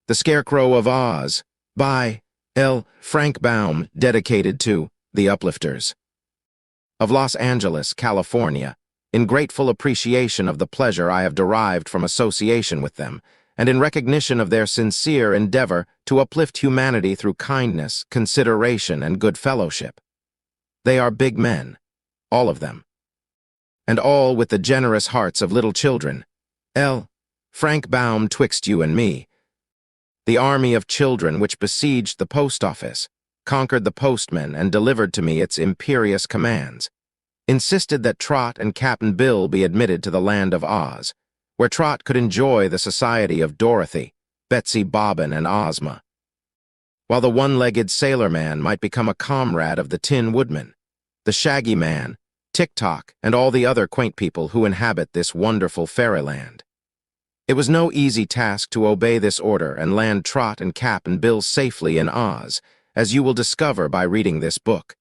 The Scarecrow of Oz, by Frank Baum, dedicated to the Uplifters of Los Angeles, California, in grateful appreciation of the pleasure I have derived from association with them, and in recognition of their sincere endeavor to uplift humanity through kindness, consideration, and good fellowship. They are big men, all of them, and all with the generous hearts of little children. Frank Baum twixt you and me. The army of children which besieged the post office, conquered the postman, and delivered to me its imperious commands, insisted that Trot and Cap'n Bill be admitted to the land of Oz, where Trot could enjoy the society of Dorothy, Betsy Bobbin, and Ozma, while the one-legged sailor man might become a comrade of the Tin Woodman, the Shaggy Man, Tick-Tock, and all the other quaint people who inhabit this wonderful fairyland. It was no easy task to obey this order and land Trot and Cap'n Bill safely in Oz, as you will discover by reading this book.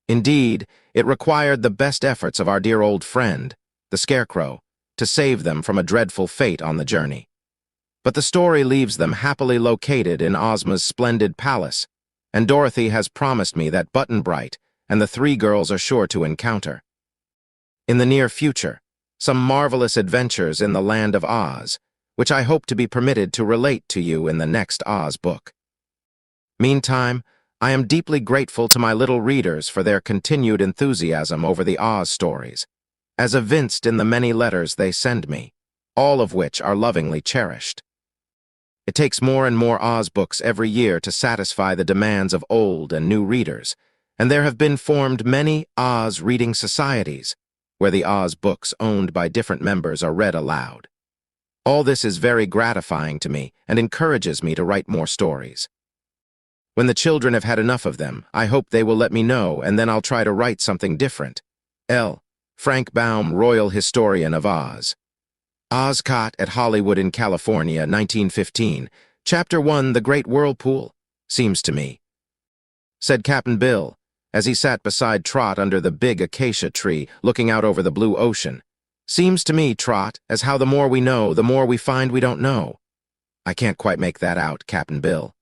Indeed, it required the best efforts of our dear old friend, the Scarecrow, to save them from a dreadful fate on the journey. But the story leaves them happily located in Ozma's splendid palace, and Dorothy has promised me that Button-Bright and the three girls are sure to encounter, in the near future, some marvelous adventures in the land of Oz, which I hope to be permitted to relate to you in the next Oz book. Meantime, I am deeply grateful to my little readers for their continued enthusiasm over the Oz stories, as evinced in the many letters they send me, all of which are lovingly cherished. It takes more and more Oz books every year to satisfy the demands of old and new readers, and there have been formed many Oz reading societies, where the Oz books owned by different members are read aloud. All this is very gratifying to me and encourages me to write more stories. When the children have had enough of them, I hope they will let me know, and then I'll try to write something different. Frank Baum, Royal Historian of Oz. Ozcott at Hollywood in California, 1915. Chapter 1, The Great Whirlpool, seems to me, said Cap'n Bill, as he sat beside Trot under the big acacia tree, looking out over the blue ocean. Seems to me, Trot, as how the more we know, the more we find we don't know. I can't quite make that out, Cap'n Bill,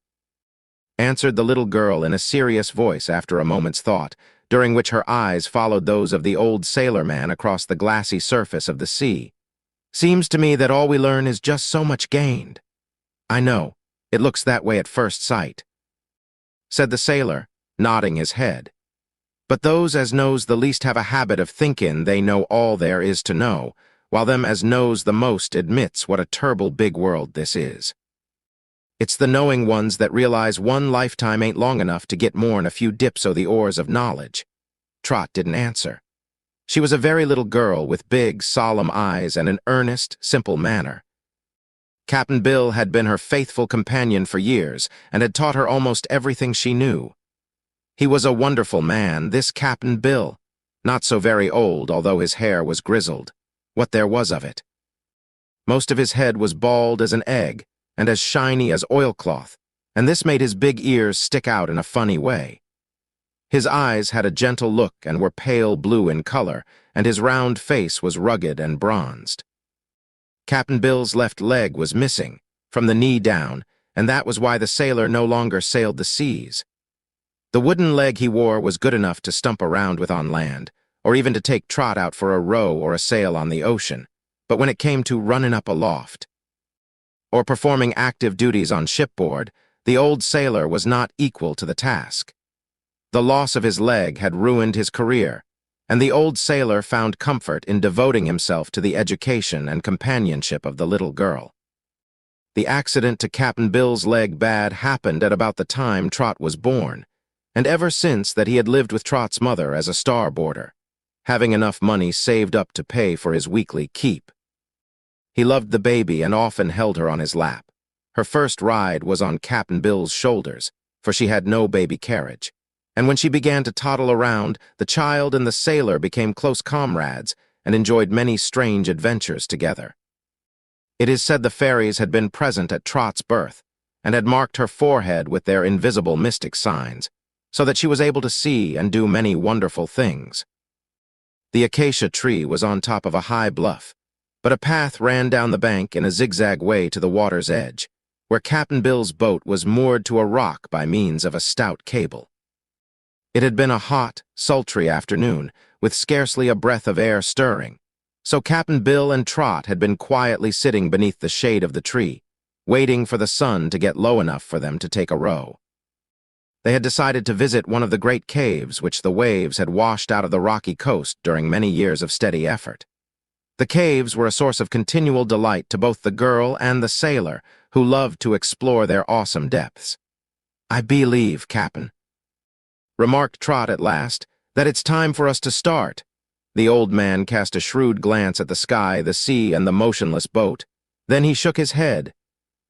answered the little girl in a serious voice after a moment's thought, during which her eyes followed those of the old sailor man across the glassy surface of the sea. Seems to me that all we learn is just so much gained. I know, it looks that way at first sight, said the sailor, nodding his head. But those as knows the least have a habit of thinkin' they know all there is to know, while them as knows the most admits what a turble big world this is. It's the knowing ones that realize one lifetime ain't long enough to get more'n a few dips o' the oars of knowledge. Trot didn't answer. She was a very little girl with big, solemn eyes and an earnest, simple manner. Cap'n Bill had been her faithful companion for years and had taught her almost everything she knew. He was a wonderful man, this Cap'n Bill, not so very old, although his hair was grizzled, what there was of it. Most of his head was bald as an egg and as shiny as oilcloth, and this made his big ears stick out in a funny way. His eyes had a gentle look and were pale blue in color, and his round face was rugged and bronzed. Cap'n Bill's left leg was missing, from the knee down, and that was why the sailor no longer sailed the seas. The wooden leg he wore was good enough to stump around with on land, or even to take Trot out for a row or a sail on the ocean, but when it came to running up aloft, or performing active duties on shipboard, the old sailor was not equal to the task. The loss of his leg had ruined his career, and the old sailor found comfort in devoting himself to the education and companionship of the little girl. The accident to Cap'n Bill's leg bad happened at about the time Trot was born, and ever since that he had lived with Trot's mother as a starboarder, having enough money saved up to pay for his weekly keep. He loved the baby and often held her on his lap. Her first ride was on Cap'n Bill's shoulders, for she had no baby carriage, and when she began to toddle around, the child and the sailor became close comrades and enjoyed many strange adventures together. It is said the fairies had been present at Trot's birth and had marked her forehead with their invisible mystic signs, so that she was able to see and do many wonderful things. The acacia tree was on top of a high bluff, but a path ran down the bank in a zigzag way to the water's edge, where Captain Bill's boat was moored to a rock by means of a stout cable. It had been a hot, sultry afternoon, with scarcely a breath of air stirring, so Captain Bill and Trot had been quietly sitting beneath the shade of the tree, waiting for the sun to get low enough for them to take a row. They had decided to visit one of the great caves which the waves had washed out of the rocky coast during many years of steady effort. The caves were a source of continual delight to both the girl and the sailor, who loved to explore their awesome depths. "I believe, Cap'n," remarked Trot at last, "that it's time for us to start." The old man cast a shrewd glance at the sky, the sea, and the motionless boat. Then he shook his head.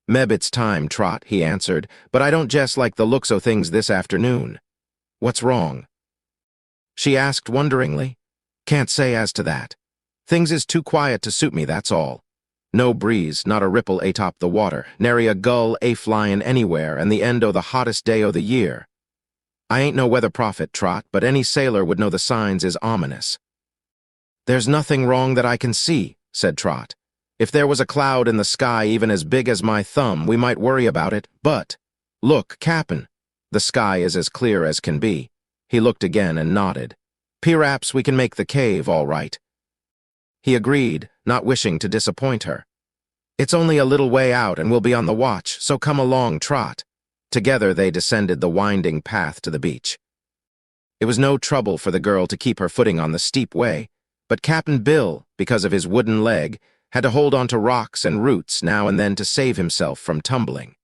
"Meb it's time, Trot," he answered, "but I don't jest like the looks o' things this afternoon." "What's wrong?" she asked wonderingly. "Can't say as to that. Things is too quiet to suit me, that's all. No breeze, not a ripple atop the water, nary a gull a-flyin' anywhere, and the end o' the hottest day o' the year. I ain't no weather prophet, Trot, but any sailor would know the signs is ominous." "There's nothing wrong that I can see," said Trot. "If there was a cloud in the sky even as big as my thumb, we might worry about it, but look, Cap'n, the sky is as clear as can be." He looked again and nodded. "P'raps we can make the cave, all right." He agreed, not wishing to disappoint her. "It's only a little way out and we'll be on the watch, so come along, Trot." Together they descended the winding path to the beach. It was no trouble for the girl to keep her footing on the steep way, but Cap'n Bill, because of his wooden leg, had to hold onto rocks and roots now and then to save himself from tumbling.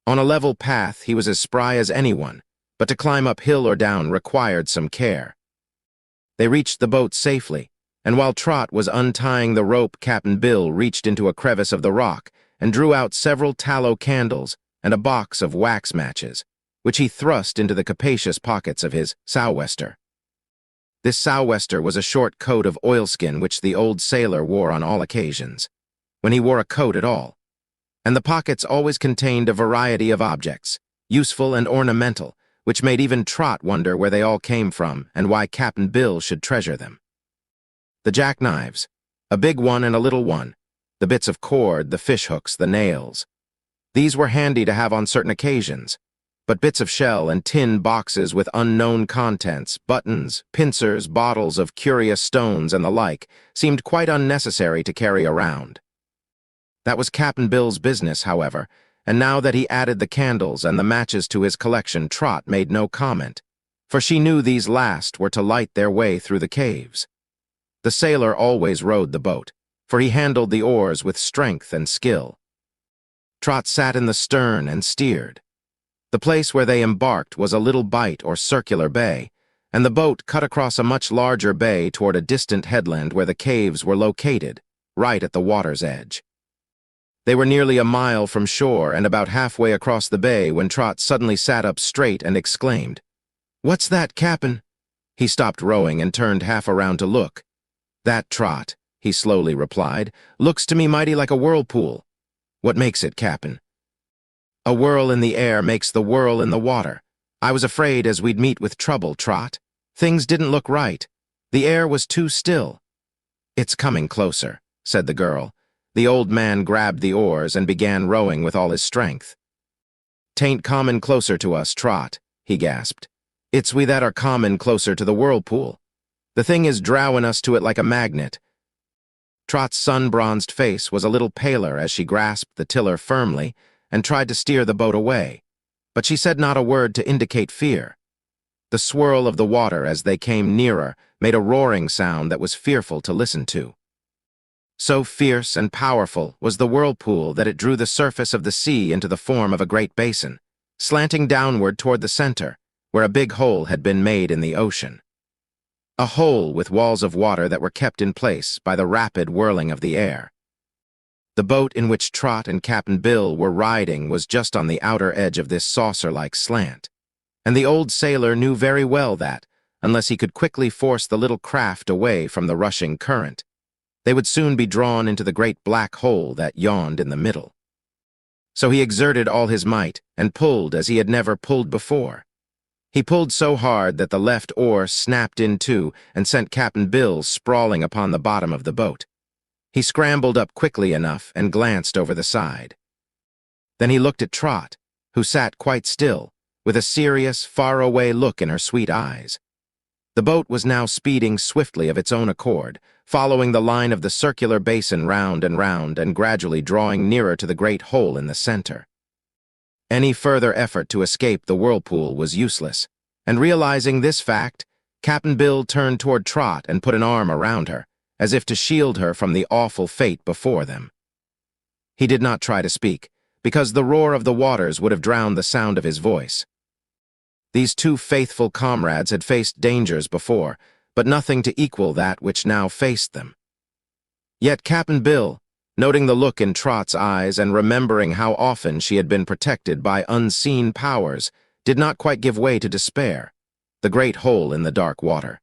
On a level path he was as spry as anyone, but to climb up hill or down required some care. They reached the boat safely, and while Trot was untying the rope, Cap'n Bill reached into a crevice of the rock and drew out several tallow candles and a box of wax matches, which he thrust into the capacious pockets of his sou'wester. This sou'wester was a short coat of oilskin which the old sailor wore on all occasions, when he wore a coat at all, and the pockets always contained a variety of objects, useful and ornamental, which made even Trot wonder where they all came from and why Cap'n Bill should treasure them. The jackknives, a big one and a little one, the bits of cord, the fishhooks, the nails. These were handy to have on certain occasions, but bits of shell and tin boxes with unknown contents, buttons, pincers, bottles of curious stones, and the like, seemed quite unnecessary to carry around. That was Cap'n Bill's business, however, and now that he added the candles and the matches to his collection, Trot made no comment, for she knew these last were to light their way through the caves. The sailor always rowed the boat, for he handled the oars with strength and skill. Trot sat in the stern and steered. The place where they embarked was a little bight or circular bay, and the boat cut across a much larger bay toward a distant headland where the caves were located, right at the water's edge. They were nearly a mile from shore and about halfway across the bay when Trot suddenly sat up straight and exclaimed, "What's that, Cap'n?" He stopped rowing and turned half around to look. "That, Trot," he slowly replied, "looks to me mighty like a whirlpool." "What makes it, Cap'n?" "A whirl in the air makes the whirl in the water. I was afraid as we'd meet with trouble, Trot. Things didn't look right. The air was too still." "It's coming closer," said the girl. The old man grabbed the oars and began rowing with all his strength. "'Tain't comin' closer to us, Trot," he gasped. "It's we that are comin' closer to the whirlpool. The thing is drowin' us to it like a magnet." Trot's sun-bronzed face was a little paler as she grasped the tiller firmly and tried to steer the boat away, but she said not a word to indicate fear. The swirl of the water as they came nearer made a roaring sound that was fearful to listen to. So fierce and powerful was the whirlpool that it drew the surface of the sea into the form of a great basin, slanting downward toward the center, where a big hole had been made in the ocean. A hole with walls of water that were kept in place by the rapid whirling of the air. The boat in which Trot and Cap'n Bill were riding was just on the outer edge of this saucer-like slant, and the old sailor knew very well that, unless he could quickly force the little craft away from the rushing current, they would soon be drawn into the great black hole that yawned in the middle. So he exerted all his might and pulled as he had never pulled before. He pulled so hard that the left oar snapped in two and sent Cap'n Bill sprawling upon the bottom of the boat. He scrambled up quickly enough and glanced over the side. Then he looked at Trot, who sat quite still, with a serious, far-away look in her sweet eyes. The boat was now speeding swiftly of its own accord, following the line of the circular basin round and gradually drawing nearer to the great hole in the center. Any further effort to escape the whirlpool was useless, and realizing this fact, Cap'n Bill turned toward Trot and put an arm around her, as if to shield her from the awful fate before them. He did not try to speak, because the roar of the waters would have drowned the sound of his voice. These two faithful comrades had faced dangers before, but nothing to equal that which now faced them. Yet Cap'n Bill, noting the look in Trot's eyes and remembering how often she had been protected by unseen powers, did not quite give way to despair. The great hole in the dark water,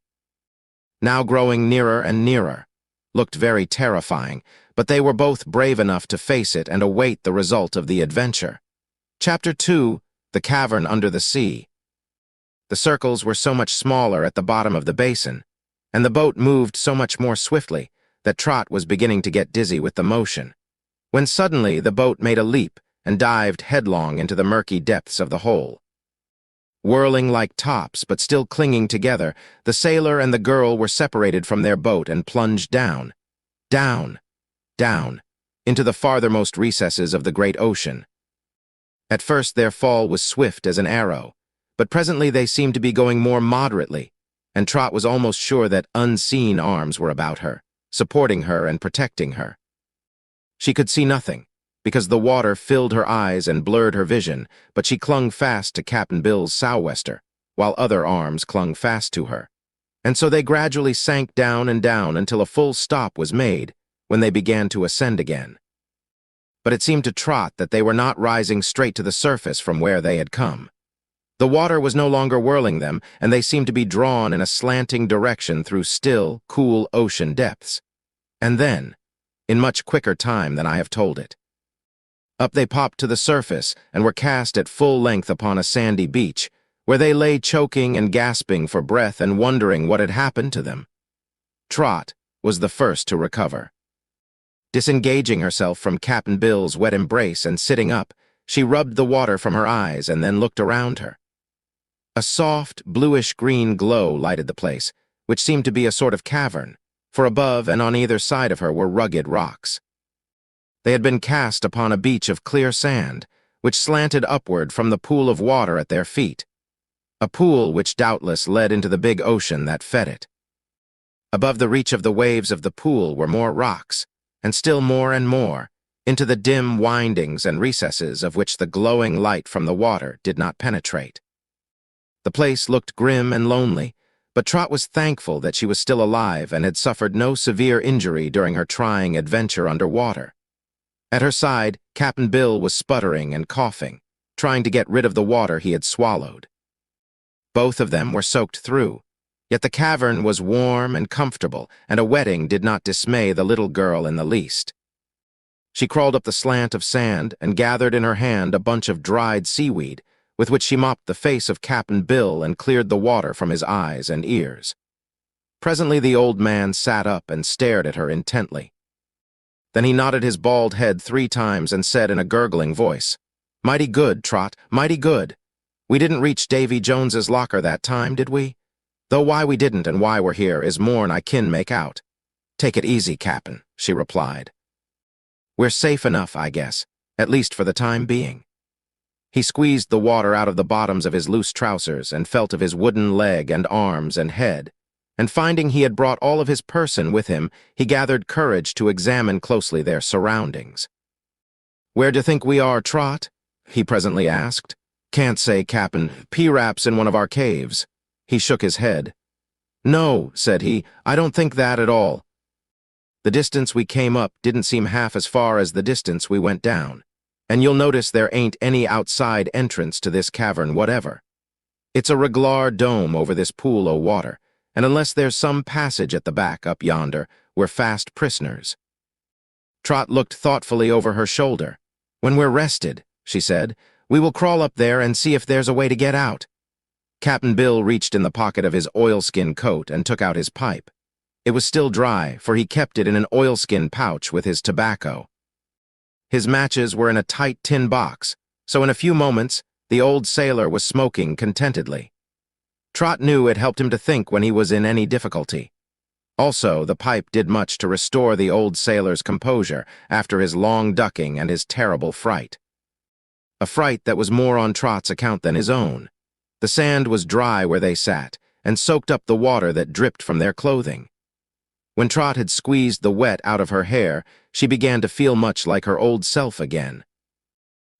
now growing nearer and nearer, looked very terrifying, but they were both brave enough to face it and await the result of the adventure. Chapter 2: The Cavern Under the Sea. The circles were so much smaller at the bottom of the basin, and the boat moved so much more swiftly that Trot was beginning to get dizzy with the motion, when suddenly the boat made a leap and dived headlong into the murky depths of the hole. Whirling like tops but still clinging together, the sailor and the girl were separated from their boat and plunged down, into the farthermost recesses of the great ocean. At first their fall was swift as an arrow, but presently they seemed to be going more moderately, and Trot was almost sure that unseen arms were about her, supporting her and protecting her. She could see nothing, because the water filled her eyes and blurred her vision, but she clung fast to Cap'n Bill's sou'wester, while other arms clung fast to her. And so they gradually sank down and down until a full stop was made, when they began to ascend again. But it seemed to Trot that they were not rising straight to the surface from where they had come. The water was no longer whirling them, and they seemed to be drawn in a slanting direction through still, cool ocean depths. And then, in much quicker time than I have told it, up they popped to the surface and were cast at full length upon a sandy beach, where they lay choking and gasping for breath and wondering what had happened to them. Trot was the first to recover. Disengaging herself from Cap'n Bill's wet embrace and sitting up, she rubbed the water from her eyes and then looked around her. A soft, bluish-green glow lighted the place, which seemed to be a sort of cavern, for above and on either side of her were rugged rocks. They had been cast upon a beach of clear sand, which slanted upward from the pool of water at their feet, a pool which doubtless led into the big ocean that fed it. Above the reach of the waves of the pool were more rocks, and still more and more, into the dim windings and recesses of which the glowing light from the water did not penetrate. The place looked grim and lonely, but Trot was thankful that she was still alive and had suffered no severe injury during her trying adventure underwater. At her side, Cap'n Bill was sputtering and coughing, trying to get rid of the water he had swallowed. Both of them were soaked through, yet the cavern was warm and comfortable, and a wetting did not dismay the little girl in the least. She crawled up the slant of sand and gathered in her hand a bunch of dried seaweed, with which she mopped the face of Cap'n Bill and cleared the water from his eyes and ears. Presently the old man sat up and stared at her intently. Then he nodded his bald head 3 times and said in a gurgling voice, "Mighty good, Trot, mighty good. We didn't reach Davy Jones's locker that time, did we? Though why we didn't and why we're here is more'n I kin make out." "Take it easy, Cap'n," she replied. "We're safe enough, I guess, at least for the time being." He squeezed the water out of the bottoms of his loose trousers and felt of his wooden leg and arms and head, and finding he had brought all of his person with him, he gathered courage to examine closely their surroundings. "Where do you think we are, Trot?" he presently asked. "Can't say, Cap'n. P-Rap's in one of our caves." He shook his head. "No," said he, "I don't think that at all. The distance we came up didn't seem half as far as the distance we went down, and you'll notice there ain't any outside entrance to this cavern whatever. It's a reglar dome over this pool o' water, and unless there's some passage at the back up yonder, we're fast prisoners." Trot looked thoughtfully over her shoulder. "When we're rested," she said, "we will crawl up there and see if there's a way to get out." Cap'n Bill reached in the pocket of his oilskin coat and took out his pipe. It was still dry, for he kept it in an oilskin pouch with his tobacco. His matches were in a tight tin box, so in a few moments, the old sailor was smoking contentedly. Trot knew it helped him to think when he was in any difficulty. Also, the pipe did much to restore the old sailor's composure after his long ducking and his terrible fright. A fright that was more on Trot's account than his own. The sand was dry where they sat, and soaked up the water that dripped from their clothing. When Trot had squeezed the wet out of her hair, she began to feel much like her old self again.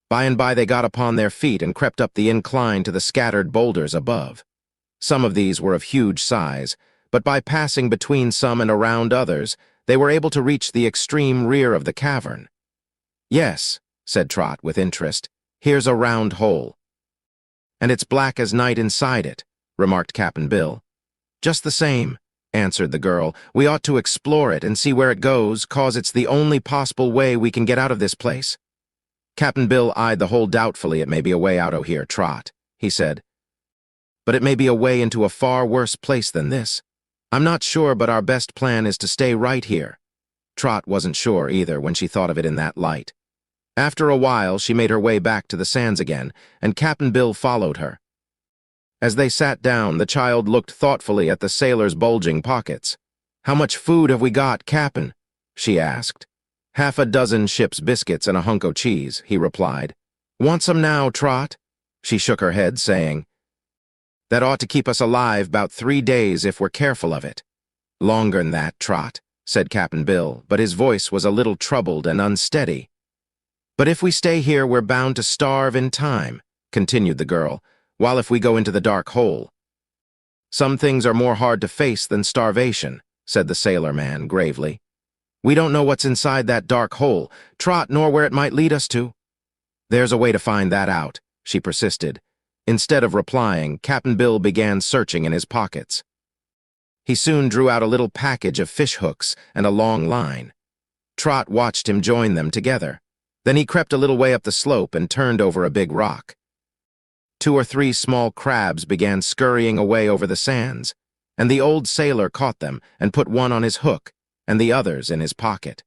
By and by they got upon their feet and crept up the incline to the scattered boulders above. Some of these were of huge size, but by passing between some and around others, they were able to reach the extreme rear of the cavern. "Yes," said Trot with interest, "here's a round hole." "And it's black as night inside it," remarked Cap'n Bill. "Just the same," answered the girl, "we ought to explore it and see where it goes, 'cause it's the only possible way we can get out of this place." Cap'n Bill eyed the hole doubtfully. "It may be a way out o' here, Trot," he said. "But it may be a way into a far worse place than this. I'm not sure, but our best plan is to stay right here." Trot wasn't sure either when she thought of it in that light. After a while, she made her way back to the sands again, and Cap'n Bill followed her. As they sat down, the child looked thoughtfully at the sailor's bulging pockets. "How much food have we got, Cap'n?" she asked. "Half a dozen ship's biscuits and a hunk o' cheese," he replied. "Want some now, Trot?" She shook her head, saying, "That ought to keep us alive 'bout 3 days if we're careful of it." "Longer'n that, Trot," said Cap'n Bill, but his voice was a little troubled and unsteady. "But if we stay here, we're bound to starve in time," continued the girl, "while if we go into the dark hole." "Some things are more hard to face than starvation," said the sailor man gravely. "We don't know what's inside that dark hole, Trot, nor where it might lead us to." "There's a way to find that out," she persisted. Instead of replying, Cap'n Bill began searching in his pockets. He soon drew out a little package of fish hooks and a long line. Trot watched him join them together. Then he crept a little way up the slope and turned over a big rock. 2 or 3 small crabs began scurrying away over the sands, and the old sailor caught them and put one on his hook and the others in his pocket.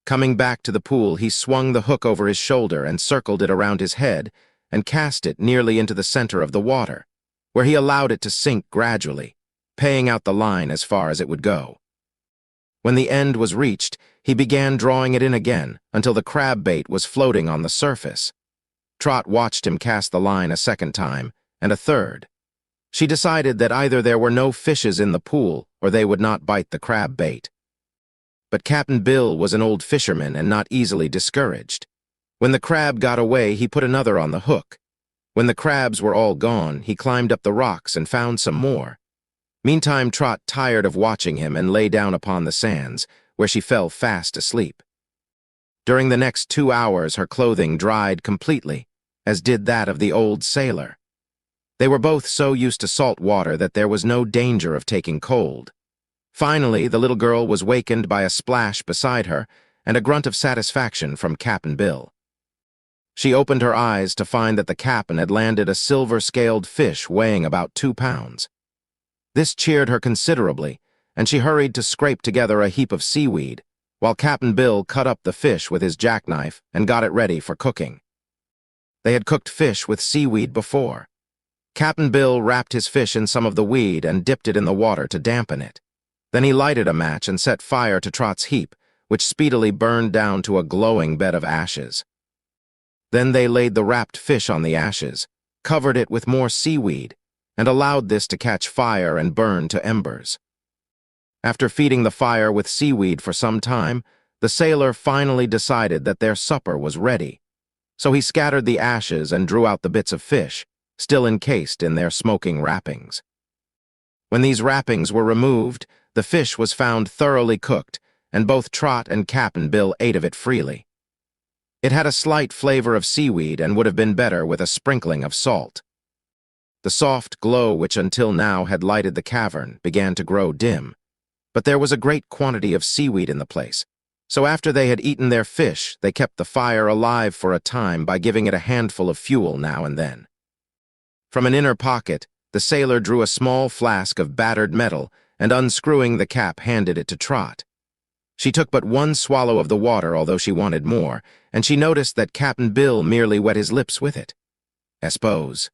Coming back to the pool, he swung the hook over his shoulder and circled it around his head and cast it nearly into the center of the water, where he allowed it to sink gradually, paying out the line as far as it would go. When the end was reached, he began drawing it in again until the crab bait was floating on the surface. Trot watched him cast the line a second time, and a third. She decided that either there were no fishes in the pool or they would not bite the crab bait. But Cap'n Bill was an old fisherman and not easily discouraged. When the crab got away, he put another on the hook. When the crabs were all gone, he climbed up the rocks and found some more. Meantime, Trot tired of watching him and lay down upon the sands, where she fell fast asleep. During the next 2 hours, her clothing dried completely, as did that of the old sailor. They were both so used to salt water that there was no danger of taking cold. Finally, the little girl was wakened by a splash beside her and a grunt of satisfaction from Cap'n Bill. She opened her eyes to find that the cap'n had landed a silver-scaled fish weighing about 2 pounds. This cheered her considerably, and she hurried to scrape together a heap of seaweed, while Cap'n Bill cut up the fish with his jackknife and got it ready for cooking. They had cooked fish with seaweed before. Cap'n Bill wrapped his fish in some of the weed and dipped it in the water to dampen it. Then he lighted a match and set fire to Trot's heap, which speedily burned down to a glowing bed of ashes. Then they laid the wrapped fish on the ashes, covered it with more seaweed, and allowed this to catch fire and burn to embers. After feeding the fire with seaweed for some time, the sailor finally decided that their supper was ready. So he scattered the ashes and drew out the bits of fish, still encased in their smoking wrappings. When these wrappings were removed, the fish was found thoroughly cooked, and both Trot and Cap'n Bill ate of it freely. It had a slight flavor of seaweed and would have been better with a sprinkling of salt. The soft glow which until now had lighted the cavern began to grow dim, but there was a great quantity of seaweed in the place, so after they had eaten their fish, they kept the fire alive for a time by giving it a handful of fuel now and then. From an inner pocket, the sailor drew a small flask of battered metal and, unscrewing the cap, handed it to Trot. She took but one swallow of the water, although she wanted more, and she noticed that Cap'n Bill merely wet his lips with it. "Espose,"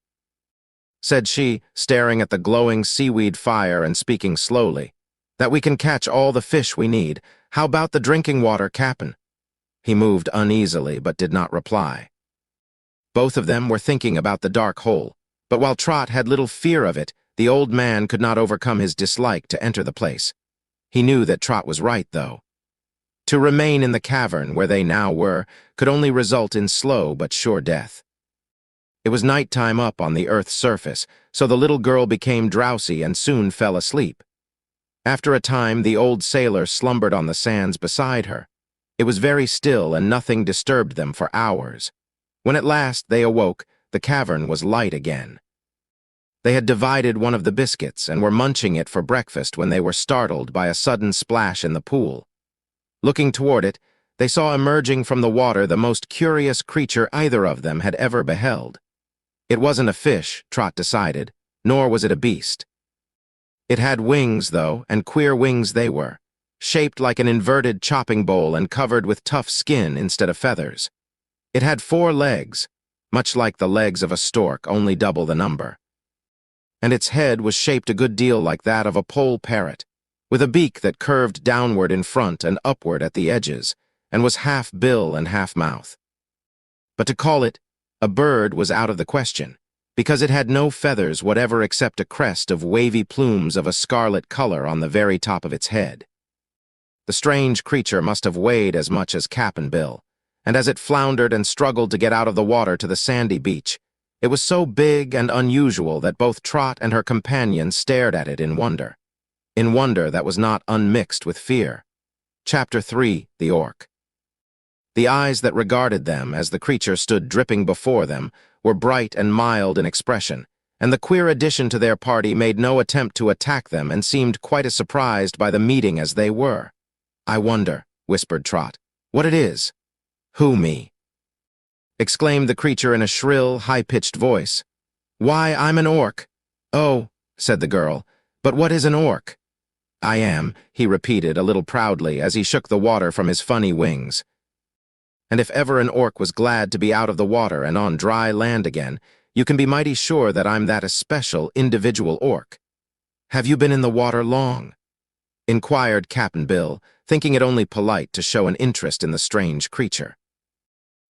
said she, staring at the glowing seaweed fire and speaking slowly, "that we can catch all the fish we need. How about the drinking water, Cap'n?" He moved uneasily, but did not reply. Both of them were thinking about the dark hole, but while Trot had little fear of it, the old man could not overcome his dislike to enter the place. He knew that Trot was right, though. To remain in the cavern, where they now were, could only result in slow but sure death. It was nighttime up on the Earth's surface, so the little girl became drowsy and soon fell asleep. After a time, the old sailor slumbered on the sands beside her. It was very still, and nothing disturbed them for hours. When at last they awoke, the cavern was light again. They had divided one of the biscuits and were munching it for breakfast when they were startled by a sudden splash in the pool. Looking toward it, they saw emerging from the water the most curious creature either of them had ever beheld. It wasn't a fish, Trot decided, nor was it a beast. It had wings, though, and queer wings they were, shaped like an inverted chopping bowl and covered with tough skin instead of feathers. It had 4 legs, much like the legs of a stork, only double the number. And its head was shaped a good deal like that of a poll parrot, with a beak that curved downward in front and upward at the edges, and was half bill and half mouth. But to call it a bird was out of the question, because it had no feathers whatever except a crest of wavy plumes of a scarlet color on the very top of its head. The strange creature must have weighed as much as Cap'n Bill, and as it floundered and struggled to get out of the water to the sandy beach, it was so big and unusual that both Trot and her companion stared at it in wonder that was not unmixed with fear. Chapter 3: The Orc. The eyes that regarded them as the creature stood dripping before them were bright and mild in expression, and the queer addition to their party made no attempt to attack them and seemed quite as surprised by the meeting as they were. "I wonder," whispered Trot, "what it is." "Who, me?" exclaimed the creature in a shrill, high-pitched voice. "Why, I'm an orc." "Oh," said the girl, "but what is an orc?" "I am," he repeated a little proudly as he shook the water from his funny wings. And if ever an orc was glad to be out of the water and on dry land again, you can be mighty sure that I'm that especial individual orc. "Have you been in the water long?" inquired Cap'n Bill, thinking it only polite to show an interest in the strange creature.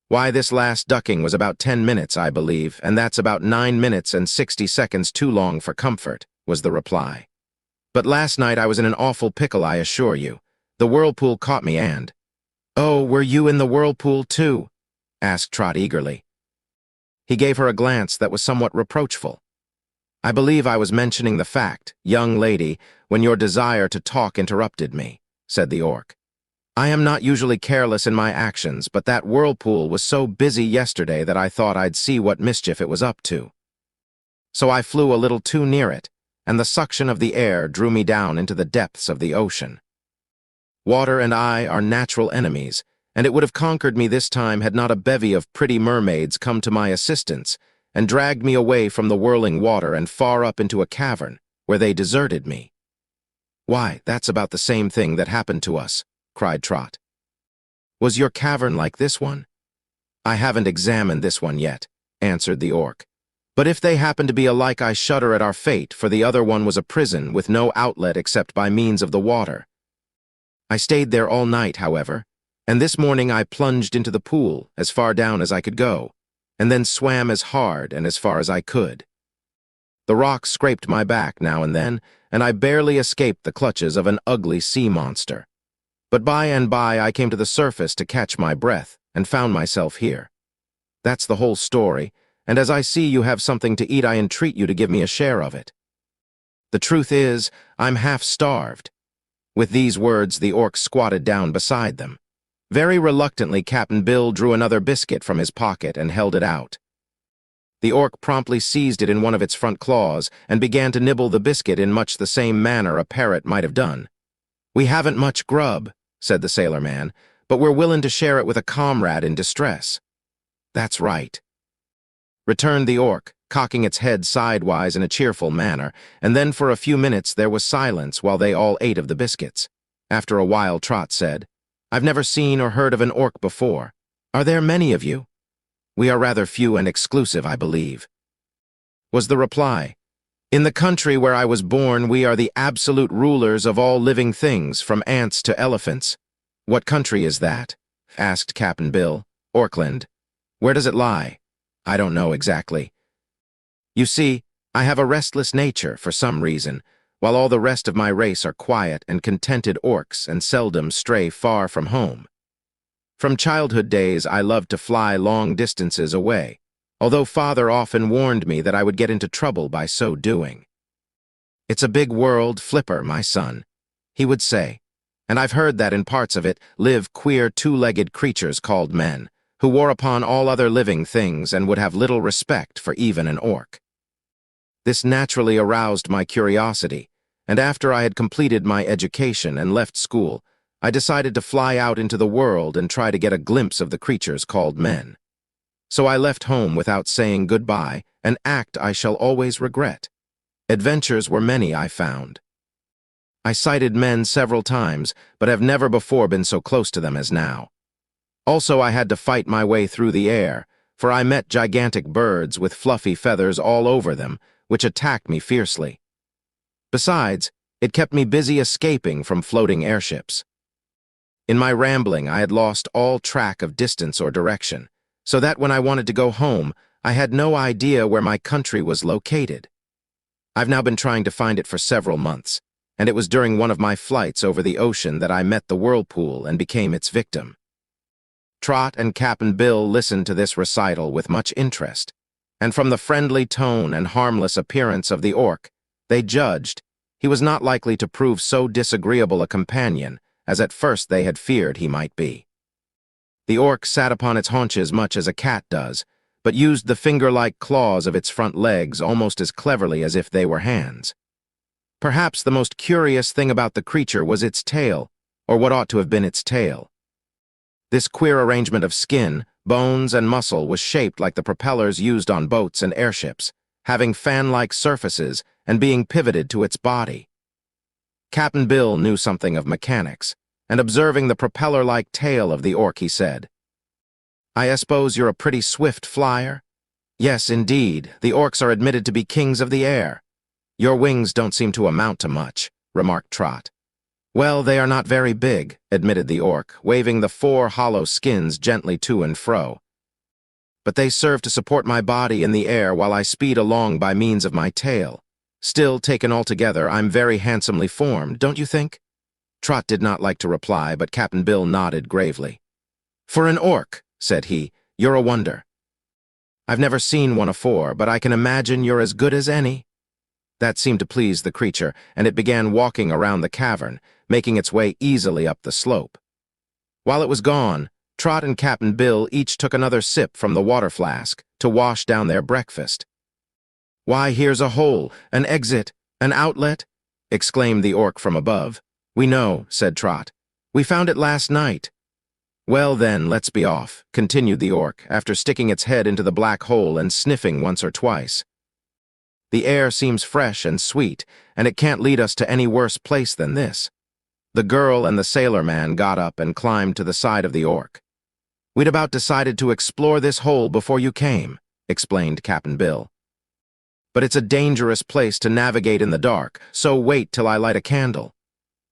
"Why, this last ducking was about 10 minutes, I believe, and that's about 9 minutes and 60 seconds too long for comfort," was the reply. "But last night I was in an awful pickle, I assure you. The whirlpool caught me and—" "Oh, were you in the whirlpool, too?" asked Trot eagerly. He gave her a glance that was somewhat reproachful. "I believe I was mentioning the fact, young lady, when your desire to talk interrupted me," said the orc. "I am not usually careless in my actions, but that whirlpool was so busy yesterday that I thought I'd see what mischief it was up to. So I flew a little too near it, and the suction of the air drew me down into the depths of the ocean. Water and I are natural enemies, and it would have conquered me this time had not a bevy of pretty mermaids come to my assistance and dragged me away from the whirling water and far up into a cavern, where they deserted me." "Why, that's about the same thing that happened to us," cried Trot. "Was your cavern like this one?" "I haven't examined this one yet," answered the orc. "But if they happen to be alike, I shudder at our fate, for the other one was a prison with no outlet except by means of the water. I stayed there all night, however, and this morning I plunged into the pool as far down as I could go, and then swam as hard and as far as I could. The rocks scraped my back now and then, and I barely escaped the clutches of an ugly sea monster. But by and by I came to the surface to catch my breath and found myself here. That's the whole story, and as I see you have something to eat, I entreat you to give me a share of it. The truth is, I'm half-starved." With these words, the orc squatted down beside them. Very reluctantly, Cap'n Bill drew another biscuit from his pocket and held it out. The orc promptly seized it in one of its front claws and began to nibble the biscuit in much the same manner a parrot might have done. "We haven't much grub," said the sailor-man, "but we're willing to share it with a comrade in distress." "That's right," returned the orc, cocking its head sidewise in a cheerful manner, and then for a few minutes there was silence while they all ate of the biscuits. After a while, Trot said, "I've never seen or heard of an orc before. Are there many of you?" "We are rather few and exclusive, I believe," was the reply. "In the country where I was born, we are the absolute rulers of all living things, from ants to elephants." "What country is that?" asked Cap'n Bill. "Orkland." "Where does it lie?" "I don't know exactly. You see, I have a restless nature for some reason, while all the rest of my race are quiet and contented orcs and seldom stray far from home. From childhood days, I loved to fly long distances away, although Father often warned me that I would get into trouble by so doing. "It's a big world, Flipper, my son," he would say, "and I've heard that in parts of it live queer two-legged creatures called men, who war upon all other living things and would have little respect for even an orc." This naturally aroused my curiosity, and after I had completed my education and left school, I decided to fly out into the world and try to get a glimpse of the creatures called men. So I left home without saying goodbye, an act I shall always regret. Adventures were many, I found. I sighted men several times, but have never before been so close to them as now. Also, I had to fight my way through the air, for I met gigantic birds with fluffy feathers all over them, which attacked me fiercely. Besides, it kept me busy escaping from floating airships. In my rambling, I had lost all track of distance or direction, so that when I wanted to go home, I had no idea where my country was located. I've now been trying to find it for several months, and it was during one of my flights over the ocean that I met the whirlpool and became its victim. Trot and Cap'n Bill listened to this recital with much interest, and from the friendly tone and harmless appearance of the orc, they judged he was not likely to prove so disagreeable a companion as at first they had feared he might be. The orc sat upon its haunches much as a cat does, but used the finger-like claws of its front legs almost as cleverly as if they were hands. Perhaps the most curious thing about the creature was its tail, or what ought to have been its tail. This queer arrangement of skin, bones, and muscle was shaped like the propellers used on boats and airships, having fan-like surfaces and being pivoted to its body. Cap'n Bill knew something of mechanics, and observing the propeller-like tail of the orc, he said, "I suppose you're a pretty swift flyer?" "Yes, indeed. The orcs are admitted to be kings of the air." "Your wings don't seem to amount to much," remarked Trot. "Well, they are not very big," admitted the orc, waving the 4 hollow skins gently to and fro. "But they serve to support my body in the air while I speed along by means of my tail. Still, taken altogether, I'm very handsomely formed, don't you think?" Trot did not like to reply, but Cap'n Bill nodded gravely. "For an orc," said he, "you're a wonder. I've never seen one afore, but I can imagine you're as good as any." That seemed to please the creature, and it began walking around the cavern, making its way easily up the slope. While it was gone, Trot and Cap'n Bill each took another sip from the water flask to wash down their breakfast. "Why, here's a hole, an exit, an outlet," exclaimed the orc from above. "We know," said Trot. "We found it last night." "Well then, let's be off," continued the orc, after sticking its head into the black hole and sniffing once or twice. "The air seems fresh and sweet, and it can't lead us to any worse place than this." The girl and the sailor man got up and climbed to the side of the orc. "We'd about decided to explore this hole before you came," explained Cap'n Bill. "But it's a dangerous place to navigate in the dark, so wait till I light a candle."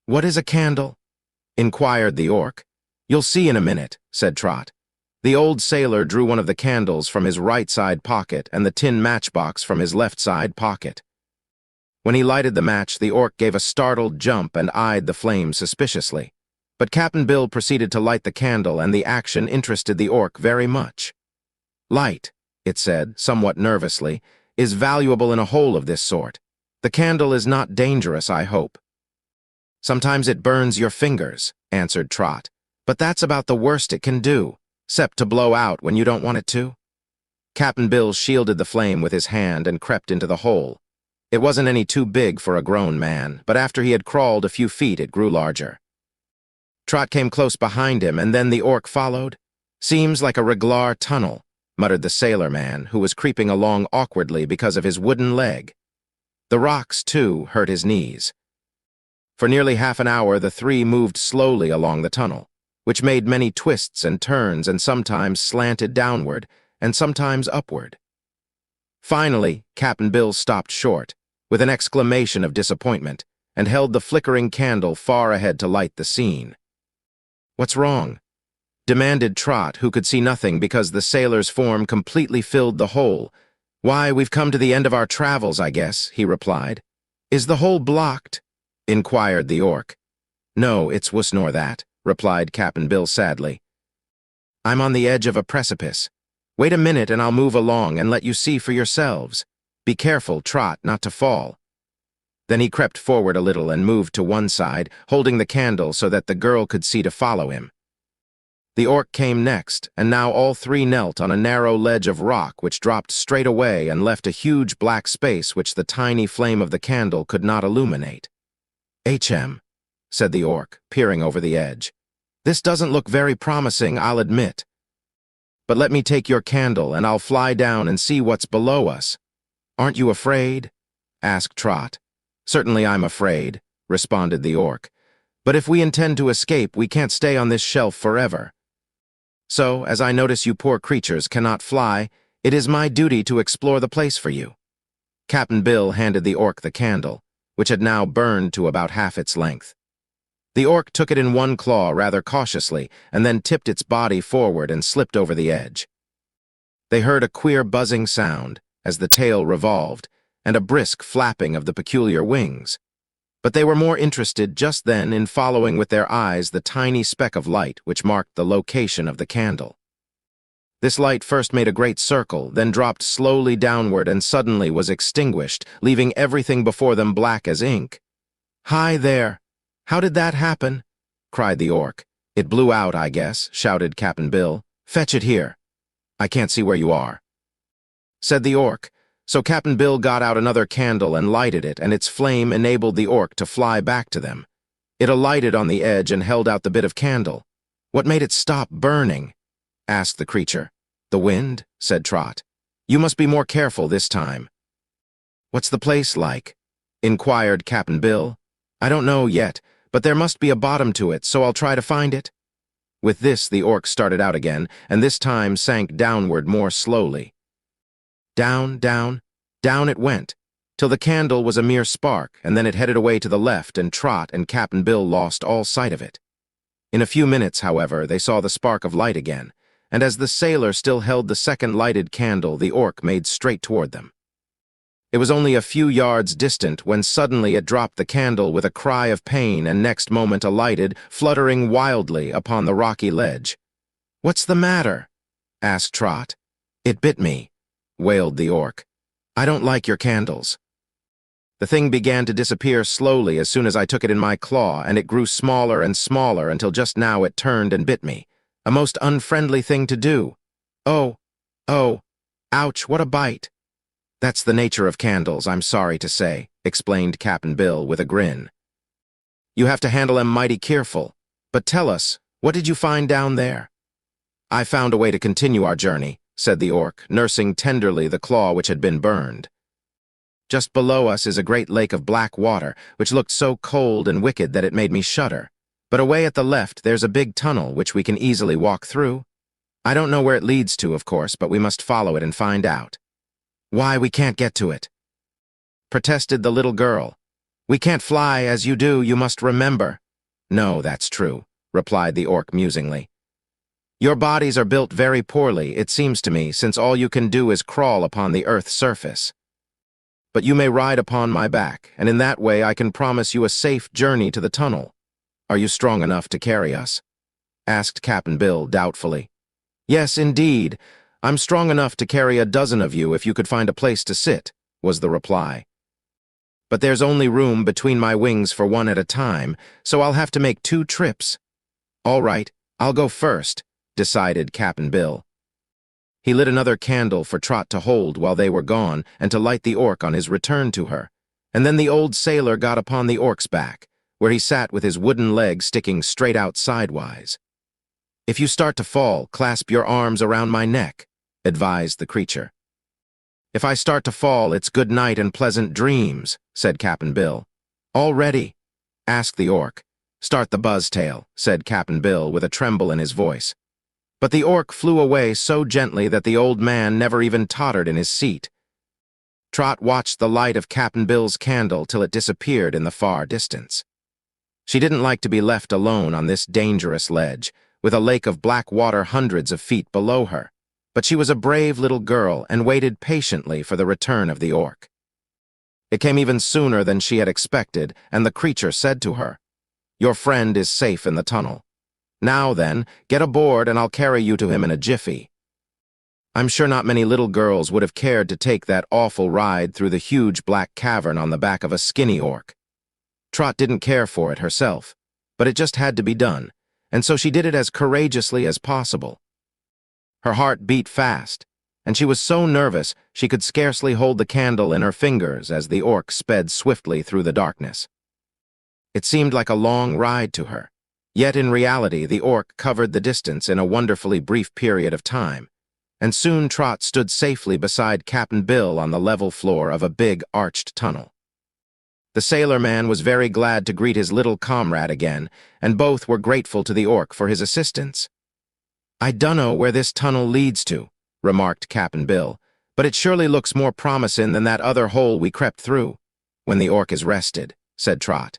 "What is a candle?" inquired the orc. "You'll see in a minute," said Trot. The old sailor drew one of the candles from his right side pocket and the tin matchbox from his left side pocket. When he lighted the match, the orc gave a startled jump and eyed the flame suspiciously. But Cap'n Bill proceeded to light the candle, and the action interested the orc very much. "Light," it said, somewhat nervously, "is valuable in a hole of this sort. The candle is not dangerous, I hope." "Sometimes it burns your fingers," answered Trot, "but that's about the worst it can do, 'cept to blow out when you don't want it to." Cap'n Bill shielded the flame with his hand and crept into the hole. It wasn't any too big for a grown man, but after he had crawled a few feet, it grew larger. Trot came close behind him, and then the orc followed. "Seems like a reglar tunnel," muttered the sailor man, who was creeping along awkwardly because of his wooden leg. The rocks, too, hurt his knees. For nearly half an hour, the three moved slowly along the tunnel, which made many twists and turns and sometimes slanted downward and sometimes upward. Finally, Captain Bill stopped short, with an exclamation of disappointment, and held the flickering candle far ahead to light the scene. "What's wrong?" demanded Trot, who could see nothing because the sailor's form completely filled the hole. "Why, we've come to the end of our travels, I guess," he replied. "Is the hole blocked?" inquired the orc. "No, it's wuss nor that," replied Captain Bill sadly. "I'm on the edge of a precipice. Wait a minute and I'll move along and let you see for yourselves. Be careful, Trot, not to fall." Then he crept forward a little and moved to one side, holding the candle so that the girl could see to follow him. The orc came next, and now all three knelt on a narrow ledge of rock which dropped straight away and left a huge black space which the tiny flame of the candle could not illuminate. "HM," said the orc, peering over the edge. "This doesn't look very promising, I'll admit. But let me take your candle and I'll fly down and see what's below us." "Aren't you afraid?" asked Trot. "Certainly I'm afraid," responded the orc. "But if we intend to escape, we can't stay on this shelf forever. So, as I notice you poor creatures cannot fly, it is my duty to explore the place for you." Captain Bill handed the orc the candle, which had now burned to about half its length. The orc took it in one claw rather cautiously and then tipped its body forward and slipped over the edge. They heard a queer buzzing sound as the tail revolved and a brisk flapping of the peculiar wings. But they were more interested just then in following with their eyes the tiny speck of light which marked the location of the candle. This light first made a great circle, then dropped slowly downward and suddenly was extinguished, leaving everything before them black as ink. "Hi there! How did that happen?" cried the orc. "It blew out, I guess," shouted Captain Bill. "Fetch it here." "I can't see where you are," said the orc. So Captain Bill got out another candle and lighted it, and its flame enabled the orc to fly back to them. It alighted on the edge and held out the bit of candle. "What made it stop burning?" asked the creature. "The wind," said Trot. "You must be more careful this time." "What's the place like?" inquired Captain Bill. "I don't know yet, but there must be a bottom to it, so I'll try to find it." With this, the orc started out again, and this time sank downward more slowly. Down, down, down it went, till the candle was a mere spark, and then it headed away to the left, and Trot and Captain Bill lost all sight of it. In a few minutes, however, they saw the spark of light again, and as the sailor still held the second lighted candle, the orc made straight toward them. It was only a few yards distant when suddenly it dropped the candle with a cry of pain and next moment alighted, fluttering wildly upon the rocky ledge. "What's the matter?" asked Trot. "It bit me," wailed the orc. "I don't like your candles." The thing began to disappear slowly as soon as I took it in my claw, and it grew smaller and smaller until just now it turned and bit me. A most unfriendly thing to do. Oh, ouch, what a bite." "That's the nature of candles, I'm sorry to say," explained Captain Bill with a grin. "You have to handle 'em mighty careful. But tell us, what did you find down there?" "I found a way to continue our journey," said the orc, nursing tenderly the claw which had been burned. "Just below us is a great lake of black water, which looked so cold and wicked that it made me shudder. But away at the left there's a big tunnel which we can easily walk through. I don't know where it leads to, of course, but we must follow it and find out." "Why, we can't get to it," protested the little girl. "We can't fly as you do, you must remember." "No, that's true," replied the orc musingly. "Your bodies are built very poorly, it seems to me, since all you can do is crawl upon the earth's surface. But you may ride upon my back, and in that way I can promise you a safe journey to the tunnel. Are you strong enough to carry us?" asked Captain Bill doubtfully. "Yes, indeed. I'm strong enough to carry a dozen of you if you could find a place to sit," was the reply. "But there's only room between my wings for one at a time, so I'll have to make 2 trips." "All right, I'll go first," decided Captain Bill. He lit another candle for Trot to hold while they were gone and to light the orc on his return to her, and then the old sailor got upon the orc's back, where he sat with his wooden leg sticking straight out sidewise. "If you start to fall, clasp your arms around my neck," advised the creature. "If I start to fall, it's good night and pleasant dreams," said Captain Bill. "All ready." asked the orc. "Start the buzztail," said Cap'n Bill with a tremble in his voice. But the orc flew away so gently that the old man never even tottered in his seat. Trot watched the light of Cap'n Bill's candle till it disappeared in the far distance. She didn't like to be left alone on this dangerous ledge, with a lake of black water hundreds of feet below her, but she was a brave little girl and waited patiently for the return of the orc. It came even sooner than she had expected, and the creature said to her, "Your friend is safe in the tunnel. Now then, get aboard and I'll carry you to him in a jiffy." I'm sure not many little girls would have cared to take that awful ride through the huge black cavern on the back of a skinny orc. Trot didn't care for it herself, but it just had to be done, and so she did it as courageously as possible. Her heart beat fast, and she was so nervous she could scarcely hold the candle in her fingers as the orc sped swiftly through the darkness. It seemed like a long ride to her, yet in reality the orc covered the distance in a wonderfully brief period of time, and soon Trot stood safely beside Cap'n Bill on the level floor of a big arched tunnel. The sailor man was very glad to greet his little comrade again, and both were grateful to the orc for his assistance. "I dunno where this tunnel leads to," remarked Cap'n Bill, "but it surely looks more promising than that other hole we crept through." "When the orc is rested," said Trot.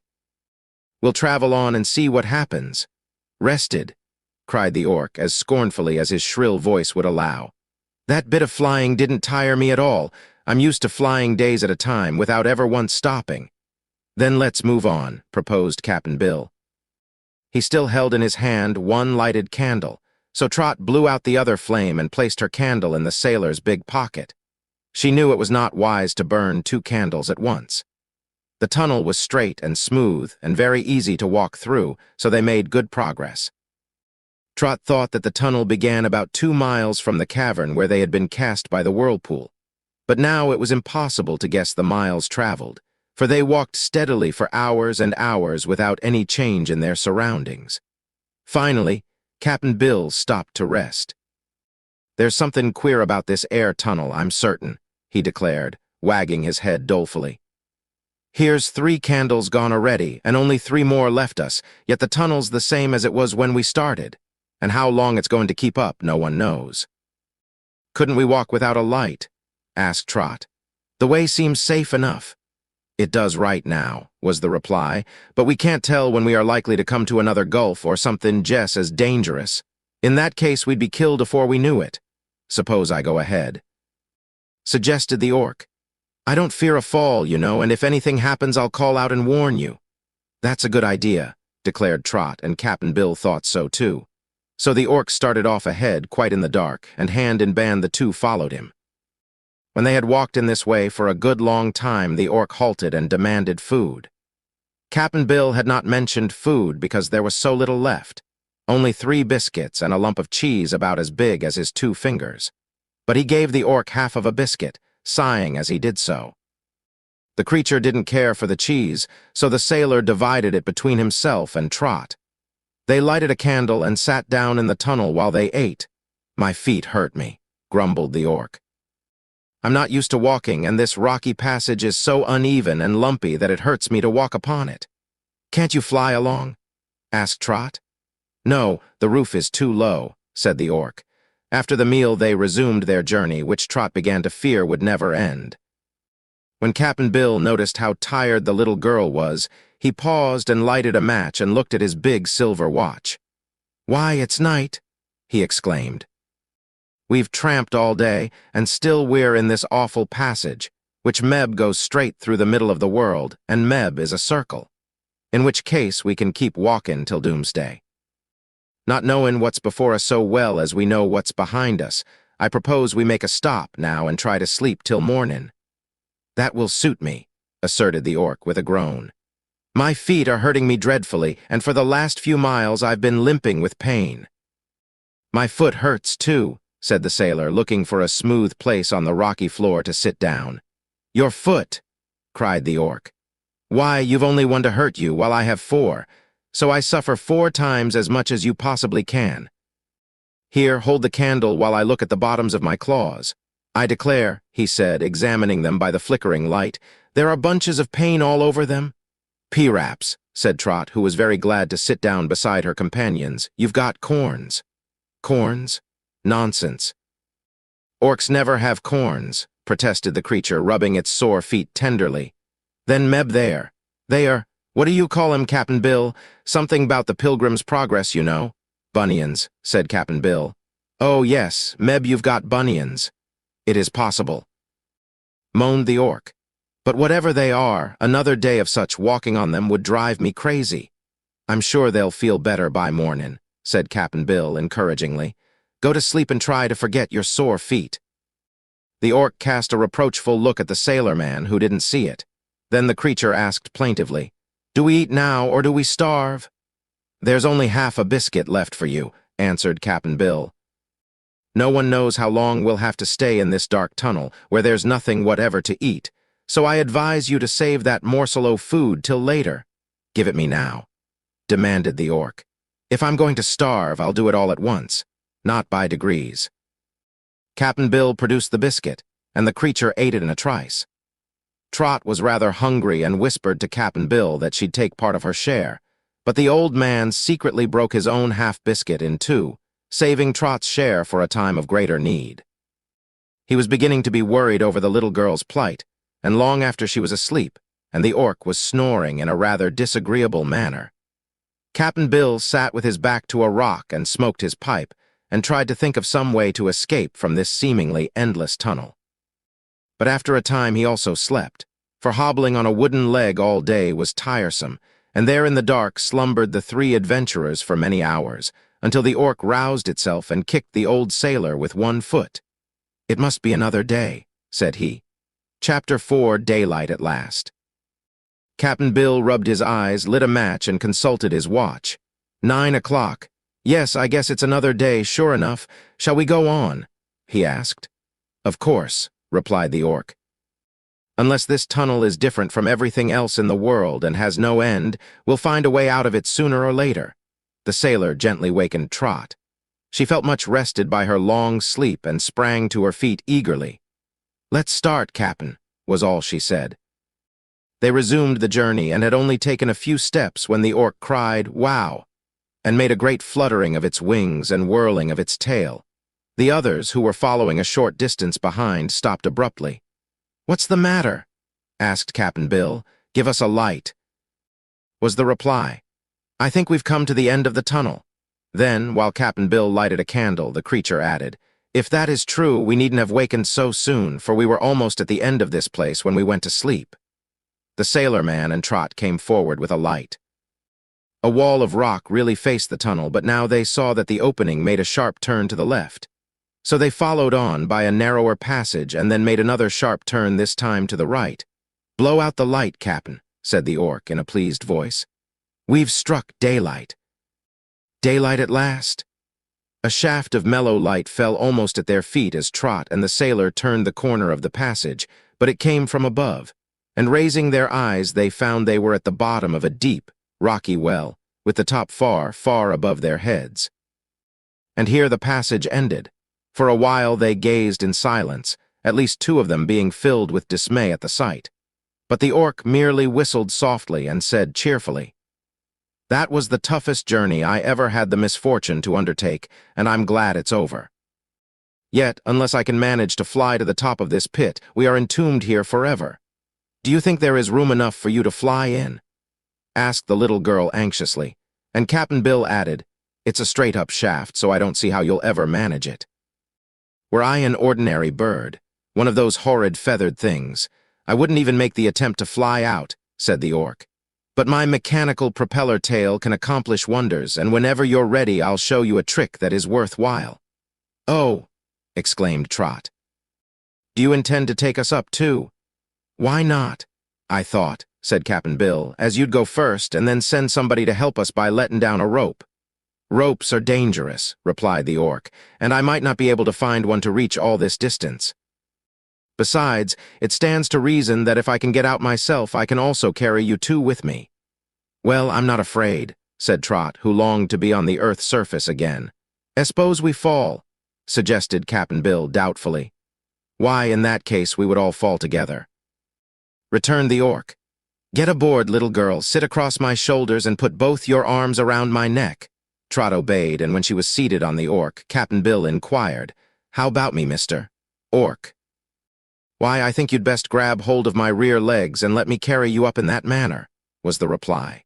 "We'll travel on and see what happens." "Rested?" cried the orc as scornfully as his shrill voice would allow. "That bit of flying didn't tire me at all. I'm used to flying days at a time without ever once stopping." "Then let's move on," proposed Cap'n Bill. He still held in his hand one lighted candle, so Trot blew out the other flame and placed her candle in the sailor's big pocket. She knew it was not wise to burn two candles at once. The tunnel was straight and smooth and very easy to walk through, so they made good progress. Trot thought that the tunnel began about 2 miles from the cavern where they had been cast by the whirlpool, but now it was impossible to guess the miles traveled, for they walked steadily for hours and hours without any change in their surroundings. Finally, Cap'n Bill stopped to rest. "There's something queer about this air tunnel, I'm certain," he declared, wagging his head dolefully. "Here's 3 candles gone already, and only 3 more left us, yet the tunnel's the same as it was when we started, and how long it's going to keep up, no one knows." "Couldn't we walk without a light?" asked Trot. "The way seems safe enough." "It does right now," was the reply, "but we can't tell when we are likely to come to another gulf or something just as dangerous. In that case, we'd be killed before we knew it. Suppose I go ahead," suggested the orc. "I don't fear a fall, you know, and if anything happens, I'll call out and warn you." "That's a good idea," declared Trot, and Cap'n Bill thought so too. So the orc started off ahead, quite in the dark, and hand in band the two followed him. When they had walked in this way for a good long time, the orc halted and demanded food. Cap'n Bill had not mentioned food because there was so little left, only 3 biscuits and a lump of cheese about as big as his 2 fingers. But he gave the orc half of a biscuit, sighing as he did so. The creature didn't care for the cheese, so the sailor divided it between himself and Trot. They lighted a candle and sat down in the tunnel while they ate. "My feet hurt me," grumbled the orc. "I'm not used to walking, and this rocky passage is so uneven and lumpy that it hurts me to walk upon it." "Can't you fly along?" asked Trot. "No, the roof is too low," said the orc. After the meal, they resumed their journey, which Trot began to fear would never end. When Cap'n Bill noticed how tired the little girl was, he paused and lighted a match and looked at his big silver watch. "Why, it's night," he exclaimed. "We've tramped all day, and still we're in this awful passage, which Meb goes straight through the middle of the world, and Meb is a circle. In which case we can keep walking till doomsday. Not knowing what's before us so well as we know what's behind us, I propose we make a stop now and try to sleep till morning." "That will suit me," asserted the orc with a groan. "My feet are hurting me dreadfully, and for the last few miles I've been limping with pain." "My foot hurts too," said the sailor, looking for a smooth place on the rocky floor to sit down. "Your foot!" cried the orc. "Why, you've only one to hurt you, while I have 4, so I suffer 4 times as much as you possibly can. Here, hold the candle while I look at the bottoms of my claws. I declare," he said, examining them by the flickering light, "there are bunches of pain all over them." "P-raps," said Trot, who was very glad to sit down beside her companions. "You've got corns." "Corns? Nonsense." "Orcs never have corns," protested the creature, rubbing its sore feet tenderly. "Then Meb there. They are, what do you call 'em, Cap'n Bill? Something about the Pilgrim's Progress, you know." "Bunions," said Cap'n Bill. "Oh, yes, Meb, you've got bunions." "It is possible," moaned the orc. "But whatever they are, another day of such walking on them would drive me crazy." "I'm sure they'll feel better by mornin'," said Cap'n Bill encouragingly. "Go to sleep and try to forget your sore feet." The orc cast a reproachful look at the sailor man, who didn't see it. Then the creature asked plaintively, "Do we eat now or do we starve?" "There's only half a biscuit left for you," answered Cap'n Bill. "No one knows how long we'll have to stay in this dark tunnel, where there's nothing whatever to eat, so I advise you to save that morsel o' food till later." "Give it me now," demanded the orc. "If I'm going to starve, I'll do it all at once, not by degrees." Cap'n Bill produced the biscuit, and the creature ate it in a trice. Trot was rather hungry and whispered to Cap'n Bill that she'd take part of her share, but the old man secretly broke his own half-biscuit in two, saving Trot's share for a time of greater need. He was beginning to be worried over the little girl's plight, and long after she was asleep, and the orc was snoring in a rather disagreeable manner. Cap'n Bill sat with his back to a rock and smoked his pipe, and tried to think of some way to escape from this seemingly endless tunnel. But after a time he also slept, for hobbling on a wooden leg all day was tiresome, and there in the dark slumbered the three adventurers for many hours, until the orc roused itself and kicked the old sailor with one foot. "It must be another day," said he. Chapter 4, Daylight at Last. Cap'n Bill rubbed his eyes, lit a match, and consulted his watch. 9 o'clock. "Yes, I guess it's another day, sure enough. Shall we go on?" he asked. "Of course," replied the orc. "Unless this tunnel is different from everything else in the world and has no end, we'll find a way out of it sooner or later." The sailor gently wakened Trot. She felt much rested by her long sleep and sprang to her feet eagerly. "Let's start, Cap'n," was all she said. They resumed the journey and had only taken a few steps when the orc cried, "Wow!" and made a great fluttering of its wings and whirling of its tail. The others, who were following a short distance behind, stopped abruptly. "What's the matter?" asked Cap'n Bill. "Give us a light," was the reply. "I think we've come to the end of the tunnel." Then, while Cap'n Bill lighted a candle, the creature added, "If that is true, we needn't have wakened so soon, for we were almost at the end of this place when we went to sleep." The sailor man and Trot came forward with a light. A wall of rock really faced the tunnel, but now they saw that the opening made a sharp turn to the left. So they followed on by a narrower passage and then made another sharp turn, this time to the right. "Blow out the light, Cap'n," said the orc in a pleased voice. "We've struck daylight." Daylight at last? A shaft of mellow light fell almost at their feet as Trot and the sailor turned the corner of the passage, but it came from above, and raising their eyes they found they were at the bottom of a deep, rocky well, with the top far, far above their heads. And here the passage ended. For a while they gazed in silence, at least two of them being filled with dismay at the sight. But the orc merely whistled softly and said cheerfully, "That was the toughest journey I ever had the misfortune to undertake, and I'm glad it's over. Yet, unless I can manage to fly to the top of this pit, we are entombed here forever. Do you think there is room enough for you to fly in?" asked the little girl anxiously, and Cap'n Bill added, "It's a straight-up shaft, so I don't see how you'll ever manage it." "Were I an ordinary bird, one of those horrid feathered things, I wouldn't even make the attempt to fly out," said the orc. "But my mechanical propeller tail can accomplish wonders, and whenever you're ready I'll show you a trick that is worthwhile." "Oh!" exclaimed Trot. "Do you intend to take us up too?" "Why not? I thought," said Cap'n Bill, "as you'd go first and then send somebody to help us by letting down a rope." "Ropes are dangerous," replied the orc, "and I might not be able to find one to reach all this distance. Besides, it stands to reason that if I can get out myself, I can also carry you two with me." "Well, I'm not afraid," said Trot, who longed to be on the earth's surface again. "Suppose we fall," suggested Cap'n Bill doubtfully. "Why, in that case, we would all fall together," returned the orc. "Get aboard, little girl, sit across my shoulders and put both your arms around my neck." Trot obeyed, and when she was seated on the orc, Captain Bill inquired, "How about me, Mr. Orc?" "Why, I think you'd best grab hold of my rear legs and let me carry you up in that manner," was the reply.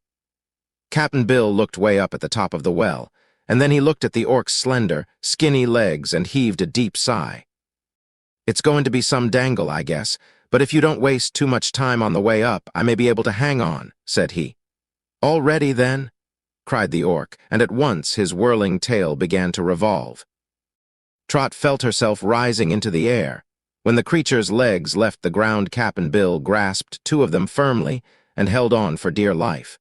Captain Bill looked way up at the top of the well, and then he looked at the orc's slender, skinny legs and heaved a deep sigh. "It's going to be some dangle, I guess, but if you don't waste too much time on the way up, I may be able to hang on," said he. "All ready, then?" cried the orc, and at once his whirling tail began to revolve. Trot felt herself rising into the air. When the creature's legs left the ground, Captain Bill grasped two of them firmly and held on for dear life.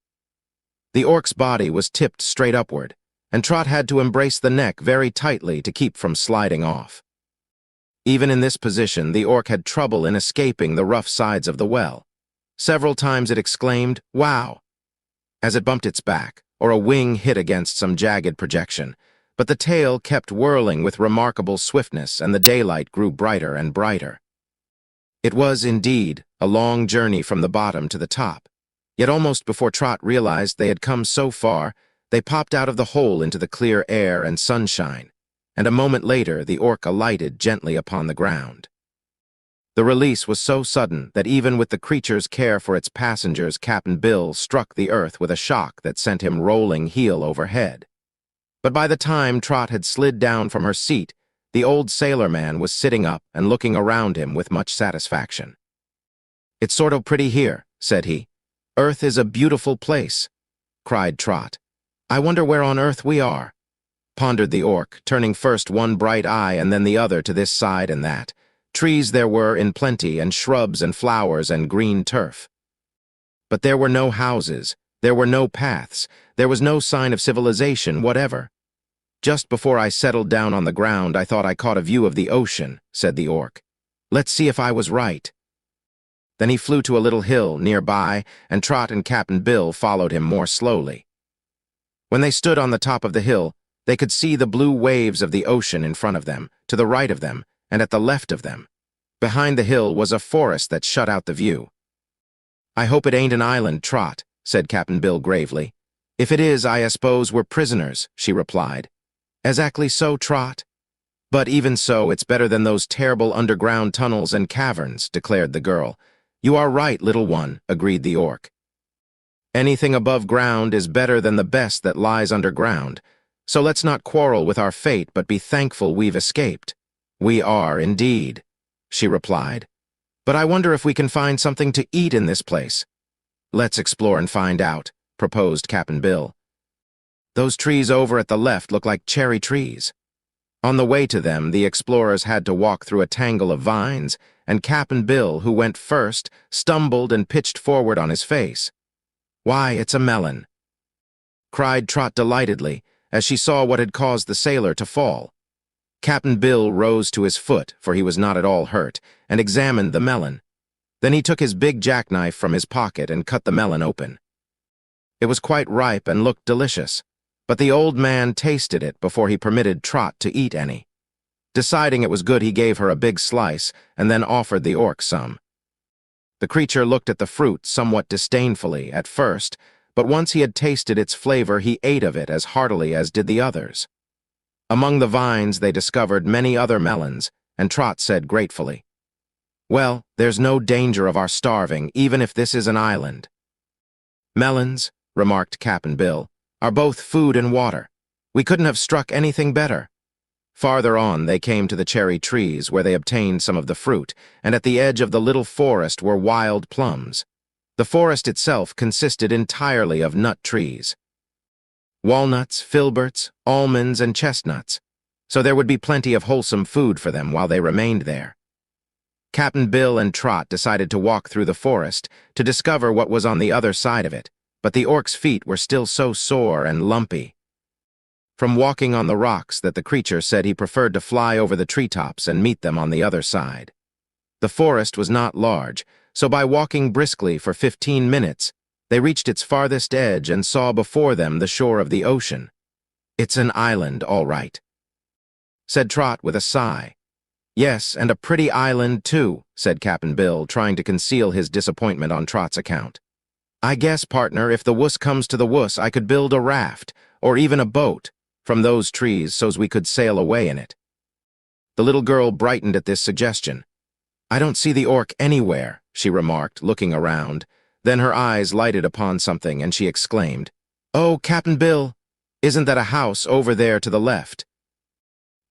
The orc's body was tipped straight upward, and Trot had to embrace the neck very tightly to keep from sliding off. Even in this position, the orc had trouble in escaping the rough sides of the well. Several times it exclaimed, "Wow!" as it bumped its back, or a wing hit against some jagged projection, but the tail kept whirling with remarkable swiftness, and the daylight grew brighter and brighter. It was, indeed, a long journey from the bottom to the top, yet almost before Trot realized they had come so far, they popped out of the hole into the clear air and sunshine, and a moment later the orc alighted gently upon the ground. The release was so sudden that even with the creature's care for its passengers, Captain Bill struck the earth with a shock that sent him rolling heel over head. But by the time Trot had slid down from her seat, the old sailor-man was sitting up and looking around him with much satisfaction. "It's sort of pretty here," said he. "Earth is a beautiful place," cried Trot. "I wonder where on earth we are," pondered the orc, turning first one bright eye and then the other to this side and that. Trees there were in plenty, and shrubs and flowers and green turf. But there were no houses, there were no paths, there was no sign of civilization whatever. "Just before I settled down on the ground, I thought I caught a view of the ocean," said the orc. "Let's see if I was right." Then he flew to a little hill nearby, and Trot and Captain Bill followed him more slowly. When they stood on the top of the hill, they could see the blue waves of the ocean in front of them, to the right of them, and at the left of them. Behind the hill was a forest that shut out the view. "I hope it ain't an island, Trot," said Captain Bill gravely. "If it is, I suppose we're prisoners," she replied. "Exactly so, Trot." "But even so, it's better than those terrible underground tunnels and caverns," declared the girl. "You are right, little one," agreed the orc. "Anything above ground is better than the best that lies underground, so let's not quarrel with our fate, but be thankful we've escaped." "We are, indeed," she replied. "But I wonder if we can find something to eat in this place." "Let's explore and find out," proposed Captain Bill. "Those trees over at the left look like cherry trees." On the way to them, the explorers had to walk through a tangle of vines, and Captain Bill, who went first, stumbled and pitched forward on his face. "Why, it's a melon!" cried Trot delightedly, as she saw what had caused the sailor to fall. Captain Bill rose to his foot, for he was not at all hurt, and examined the melon. Then he took his big jackknife from his pocket and cut the melon open. It was quite ripe and looked delicious, but the old man tasted it before he permitted Trot to eat any. Deciding it was good, he gave her a big slice and then offered the orc some. The creature looked at the fruit somewhat disdainfully at first, but once he had tasted its flavor, he ate of it as heartily as did the others. Among the vines they discovered many other melons, and Trot said gratefully, "Well, there's no danger of our starving, even if this is an island." "Melons," remarked Captain Bill, "are both food and water. We couldn't have struck anything better." Farther on, they came to the cherry trees, where they obtained some of the fruit, and at the edge of the little forest were wild plums. The forest itself consisted entirely of nut trees. Walnuts, filberts, almonds, and chestnuts, so there would be plenty of wholesome food for them while they remained there. Captain Bill and Trot decided to walk through the forest to discover what was on the other side of it, but the orc's feet were still so sore and lumpy from walking on the rocks that the creature said he preferred to fly over the treetops and meet them on the other side. The forest was not large, so by walking briskly for 15 minutes, they reached its farthest edge and saw before them the shore of the ocean. "It's an island, all right," said Trot with a sigh. "Yes, and a pretty island, too," said Captain Bill, trying to conceal his disappointment on Trot's account. I guess, partner, if the wuss comes to the wuss, I could build a raft, or even a boat, from those trees so's we could sail away in it. The little girl brightened at this suggestion. I don't see the orc anywhere, she remarked, looking around. Then her eyes lighted upon something, and she exclaimed, Oh, Cap'n Bill, isn't that a house over there to the left?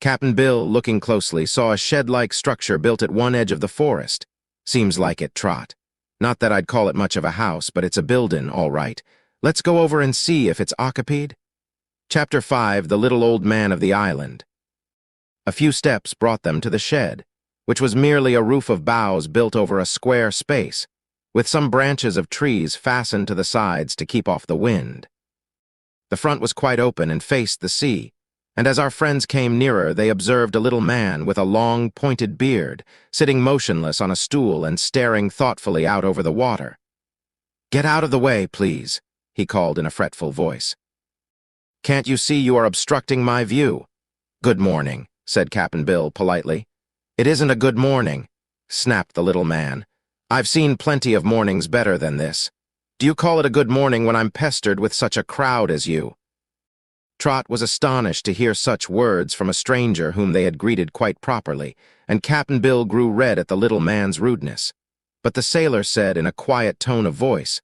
Cap'n Bill, looking closely, saw a shed-like structure built at one edge of the forest. Seems like it, Trot. Not that I'd call it much of a house, but it's a buildin', all right. Let's go over and see if it's occupied. Chapter 5, The Little Old Man of the Island. A few steps brought them to the shed, which was merely a roof of boughs built over a square space, with some branches of trees fastened to the sides to keep off the wind. The front was quite open and faced the sea, and as our friends came nearer, they observed a little man with a long, pointed beard, sitting motionless on a stool and staring thoughtfully out over the water. Get out of the way, please, he called in a fretful voice. Can't you see you are obstructing my view? Good morning, said Cap'n Bill politely. It isn't a good morning, snapped the little man. I've seen plenty of mornings better than this. Do you call it a good morning when I'm pestered with such a crowd as you? Trot was astonished to hear such words from a stranger whom they had greeted quite properly, and Cap'n Bill grew red at the little man's rudeness. But the sailor said in a quiet tone of voice,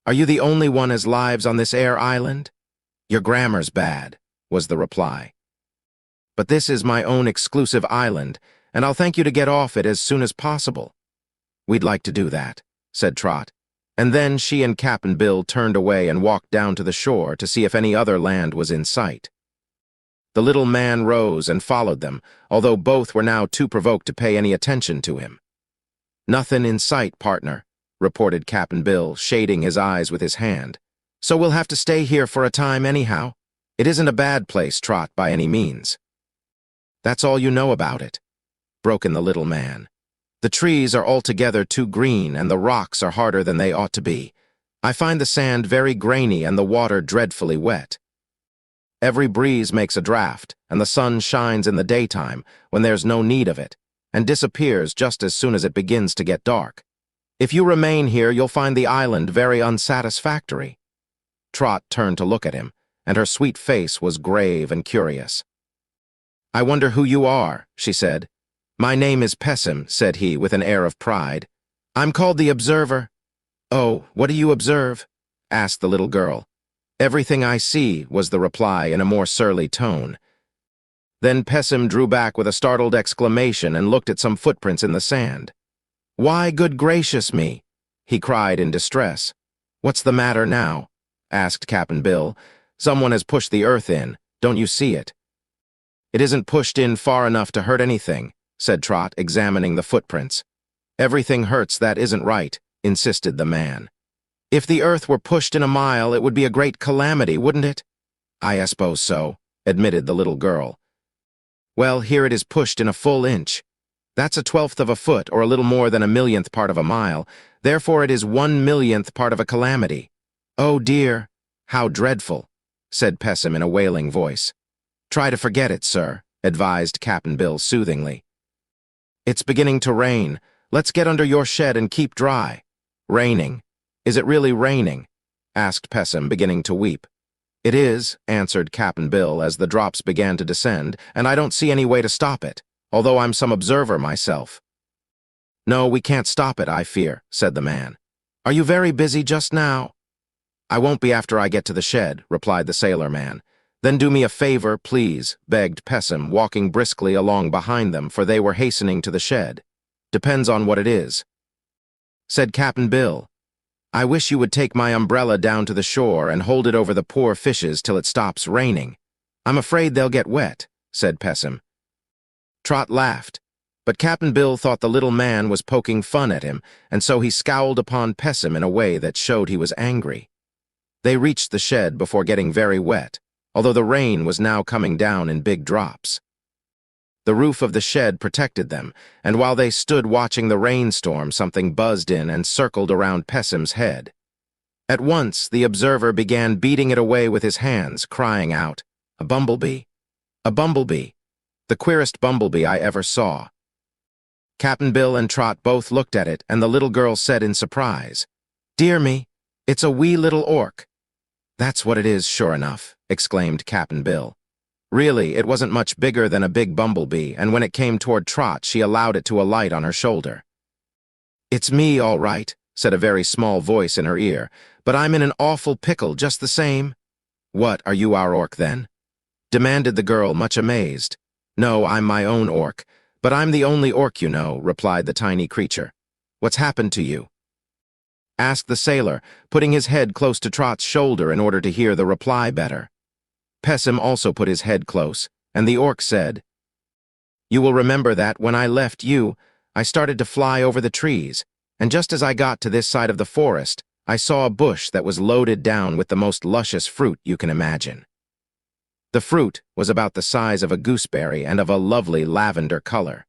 Are you the only one as lives on this air island? Your grammar's bad, was the reply. But this is my own exclusive island, and I'll thank you to get off it as soon as possible. We'd like to do that, said Trot, and then she and Cap'n Bill turned away and walked down to the shore to see if any other land was in sight. The little man rose and followed them, although both were now too provoked to pay any attention to him. Nothing in sight, partner, reported Cap'n Bill, shading his eyes with his hand. So we'll have to stay here for a time anyhow. It isn't a bad place, Trot, by any means. That's all you know about it, broke in the little man. The trees are altogether too green, and the rocks are harder than they ought to be. I find the sand very grainy and the water dreadfully wet. Every breeze makes a draught, and the sun shines in the daytime when there's no need of it, and disappears just as soon as it begins to get dark. If you remain here, you'll find the island very unsatisfactory. Trot turned to look at him, and her sweet face was grave and curious. I wonder who you are, she said. My name is Pessim, said he with an air of pride. I'm called the Observer. Oh, what do you observe? Asked the little girl. Everything I see, was the reply in a more surly tone. Then Pessim drew back with a startled exclamation and looked at some footprints in the sand. Why, good gracious me, he cried in distress. What's the matter now? Asked Cap'n Bill. Someone has pushed the earth in. Don't you see it? It isn't pushed in far enough to hurt anything, said Trot, examining the footprints. Everything hurts that isn't right, insisted the man. If the earth were pushed in a mile, it would be a great calamity, wouldn't it? I suppose so, admitted the little girl. Well, here it is pushed in a full inch. That's a 1/12 of a foot, or a little more than a millionth part of a mile. Therefore it is 1/1,000,000th part of a calamity. Oh dear, how dreadful, said Pessim in a wailing voice. Try to forget it, sir, advised Cap'n Bill soothingly. It's beginning to rain. Let's get under your shed and keep dry. Raining. Is it really raining? Asked Pessim, beginning to weep. It is, answered Cap'n Bill as the drops began to descend, and I don't see any way to stop it, although I'm some observer myself. No, we can't stop it, I fear, said the man. Are you very busy just now? I won't be after I get to the shed, replied the sailor man. Then do me a favor, please, begged Pessim, walking briskly along behind them, for they were hastening to the shed. Depends on what it is. Said Cap'n Bill, I wish you would take my umbrella down to the shore and hold it over the poor fishes till it stops raining. I'm afraid they'll get wet, said Pessim. Trot laughed, but Cap'n Bill thought the little man was poking fun at him, and so he scowled upon Pessim in a way that showed he was angry. They reached the shed before getting very wet, although the rain was now coming down in big drops. The roof of the shed protected them, and while they stood watching the rainstorm, something buzzed in and circled around Pessim's head. At once, the observer began beating it away with his hands, crying out, A bumblebee! A bumblebee! The queerest bumblebee I ever saw. Cap'n Bill and Trot both looked at it, and the little girl said in surprise, Dear me, It's a wee little orc." "That's what it is, sure enough," exclaimed Cap'n Bill. Really, it wasn't much bigger than a big bumblebee, and when it came toward Trot, she allowed it to alight on her shoulder. "It's me, all right," said a very small voice in her ear, "but I'm in an awful pickle just the same." "What, are you our orc, then?" demanded the girl, much amazed. "No, I'm my own orc, but I'm the only orc you know," replied the tiny creature. "What's happened to you?" asked the sailor, putting his head close to Trot's shoulder in order to hear the reply better. Pessim also put his head close, and the orc said, "You will remember that when I left you, I started to fly over the trees, and just as I got to this side of the forest, I saw a bush that was loaded down with the most luscious fruit you can imagine. The fruit was about the size of a gooseberry and of a lovely lavender color.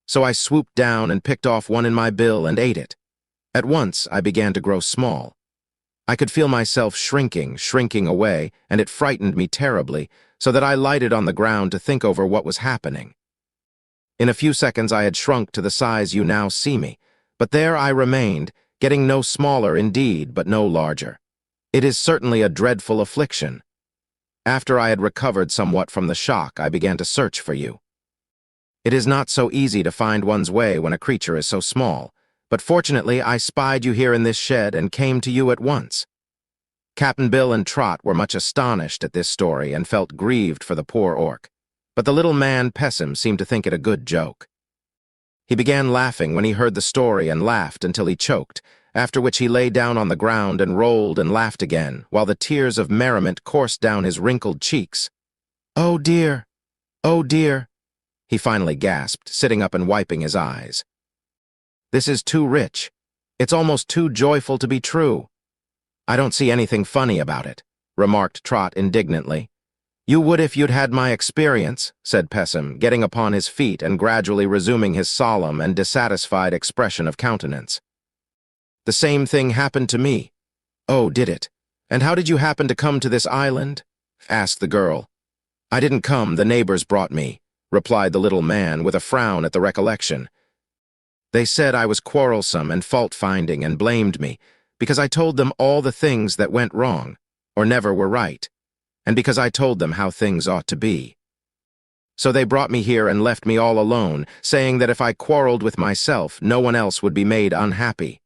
So I swooped down and picked off one in my bill and ate it. At once I began to grow small. I could feel myself shrinking away, and it frightened me terribly, so that I lighted on the ground to think over what was happening. In a few seconds I had shrunk to the size you now see me, but there I remained, getting no smaller indeed, but no larger. It is certainly a dreadful affliction. After I had recovered somewhat from the shock, I began to search for you. It is not so easy to find one's way when a creature is so small, but fortunately I spied you here in this shed and came to you at once." Cap'n Bill and Trot were much astonished at this story and felt grieved for the poor orc, but the little man Pessim seemed to think it a good joke. He began laughing when he heard the story and laughed until he choked, after which he lay down on the ground and rolled and laughed again, while the tears of merriment coursed down his wrinkled cheeks. "Oh dear! Oh dear!" he finally gasped, sitting up and wiping his eyes. "This is too rich. It's almost too joyful to be true." "I don't see anything funny about it," remarked Trot indignantly. "You would if you'd had my experience," said Pessim, getting upon his feet and gradually resuming his solemn and dissatisfied expression of countenance. "The same thing happened to me." "Oh, did it? And how did you happen to come to this island?" asked the girl. "I didn't come, the neighbors brought me," replied the little man with a frown at the recollection. "They said I was quarrelsome and fault-finding and blamed me, because I told them all the things that went wrong, or never were right, and because I told them how things ought to be. So they brought me here and left me all alone, saying that if I quarreled with myself, no one else would be made unhappy.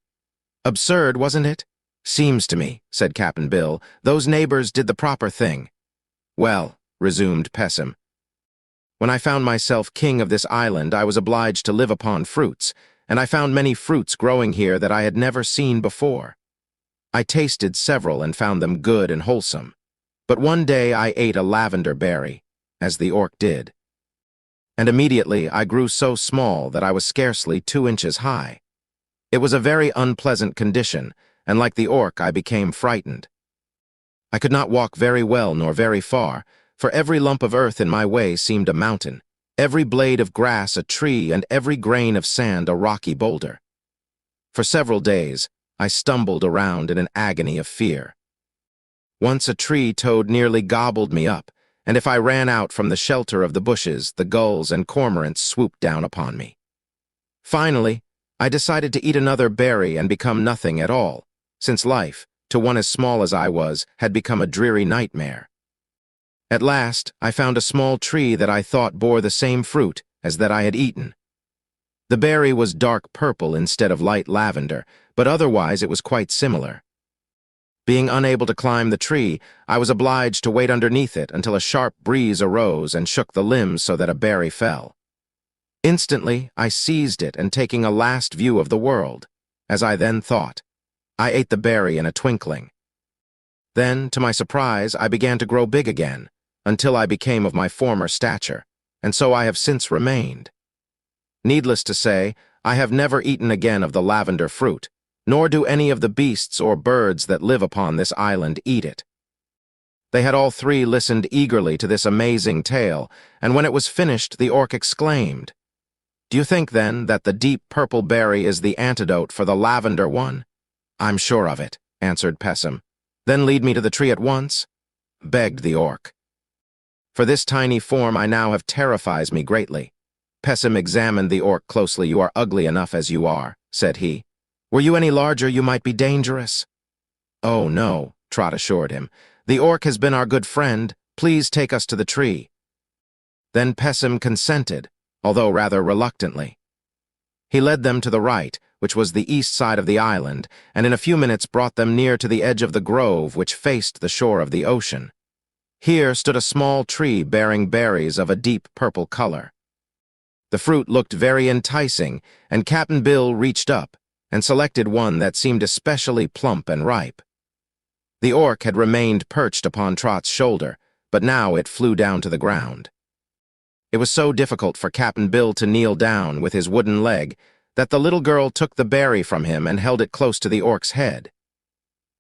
Absurd, wasn't it?" "Seems to me," said Cap'n Bill, "those neighbors did the proper thing." "Well," resumed Pessim, "when I found myself king of this island, I was obliged to live upon fruits, and I found many fruits growing here that I had never seen before. I tasted several and found them good and wholesome. But one day I ate a lavender berry, as the orc did. And immediately I grew so small that I was scarcely 2 inches high. It was a very unpleasant condition, and like the orc, I became frightened. I could not walk very well nor very far, for every lump of earth in my way seemed a mountain, every blade of grass a tree, and every grain of sand a rocky boulder. For several days, I stumbled around in an agony of fear. Once a tree toad nearly gobbled me up, and if I ran out from the shelter of the bushes, the gulls and cormorants swooped down upon me. Finally, I decided to eat another berry and become nothing at all, since life, to one as small as I was, had become a dreary nightmare. At last, I found a small tree that I thought bore the same fruit as that I had eaten. The berry was dark purple instead of light lavender, but otherwise it was quite similar. Being unable to climb the tree, I was obliged to wait underneath it until a sharp breeze arose and shook the limbs so that a berry fell. Instantly, I seized it and taking a last view of the world, as I then thought, I ate the berry in a twinkling. Then, to my surprise, I began to grow big again, until I became of my former stature, and so I have since remained. Needless to say, I have never eaten again of the lavender fruit, nor do any of the beasts or birds that live upon this island eat it. They had all three listened eagerly to this amazing tale, and when it was finished, the orc exclaimed, "Do you think, then, that the deep purple berry is the antidote for the lavender one?" "I'm sure of it," answered Pessim. "Then lead me to the tree at once," begged the orc. "For this tiny form I now have terrifies me greatly." Pessim examined the orc closely. "You are ugly enough as you are," said he. "Were you any larger, you might be dangerous." "Oh, no," Trot assured him. "The orc has been our good friend. Please take us to the tree." Then Pessim consented, although rather reluctantly. He led them to the right, which was the east side of the island, and in a few minutes brought them near to the edge of the grove which faced the shore of the ocean. Here stood a small tree bearing berries of a deep purple color. The fruit looked very enticing, and Cap'n Bill reached up and selected one that seemed especially plump and ripe. The orc had remained perched upon Trot's shoulder, but now it flew down to the ground. It was so difficult for Cap'n Bill to kneel down with his wooden leg that the little girl took the berry from him and held it close to the orc's head.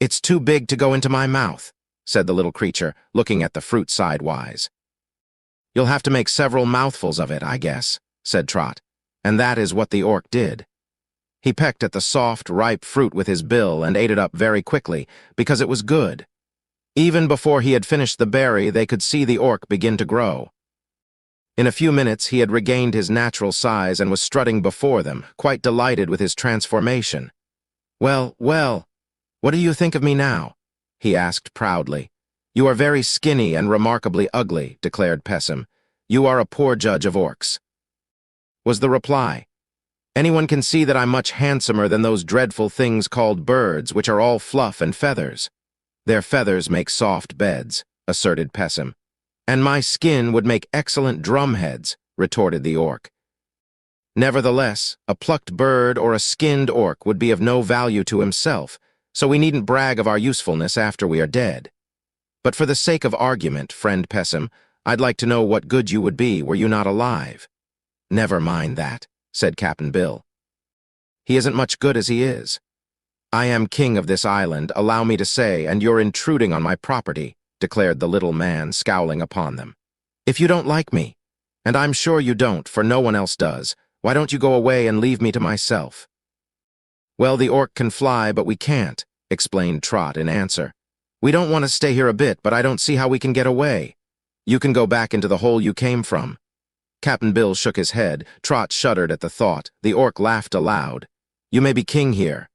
"It's too big to go into my mouth," said the little creature, looking at the fruit sidewise. "You'll have to make several mouthfuls of it, I guess," said Trot, and that is what the orc did. He pecked at the soft, ripe fruit with his bill and ate it up very quickly, because it was good. Even before he had finished the berry, they could see the orc begin to grow. In a few minutes, he had regained his natural size and was strutting before them, quite delighted with his transformation. "Well, well, what do you think of me now?" he asked proudly. "You are very skinny and remarkably ugly," declared Pessim. "You are a poor judge of orcs," was the reply. "Anyone can see that I'm much handsomer than those dreadful things called birds, which are all fluff and feathers." "Their feathers make soft beds," asserted Pessim. "And my skin would make excellent drumheads," retorted the orc. "Nevertheless, a plucked bird or a skinned orc would be of no value to himself, so we needn't brag of our usefulness after we are dead. But for the sake of argument, friend Pessim, I'd like to know what good you would be were you not alive." "Never mind that," said Cap'n Bill. "He isn't much good as he is. I am king of this island, allow me to say, and you're intruding on my property," declared the little man, scowling upon them. "If you don't like me, and I'm sure you don't, for no one else does, why don't you go away and leave me to myself?" "Well, the orc can fly, but we can't," explained Trot in answer. "We don't want to stay here a bit, but I don't see how we can get away. You can go back into the hole you came from." Cap'n Bill shook his head. Trot shuddered at the thought. The orc laughed aloud. "You may be king here,"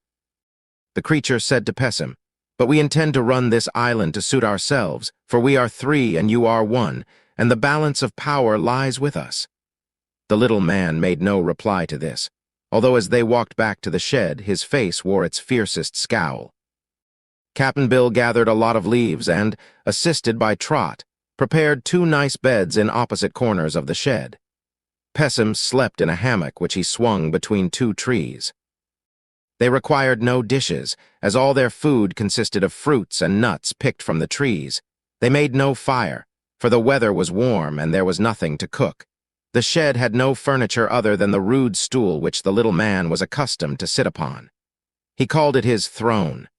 the creature said to Pessim, "but we intend to run this island to suit ourselves, for we are three and you are one, and the balance of power lies with us." The little man made no reply to this, although as they walked back to the shed, his face wore its fiercest scowl. Cap'n Bill gathered a lot of leaves and, assisted by Trot, prepared two nice beds in opposite corners of the shed. Pessim slept in a hammock which he swung between two trees. They required no dishes, as all their food consisted of fruits and nuts picked from the trees. They made no fire, for the weather was warm and there was nothing to cook. The shed had no furniture other than the rude stool which the little man was accustomed to sit upon. He called it his throne,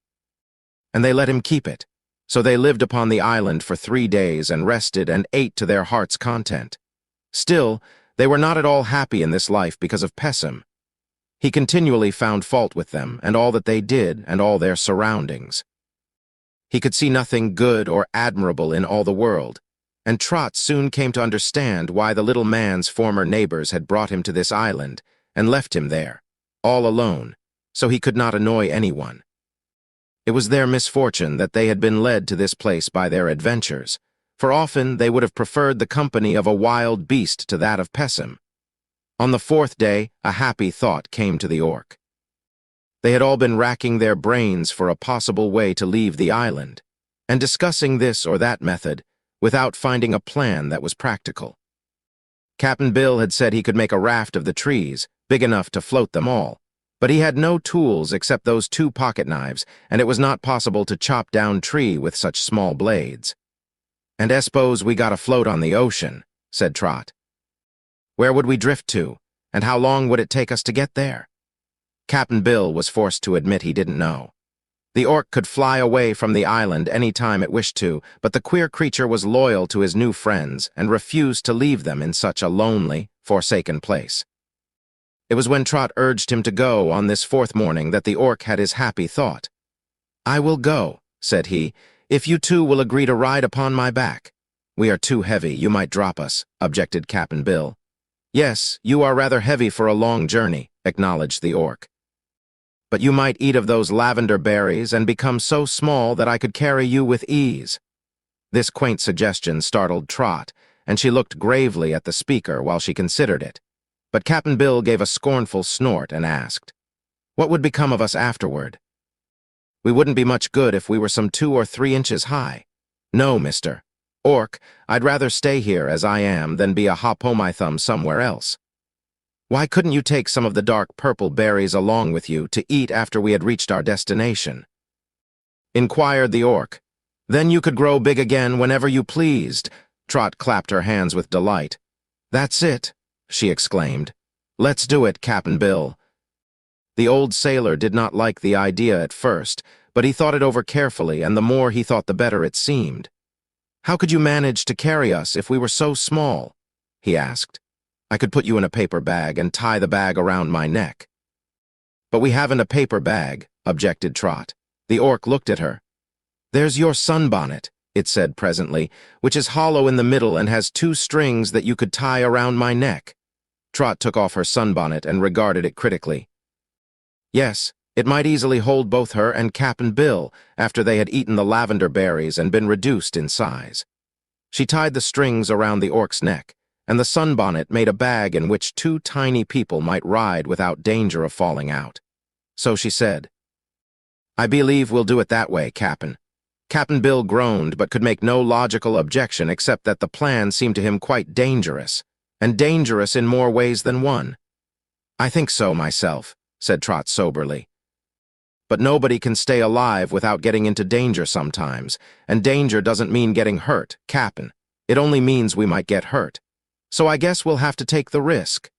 and they let him keep it. So they lived upon the island for 3 days and rested and ate to their heart's content. Still, they were not at all happy in this life because of Pessim. He continually found fault with them and all that they did and all their surroundings. He could see nothing good or admirable in all the world, and Trot soon came to understand why the little man's former neighbors had brought him to this island and left him there, all alone, so he could not annoy anyone. It was their misfortune that they had been led to this place by their adventures, for often they would have preferred the company of a wild beast to that of Pessim. On the 4th day, a happy thought came to the orc. They had all been racking their brains for a possible way to leave the island, and discussing this or that method, without finding a plan that was practical. Cap'n Bill had said he could make a raft of the trees, big enough to float them all, but he had no tools except those 2 pocket knives, and it was not possible to chop down tree with such small blades. "And I suppose we got to float on the ocean," said Trot. "Where would we drift to, and how long would it take us to get there?" Cap'n Bill was forced to admit he didn't know. The orc could fly away from the island any time it wished to, but the queer creature was loyal to his new friends and refused to leave them in such a lonely, forsaken place. It was when Trot urged him to go on this 4th morning that the orc had his happy thought. "I will go," said he, "if you two will agree to ride upon my back." "We are too heavy, you might drop us," objected Cap'n Bill. "Yes, you are rather heavy for a long journey," acknowledged the orc. But you might eat of those lavender berries and become so small that I could carry you with ease." This quaint suggestion startled Trot, and she looked gravely at the speaker while she considered it. But Cap'n Bill gave a scornful snort and asked, "What would become of us afterward?" "We wouldn't be much good if we were some 2 or 3 inches high. No, Mr. Orc, I'd rather stay here as I am than be a hop-o-my-thumb somewhere else." "Why couldn't you take some of the dark purple berries along with you to eat after we had reached our destination?" inquired the Orc. "Then you could grow big again whenever you pleased." Trot clapped her hands with delight. "That's it," she exclaimed. "Let's do it, Cap'n Bill." The old sailor did not like the idea at first, but he thought it over carefully, and the more he thought the better it seemed. "How could you manage to carry us if we were so small?" he asked. "I could put you in a paper bag and tie the bag around my neck." "But we haven't a paper bag," objected Trot. The Orc looked at her. "There's your sunbonnet," it said presently, "which is hollow in the middle and has 2 strings that you could tie around my neck." Trot took off her sunbonnet and regarded it critically. Yes, it might easily hold both her and Cap'n Bill after they had eaten the lavender berries and been reduced in size. She tied the strings around the Orc's neck, and the sunbonnet made a bag in which 2 tiny people might ride without danger of falling out. So she said, "I believe we'll do it that way, Cap'n." Cap'n Bill groaned but could make no logical objection except that the plan seemed to him quite dangerous, and dangerous in more ways than one. "I think so myself," said Trot soberly. "But nobody can stay alive without getting into danger sometimes, and danger doesn't mean getting hurt, Cap'n. It only means we might get hurt. So I guess we'll have to take the risk."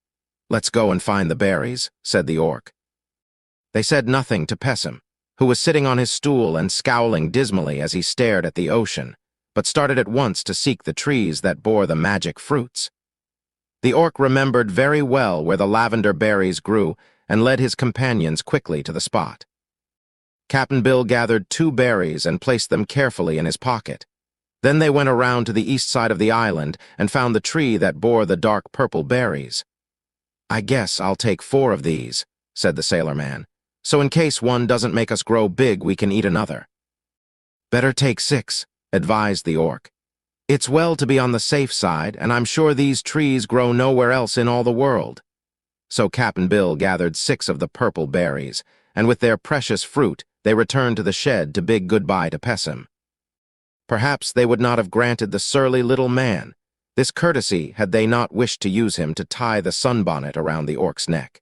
"Let's go and find the berries," said the Orc. They said nothing to Pessim, who was sitting on his stool and scowling dismally as he stared at the ocean, but started at once to seek the trees that bore the magic fruits. The Orc remembered very well where the lavender berries grew and led his companions quickly to the spot. Cap'n Bill gathered 2 berries and placed them carefully in his pocket. Then they went around to the east side of the island and found the tree that bore the dark purple berries. "I guess I'll take 4 of these," said the sailor-man, "so in case one doesn't make us grow big, we can eat another." "Better take 6, advised the Orc. "It's well to be on the safe side, and I'm sure these trees grow nowhere else in all the world." So Cap'n Bill gathered 6 of the purple berries, and with their precious fruit, they returned to the shed to bid goodbye to Pessim. Perhaps they would not have granted the surly little man this courtesy had they not wished to use him to tie the sunbonnet around the Orc's neck.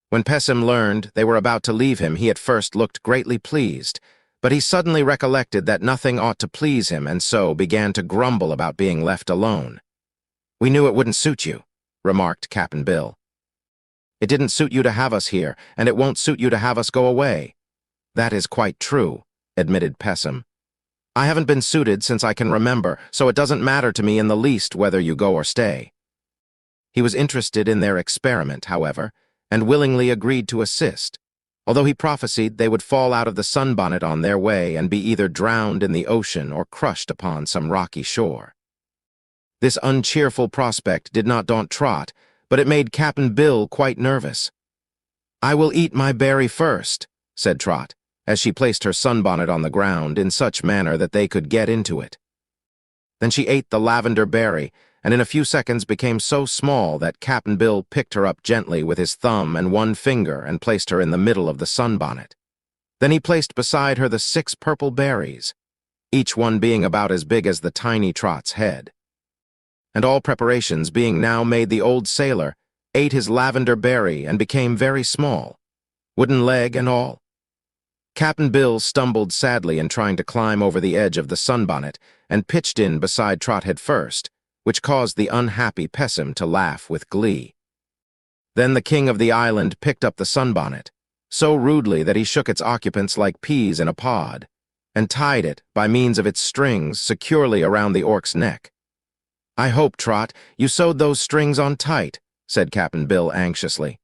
When Pessim learned they were about to leave him, he at first looked greatly pleased, but he suddenly recollected that nothing ought to please him and so began to grumble about being left alone. "We knew it wouldn't suit you," remarked Cap'n Bill. "It didn't suit you to have us here, and it won't suit you to have us go away." "That is quite true," admitted Pessim. "I haven't been suited since I can remember, so it doesn't matter to me in the least whether you go or stay." He was interested in their experiment, however, and willingly agreed to assist, although he prophesied they would fall out of the sunbonnet on their way and be either drowned in the ocean or crushed upon some rocky shore. This uncheerful prospect did not daunt Trot, but it made Cap'n Bill quite nervous. "I will eat my berry first," said Trot, as she placed her sunbonnet on the ground in such manner that they could get into it. Then she ate the lavender berry, and in a few seconds became so small that Cap'n Bill picked her up gently with his thumb and 1 finger and placed her in the middle of the sunbonnet. Then he placed beside her the 6 purple berries, each one being about as big as the tiny Trot's head. And all preparations being now made, the old sailor ate his lavender berry and became very small, wooden leg and all. Cap'n Bill stumbled sadly in trying to climb over the edge of the sunbonnet and pitched in beside Trot head first, which caused the unhappy Pessim to laugh with glee. Then the king of the island picked up the sunbonnet, so rudely that he shook its occupants like peas in a pod, and tied it, by means of its strings, securely around the Orc's neck. "I hope, Trot, you sewed those strings on tight," said Cap'n Bill anxiously.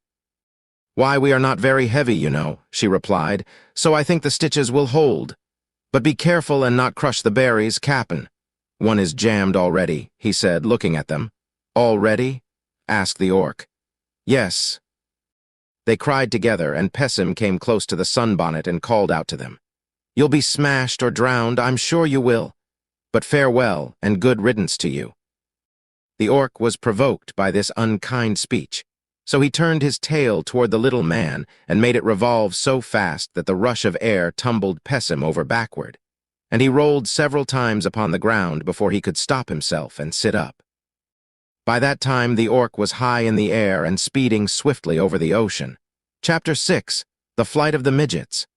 "Why, we are not very heavy, you know," she replied, "so I think the stitches will hold. But be careful and not crush the berries, Cap'n." "One is jammed already," he said, looking at them. "Already?" asked the Orc. "Yes." They cried together, and Pessim came close to the sunbonnet and called out to them. "You'll be smashed or drowned, I'm sure you will. But farewell, and good riddance to you." The orc was provoked by this unkind speech, so he turned his tail toward the little man and made it revolve so fast that the rush of air tumbled Pessim over backward, and he rolled several times upon the ground before he could stop himself and sit up. By that time, the orc was high in the air and speeding swiftly over the ocean. Chapter 6: The Flight of the Midgets.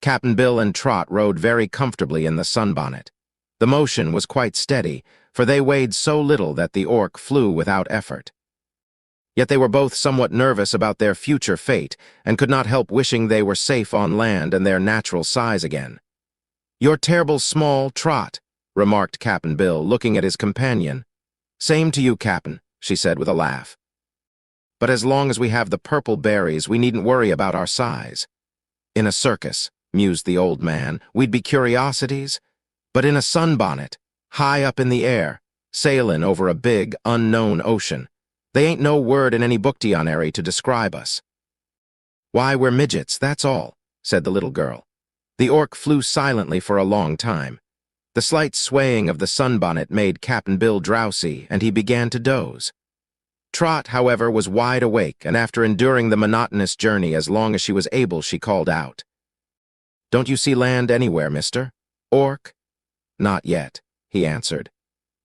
Cap'n Bill and Trot rode very comfortably in the sunbonnet. The motion was quite steady, for they weighed so little that the orc flew without effort. Yet they were both somewhat nervous about their future fate and could not help wishing they were safe on land and their natural size again. "You're terrible small, Trot," remarked Cap'n Bill, looking at his companion. "Same to you, Cap'n," she said with a laugh. "But as long as we have the purple berries, we needn't worry about our size." "In a circus," mused the old man, "we'd be curiosities. But in a sunbonnet, high up in the air, sailin' over a big, unknown ocean, they ain't no word in any book-dictionary to describe us." "Why, we're midgets, that's all," said the little girl. The orc flew silently for a long time. The slight swaying of the sunbonnet made Cap'n Bill drowsy, and he began to doze. Trot, however, was wide awake, and after enduring the monotonous journey as long as she was able, she called out, "Don't you see land anywhere, mister? Orc?" "Not yet," he answered.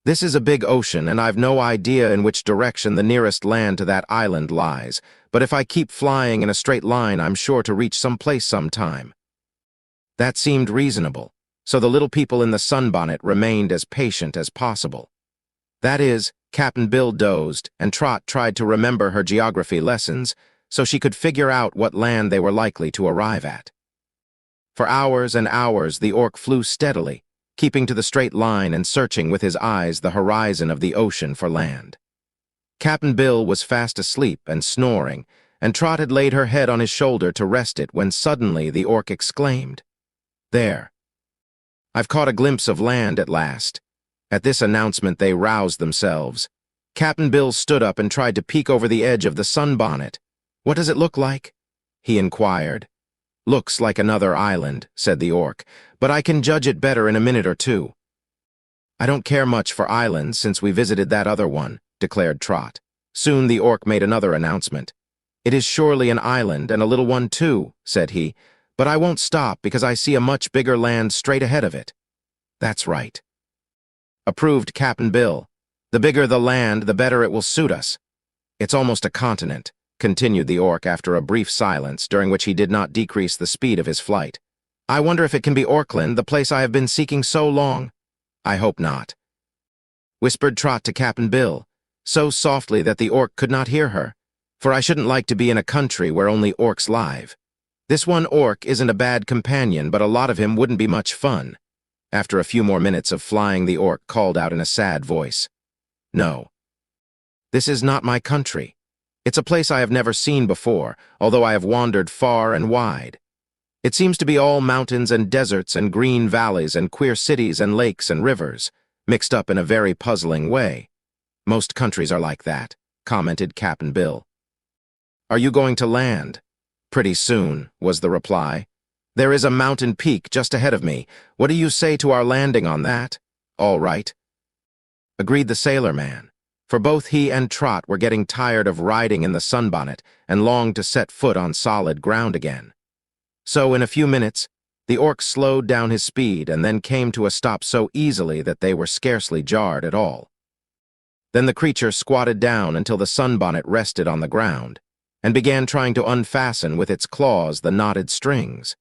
"This is a big ocean, and I've no idea in which direction the nearest land to that island lies, but if I keep flying in a straight line, I'm sure to reach some place sometime." That seemed reasonable, so the little people in the sunbonnet remained as patient as possible. That is, Cap'n Bill dozed, and Trot tried to remember her geography lessons so she could figure out what land they were likely to arrive at. For hours and hours, the orc flew steadily, keeping to the straight line and searching with his eyes the horizon of the ocean for land. Cap'n Bill was fast asleep and snoring, and Trot had laid her head on his shoulder to rest it when suddenly the orc exclaimed, "There! I've caught a glimpse of land at last." At this announcement, they roused themselves. Cap'n Bill stood up and tried to peek over the edge of the sunbonnet. "What does it look like?" he inquired. "Looks like another island," said the orc, "but I can judge it better in a minute or two." "I don't care much for islands since we visited that other one," declared Trot. Soon the orc made another announcement. "It is surely an island, and a little one too," said he, "but I won't stop because I see a much bigger land straight ahead of it." "That's right," approved Cap'n Bill. "The bigger the land, the better it will suit us." "It's almost a continent," continued the orc after a brief silence, during which he did not decrease the speed of his flight. "I wonder if it can be Orkland, the place I have been seeking so long." "I hope not," whispered Trot to Cap'n Bill, so softly that the orc could not hear her, "for I shouldn't like to be in a country where only orcs live. This one orc isn't a bad companion, but a lot of him wouldn't be much fun." After a few more minutes of flying, the orc called out in a sad voice, "No. This is not my country. It's a place I have never seen before, although I have wandered far and wide. It seems to be all mountains and deserts and green valleys and queer cities and lakes and rivers, mixed up in a very puzzling way." "Most countries are like that," commented Cap'n Bill. "Are you going to land?" "Pretty soon," was the reply. "There is a mountain peak just ahead of me. What do you say to our landing on that?" "All right," agreed the sailor man, for both he and Trot were getting tired of riding in the sunbonnet and longed to set foot on solid ground again. So in a few minutes, the orc slowed down his speed and then came to a stop so easily that they were scarcely jarred at all. Then the creature squatted down until the sunbonnet rested on the ground and began trying to unfasten with its claws the knotted strings.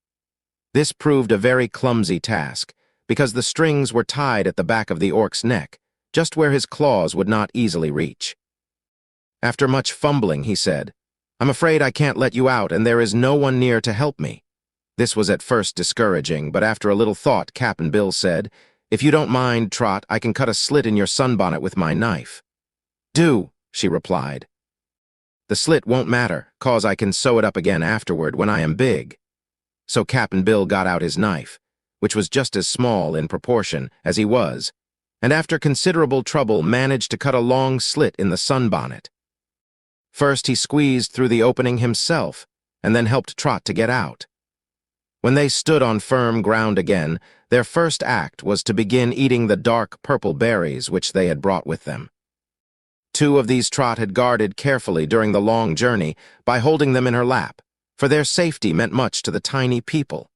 This proved a very clumsy task, because the strings were tied at the back of the orc's neck, just where his claws would not easily reach. After much fumbling, he said, "I'm afraid I can't let you out, and there is no one near to help me." This was at first discouraging, but after a little thought, Cap'n Bill said, "If you don't mind, Trot, I can cut a slit in your sunbonnet with my knife." "Do," she replied. "The slit won't matter, 'cause I can sew it up again afterward when I am big." So Cap'n Bill got out his knife, which was just as small in proportion as he was, and after considerable trouble managed to cut a long slit in the sunbonnet. First he squeezed through the opening himself, and then helped Trot to get out. When they stood on firm ground again, their first act was to begin eating the dark purple berries which they had brought with them. 2 of these Trot had guarded carefully during the long journey by holding them in her lap, for their safety meant much to the tiny people.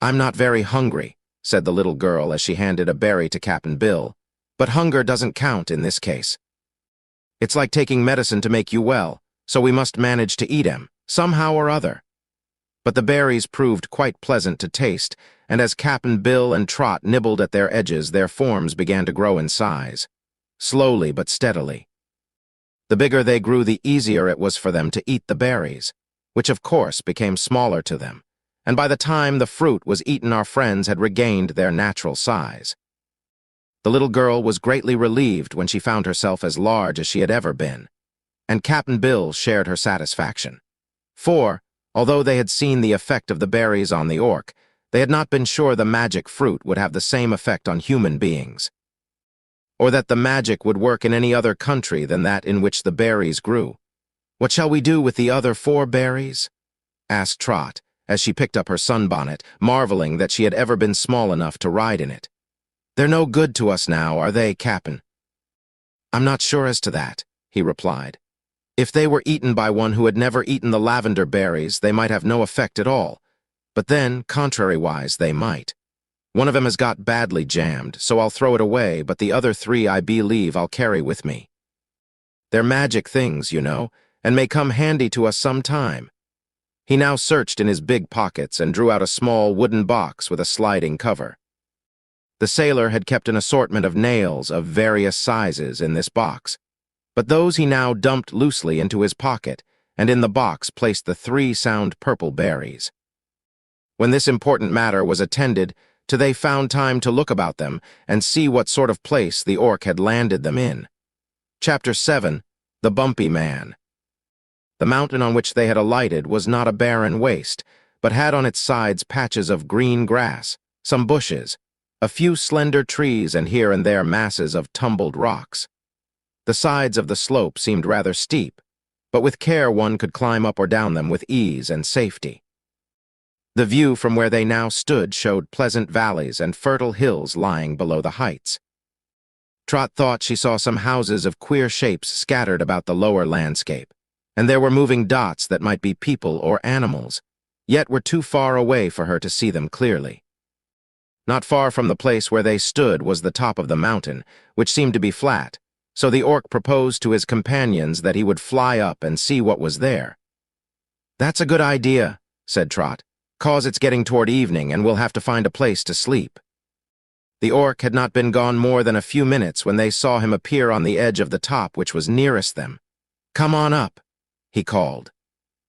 "I'm not very hungry," said the little girl as she handed a berry to Cap'n Bill, "but hunger doesn't count in this case. It's like taking medicine to make you well, so we must manage to eat 'em, somehow or other." But the berries proved quite pleasant to taste, and as Cap'n Bill and Trot nibbled at their edges, their forms began to grow in size, slowly but steadily. The bigger they grew, the easier it was for them to eat the berries, which of course became smaller to them, and by the time the fruit was eaten, our friends had regained their natural size. The little girl was greatly relieved when she found herself as large as she had ever been, and Cap'n Bill shared her satisfaction. For, although they had seen the effect of the berries on the orc, they had not been sure the magic fruit would have the same effect on human beings, or that the magic would work in any other country than that in which the berries grew. "What shall we do with the other 4 berries?" asked Trot, as she picked up her sunbonnet, marveling that she had ever been small enough to ride in it. "They're no good to us now, are they, Cap'n?" "I'm not sure as to that," he replied. "If they were eaten by one who had never eaten the lavender berries, they might have no effect at all. But then, contrary-wise, they might. One of them has got badly jammed, so I'll throw it away, but the other 3 I believe I'll carry with me. They're magic things, you know, and may come handy to us some time." He now searched in his big pockets and drew out a small wooden box with a sliding cover. The sailor had kept an assortment of nails of various sizes in this box, but those he now dumped loosely into his pocket, and in the box placed the 3 sound purple berries. When this important matter was attended to, they found time to look about them and see what sort of place the orc had landed them in. Chapter 7. The Bumpy Man. The mountain on which they had alighted was not a barren waste, but had on its sides patches of green grass, some bushes, a few slender trees, and here and there masses of tumbled rocks. The sides of the slope seemed rather steep, but with care one could climb up or down them with ease and safety. The view from where they now stood showed pleasant valleys and fertile hills lying below the heights. Trot thought she saw some houses of queer shapes scattered about the lower landscape, and there were moving dots that might be people or animals, yet were too far away for her to see them clearly. Not far from the place where they stood was the top of the mountain, which seemed to be flat, so the orc proposed to his companions that he would fly up and see what was there. "That's a good idea," said Trot, "'cause it's getting toward evening and we'll have to find a place to sleep." The orc had not been gone more than a few minutes when they saw him appear on the edge of the top which was nearest them. "Come on up," he called.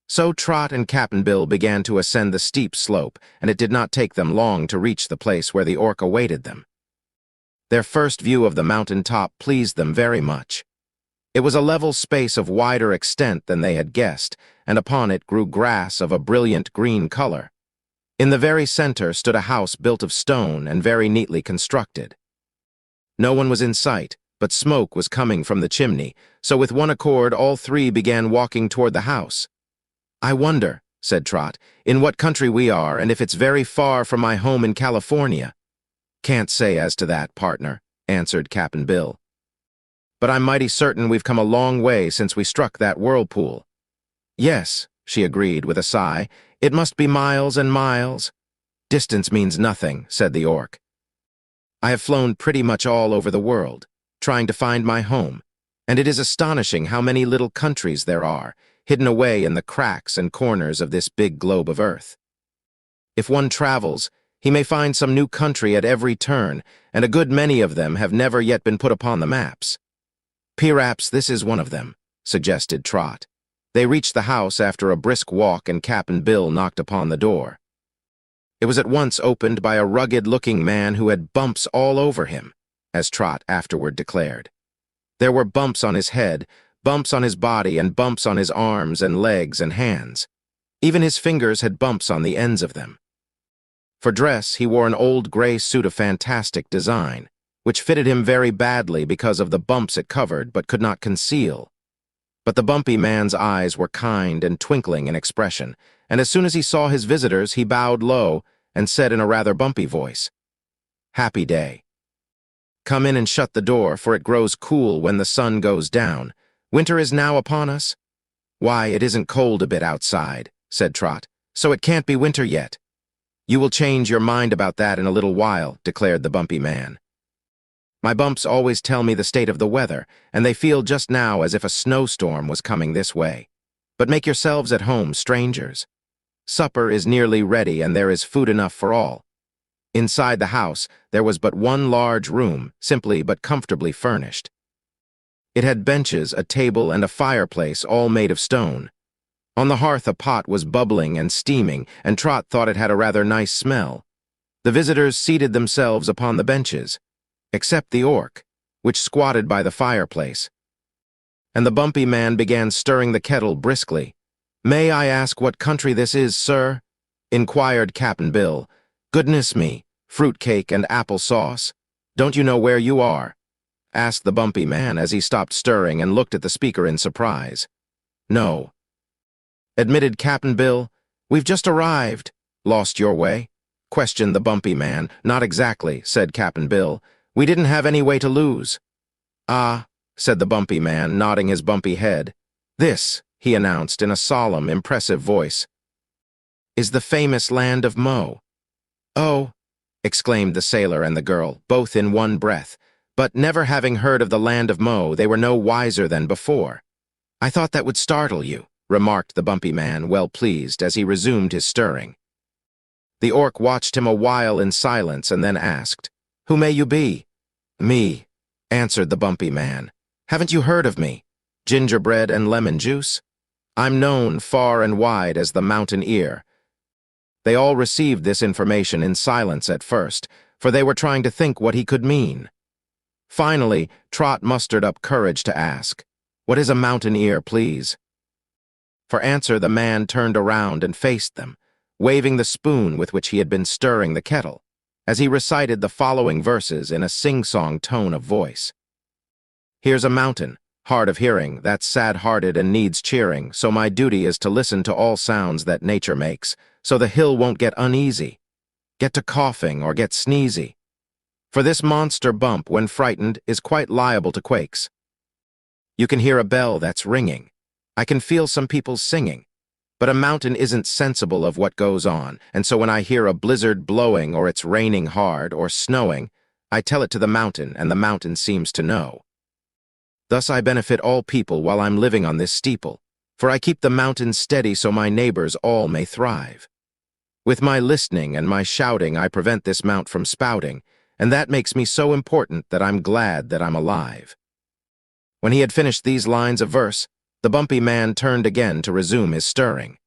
So Trot and Cap'n Bill began to ascend the steep slope, and it did not take them long to reach the place where the orc awaited them. Their first view of the mountain top pleased them very much. It was a level space of wider extent than they had guessed, and upon it grew grass of a brilliant green color. In the very center stood a house built of stone and very neatly constructed. No one was in sight, but smoke was coming from the chimney, so with one accord all 3 began walking toward the house. "I wonder," said Trot, "in what country we are, and if it's very far from my home in California." "Can't say as to that, partner," answered Cap'n Bill. "But I'm mighty certain we've come a long way since we struck that whirlpool." "Yes," she agreed with a sigh, "it must be miles and miles." "Distance means nothing," said the orc. "I have flown pretty much all over the world, trying to find my home, and it is astonishing how many little countries there are, hidden away in the cracks and corners of this big globe of Earth. If one travels, he may find some new country at every turn, and a good many of them have never yet been put upon the maps." "Perhaps this is one of them," suggested Trot. They reached the house after a brisk walk, and Cap'n Bill knocked upon the door. It was at once opened by a rugged-looking man who had bumps all over him, as Trot afterward declared. There were bumps on his head, bumps on his body, and bumps on his arms and legs and hands. Even his fingers had bumps on the ends of them. For dress, he wore an old gray suit of fantastic design, which fitted him very badly because of the bumps it covered but could not conceal. But the bumpy man's eyes were kind and twinkling in expression, and as soon as he saw his visitors, he bowed low and said in a rather bumpy voice, "Happy day. Come in and shut the door, for it grows cool when the sun goes down. Winter is now upon us." "Why, it isn't cold a bit outside," said Trot, "so it can't be winter yet." "You will change your mind about that in a little while," declared the bumpy man. "My bumps always tell me the state of the weather, and they feel just now as if a snowstorm was coming this way. But make yourselves at home, strangers. Supper is nearly ready, and there is food enough for all." Inside the house, there was but one large room, simply but comfortably furnished. It had benches, a table, and a fireplace, all made of stone. On the hearth a pot was bubbling and steaming, and Trot thought it had a rather nice smell. The visitors seated themselves upon the benches, except the orc, which squatted by the fireplace. And the bumpy man began stirring the kettle briskly. "May I ask what country this is, sir?" inquired Cap'n Bill. "Goodness me, fruitcake and apple sauce. Don't you know where you are?" asked the bumpy man as he stopped stirring and looked at the speaker in surprise. "No," admitted Cap'n Bill. "We've just arrived." "Lost your way?" questioned the bumpy man. "Not exactly," said Cap'n Bill. "We didn't have any way to lose." "Ah," said the bumpy man, nodding his bumpy head. "This," he announced in a solemn, impressive voice, "is the famous land of Mo." "Oh," exclaimed the sailor and the girl, both in one breath, but never having heard of the land of Mo, they were no wiser than before. "I thought that would startle you," remarked the bumpy man, well pleased, as he resumed his stirring. The orc watched him a while in silence and then asked, "Who may you be?" "Me," answered the bumpy man. "Haven't you heard of me? Gingerbread and lemon juice? I'm known far and wide as the Mountain Ear." They all received this information in silence at first, for they were trying to think what he could mean. Finally, Trot mustered up courage to ask, "What is a mountain ear, please?" For answer, the man turned around and faced them, waving the spoon with which he had been stirring the kettle, as he recited the following verses in a sing-song tone of voice. "Here's a mountain, hard of hearing, that's sad-hearted and needs cheering, so my duty is to listen to all sounds that nature makes, so the hill won't get uneasy, get to coughing or get sneezy. For this monster bump, when frightened, is quite liable to quakes. You can hear a bell that's ringing. I can feel some people singing. But a mountain isn't sensible of what goes on, and so when I hear a blizzard blowing or it's raining hard or snowing, I tell it to the mountain, and the mountain seems to know. Thus I benefit all people while I'm living on this steeple, for I keep the mountain steady so my neighbors all may thrive. With my listening and my shouting I prevent this mount from spouting, and that makes me so important that I'm glad that I'm alive." When he had finished these lines of verse, the bumpy man turned again to resume his stirring.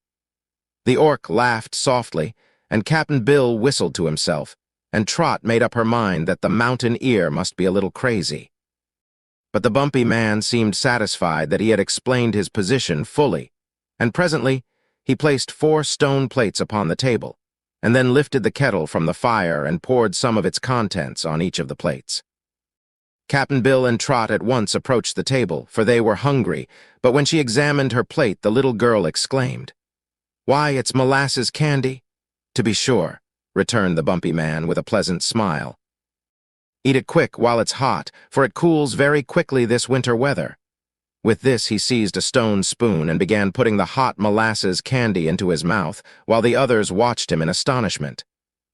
The orc laughed softly, and Cap'n Bill whistled to himself, and Trot made up her mind that the Mountain Ear must be a little crazy. But the bumpy man seemed satisfied that he had explained his position fully, and presently he placed 4 stone plates upon the table, and then lifted the kettle from the fire and poured some of its contents on each of the plates. Cap'n Bill and Trot at once approached the table, for they were hungry, but when she examined her plate, the little girl exclaimed, "Why, it's molasses candy." "To be sure," returned the bumpy man with a pleasant smile. "Eat it quick while it's hot, for it cools very quickly this winter weather." With this he seized a stone spoon and began putting the hot molasses candy into his mouth, while the others watched him in astonishment.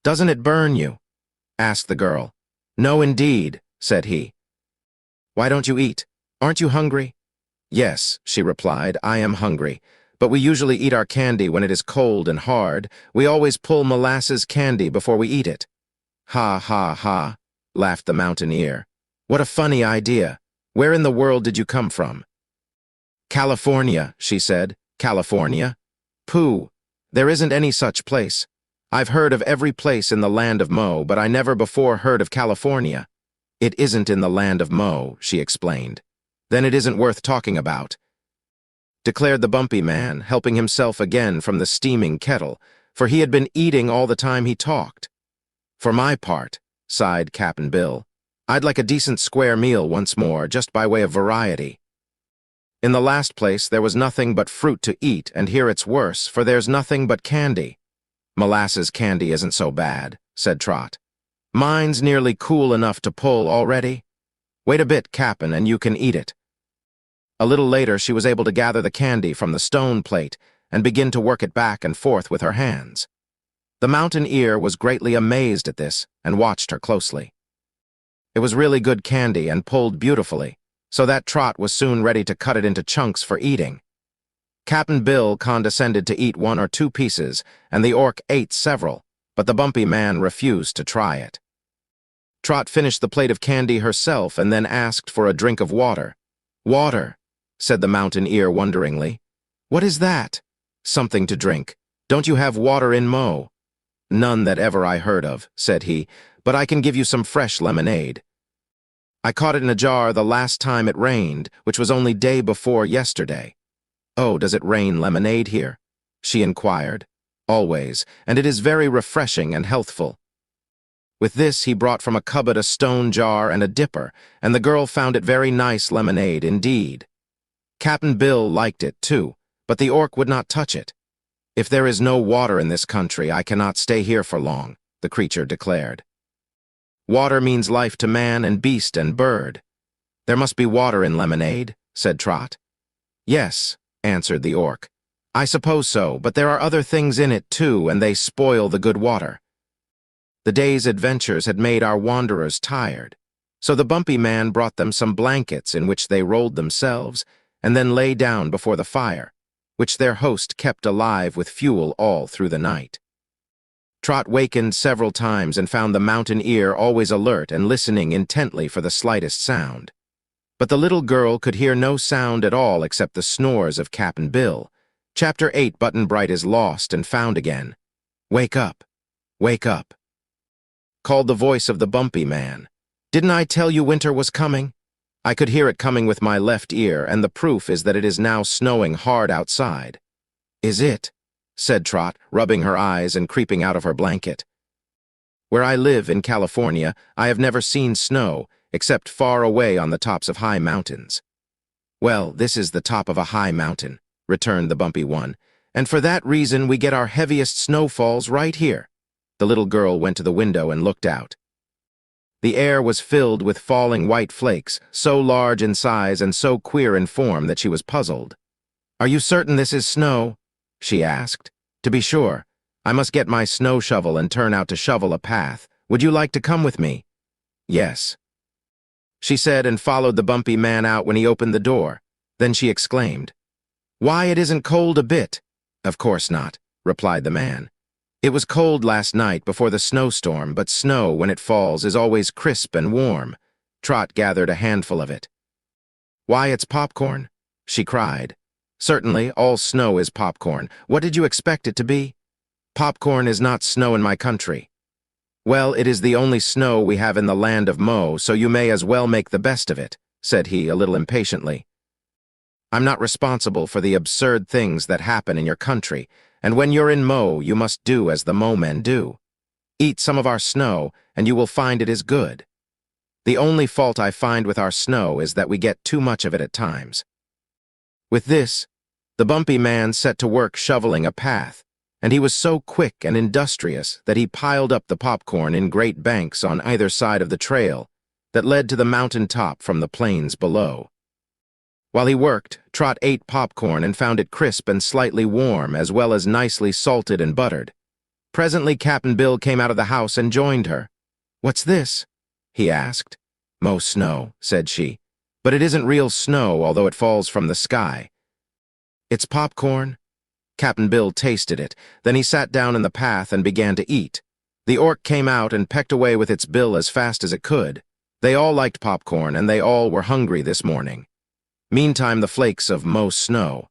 "Doesn't it burn you?" asked the girl. "No, indeed," said he. "Why don't you eat? Aren't you hungry?" "Yes," she replied, "I am hungry, but we usually eat our candy when it is cold and hard. We always pull molasses candy before we eat it." "Ha, ha, ha," laughed the Mountain Ear. "What a funny idea. Where in the world did you come from?" "California," she said. "California? Pooh, there isn't any such place. I've heard of every place in the land of Mo, but I never before heard of California." "It isn't in the land of Mo," she explained. "Then it isn't worth talking about," declared the bumpy man, helping himself again from the steaming kettle, for he had been eating all the time he talked. "For my part," sighed Cap'n Bill, "I'd like a decent square meal once more, just by way of variety." In the last place, there was nothing but fruit to eat, and here it's worse, for there's nothing but candy. Molasses candy isn't so bad, said Trot. Mine's nearly cool enough to pull already. Wait a bit, Cap'n, and you can eat it. A little later, she was able to gather the candy from the stone plate and begin to work it back and forth with her hands. The mountain ear was greatly amazed at this and watched her closely. It was really good candy and pulled beautifully, so that Trot was soon ready to cut it into chunks for eating. Cap'n Bill condescended to eat 1 or 2 pieces, and the orc ate several, but the bumpy man refused to try it. Trot finished the plate of candy herself and then asked for a drink of water. "Water," said the mountain ear wonderingly. "What is that?" "Something to drink. Don't you have water in Mo?" "None that ever I heard of," said he, "but I can give you some fresh lemonade. I caught it in a jar the last time it rained, which was only day before yesterday." "Oh, does it rain lemonade here?" she inquired. "Always, and it is very refreshing and healthful." With this, he brought from a cupboard a stone jar and a dipper, and the girl found it very nice lemonade indeed. Cap'n Bill liked it, too, but the orc would not touch it. "If there is no water in this country, I cannot stay here for long," the creature declared. "Water means life to man and beast and bird. There must be water in lemonade," said Trot. "Yes," answered the orc. "I suppose so, but there are other things in it, too, and they spoil the good water." The day's adventures had made our wanderers tired, so the bumpy man brought them some blankets in which they rolled themselves and then lay down before the fire, which their host kept alive with fuel all through the night. Trot wakened several times and found the mountain ear always alert and listening intently for the slightest sound. But the little girl could hear no sound at all except the snores of Cap'n Bill. Chapter 8, Button-Bright is lost and found again. "Wake up! Wake up!" called the voice of the bumpy man. "Didn't I tell you winter was coming? I could hear it coming with my left ear, and the proof is that it is now snowing hard outside." "Is it?" said Trot, rubbing her eyes and creeping out of her blanket. "Where I live in California, I have never seen snow, except far away on the tops of high mountains." "Well, this is the top of a high mountain," returned the bumpy one, "and for that reason we get our heaviest snowfalls right here." The little girl went to the window and looked out. The air was filled with falling white flakes, so large in size and so queer in form that she was puzzled. "Are you certain this is snow?" she asked. "To be sure. I must get my snow shovel and turn out to shovel a path. Would you like to come with me?" "Yes," she said, and followed the bumpy man out when he opened the door. Then she exclaimed, "Why, it isn't cold a bit." "Of course not," replied the man. "It was cold last night before the snowstorm, but snow, when it falls, is always crisp and warm." Trot gathered a handful of it. "Why, it's popcorn," she cried. "Certainly, all snow is popcorn. What did you expect it to be?" "Popcorn is not snow in my country." "Well, it is the only snow we have in the land of Mo, so you may as well make the best of it," said he, a little impatiently. "I'm not responsible for the absurd things that happen in your country, and when you're in Mo, you must do as the Mo men do. Eat some of our snow, and you will find it is good. The only fault I find with our snow is that we get too much of it at times." With this, the bumpy man set to work shoveling a path, and he was so quick and industrious that he piled up the popcorn in great banks on either side of the trail that led to the mountain top from the plains below. While he worked, Trot ate popcorn and found it crisp and slightly warm, as well as nicely salted and buttered. Presently, Cap'n Bill came out of the house and joined her. "What's this?" he asked. "Mo snow," said she. "But it isn't real snow, although it falls from the sky." "It's popcorn." Cap'n Bill tasted it. Then he sat down in the path and began to eat. The orc came out and pecked away with its bill as fast as it could. They all liked popcorn, and they all were hungry this morning. Meantime, the flakes of Mo snow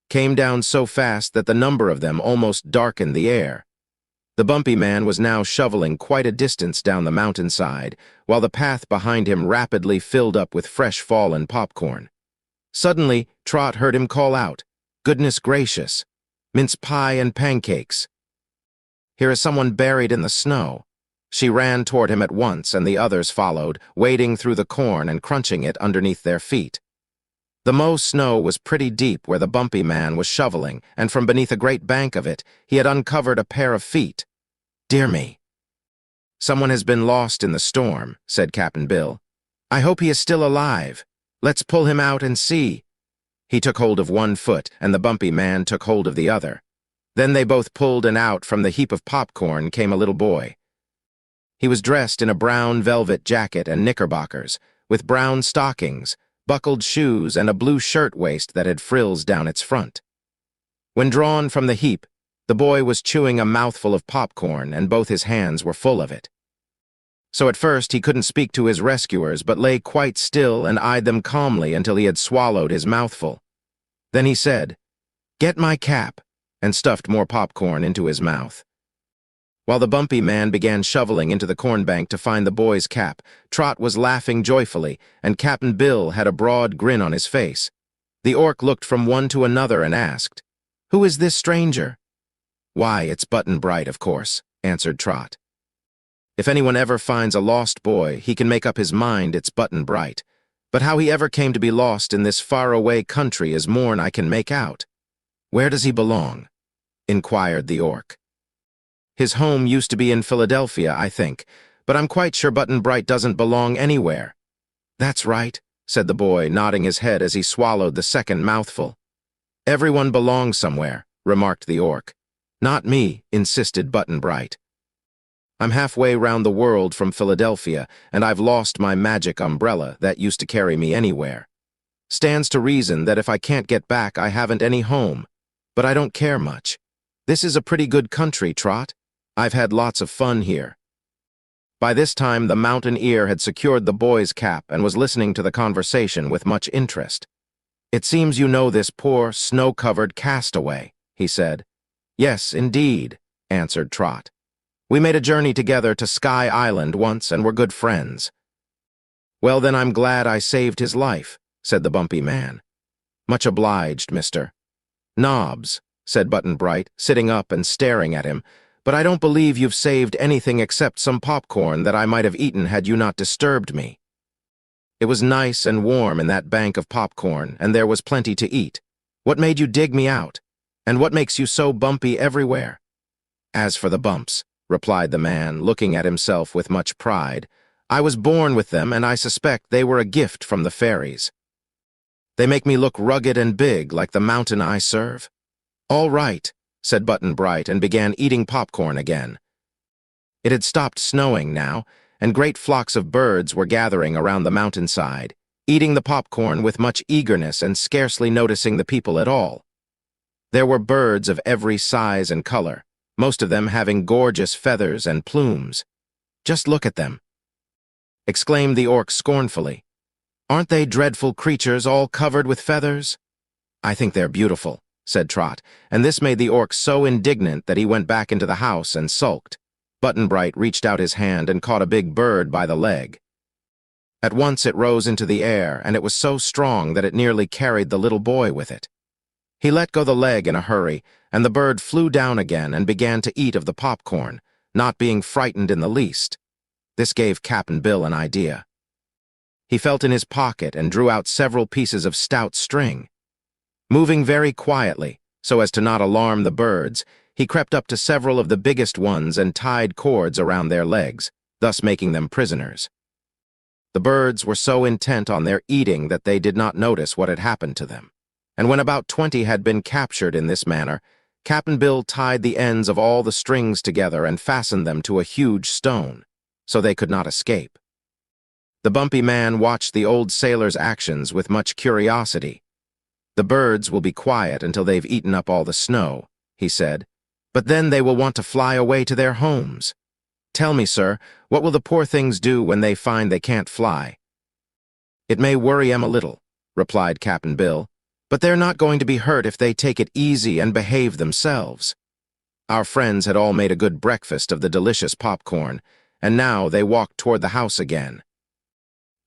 came down so fast that the number of them almost darkened the air. The bumpy man was now shoveling quite a distance down the mountainside, while the path behind him rapidly filled up with fresh fallen popcorn. Suddenly, Trot heard him call out, "Goodness gracious! Mince pie and pancakes! Here is someone buried in the snow." She ran toward him at once, and the others followed, wading through the corn and crunching it underneath their feet. The mow snow was pretty deep where the bumpy man was shoveling, and from beneath a great bank of it, he had uncovered a pair of feet. "Dear me. Someone has been lost in the storm," said Cap'n Bill. "I hope he is still alive. Let's pull him out and see." He took hold of one foot, and the bumpy man took hold of the other. Then they both pulled, and out from the heap of popcorn came a little boy. He was dressed in a brown velvet jacket and knickerbockers, with brown stockings, buckled shoes, and a blue shirt-waist that had frills down its front. When drawn from the heap, the boy was chewing a mouthful of popcorn, and both his hands were full of it. So at first he couldn't speak to his rescuers, but lay quite still and eyed them calmly until he had swallowed his mouthful. Then he said, "Get my cap," and stuffed more popcorn into his mouth. While the bumpy man began shoveling into the cornbank to find the boy's cap, Trot was laughing joyfully, and Cap'n Bill had a broad grin on his face. The orc looked from one to another and asked, "Who is this stranger?" "Why, it's Button-Bright, of course," answered Trot. "If anyone ever finds a lost boy, he can make up his mind it's Button-Bright. But how he ever came to be lost in this far-away country is more'n I can make out." "Where does he belong?" inquired the orc. "His home used to be in Philadelphia, I think, but I'm quite sure Button-Bright doesn't belong anywhere." "That's right," said the boy, nodding his head as he swallowed the second mouthful. "Everyone belongs somewhere," remarked the orc. "Not me," insisted Button-Bright. "I'm halfway round the world from Philadelphia, and I've lost my magic umbrella that used to carry me anywhere. Stands to reason that if I can't get back, I haven't any home. But I don't care much. This is a pretty good country, Trot. I've had lots of fun here." By this time, the mountain ear had secured the boy's cap and was listening to the conversation with much interest. "It seems you know this poor, snow-covered castaway," he said. "Yes, indeed," answered Trot. "We made a journey together to Sky Island once and were good friends." "Well, then I'm glad I saved his life," said the bumpy man. "Much obliged, mister." "Knobs," said Button-Bright, sitting up and staring at him, "but I don't believe you've saved anything except some popcorn that I might have eaten had you not disturbed me." "It was nice and warm in that bank of popcorn, and there was plenty to eat. What made you dig me out? And what makes you so bumpy everywhere?" "As for the bumps," replied the man, looking at himself with much pride, "I was born with them, and I suspect they were a gift from the fairies. They make me look rugged and big like the mountain I serve." "All right," said Button-Bright, and began eating popcorn again. It had stopped snowing now, and great flocks of birds were gathering around the mountainside, eating the popcorn with much eagerness and scarcely noticing the people at all. There were birds of every size and color, most of them having gorgeous feathers and plumes. "Just look at them," exclaimed the orc scornfully. "Aren't they dreadful creatures all covered with feathers?" "I think they're beautiful," said Trot, and this made the orc so indignant that he went back into the house and sulked. Button-Bright reached out his hand and caught a big bird by the leg. At once it rose into the air, and it was so strong that it nearly carried the little boy with it. He let go the leg in a hurry, and the bird flew down again and began to eat of the popcorn, not being frightened in the least. This gave Cap'n Bill an idea. He felt in his pocket and drew out several pieces of stout string. Moving very quietly, so as to not alarm the birds, he crept up to several of the biggest ones and tied cords around their legs, thus making them prisoners. The birds were so intent on their eating that they did not notice what had happened to them, and when about 20 had been captured in this manner, Cap'n Bill tied the ends of all the strings together and fastened them to a huge stone, so they could not escape. The bumpy man watched the old sailor's actions with much curiosity. "The birds will be quiet until they've eaten up all the snow," he said, "but then they will want to fly away to their homes. Tell me, sir, what will the poor things do when they find they can't fly?" "It may worry 'em a little," replied Cap'n Bill, "but they're not going to be hurt if they take it easy and behave themselves." Our friends had all made a good breakfast of the delicious popcorn, and now they walked toward the house again.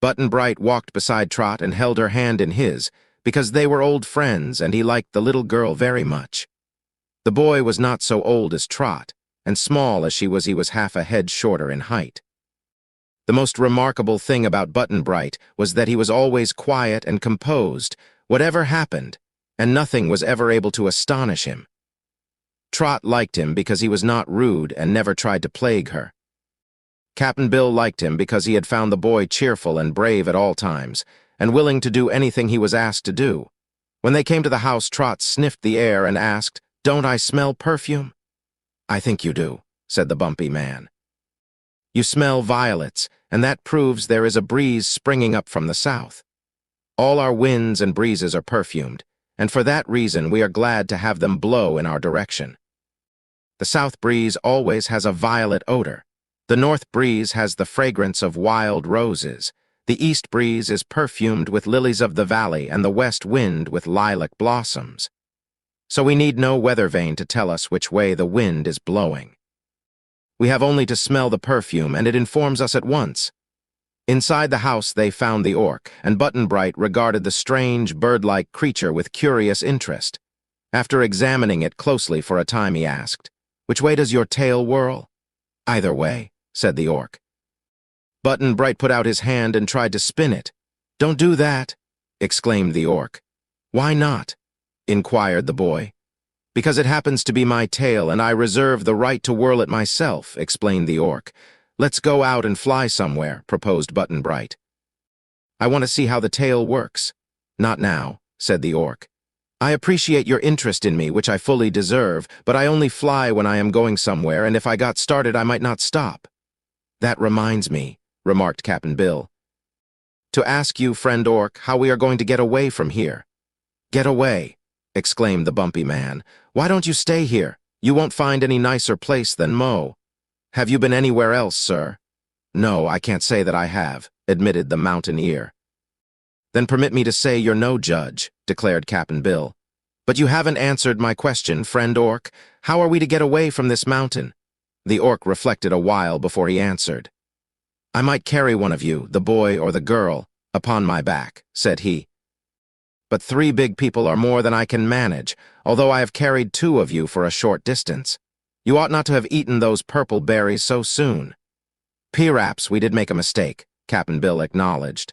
Button-Bright walked beside Trot and held her hand in his, because they were old friends and he liked the little girl very much. The boy was not so old as Trot, and small as he was half a head shorter in height. The most remarkable thing about Button-Bright was that he was always quiet and composed, whatever happened, and nothing was ever able to astonish him. Trot liked him because he was not rude and never tried to plague her. Cap'n Bill liked him because he had found the boy cheerful and brave at all times, and willing to do anything he was asked to do. When they came to the house, Trot sniffed the air and asked, "Don't I smell perfume?" "I think you do," said the bumpy man. "You smell violets, and that proves there is a breeze springing up from the south. All our winds and breezes are perfumed, and for that reason we are glad to have them blow in our direction. The south breeze always has a violet odor. The north breeze has the fragrance of wild roses. The east breeze is perfumed with lilies of the valley, and the west wind with lilac blossoms. So we need no weather vane to tell us which way the wind is blowing. We have only to smell the perfume, and it informs us at once." Inside the house they found the orc, and Button-Bright regarded the strange, bird-like creature with curious interest. After examining it closely for a time, he asked, "Which way does your tail whirl?" "Either way," said the orc. Button-Bright put out his hand and tried to spin it. "Don't do that," exclaimed the orc. "Why not?" inquired the boy. "Because it happens to be my tail, and I reserve the right to whirl it myself," explained the orc. "Let's go out and fly somewhere," proposed Button-Bright. "I want to see how the tail works." "Not now," said the orc. "I appreciate your interest in me, which I fully deserve, but I only fly when I am going somewhere, and if I got started I might not stop." "That reminds me," remarked Cap'n Bill, "to ask you, friend orc, how we are going to get away from here." "Get away?" exclaimed the bumpy man. "Why don't you stay here? You won't find any nicer place than Mo. Have you been anywhere else, sir?" "No, I can't say that I have," admitted the mountaineer. "Then permit me to say you're no judge," declared Cap'n Bill. "But you haven't answered my question, friend orc. How are we to get away from this mountain?" The orc reflected a while before he answered. "I might carry one of you, the boy or the girl, upon my back," said he. "But 3 big people are more than I can manage, although I have carried 2 of you for a short distance. You ought not to have eaten those purple berries so soon." "Perhaps we did make a mistake," Cap'n Bill acknowledged.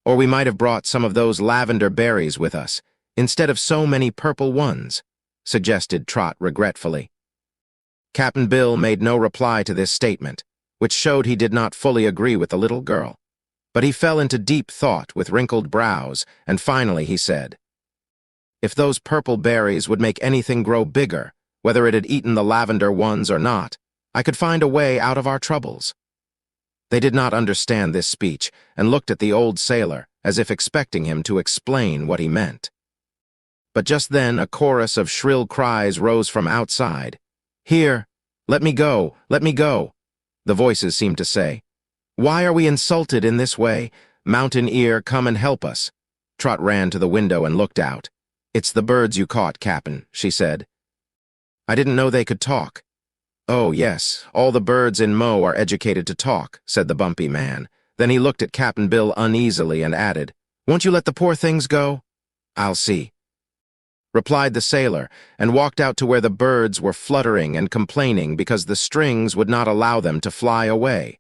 "Or we might have brought some of those lavender berries with us, instead of so many purple ones," suggested Trot regretfully. Cap'n Bill made no reply to this statement, which showed he did not fully agree with the little girl. But he fell into deep thought with wrinkled brows, and finally he said, "If those purple berries would make anything grow bigger, whether it had eaten the lavender ones or not, I could find a way out of our troubles." They did not understand this speech, and looked at the old sailor, as if expecting him to explain what he meant. But just then a chorus of shrill cries rose from outside. "Here! Let me go! Let me go!" The voices seemed to say. "Why are we insulted in this way? Mountain Ear, come and help us." Trot ran to the window and looked out. "It's the birds you caught, Cap'n," she said. "I didn't know they could talk." "Oh, yes, all the birds in Mo are educated to talk," said the bumpy man. Then he looked at Cap'n Bill uneasily and added, "Won't you let the poor things go?" "I'll see," replied the sailor, and walked out to where the birds were fluttering and complaining because the strings would not allow them to fly away.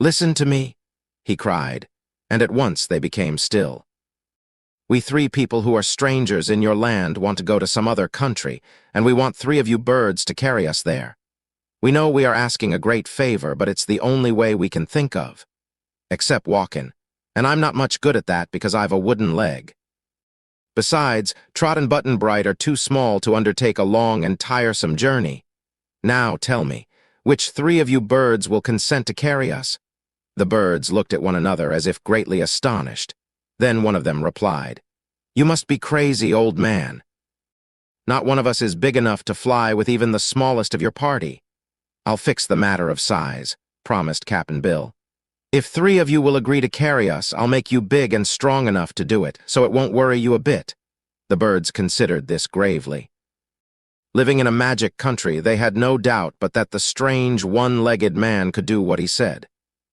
"Listen to me," he cried, and at once they became still. "We 3 people who are strangers in your land want to go to some other country, and we want 3 of you birds to carry us there. We know we are asking a great favor, but it's the only way we can think of. Except walking, and I'm not much good at that because I've a wooden leg. Besides, Trot and Button-Bright are too small to undertake a long and tiresome journey. Now tell me, which 3 of you birds will consent to carry us?" The birds looked at one another as if greatly astonished. Then one of them replied, "You must be crazy, old man. Not one of us is big enough to fly with even the smallest of your party." "I'll fix the matter of size," promised Cap'n Bill. "If 3 of you will agree to carry us, I'll make you big and strong enough to do it, so it won't worry you a bit." The birds considered this gravely. Living in a magic country, they had no doubt but that the strange, one-legged man could do what he said.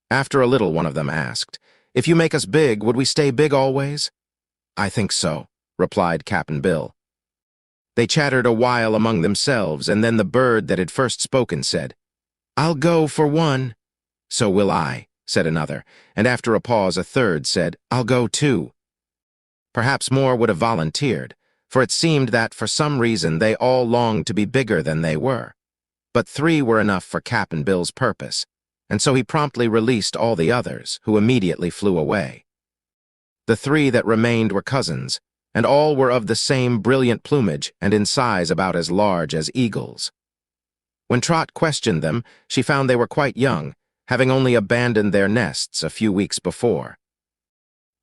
After a little, one of them asked, "If you make us big, would we stay big always?" "I think so," replied Cap'n Bill. They chattered a while among themselves, and then the bird that had first spoken said, "I'll go for one." "So will I," said another, and after a pause a third said, "I'll go too." Perhaps more would have volunteered, for it seemed that, for some reason, they all longed to be bigger than they were. But 3 were enough for Cap'n Bill's purpose, and so he promptly released all the others, who immediately flew away. The 3 that remained were cousins, and all were of the same brilliant plumage and in size about as large as eagles. When Trot questioned them, she found they were quite young, having only abandoned their nests a few weeks before.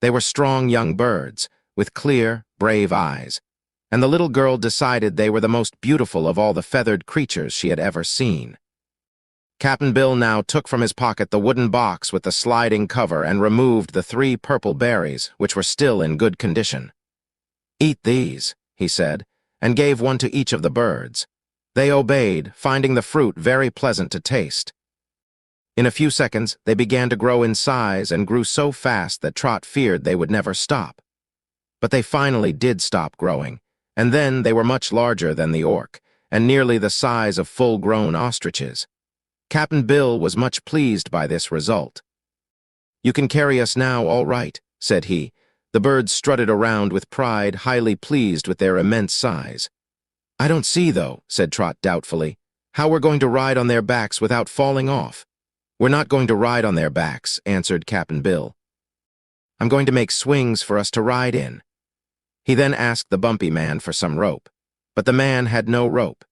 They were strong young birds, with clear, brave eyes, and the little girl decided they were the most beautiful of all the feathered creatures she had ever seen. Cap'n Bill now took from his pocket the wooden box with the sliding cover and removed the 3 purple berries, which were still in good condition. "Eat these," he said, and gave one to each of the birds. They obeyed, finding the fruit very pleasant to taste. In a few seconds, they began to grow in size and grew so fast that Trot feared they would never stop. But they finally did stop growing, and then they were much larger than the orc, and nearly the size of full-grown ostriches. Cap'n Bill was much pleased by this result. "You can carry us now, all right," said he. The birds strutted around with pride, highly pleased with their immense size. "I don't see, though," said Trot doubtfully, "how we're going to ride on their backs without falling off." "We're not going to ride on their backs," answered Cap'n Bill. "I'm going to make swings for us to ride in." He then asked the bumpy man for some rope, but the man had no rope.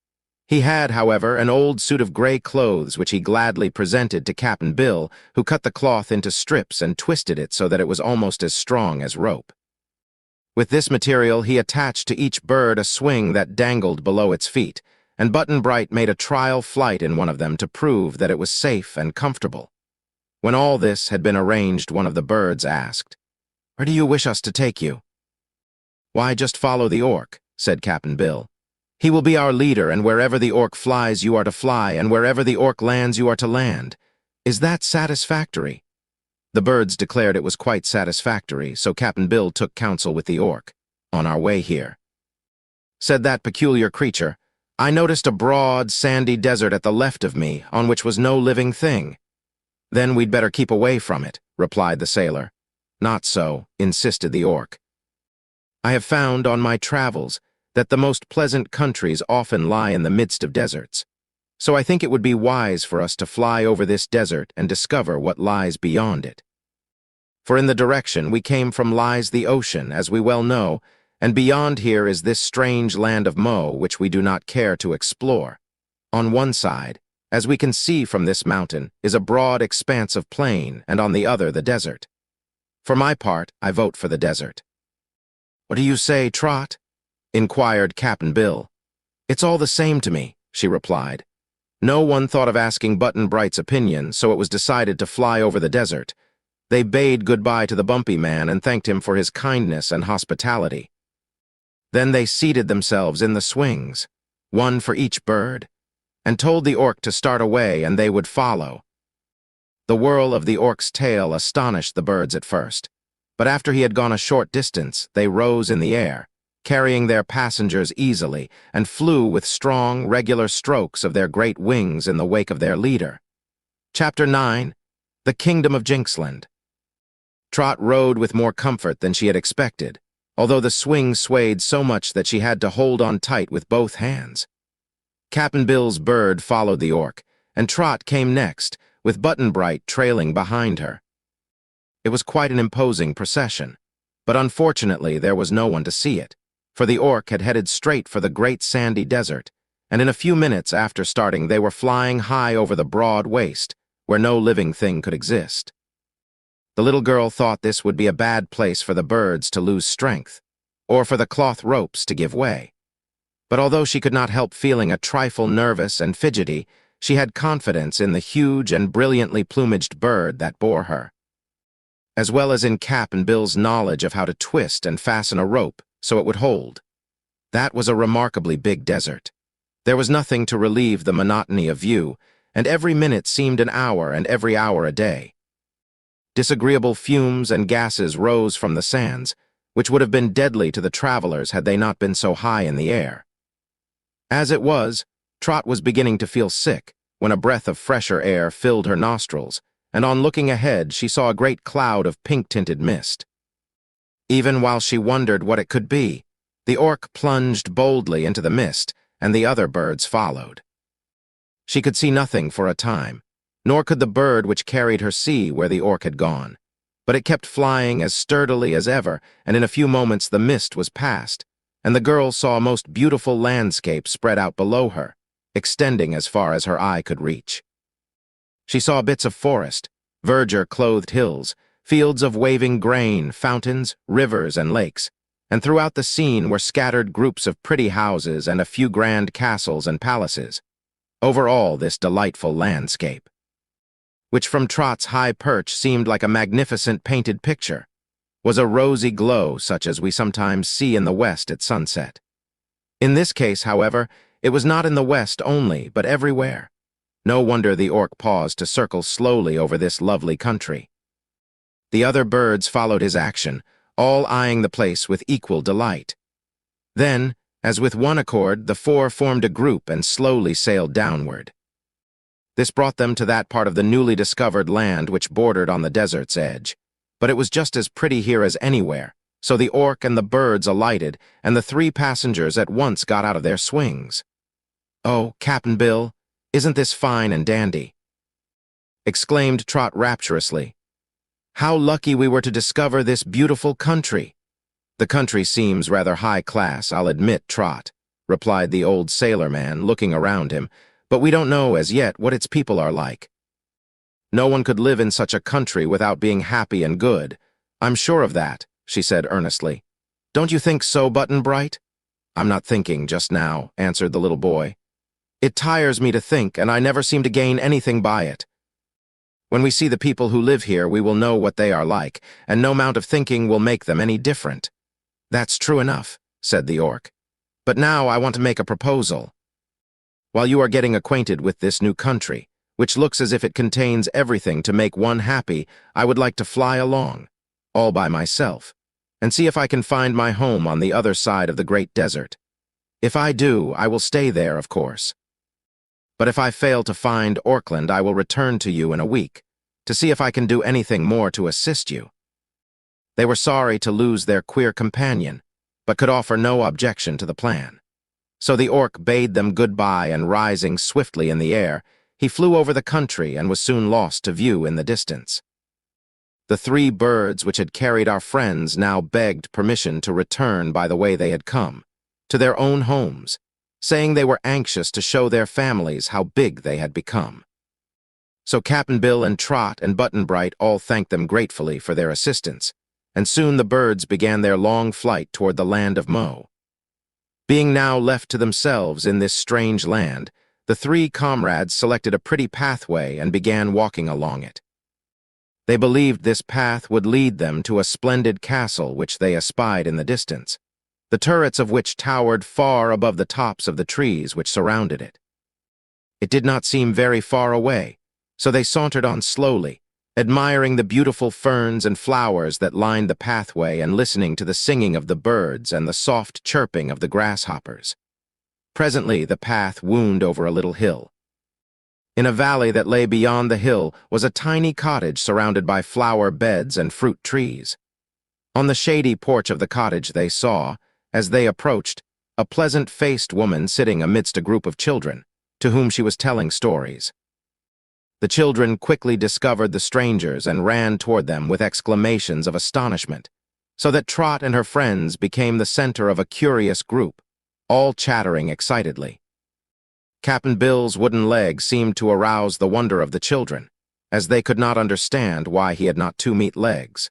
He had, however, an old suit of gray clothes which he gladly presented to Cap'n Bill, who cut the cloth into strips and twisted it so that it was almost as strong as rope. With this material, he attached to each bird a swing that dangled below its feet, and Button-Bright made a trial flight in one of them to prove that it was safe and comfortable. When all this had been arranged, one of the birds asked, "Where do you wish us to take you?" "Why, just follow the orc," said Cap'n Bill. "He will be our leader, and wherever the orc flies, you are to fly, and wherever the orc lands, you are to land. Is that satisfactory?" The birds declared it was quite satisfactory, so Cap'n Bill took counsel with the orc. "On our way here," said that peculiar creature, "I noticed a broad, sandy desert at the left of me, on which was no living thing." "Then we'd better keep away from it," replied the sailor. "Not so," insisted the orc. "I have found, on my travels, that the most pleasant countries often lie in the midst of deserts. So I think it would be wise for us to fly over this desert and discover what lies beyond it. For in the direction we came from lies the ocean, as we well know, and beyond here is this strange land of Mo, which we do not care to explore. On one side, as we can see from this mountain, is a broad expanse of plain, and on the other the desert. For my part, I vote for the desert." "What do you say, Trot?" inquired Cap'n Bill. "It's all the same to me," she replied. No one thought of asking Button-Bright's opinion, so it was decided to fly over the desert. They bade goodbye to the bumpy man and thanked him for his kindness and hospitality. Then they seated themselves in the swings, one for each bird, and told the orc to start away and they would follow. The whirl of the orc's tail astonished the birds at first, but after he had gone a short distance, they rose in the air, carrying their passengers easily, and flew with strong, regular strokes of their great wings in the wake of their leader. Chapter 9. The Kingdom of Jinxland. Trot rode with more comfort than she had expected, although the swing swayed so much that she had to hold on tight with both hands. Cap'n Bill's bird followed the orc, and Trot came next, with Button-Bright trailing behind her. It was quite an imposing procession, but unfortunately there was no one to see it, for the orc had headed straight for the great sandy desert, and in a few minutes after starting they were flying high over the broad waste, where no living thing could exist. The little girl thought this would be a bad place for the birds to lose strength, or for the cloth ropes to give way. But although she could not help feeling a trifle nervous and fidgety, she had confidence in the huge and brilliantly plumaged bird that bore her, as well as in Cap'n Bill's knowledge of how to twist and fasten a rope so it would hold. That was a remarkably big desert. There was nothing to relieve the monotony of view, and every minute seemed an hour and every hour a day. Disagreeable fumes and gases rose from the sands, which would have been deadly to the travelers had they not been so high in the air. As it was, Trot was beginning to feel sick when a breath of fresher air filled her nostrils, and on looking ahead she saw a great cloud of pink-tinted mist. Even while she wondered what it could be, the orc plunged boldly into the mist, and the other birds followed. She could see nothing for a time, nor could the bird which carried her see where the orc had gone. But it kept flying as sturdily as ever, and in a few moments the mist was past, and the girl saw a most beautiful landscape spread out below her, extending as far as her eye could reach. She saw bits of forest, verdure-clothed hills, fields of waving grain, fountains, rivers, and lakes, and throughout the scene were scattered groups of pretty houses and a few grand castles and palaces. Over all this delightful landscape, which from Trot's high perch seemed like a magnificent painted picture, was a rosy glow such as we sometimes see in the west at sunset. In this case, however, it was not in the west only, but everywhere. No wonder the orc paused to circle slowly over this lovely country. The other birds followed his action, all eyeing the place with equal delight. Then, as with one accord, the four formed a group and slowly sailed downward. This brought them to that part of the newly discovered land which bordered on the desert's edge. But it was just as pretty here as anywhere, so the orc and the birds alighted, and the three passengers at once got out of their swings. "Oh, Cap'n Bill, isn't this fine and dandy?" exclaimed Trot rapturously. "How lucky we were to discover this beautiful country." "The country seems rather high class, I'll admit, Trot," replied the old sailor-man, looking around him, "but we don't know as yet what its people are like. No one could live in such a country without being happy and good. I'm sure of that," she said earnestly. "Don't you think so, Button-Bright?" "I'm not thinking just now," answered the little boy. "It tires me to think, and I never seem to gain anything by it. When we see the people who live here, we will know what they are like, and no amount of thinking will make them any different." "That's true enough," said the orc. "But now I want to make a proposal. While you are getting acquainted with this new country, which looks as if it contains everything to make one happy, I would like to fly along, all by myself, and see if I can find my home on the other side of the great desert. If I do, I will stay there, of course. But if I fail to find Orkland, I will return to you in a week, to see if I can do anything more to assist you." They were sorry to lose their queer companion, but could offer no objection to the plan. So the orc bade them goodbye, and rising swiftly in the air, he flew over the country and was soon lost to view in the distance. The three birds which had carried our friends now begged permission to return by the way they had come, to their own homes, saying they were anxious to show their families how big they had become. So Cap'n Bill and Trot and Button-Bright all thanked them gratefully for their assistance, and soon the birds began their long flight toward the land of Mo. Being now left to themselves in this strange land, the three comrades selected a pretty pathway and began walking along it. They believed this path would lead them to a splendid castle which they espied in the distance, the turrets of which towered far above the tops of the trees which surrounded it. It did not seem very far away, so they sauntered on slowly, admiring the beautiful ferns and flowers that lined the pathway and listening to the singing of the birds and the soft chirping of the grasshoppers. Presently the path wound over a little hill. In a valley that lay beyond the hill was a tiny cottage surrounded by flower beds and fruit trees. On the shady porch of the cottage they saw, as they approached, a pleasant-faced woman sitting amidst a group of children, to whom she was telling stories. The children quickly discovered the strangers and ran toward them with exclamations of astonishment, so that Trot and her friends became the center of a curious group, all chattering excitedly. Cap'n Bill's wooden leg seemed to arouse the wonder of the children, as they could not understand why he had not two meat legs.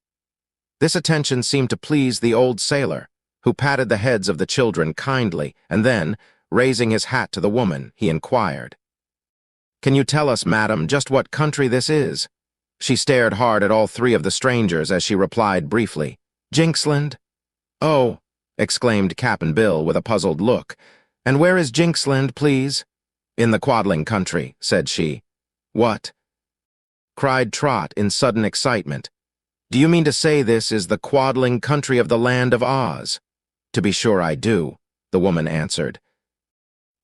This attention seemed to please the old sailor, who patted the heads of the children kindly, and then, raising his hat to the woman, he inquired, "Can you tell us, madam, just what country this is?" She stared hard at all three of the strangers as she replied briefly, "Jinxland." "Oh," exclaimed Cap'n Bill with a puzzled look, "and where is Jinxland, please?" "In the Quadling country," said she. "What?" cried Trot in sudden excitement. "Do you mean to say this is the Quadling country of the land of Oz?" "To be sure I do," the woman answered.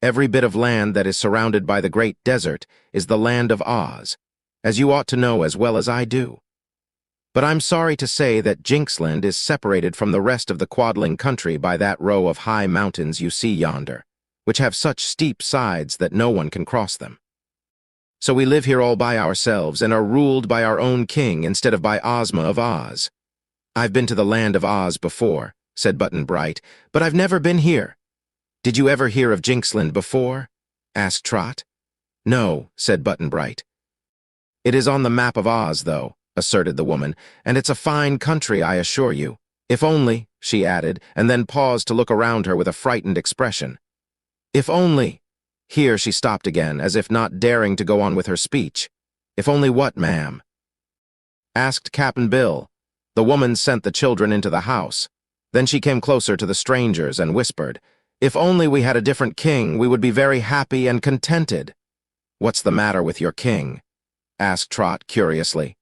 "Every bit of land that is surrounded by the great desert is the land of Oz, as you ought to know as well as I do." But I'm sorry to say that Jinxland is separated from the rest of the Quadling country by that row of high mountains you see yonder, which have such steep sides that no one can cross them. So we live here all by ourselves and are ruled by our own king instead of by Ozma of Oz. I've been to the land of Oz before, said Button-Bright, but I've never been here. Did you ever hear of Jinxland before? Asked Trot. No, said Button-Bright. It is on the map of Oz, though, asserted the woman, and it's a fine country, I assure you. If only, she added, and then paused to look around her with a frightened expression. If only. Here she stopped again, as if not daring to go on with her speech. If only what, ma'am? Asked Cap'n Bill. The woman sent the children into the house. Then she came closer to the strangers and whispered, If only we had a different king, we would be very happy and contented. What's the matter with your king? Asked Trot curiously.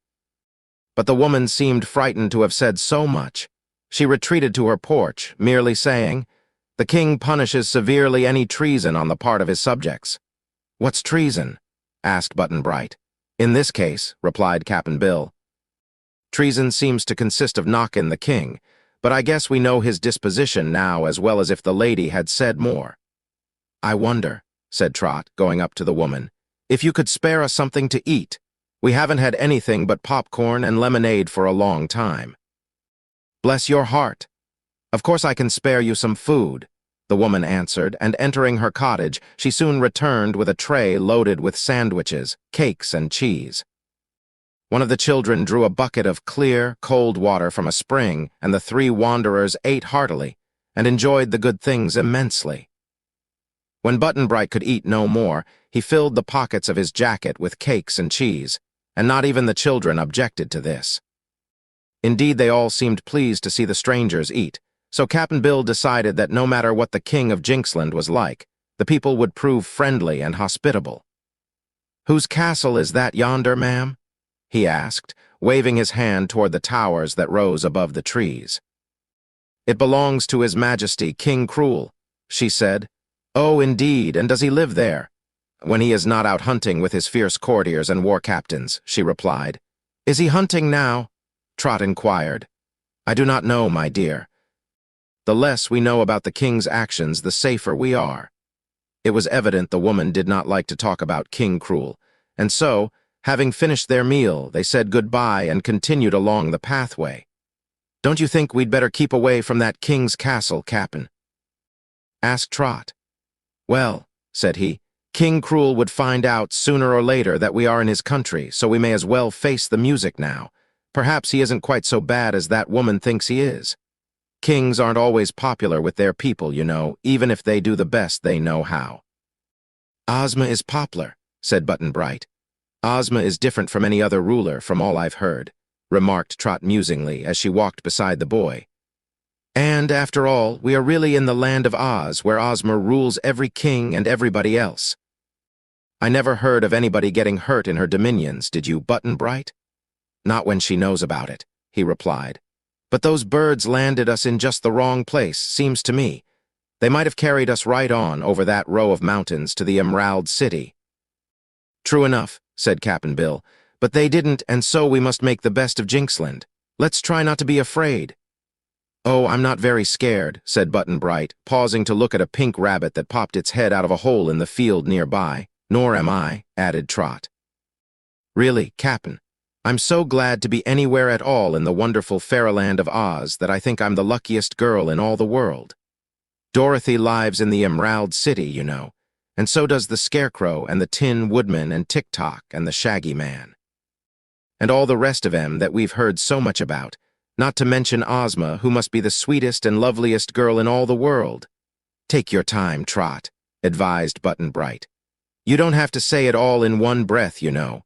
But the woman seemed frightened to have said so much. She retreated to her porch, merely saying, The king punishes severely any treason on the part of his subjects. What's treason? Asked Button-Bright. In this case, replied Cap'n Bill, treason seems to consist of knocking the king, but I guess we know his disposition now as well as if the lady had said more. I wonder, said Trot, going up to the woman, if you could spare us something to eat. We haven't had anything but popcorn and lemonade for a long time. Bless your heart. Of course I can spare you some food, the woman answered, and entering her cottage, she soon returned with a tray loaded with sandwiches, cakes, and cheese. One of the children drew a bucket of clear, cold water from a spring, and the three wanderers ate heartily and enjoyed the good things immensely. When Button-Bright could eat no more, he filled the pockets of his jacket with cakes and cheese, and not even the children objected to this. Indeed, they all seemed pleased to see the strangers eat, so Cap'n Bill decided that no matter what the king of Jinxland was like, the people would prove friendly and hospitable. Whose castle is that yonder, ma'am? He asked, waving his hand toward the towers that rose above the trees. It belongs to His Majesty King Cruel, she said. Oh, indeed, and does he live there? When he is not out hunting with his fierce courtiers and war captains, she replied. Is he hunting now? Trot inquired. I do not know, my dear. The less we know about the king's actions, the safer we are. It was evident the woman did not like to talk about King Cruel, and so, having finished their meal, they said goodbye and continued along the pathway. Don't you think we'd better keep away from that king's castle, Cap'n? Asked Trot. Well, said he, King Cruel would find out sooner or later that we are in his country, so we may as well face the music now. Perhaps he isn't quite so bad as that woman thinks he is. Kings aren't always popular with their people, you know, even if they do the best they know how. Ozma is popular, said Button-Bright. Ozma is different from any other ruler, from all I've heard, remarked Trot musingly as she walked beside the boy. And, after all, we are really in the land of Oz, where Ozma rules every king and everybody else. I never heard of anybody getting hurt in her dominions, did you, Button-Bright? Not when she knows about it, he replied. But those birds landed us in just the wrong place, seems to me. They might have carried us right on over that row of mountains to the Emerald City. True enough, said Cap'n Bill, but they didn't, and so we must make the best of Jinxland. Let's try not to be afraid. Oh, I'm not very scared, said Button-Bright, pausing to look at a pink rabbit that popped its head out of a hole in the field nearby. Nor am I, added Trot. Really, Cap'n, I'm so glad to be anywhere at all in the wonderful fairyland of Oz that I think I'm the luckiest girl in all the world. Dorothy lives in the Emerald City, you know, and so does the Scarecrow and the Tin Woodman and Tick-Tock and the Shaggy Man. And all the rest of 'em that we've heard so much about, not to mention Ozma, who must be the sweetest and loveliest girl in all the world. Take your time, Trot, advised Button-Bright. You don't have to say it all in one breath, you know.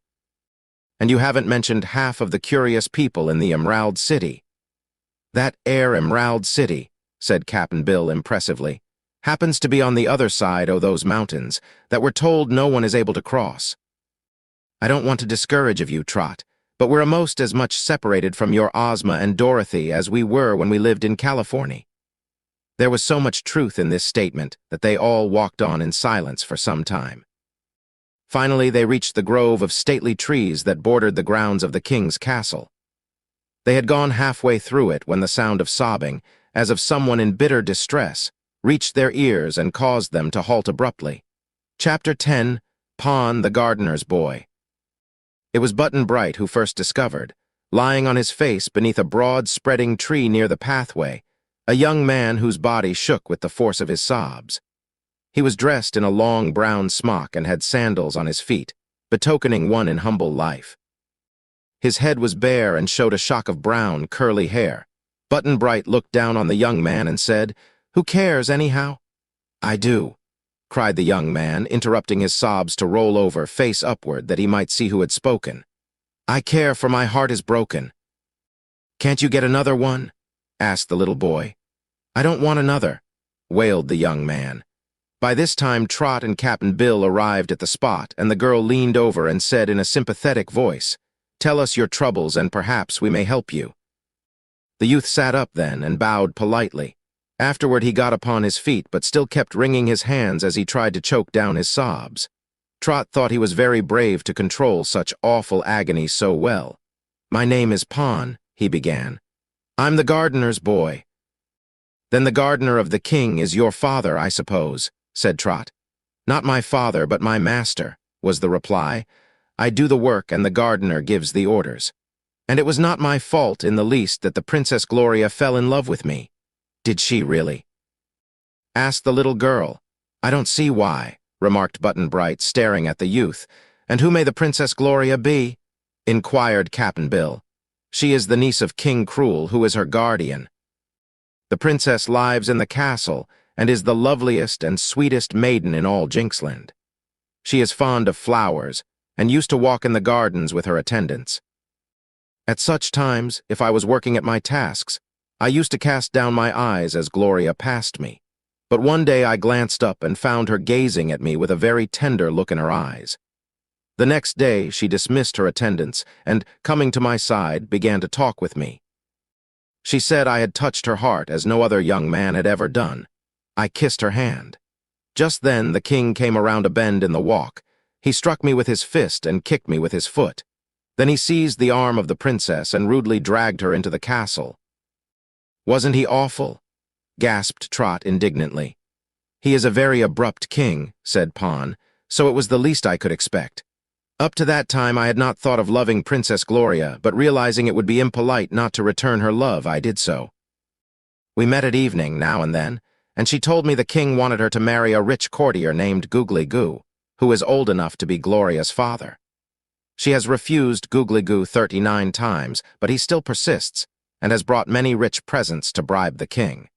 And you haven't mentioned half of the curious people in the Emerald City. That Emerald City, said Cap'n Bill impressively, happens to be on the other side o' those mountains that we're told no one is able to cross. I don't want to discourage of you, Trot, but we're almost as much separated from your Ozma and Dorothy as we were when we lived in California. There was so much truth in this statement that they all walked on in silence for some time. Finally, they reached the grove of stately trees that bordered the grounds of the king's castle. They had gone halfway through it when the sound of sobbing, as of someone in bitter distress, reached their ears and caused them to halt abruptly. Chapter 10. Pon, the Gardener's Boy. It was Button-Bright who first discovered, lying on his face beneath a broad, spreading tree near the pathway, a young man whose body shook with the force of his sobs. He was dressed in a long brown smock and had sandals on his feet, betokening one in humble life. His head was bare and showed a shock of brown, curly hair. Button-Bright looked down on the young man and said, "Who cares, anyhow?" "I do," cried the young man, interrupting his sobs to roll over, face upward, that he might see who had spoken. "I care, for my heart is broken." "Can't you get another one?" asked the little boy. "I don't want another," wailed the young man. By this time, Trot and Cap'n Bill arrived at the spot, and the girl leaned over and said in a sympathetic voice, "Tell us your troubles, and perhaps we may help you." The youth sat up then and bowed politely. Afterward he got upon his feet, but still kept wringing his hands as he tried to choke down his sobs. Trot thought he was very brave to control such awful agony so well. "My name is Pon," he began. "I'm the gardener's boy." "Then the gardener of the king is your father, I suppose," said Trot. "Not my father, but my master," was the reply. "I do the work and the gardener gives the orders. And it was not my fault in the least that the Princess Gloria fell in love with me." "Did she really?" asked the little girl. "I don't see why," remarked Button-Bright, staring at the youth. "And who may the Princess Gloria be?" inquired Cap'n Bill. "She is the niece of King Cruel, who is her guardian. The princess lives in the castle, and is the loveliest and sweetest maiden in all Jinxland. She is fond of flowers, and used to walk in the gardens with her attendants. At such times, if I was working at my tasks, I used to cast down my eyes as Gloria passed me. But one day I glanced up and found her gazing at me with a very tender look in her eyes. The next day she dismissed her attendants and, coming to my side, began to talk with me. She said I had touched her heart as no other young man had ever done. I kissed her hand. Just then the king came around a bend in the walk. He struck me with his fist and kicked me with his foot. Then he seized the arm of the princess and rudely dragged her into the castle. "Wasn't he awful?" gasped Trot indignantly. "He is a very abrupt king," said Pon, "so it was the least I could expect. Up to that time I had not thought of loving Princess Gloria, but realizing it would be impolite not to return her love, I did so. We met at evening, now and then, and she told me the king wanted her to marry a rich courtier named Googly Goo, who is old enough to be Gloria's father. She has refused Googly Goo 39 times, but he still persists, and has brought many rich presents to bribe the king.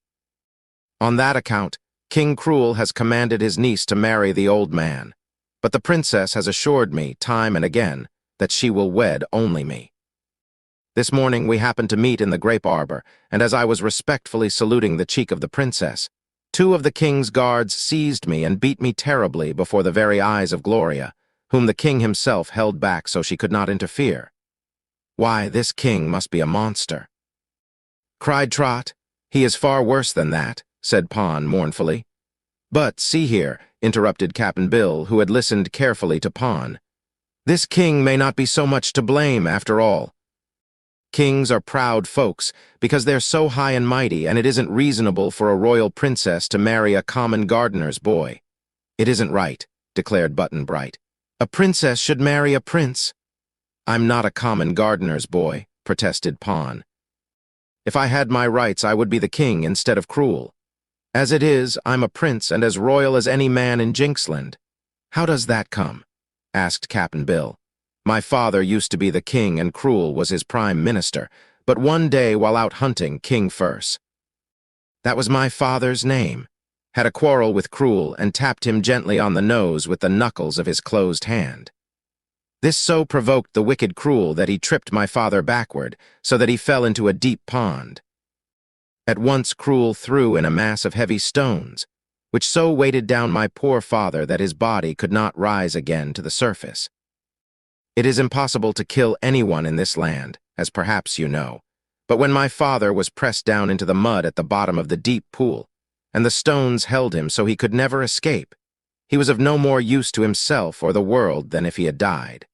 On that account, King Cruel has commanded his niece to marry the old man, but the princess has assured me, time and again, that she will wed only me. This morning we happened to meet in the grape arbor, and as I was respectfully saluting the cheek of the princess, 2 of the king's guards seized me and beat me terribly before the very eyes of Gloria, whom the king himself held back so she could not interfere. Why, this king must be a monster," cried Trot. "He is far worse than that," said Pon mournfully. "But, see here," interrupted Cap'n Bill, who had listened carefully to Pon. "This king may not be so much to blame, after all. Kings are proud folks, because they're so high and mighty, and it isn't reasonable for a royal princess to marry a common gardener's boy." "It isn't right," declared Button-Bright. "A princess should marry a prince." "I'm not a common gardener's boy," protested Pon. "If I had my rights, I would be the king instead of Cruel. As it is, I'm a prince and as royal as any man in Jinxland." "How does that come?" asked Cap'n Bill. "My father used to be the king and Cruel was his prime minister, but one day while out hunting, King Furse, that was my father's name, had a quarrel with Cruel and tapped him gently on the nose with the knuckles of his closed hand. This so provoked the wicked Cruel that he tripped my father backward, so that he fell into a deep pond. At once Cruel threw in a mass of heavy stones, which so weighted down my poor father that his body could not rise again to the surface. It is impossible to kill anyone in this land, as perhaps you know, but when my father was pressed down into the mud at the bottom of the deep pool, and the stones held him so he could never escape, he was of no more use to himself or the world than if he had died.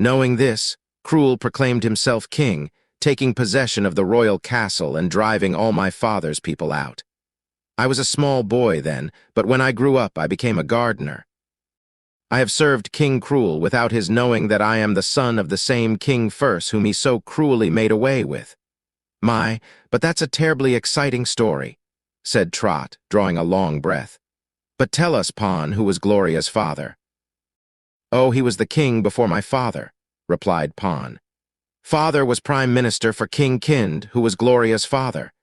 Knowing this, Cruel proclaimed himself king, taking possession of the royal castle and driving all my father's people out. I was a small boy then, but when I grew up I became a gardener. I have served King Cruel without his knowing that I am the son of the same King First whom he so cruelly made away with. My, but that's a terribly exciting story, said Trot, drawing a long breath. But tell us, Pon, who was Gloria's father. Oh, he was the king before my father, replied Pon. Father was prime minister for King Kind, who was Gloria's father.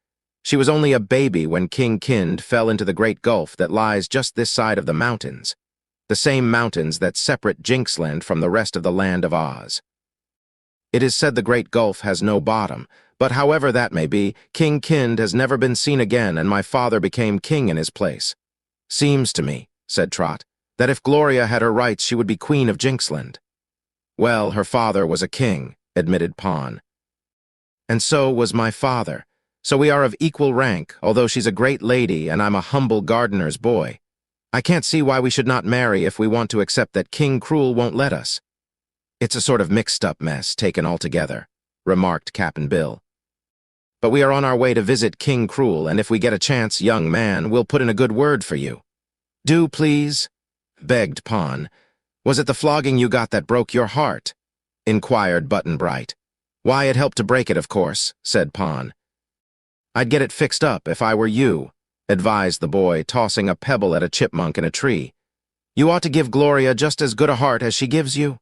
She was only a baby when King Kind fell into the great gulf that lies just this side of the mountains, the same mountains that separate Jinxland from the rest of the land of Oz. It is said the great gulf has no bottom, but however that may be, King Kind has never been seen again and my father became king in his place. Seems to me, said Trot, that if Gloria had her rights she would be queen of Jinxland. Well, her father was a king, admitted Pon. And so was my father. So we are of equal rank, although she's a great lady and I'm a humble gardener's boy. I can't see why we should not marry if we want to accept that King Cruel won't let us. It's a sort of mixed-up mess, taken altogether, remarked Cap'n Bill. But we are on our way to visit King Cruel, and if we get a chance, young man, we'll put in a good word for you. Do, please, begged Pon. Was it the flogging you got that broke your heart? Inquired Button-Bright. Why, it helped to break it, of course, said Pon. I'd get it fixed up if I were you, advised the boy, tossing a pebble at a chipmunk in a tree. You ought to give Gloria just as good a heart as she gives you.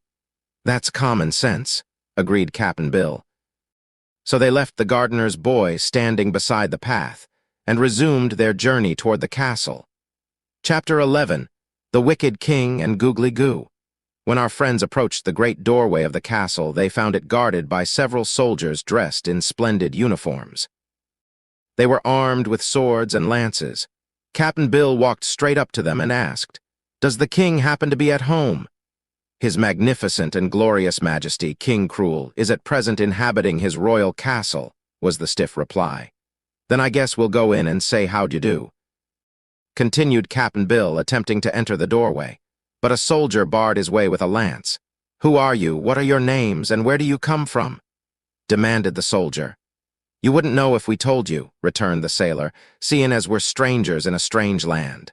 That's common sense, agreed Cap'n Bill. So they left the gardener's boy standing beside the path and resumed their journey toward the castle. Chapter 11. The Wicked King and Googly Goo. When our friends approached the great doorway of the castle, they found it guarded by several soldiers dressed in splendid uniforms. They were armed with swords and lances. Cap'n Bill walked straight up to them and asked, "Does the king happen to be at home?" "His magnificent and glorious majesty, King Cruel, is at present inhabiting his royal castle," was the stiff reply. "Then I guess we'll go in and say how'd you do," continued Cap'n Bill, attempting to enter the doorway. But a soldier barred his way with a lance. "Who are you, what are your names, and where do you come from?" demanded the soldier. "You wouldn't know if we told you," returned the sailor, "seeing as we're strangers in a strange land."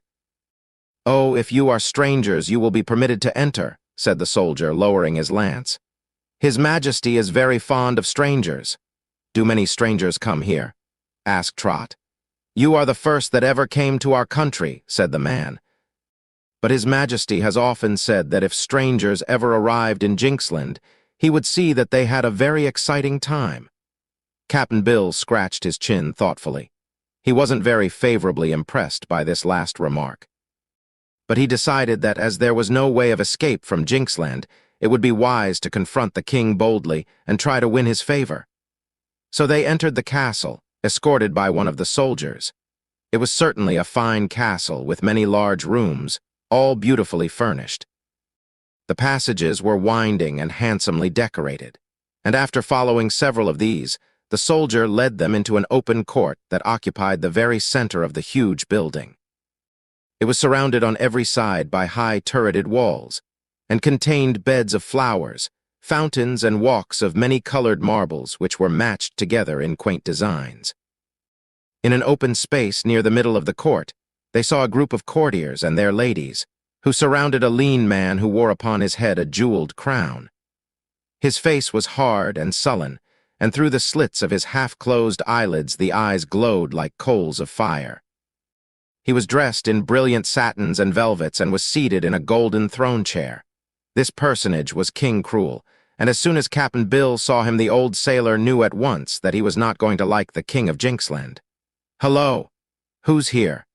"Oh, if you are strangers, you will be permitted to enter," said the soldier, lowering his lance. "His Majesty is very fond of strangers." "Do many strangers come here?" asked Trot. "You are the first that ever came to our country," said the man. "But His Majesty has often said that if strangers ever arrived in Jinxland, he would see that they had a very exciting time." Cap'n Bill scratched his chin thoughtfully. He wasn't very favorably impressed by this last remark. But he decided that as there was no way of escape from Jinxland, it would be wise to confront the king boldly and try to win his favor. So they entered the castle, escorted by one of the soldiers. It was certainly a fine castle with many large rooms, all beautifully furnished. The passages were winding and handsomely decorated, and after following several of these, the soldier led them into an open court that occupied the very center of the huge building. It was surrounded on every side by high turreted walls, and contained beds of flowers, fountains and walks of many-colored marbles which were matched together in quaint designs. In an open space near the middle of the court, they saw a group of courtiers and their ladies, who surrounded a lean man who wore upon his head a jeweled crown. His face was hard and sullen, and through the slits of his half-closed eyelids the eyes glowed like coals of fire. He was dressed in brilliant satins and velvets and was seated in a golden throne chair. This personage was King Cruel, and as soon as Cap'n Bill saw him the old sailor knew at once that he was not going to like the King of Jinxland. "Hello, who's here?"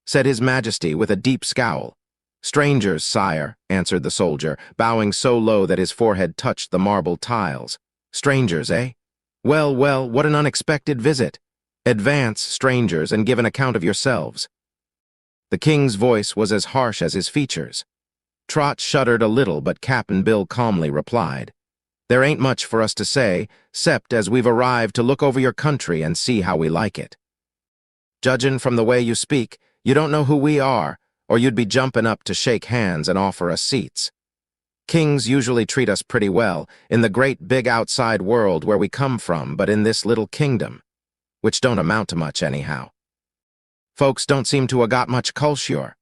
said His Majesty with a deep scowl. "Strangers, sire," answered the soldier, bowing so low that his forehead touched the marble tiles. "Strangers, eh? Well, well, what an unexpected visit. Advance, strangers, and give an account of yourselves." The king's voice was as harsh as his features. Trot shuddered a little, but Cap'n Bill calmly replied, "There ain't much for us to say, 'cept as we've arrived to look over your country and see how we like it. Judgin' from the way you speak, you don't know who we are, or you'd be jumpin' up to shake hands and offer us seats." Kings usually treat us pretty well, in the great big outside world where we come from, but in this little kingdom, which don't amount to much anyhow. Folks don't seem to have got much culture.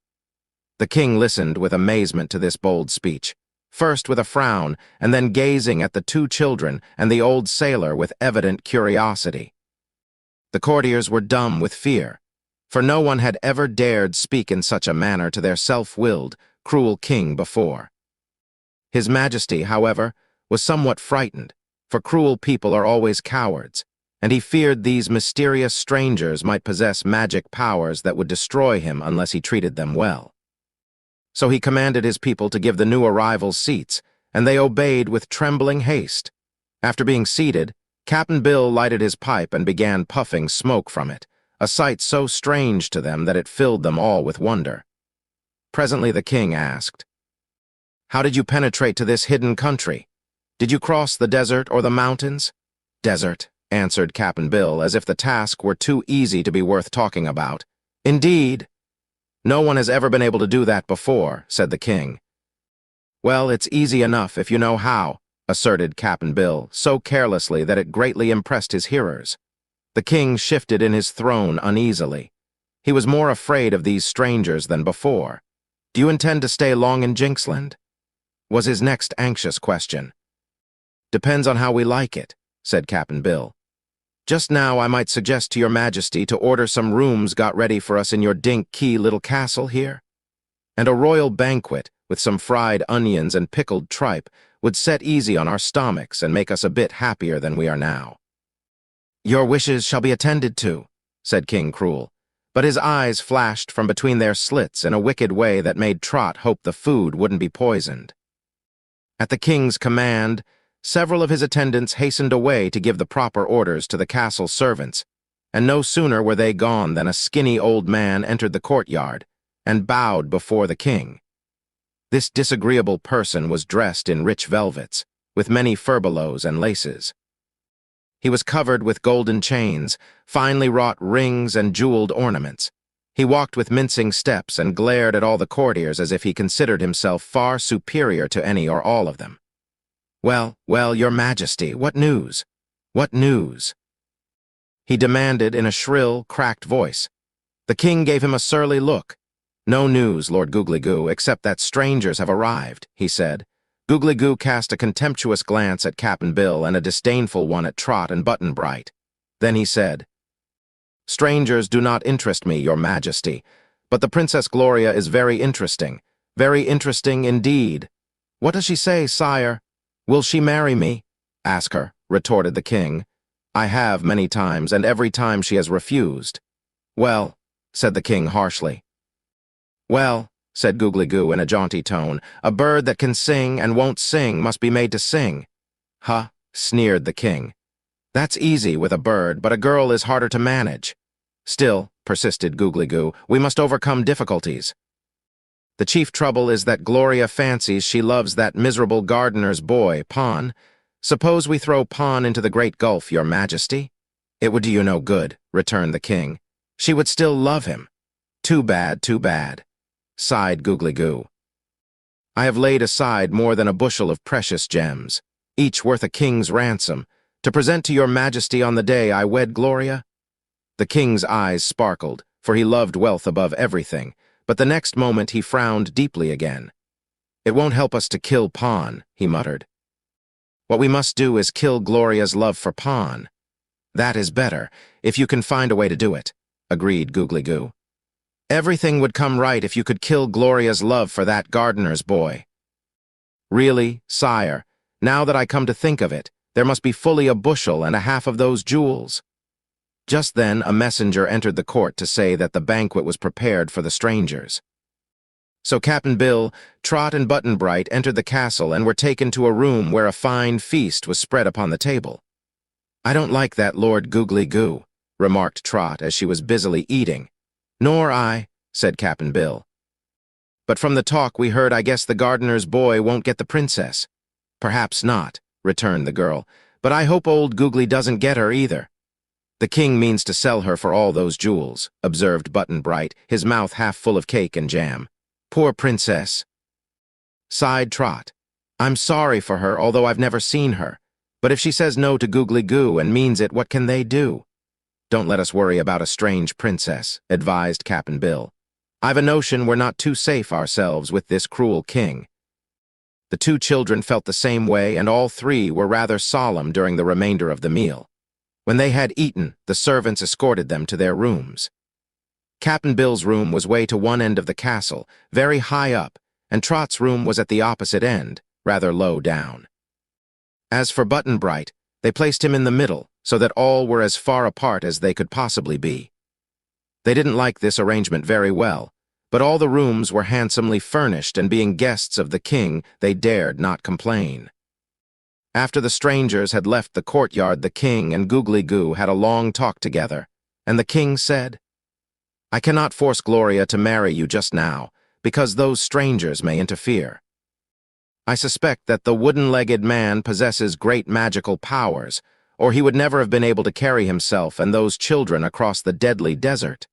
The king listened with amazement to this bold speech, first with a frown, and then gazing at the two children and the old sailor with evident curiosity. The courtiers were dumb with fear, for no one had ever dared speak in such a manner to their self-willed, cruel king before. His Majesty, however, was somewhat frightened, for cruel people are always cowards, and he feared these mysterious strangers might possess magic powers that would destroy him unless he treated them well. So he commanded his people to give the new arrivals seats, and they obeyed with trembling haste. After being seated, Cap'n Bill lighted his pipe and began puffing smoke from it, a sight so strange to them that it filled them all with wonder. Presently the king asked, "How did you penetrate to this hidden country? Did you cross the desert or the mountains?" "Desert," answered Cap'n Bill, as if the task were too easy to be worth talking about. "Indeed? No one has ever been able to do that before," said the king. "Well, it's easy enough if you know how," asserted Cap'n Bill, so carelessly that it greatly impressed his hearers. The king shifted in his throne uneasily. He was more afraid of these strangers than before. "Do you intend to stay long in Jinxland?" was his next anxious question. "Depends on how we like it," said Cap'n Bill. "Just now I might suggest to your Majesty to order some rooms got ready for us in your dink-key little castle here. And a royal banquet with some fried onions and pickled tripe would set easy on our stomachs and make us a bit happier than we are now." "Your wishes shall be attended to," said King Cruel, but his eyes flashed from between their slits in a wicked way that made Trot hope the food wouldn't be poisoned. At the king's command, several of his attendants hastened away to give the proper orders to the castle servants, and no sooner were they gone than a skinny old man entered the courtyard and bowed before the king. This disagreeable person was dressed in rich velvets, with many furbelows and laces. He was covered with golden chains, finely wrought rings, and jeweled ornaments. He walked with mincing steps and glared at all the courtiers as if he considered himself far superior to any or all of them. Well, your Majesty, what news? What news?" he demanded in a shrill, cracked voice. The king gave him a surly look. "No news, Lord Googly Goo, except that strangers have arrived," he said. Googly Goo cast a contemptuous glance at Cap'n Bill and a disdainful one at Trot and Button-Bright. Then he said, "Strangers do not interest me, your Majesty, but the Princess Gloria is very interesting indeed." "What does she say, sire?" "Will she marry me?" "Ask her," retorted the king. "I have many times, and every time she has refused." "Well," said the king harshly. "Well," said Googly Goo in a jaunty tone, "a bird that can sing and won't sing must be made to sing." "Huh," sneered the king. "That's easy with a bird, but a girl is harder to manage." "Still," persisted Googly Goo, "we must overcome difficulties. The chief trouble is that Gloria fancies she loves that miserable gardener's boy, Pon. Suppose we throw Pon into the great gulf, your Majesty?" "It would do you no good," returned the king. "She would still love him." Too bad," sighed Googly Goo. "I have laid aside more than a bushel of precious gems, each worth a king's ransom, to present to your Majesty on the day I wed Gloria." The king's eyes sparkled, for he loved wealth above everything, but the next moment he frowned deeply again. "It won't help us to kill Pon," he muttered. "What we must do is kill Gloria's love for Pon." "That is better, if you can find a way to do it," agreed Googly Goo. "Everything would come right if you could kill Gloria's love for that gardener's boy." "Really, sire, now that I come to think of it, there must be fully a bushel and a half of those jewels." Just then a messenger entered the court to say that the banquet was prepared for the strangers. So Cap'n Bill, Trot, and Button-Bright entered the castle and were taken to a room where a fine feast was spread upon the table. "I don't like that Lord Googly Goo," remarked Trot as she was busily eating. "Nor I," said Cap'n Bill. "But from the talk we heard, I guess the gardener's boy won't get the princess." "Perhaps not," returned the girl, "but I hope old Googly doesn't get her either." "The king means to sell her for all those jewels," observed Button-Bright, his mouth half full of cake and jam. "Poor princess," sighed Trot. I'm sorry for her, although I've never seen her. But if she says no to Googly Goo and means it, what can they do? Don't let us worry about a strange princess, advised Cap'n Bill. I've a notion we're not too safe ourselves with this cruel king. The two children felt the same way, and all three were rather solemn during the remainder of the meal. When they had eaten, the servants escorted them to their rooms. Cap'n Bill's room was way to one end of the castle, very high up, and Trot's room was at the opposite end, rather low down. As for Button-Bright, they placed him in the middle, so that all were as far apart as they could possibly be. They didn't like this arrangement very well, but all the rooms were handsomely furnished, and being guests of the king, they dared not complain. After the strangers had left the courtyard, the king and Googly Goo had a long talk together, and the king said, I cannot force Gloria to marry you just now, because those strangers may interfere. I suspect that the wooden-legged man possesses great magical powers, or he would never have been able to carry himself and those children across the deadly desert.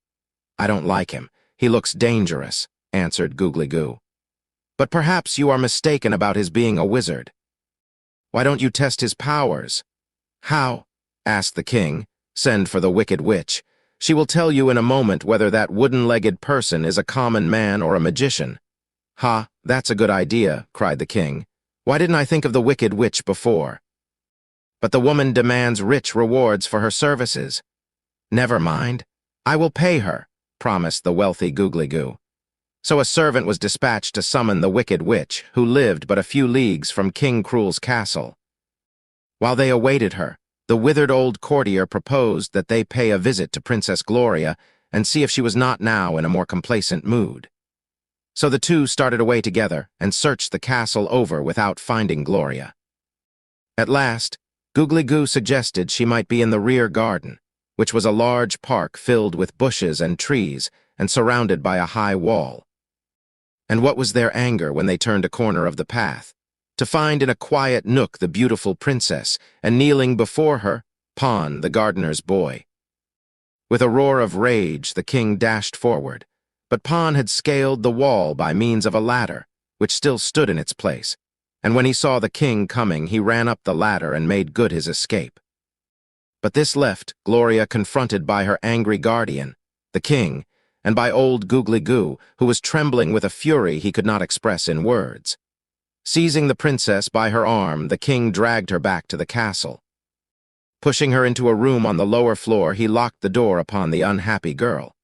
I don't like him. He looks dangerous, answered Googly Goo. But perhaps you are mistaken about his being a wizard. Why don't you test his powers? How? Asked the king. Send for the Wicked Witch. She will tell you in a moment whether that wooden-legged person is a common man or a magician. Ha, that's a good idea, cried the king. Why didn't I think of the Wicked Witch before? But the woman demands rich rewards for her services. Never mind. I will pay her, promised the wealthy Googly Goo. So a servant was dispatched to summon the Wicked Witch, who lived but a few leagues from King Cruel's castle. While they awaited her, the withered old courtier proposed that they pay a visit to Princess Gloria and see if she was not now in a more complacent mood. So the two started away together and searched the castle over without finding Gloria. At last, Googly Goo suggested she might be in the rear garden, which was a large park filled with bushes and trees and surrounded by a high wall. And what was their anger when they turned a corner of the path, to find in a quiet nook the beautiful princess, and kneeling before her, Pon, the gardener's boy. With a roar of rage, the king dashed forward, but Pon had scaled the wall by means of a ladder, which still stood in its place, and when he saw the king coming, he ran up the ladder and made good his escape. But this left Gloria confronted by her angry guardian, the king, and by old Googly Goo, who was trembling with a fury he could not express in words. Seizing the princess by her arm, the king dragged her back to the castle. Pushing her into a room on the lower floor, he locked the door upon the unhappy girl.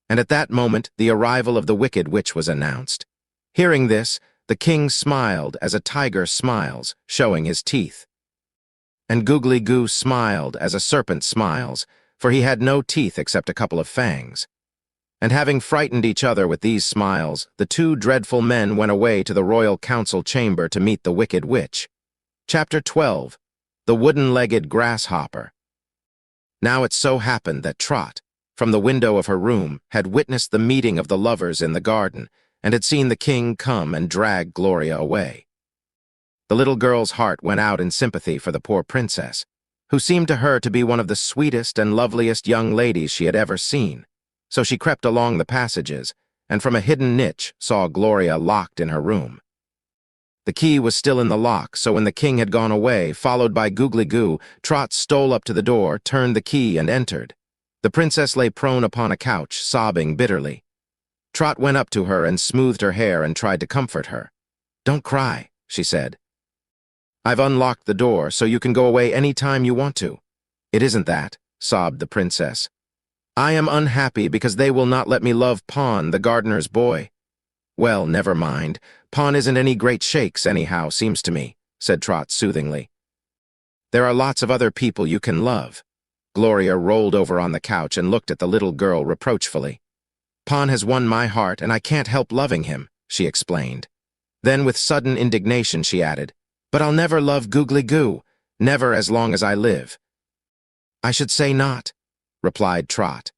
And at that moment, the arrival of the Wicked Witch was announced. Hearing this, the king smiled as a tiger smiles, showing his teeth. And Googly Goo smiled as a serpent smiles, for he had no teeth except a couple of fangs. And having frightened each other with these smiles, the two dreadful men went away to the royal council chamber to meet the Wicked Witch. Chapter 12. The Wooden-Legged Grasshopper. Now it so happened that Trot, from the window of her room, had witnessed the meeting of the lovers in the garden, and had seen the king come and drag Gloria away. The little girl's heart went out in sympathy for the poor princess, who seemed to her to be one of the sweetest and loveliest young ladies she had ever seen. So she crept along the passages, and from a hidden niche saw Gloria locked in her room. The key was still in the lock, so when the king had gone away, followed by Googly Goo, Trot stole up to the door, turned the key, and entered. The princess lay prone upon a couch, sobbing bitterly. Trot went up to her and smoothed her hair and tried to comfort her. "Don't cry," she said. "I've unlocked the door, so you can go away any time you want to." "It isn't that," sobbed the princess. "I am unhappy because they will not let me love Pon, the gardener's boy." "Well, never mind. Pon isn't any great shakes anyhow, seems to me," said Trot soothingly. "There are lots of other people you can love." Gloria rolled over on the couch and looked at the little girl reproachfully. "Pon has won my heart, and I can't help loving him," she explained. Then with sudden indignation she added, "But I'll never love Googly Goo, never as long as I live." "I should say not," replied Trot.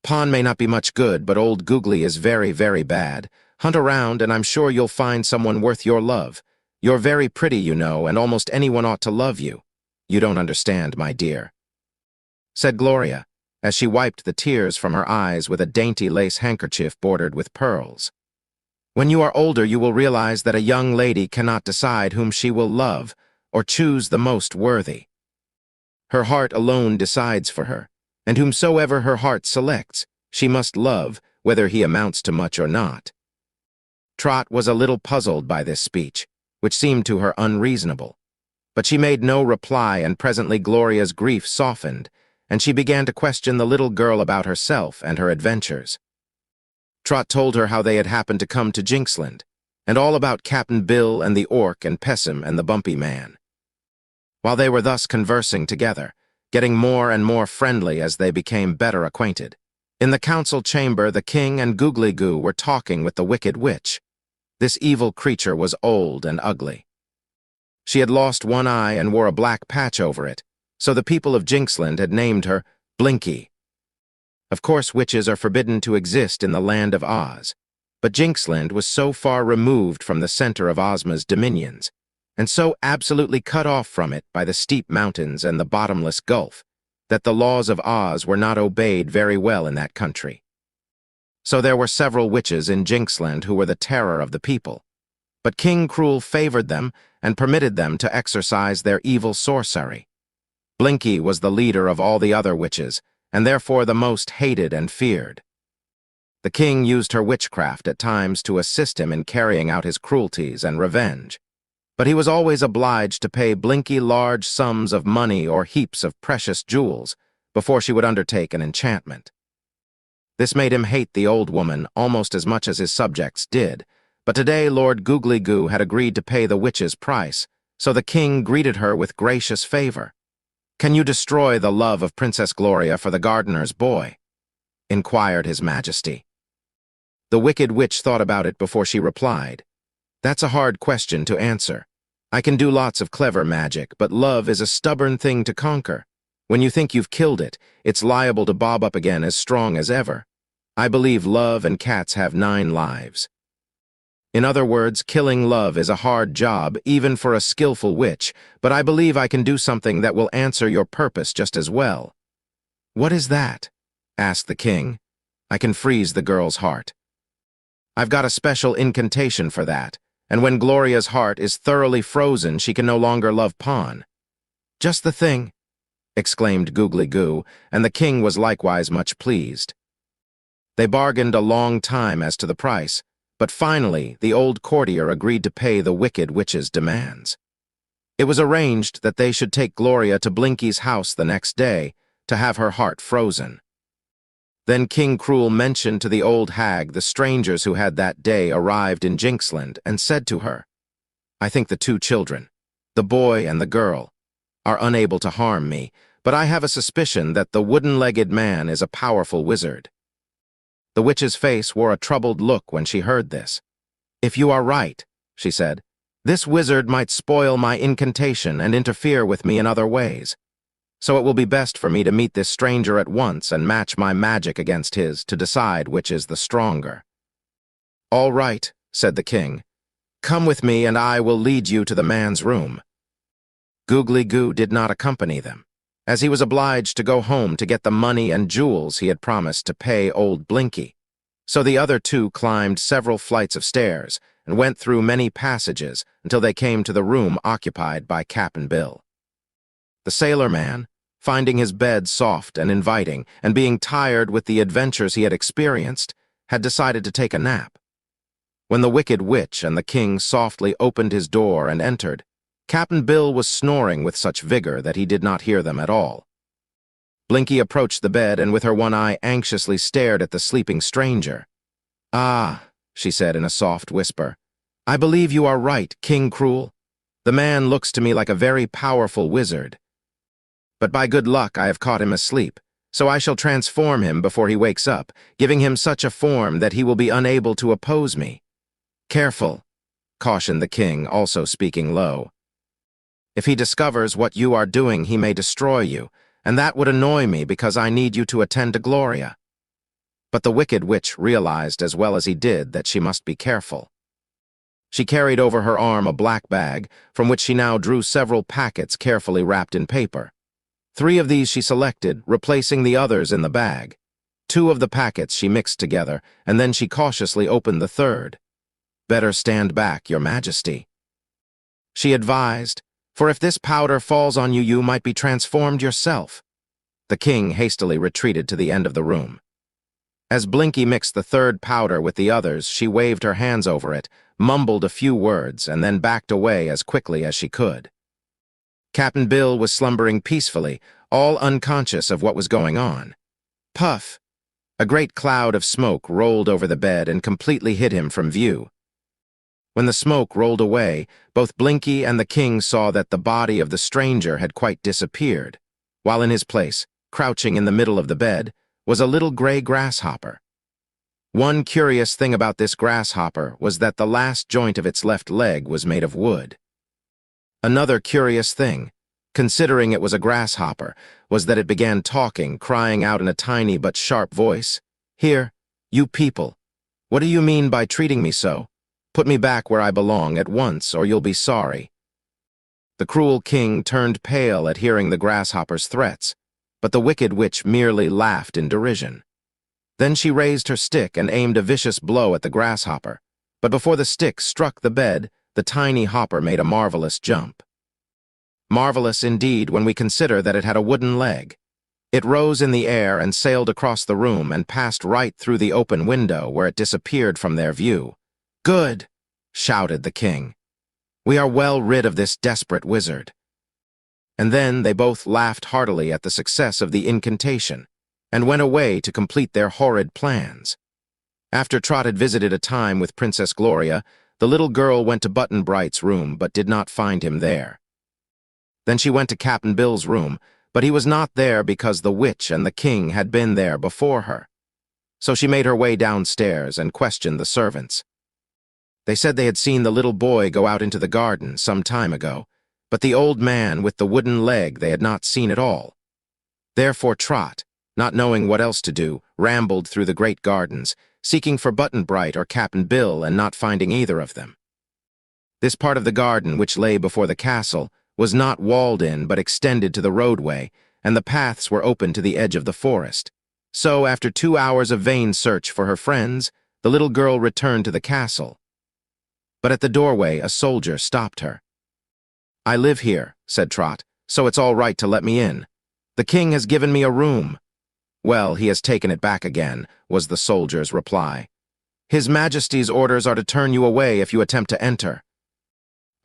"Pon may not be much good, but old Googly is very, very bad. Hunt around, and I'm sure you'll find someone worth your love. You're very pretty, you know, and almost anyone ought to love you. You don't understand, my dear," said Gloria, as she wiped the tears from her eyes with a dainty lace handkerchief bordered with pearls. When you are older, you will realize that a young lady cannot decide whom she will love or choose the most worthy. Her heart alone decides for her, and whomsoever her heart selects, she must love, whether he amounts to much or not. Trot was a little puzzled by this speech, which seemed to her unreasonable. But she made no reply, and presently Gloria's grief softened, and she began to question the little girl about herself and her adventures. Trot told her how they had happened to come to Jinxland, and all about Cap'n Bill and the Orc and Pessim and the Bumpy Man. While they were thus conversing together, getting more and more friendly as they became better acquainted, in the council chamber the king and Googly Goo were talking with the Wicked Witch. This evil creature was old and ugly. She had lost one eye and wore a black patch over it, so the people of Jinxland had named her Blinky. Of course, witches are forbidden to exist in the land of Oz, but Jinxland was so far removed from the center of Ozma's dominions, and so absolutely cut off from it by the steep mountains and the bottomless gulf, that the laws of Oz were not obeyed very well in that country. So there were several witches in Jinxland who were the terror of the people, but King Cruel favored them and permitted them to exercise their evil sorcery. Blinky was the leader of all the other witches, and therefore the most hated and feared. The king used her witchcraft at times to assist him in carrying out his cruelties and revenge, but he was always obliged to pay Blinky large sums of money or heaps of precious jewels before she would undertake an enchantment. This made him hate the old woman almost as much as his subjects did, but today Lord Googly Goo had agreed to pay the witch's price, so the king greeted her with gracious favor. "Can you destroy the love of Princess Gloria for the gardener's boy?" inquired His Majesty. The Wicked Witch thought about it before she replied. "That's a hard question to answer. I can do lots of clever magic, but love is a stubborn thing to conquer. When you think you've killed it, it's liable to bob up again as strong as ever. I believe love and cats have 9 lives. In other words, killing love is a hard job, even for a skillful witch, but I believe I can do something that will answer your purpose just as well." "What is that?" asked the king. "I can freeze the girl's heart. I've got a special incantation for that, and when Gloria's heart is thoroughly frozen, she can no longer love Pawn." "Just the thing," exclaimed Googly Goo, and the king was likewise much pleased. They bargained a long time as to the price, but finally the old courtier agreed to pay the Wicked Witch's demands. It was arranged that they should take Gloria to Blinky's house the next day to have her heart frozen. Then King Cruel mentioned to the old hag the strangers who had that day arrived in Jinxland and said to her, "I think the 2 children, the boy and the girl, are unable to harm me, but I have a suspicion that the wooden-legged man is a powerful wizard." The witch's face wore a troubled look when she heard this. "If you are right," she said, "this wizard might spoil my incantation and interfere with me in other ways. So it will be best for me to meet this stranger at once and match my magic against his to decide which is the stronger." "All right," said the king. "Come with me and I will lead you to the man's room." Googly Goo did not accompany them, as he was obliged to go home to get the money and jewels he had promised to pay old Blinky. So the other 2 climbed several flights of stairs and went through many passages until they came to the room occupied by Cap'n Bill. The sailor man, finding his bed soft and inviting and being tired with the adventures he had experienced, had decided to take a nap. When the Wicked Witch and the king softly opened his door and entered, Cap'n Bill was snoring with such vigor that he did not hear them at all. Blinky approached the bed and with her one eye anxiously stared at the sleeping stranger. "Ah," she said in a soft whisper, "I believe you are right, King Cruel. The man looks to me like a very powerful wizard. But by good luck I have caught him asleep, so I shall transform him before he wakes up, giving him such a form that he will be unable to oppose me." "Careful," cautioned the king, also speaking low. "If he discovers what you are doing, he may destroy you, and that would annoy me because I need you to attend to Gloria." But the Wicked Witch realized as well as he did that she must be careful. She carried over her arm a black bag, from which she now drew several packets carefully wrapped in paper. 3 of these she selected, replacing the others in the bag. 2 of the packets she mixed together, and then she cautiously opened the 3rd. "Better stand back, your majesty," she advised, "for if this powder falls on you, you might be transformed yourself." The king hastily retreated to the end of the room. As Blinky mixed the third powder with the others, she waved her hands over it, mumbled a few words, and then backed away as quickly as she could. Cap'n Bill was slumbering peacefully, all unconscious of what was going on. Puff! A great cloud of smoke rolled over the bed and completely hid him from view. When the smoke rolled away, both Blinky and the king saw that the body of the stranger had quite disappeared, while in his place, crouching in the middle of the bed, was a little gray grasshopper. One curious thing about this grasshopper was that the last joint of its left leg was made of wood. Another curious thing, considering it was a grasshopper, was that it began talking, crying out in a tiny but sharp voice, "Here, you people, what do you mean by treating me so? Put me back where I belong at once, or you'll be sorry." The cruel king turned pale at hearing the grasshopper's threats, but the wicked witch merely laughed in derision. Then she raised her stick and aimed a vicious blow at the grasshopper, but before the stick struck the bed, the tiny hopper made a marvelous jump. Marvelous indeed when we consider that it had a wooden leg. It rose in the air and sailed across the room and passed right through the open window where it disappeared from their view. "Good!" shouted the king. "We are well rid of this desperate wizard." And then they both laughed heartily at the success of the incantation, and went away to complete their horrid plans. After Trot had visited a time with Princess Gloria, the little girl went to Button-Bright's room but did not find him there. Then she went to Cap'n Bill's room, but he was not there because the witch and the king had been there before her. So she made her way downstairs and questioned the servants. They said they had seen the little boy go out into the garden some time ago, but the old man with the wooden leg they had not seen at all. Therefore Trot, not knowing what else to do, rambled through the great gardens, seeking for Button-Bright or Cap'n Bill and not finding either of them. This part of the garden, which lay before the castle, was not walled in but extended to the roadway, and the paths were open to the edge of the forest. So, after 2 hours of vain search for her friends, the little girl returned to the castle. But at the doorway, a soldier stopped her. "I live here," said Trot, "so it's all right to let me in. The king has given me a room." "Well, he has taken it back again," was the soldier's reply. "His Majesty's orders are to turn you away if you attempt to enter.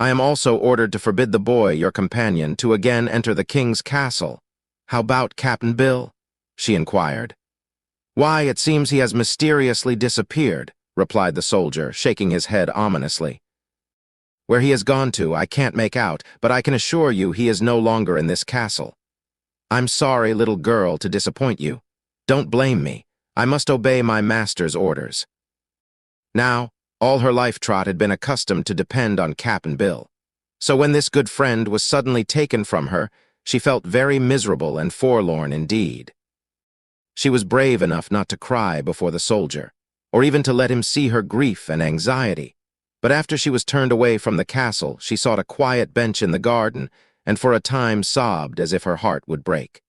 I am also ordered to forbid the boy, your companion, to again enter the king's castle. How about Cap'n Bill?" she inquired. "Why, it seems he has mysteriously disappeared," replied the soldier, shaking his head ominously. "Where he has gone to, I can't make out, but I can assure you he is no longer in this castle. I'm sorry, little girl, to disappoint you. Don't blame me. I must obey my master's orders." Now, all her life Trot had been accustomed to depend on Cap'n Bill. So when this good friend was suddenly taken from her, she felt very miserable and forlorn indeed. She was brave enough not to cry before the soldier, or even to let him see her grief and anxiety. But after she was turned away from the castle, she sought a quiet bench in the garden and for a time sobbed as if her heart would break.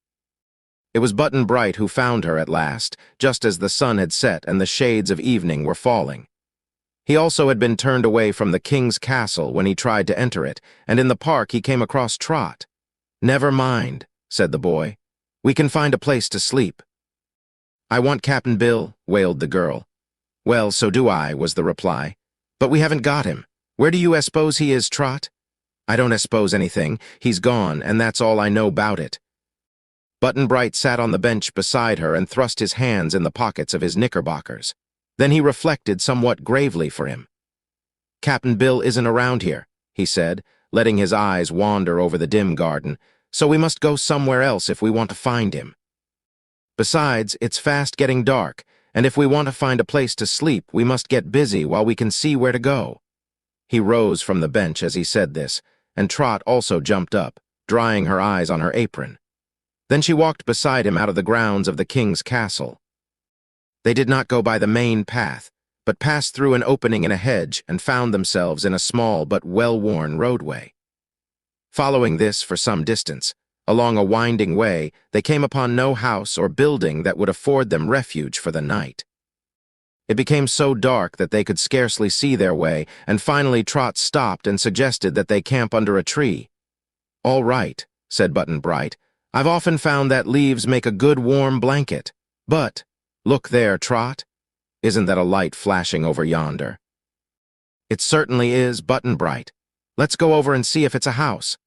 It was Button-Bright who found her at last, just as the sun had set and the shades of evening were falling. He also had been turned away from the king's castle when he tried to enter it, and in the park he came across Trot. "Never mind," said the boy. "We can find a place to sleep." "I want Cap'n Bill," wailed the girl. "Well, so do I," was the reply. "But we haven't got him. Where do you suppose he is, Trot?" "I don't suppose anything. He's gone, and that's all I know about it." Button-Bright sat on the bench beside her and thrust his hands in the pockets of his knickerbockers. Then he reflected somewhat gravely for him. "Cap'n Bill isn't around here," he said, letting his eyes wander over the dim garden, "so we must go somewhere else if we want to find him. Besides, it's fast getting dark, and if we want to find a place to sleep, we must get busy while we can see where to go." He rose from the bench as he said this, and Trot also jumped up, drying her eyes on her apron. Then she walked beside him out of the grounds of the king's castle. They did not go by the main path, but passed through an opening in a hedge and found themselves in a small but well-worn roadway. Following this for some distance, along a winding way, they came upon no house or building that would afford them refuge for the night. It became so dark that they could scarcely see their way, and finally Trot stopped and suggested that they camp under a tree. "All right," said Button-Bright. "I've often found that leaves make a good warm blanket. But, look there, Trot. Isn't that a light flashing over yonder?" "It certainly is, Button-Bright. Let's go over and see if it's a house.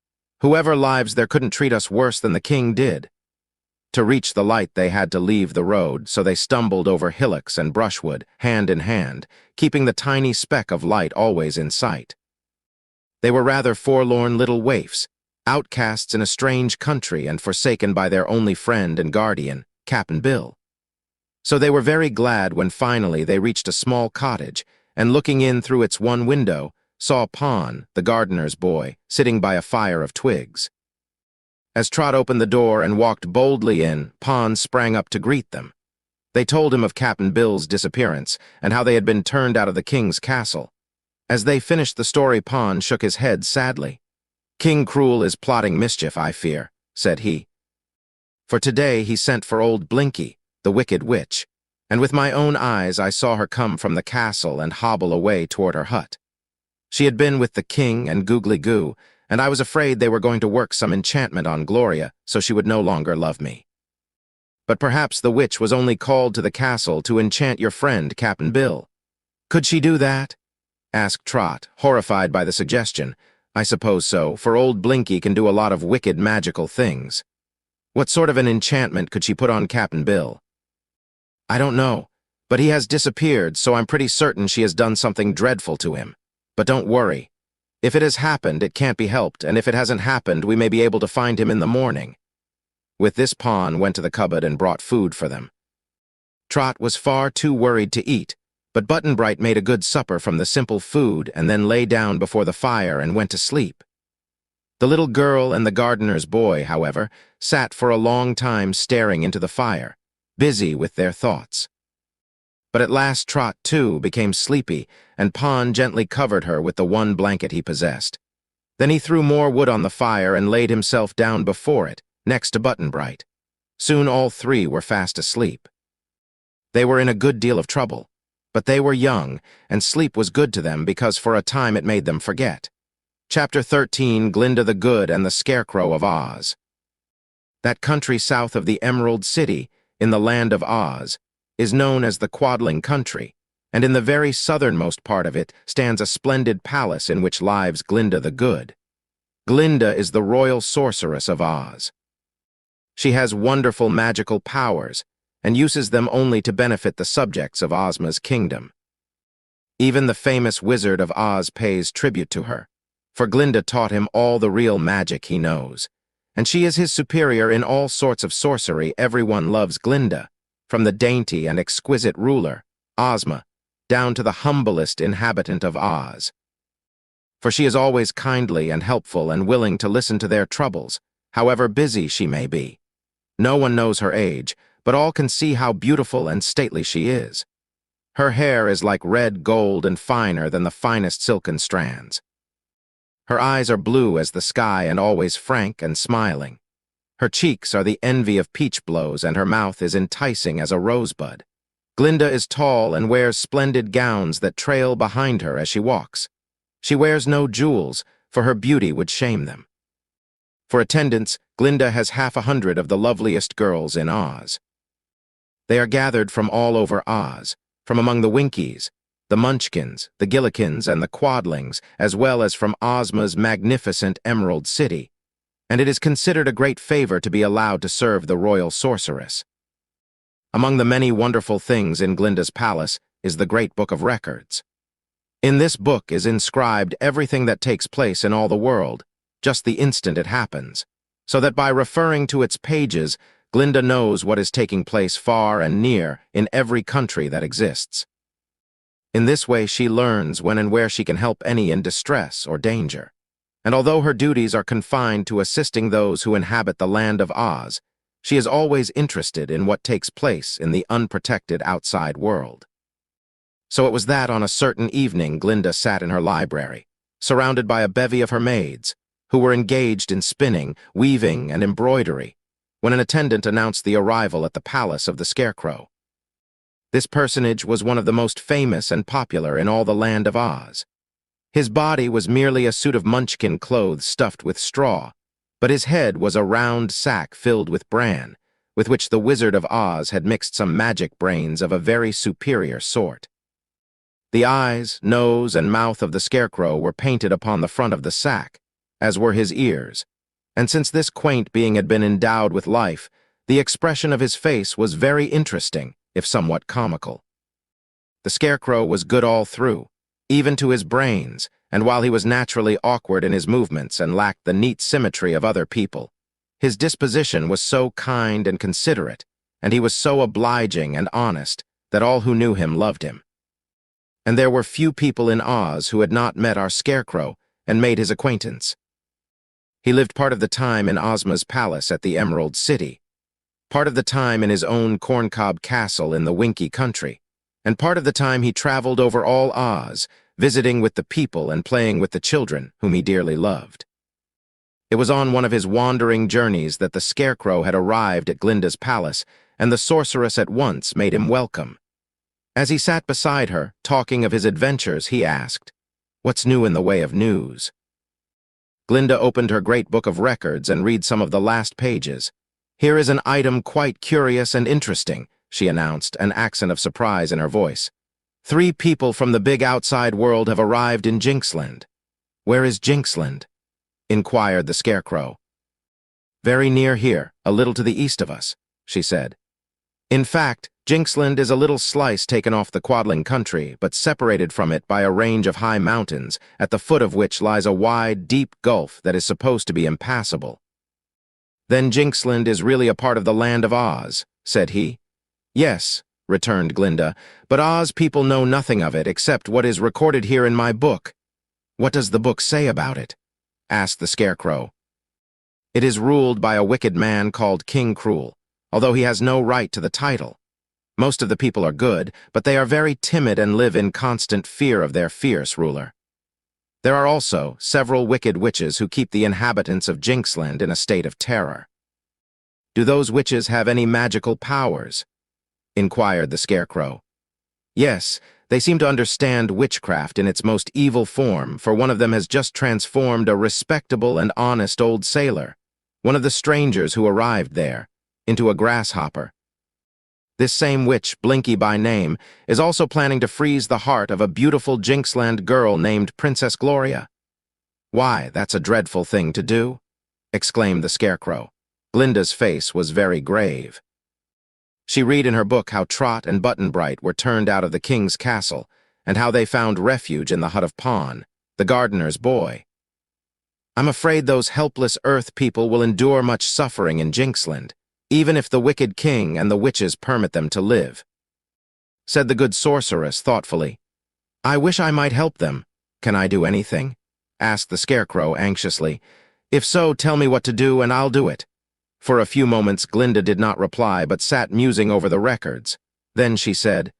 Whoever lives there couldn't treat us worse than the king did." To reach the light, they had to leave the road, so they stumbled over hillocks and brushwood, hand in hand, keeping the tiny speck of light always in sight. They were rather forlorn little waifs, outcasts in a strange country and forsaken by their only friend and guardian, Cap'n Bill. So they were very glad when finally they reached a small cottage, and looking in through its one window, saw Pon, the gardener's boy, sitting by a fire of twigs. As Trot opened the door and walked boldly in, Pon sprang up to greet them. They told him of Cap'n Bill's disappearance and how they had been turned out of the king's castle. As they finished the story, Pon shook his head sadly. "King Cruel is plotting mischief, I fear," said he. "For today he sent for old Blinky, the wicked witch, and with my own eyes I saw her come from the castle and hobble away toward her hut. She had been with the king and Googly Goo, and I was afraid they were going to work some enchantment on Gloria so she would no longer love me. But perhaps the witch was only called to the castle to enchant your friend, Cap'n Bill." "Could she do that?" asked Trot, horrified by the suggestion. "I suppose so, for old Blinky can do a lot of wicked magical things. What sort of an enchantment could she put on Cap'n Bill?" "I don't know, but he has disappeared, so I'm pretty certain she has done something dreadful to him. But don't worry. If it has happened, it can't be helped, and if it hasn't happened, we may be able to find him in the morning." With this, Pon went to the cupboard and brought food for them. Trot was far too worried to eat, but Button-Bright made a good supper from the simple food and then lay down before the fire and went to sleep. The little girl and the gardener's boy, however, sat for a long time staring into the fire, busy with their thoughts. But at last Trot, too, became sleepy, and Pon gently covered her with the one blanket he possessed. Then he threw more wood on the fire and laid himself down before it, next to Button-Bright. Soon all three were fast asleep. They were in a good deal of trouble, but they were young, and sleep was good to them because for a time it made them forget. Chapter 13, Glinda the Good and the Scarecrow of Oz. That country south of the Emerald City, in the land of Oz, is known as the Quadling Country, and in the very southernmost part of it stands a splendid palace in which lives Glinda the Good. Glinda is the royal sorceress of Oz. She has wonderful magical powers, and uses them only to benefit the subjects of Ozma's kingdom. Even the famous Wizard of Oz pays tribute to her, for Glinda taught him all the real magic he knows, and she is his superior in all sorts of sorcery. Everyone loves Glinda, from the dainty and exquisite ruler, Ozma, down to the humblest inhabitant of Oz. For she is always kindly and helpful and willing to listen to their troubles, however busy she may be. No one knows her age, but all can see how beautiful and stately she is. Her hair is like red gold and finer than the finest silken strands. Her eyes are blue as the sky and always frank and smiling. Her cheeks are the envy of peach blows, and her mouth is enticing as a rosebud. Glinda is tall and wears splendid gowns that trail behind her as she walks. She wears no jewels, for her beauty would shame them. For attendants, Glinda has 100 of the loveliest girls in Oz. They are gathered from all over Oz, from among the Winkies, the Munchkins, the Gillikins, and the Quadlings, as well as from Ozma's magnificent Emerald City, and it is considered a great favor to be allowed to serve the royal sorceress. Among the many wonderful things in Glinda's palace is the Great Book of Records. In this book is inscribed everything that takes place in all the world, just the instant it happens, so that by referring to its pages, Glinda knows what is taking place far and near in every country that exists. In this way, she learns when and where she can help any in distress or danger. And although her duties are confined to assisting those who inhabit the land of Oz, she is always interested in what takes place in the unprotected outside world. So it was that on a certain evening Glinda sat in her library, surrounded by a bevy of her maids, who were engaged in spinning, weaving, and embroidery, when an attendant announced the arrival at the palace of the Scarecrow. This personage was one of the most famous and popular in all the land of Oz. His body was merely a suit of munchkin clothes stuffed with straw, but his head was a round sack filled with bran, with which the Wizard of Oz had mixed some magic brains of a very superior sort. The eyes, nose, and mouth of the Scarecrow were painted upon the front of the sack, as were his ears, and since this quaint being had been endowed with life, the expression of his face was very interesting, if somewhat comical. The Scarecrow was good all through, even to his brains, and while he was naturally awkward in his movements and lacked the neat symmetry of other people, his disposition was so kind and considerate, and he was so obliging and honest that all who knew him loved him. And there were few people in Oz who had not met our Scarecrow and made his acquaintance. He lived part of the time in Ozma's palace at the Emerald City, part of the time in his own corncob castle in the Winky Country, and part of the time he traveled over all Oz, visiting with the people and playing with the children whom he dearly loved. It was on one of his wandering journeys that the Scarecrow had arrived at Glinda's palace, and the sorceress at once made him welcome. As he sat beside her, talking of his adventures, he asked, "What's new in the way of news?" Glinda opened her great book of records and read some of the last pages. "Here is an item quite curious and interesting," she announced, an accent of surprise in her voice. "3 people from the big outside world have arrived in Jinxland." "Where is Jinxland?" inquired the Scarecrow. "Very near here, a little to the east of us," she said. "In fact, Jinxland is a little slice taken off the Quadling country, but separated from it by a range of high mountains, at the foot of which lies a wide, deep gulf that is supposed to be impassable." "Then Jinxland is really a part of the land of Oz," said he. "Yes," returned Glinda, "but Oz people know nothing of it except what is recorded here in my book." "What does the book say about it?" asked the Scarecrow. "It is ruled by a wicked man called King Cruel, although he has no right to the title. Most of the people are good, but they are very timid and live in constant fear of their fierce ruler. There are also several wicked witches who keep the inhabitants of Jinxland in a state of terror." "Do those witches have any magical powers?" inquired the Scarecrow. "Yes, they seem to understand witchcraft in its most evil form, for one of them has just transformed a respectable and honest old sailor, one of the strangers who arrived there, into a grasshopper. This same witch, Blinky by name, is also planning to freeze the heart of a beautiful Jinxland girl named Princess Gloria." "Why, that's a dreadful thing to do," exclaimed the Scarecrow. Glinda's face was very grave. She read in her book how Trot and Button-Bright were turned out of the king's castle, and how they found refuge in the hut of Pon, the gardener's boy. "I'm afraid those helpless Earth people will endure much suffering in Jinxland, even if the wicked king and the witches permit them to live," said the good sorceress thoughtfully. "I wish I might help them. Can I do anything?" asked the Scarecrow anxiously. "If so, tell me what to do and I'll do it." For a few moments Glinda did not reply but sat musing over the records. Then she said,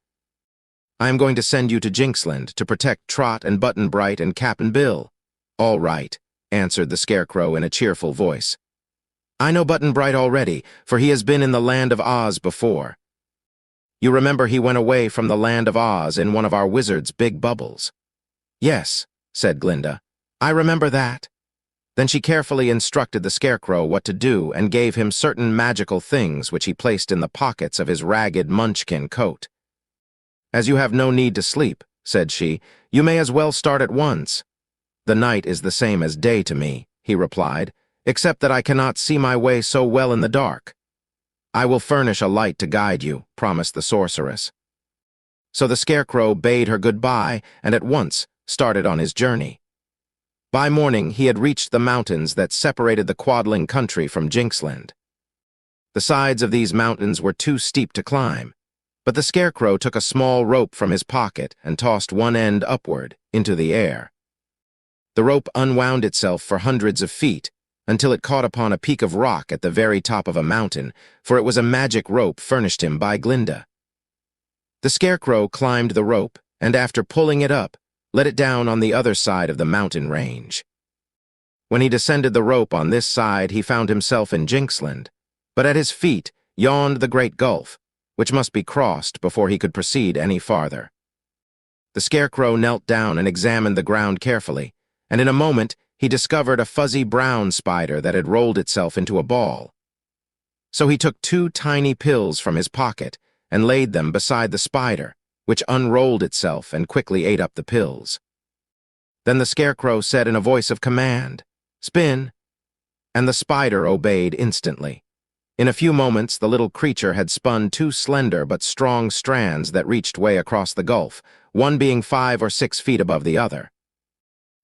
"I am going to send you to Jinxland to protect Trot and Button-Bright and Cap'n Bill." "All right," answered the Scarecrow in a cheerful voice. "I know Button-Bright already, for he has been in the land of Oz before. You remember he went away from the land of Oz in one of our wizard's big bubbles." "Yes," said Glinda, "I remember that." Then she carefully instructed the Scarecrow what to do and gave him certain magical things which he placed in the pockets of his ragged munchkin coat. "As you have no need to sleep," said she, "you may as well start at once." "The night is the same as day to me," he replied, "except that I cannot see my way so well in the dark." "I will furnish a light to guide you," promised the sorceress. So the Scarecrow bade her goodbye and at once started on his journey. By morning, he had reached the mountains that separated the Quadling country from Jinxland. The sides of these mountains were too steep to climb, but the Scarecrow took a small rope from his pocket and tossed one end upward into the air. The rope unwound itself for hundreds of feet until it caught upon a peak of rock at the very top of a mountain, for it was a magic rope furnished him by Glinda. The Scarecrow climbed the rope, and after pulling it up, let it down on the other side of the mountain range. When he descended the rope on this side, he found himself in Jinxland, but at his feet yawned the great gulf, which must be crossed before he could proceed any farther. The Scarecrow knelt down and examined the ground carefully, and in a moment he discovered a fuzzy brown spider that had rolled itself into a ball. So he took 2 tiny pills from his pocket and laid them beside the spider, which unrolled itself and quickly ate up the pills. Then the Scarecrow said in a voice of command, "Spin," and the spider obeyed instantly. In a few moments, the little creature had spun 2 slender but strong strands that reached way across the gulf, one being 5 or 6 feet above the other.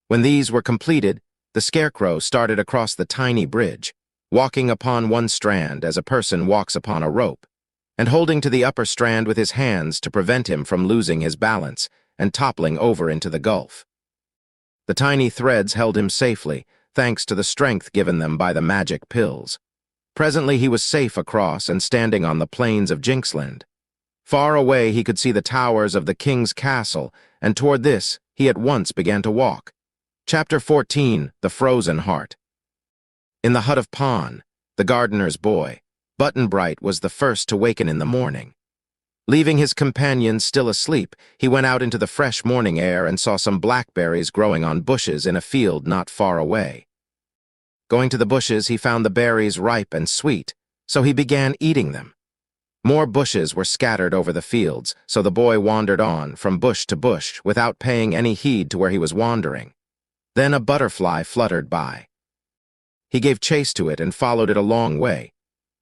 When these were completed, the Scarecrow started across the tiny bridge, walking upon one strand as a person walks upon a rope, and holding to the upper strand with his hands to prevent him from losing his balance and toppling over into the gulf. The tiny threads held him safely, thanks to the strength given them by the magic pills. Presently he was safe across and standing on the plains of Jinxland. Far away he could see the towers of the king's castle, and toward this he at once began to walk. Chapter 14, The Frozen Heart. In the hut of Pon, the gardener's boy, Button-Bright was the first to waken in the morning. Leaving his companions still asleep, he went out into the fresh morning air and saw some blackberries growing on bushes in a field not far away. Going to the bushes, he found the berries ripe and sweet, so he began eating them. More bushes were scattered over the fields, so the boy wandered on, from bush to bush, without paying any heed to where he was wandering. Then a butterfly fluttered by. He gave chase to it and followed it a long way.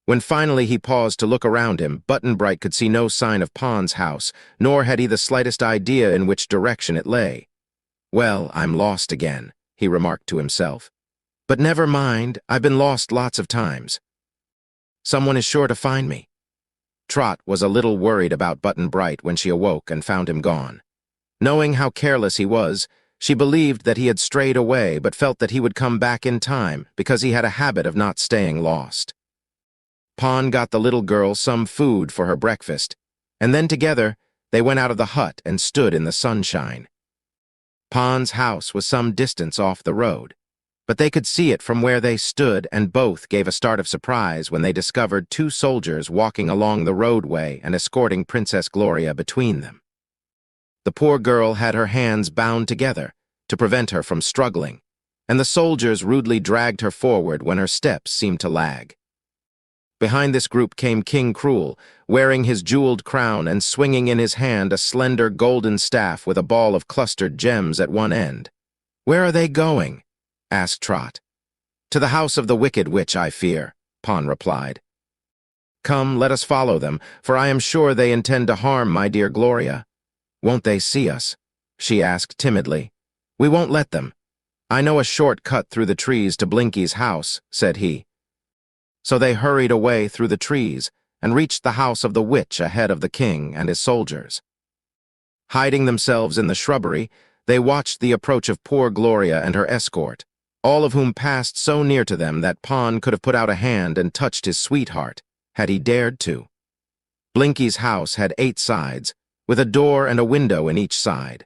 When finally he paused to look around him, Button-Bright could see no sign of Pon's house, nor had he the slightest idea in which direction it lay. "Well, I'm lost again," he remarked to himself. "But never mind, I've been lost lots of times. Someone is sure to find me." Trot was a little worried about Button-Bright when she awoke and found him gone. Knowing how careless he was, she believed that he had strayed away but felt that he would come back in time because he had a habit of not staying lost. Pon got the little girl some food for her breakfast, and then together they went out of the hut and stood in the sunshine. Pon's house was some distance off the road, but they could see it from where they stood, and both gave a start of surprise when they discovered 2 soldiers walking along the roadway and escorting Princess Gloria between them. The poor girl had her hands bound together to prevent her from struggling, and the soldiers rudely dragged her forward when her steps seemed to lag. Behind this group came King Cruel, wearing his jeweled crown and swinging in his hand a slender golden staff with a ball of clustered gems at one end. "Where are they going?" asked Trot. "To the house of the Wicked Witch, I fear," Pon replied. "Come, let us follow them, for I am sure they intend to harm my dear Gloria." "Won't they see us?" she asked timidly. "We won't let them. I know a short cut through the trees to Blinky's house," said he. So they hurried away through the trees and reached the house of the witch ahead of the king and his soldiers. Hiding themselves in the shrubbery, they watched the approach of poor Gloria and her escort, all of whom passed so near to them that Pon could have put out a hand and touched his sweetheart, had he dared to. Blinky's house had 8 sides, with a door and a window in each side.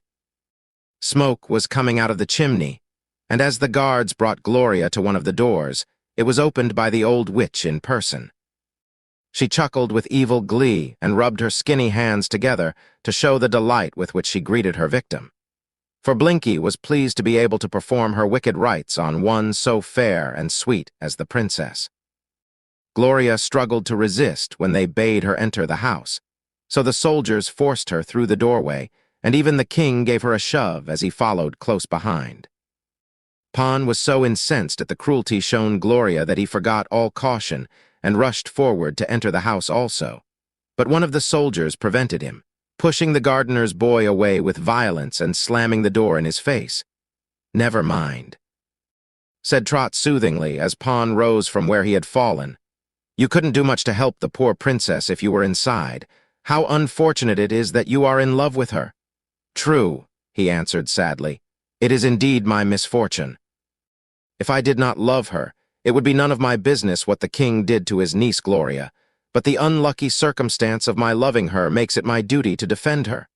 Smoke was coming out of the chimney, and as the guards brought Gloria to one of the doors, it was opened by the old witch in person. She chuckled with evil glee and rubbed her skinny hands together to show the delight with which she greeted her victim. For Blinky was pleased to be able to perform her wicked rites on one so fair and sweet as the princess. Gloria struggled to resist when they bade her enter the house, so the soldiers forced her through the doorway, and even the king gave her a shove as he followed close behind. Pon was so incensed at the cruelty shown Gloria that he forgot all caution and rushed forward to enter the house also. But one of the soldiers prevented him, pushing the gardener's boy away with violence and slamming the door in his face. "Never mind," said Trot soothingly as Pon rose from where he had fallen. "You couldn't do much to help the poor princess if you were inside. How unfortunate it is that you are in love with her." "True," he answered sadly. "It is indeed my misfortune. If I did not love her, it would be none of my business what the king did to his niece Gloria, but the unlucky circumstance of my loving her makes it my duty to defend her."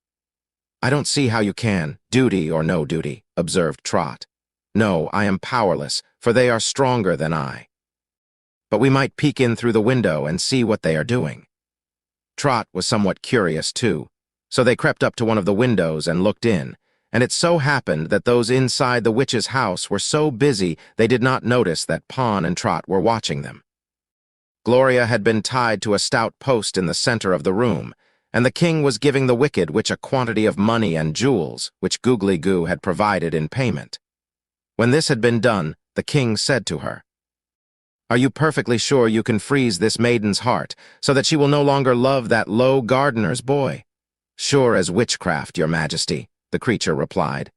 "I don't see how you can, duty or no duty," observed Trot. "No, I am powerless, for they are stronger than I. But we might peek in through the window and see what they are doing." Trot was somewhat curious, too, so they crept up to one of the windows and looked in, and it so happened that those inside the witch's house were so busy they did not notice that Pon and Trot were watching them. Gloria had been tied to a stout post in the center of the room, and the king was giving the wicked witch a quantity of money and jewels, which Googly Goo had provided in payment. When this had been done, the king said to her, "Are you perfectly sure you can freeze this maiden's heart, so that she will no longer love that low gardener's boy?" "Sure as witchcraft, your majesty," the creature replied.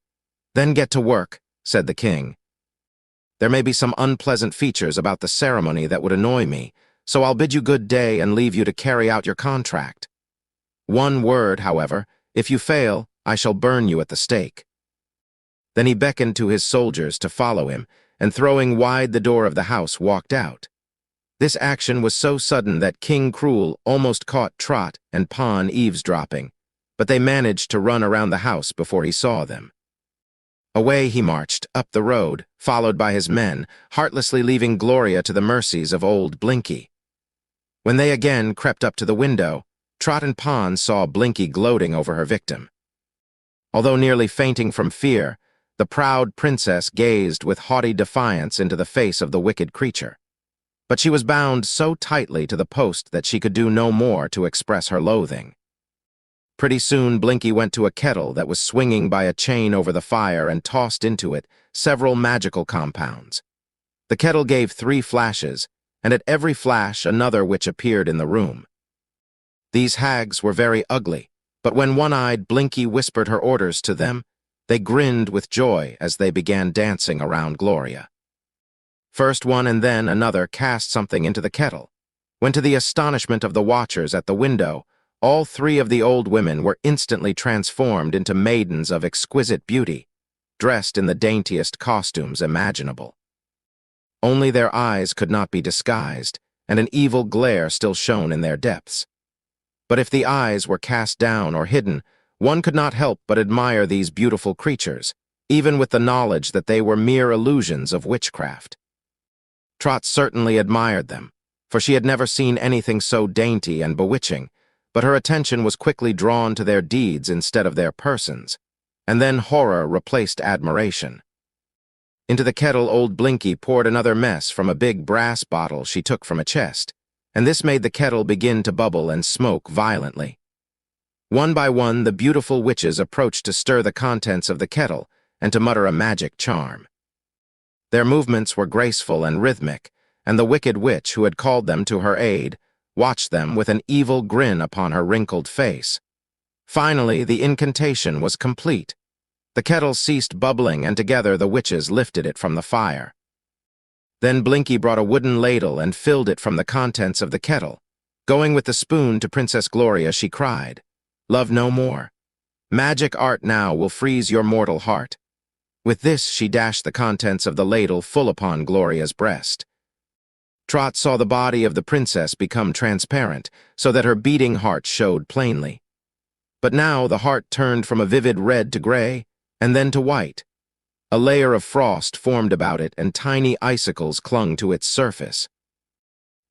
"Then get to work," said the king. "There may be some unpleasant features about the ceremony that would annoy me, so I'll bid you good day and leave you to carry out your contract. One word, however, if you fail, I shall burn you at the stake." Then he beckoned to his soldiers to follow him, and throwing wide the door of the house, walked out. This action was so sudden that King Cruel almost caught Trot and Pon eavesdropping, but they managed to run around the house before he saw them. Away he marched, up the road, followed by his men, heartlessly leaving Gloria to the mercies of old Blinky. When they again crept up to the window, Trot and Pon saw Blinky gloating over her victim. Although nearly fainting from fear, the proud princess gazed with haughty defiance into the face of the wicked creature. But she was bound so tightly to the post that she could do no more to express her loathing. Pretty soon Blinky went to a kettle that was swinging by a chain over the fire and tossed into it several magical compounds. The kettle gave 3 flashes, and at every flash another witch appeared in the room. These hags were very ugly, but when one-eyed Blinky whispered her orders to them, they grinned with joy as they began dancing around Gloria. First one and then another cast something into the kettle, when to the astonishment of the watchers at the window, all 3 of the old women were instantly transformed into maidens of exquisite beauty, dressed in the daintiest costumes imaginable. Only their eyes could not be disguised, and an evil glare still shone in their depths. But if the eyes were cast down or hidden, one could not help but admire these beautiful creatures, even with the knowledge that they were mere illusions of witchcraft. Trot certainly admired them, for she had never seen anything so dainty and bewitching, but her attention was quickly drawn to their deeds instead of their persons, and then horror replaced admiration. Into the kettle old Blinky poured another mess from a big brass bottle she took from a chest, and this made the kettle begin to bubble and smoke violently. One by one, the beautiful witches approached to stir the contents of the kettle and to mutter a magic charm. Their movements were graceful and rhythmic, and the wicked witch who had called them to her aid watched them with an evil grin upon her wrinkled face. Finally, the incantation was complete. The kettle ceased bubbling, and together the witches lifted it from the fire. Then Blinky brought a wooden ladle and filled it from the contents of the kettle. Going with the spoon to Princess Gloria, she cried, "Love no more. Magic art now will freeze your mortal heart." With this, she dashed the contents of the ladle full upon Gloria's breast. Trot saw the body of the princess become transparent, so that her beating heart showed plainly. But now the heart turned from a vivid red to gray, and then to white. A layer of frost formed about it, and tiny icicles clung to its surface.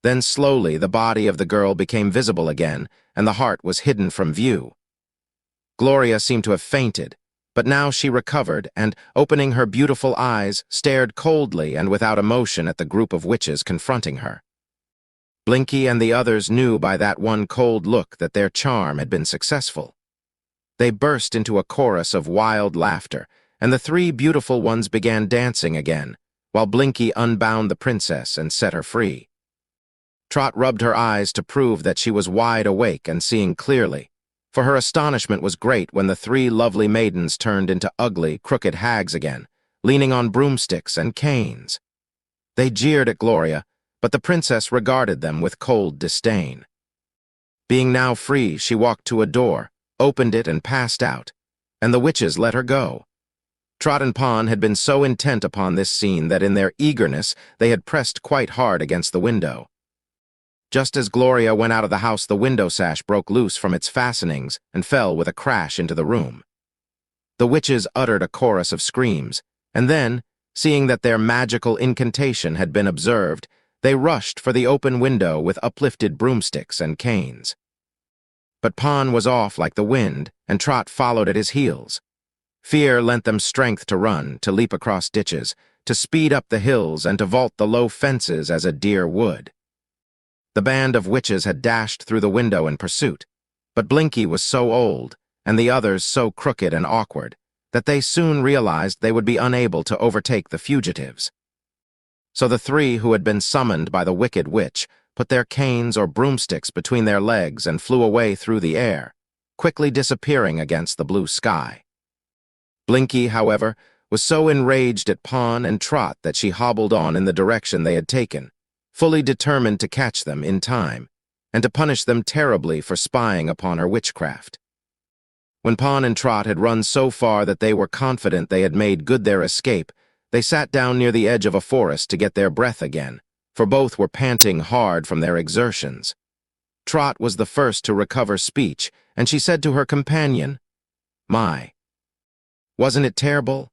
Then slowly the body of the girl became visible again, and the heart was hidden from view. Gloria seemed to have fainted, but now she recovered and, opening her beautiful eyes, stared coldly and without emotion at the group of witches confronting her. Blinky and the others knew by that one cold look that their charm had been successful. They burst into a chorus of wild laughter, and the 3 beautiful ones began dancing again, while Blinky unbound the princess and set her free. Trot rubbed her eyes to prove that she was wide awake and seeing clearly, for her astonishment was great when the 3 lovely maidens turned into ugly, crooked hags again, leaning on broomsticks and canes. They jeered at Gloria, but the princess regarded them with cold disdain. Being now free, she walked to a door, opened it and passed out, and the witches let her go. Trot and Pon had been so intent upon this scene that in their eagerness they had pressed quite hard against the window. Just as Gloria went out of the house, the window sash broke loose from its fastenings and fell with a crash into the room. The witches uttered a chorus of screams, and then, seeing that their magical incantation had been observed, they rushed for the open window with uplifted broomsticks and canes. But Pon was off like the wind, and Trot followed at his heels. Fear lent them strength to run, to leap across ditches, to speed up the hills, and to vault the low fences as a deer would. The band of witches had dashed through the window in pursuit, but Blinky was so old, and the others so crooked and awkward, that they soon realized they would be unable to overtake the fugitives. So the three who had been summoned by the wicked witch put their canes or broomsticks between their legs and flew away through the air, quickly disappearing against the blue sky. Blinky, however, was so enraged at Pon and Trot that she hobbled on in the direction they had taken, fully determined to catch them in time, and to punish them terribly for spying upon her witchcraft. When Pon and Trot had run so far that they were confident they had made good their escape, they sat down near the edge of a forest to get their breath again, for both were panting hard from their exertions. Trot was the first to recover speech, and she said to her companion, "My, wasn't it terrible?"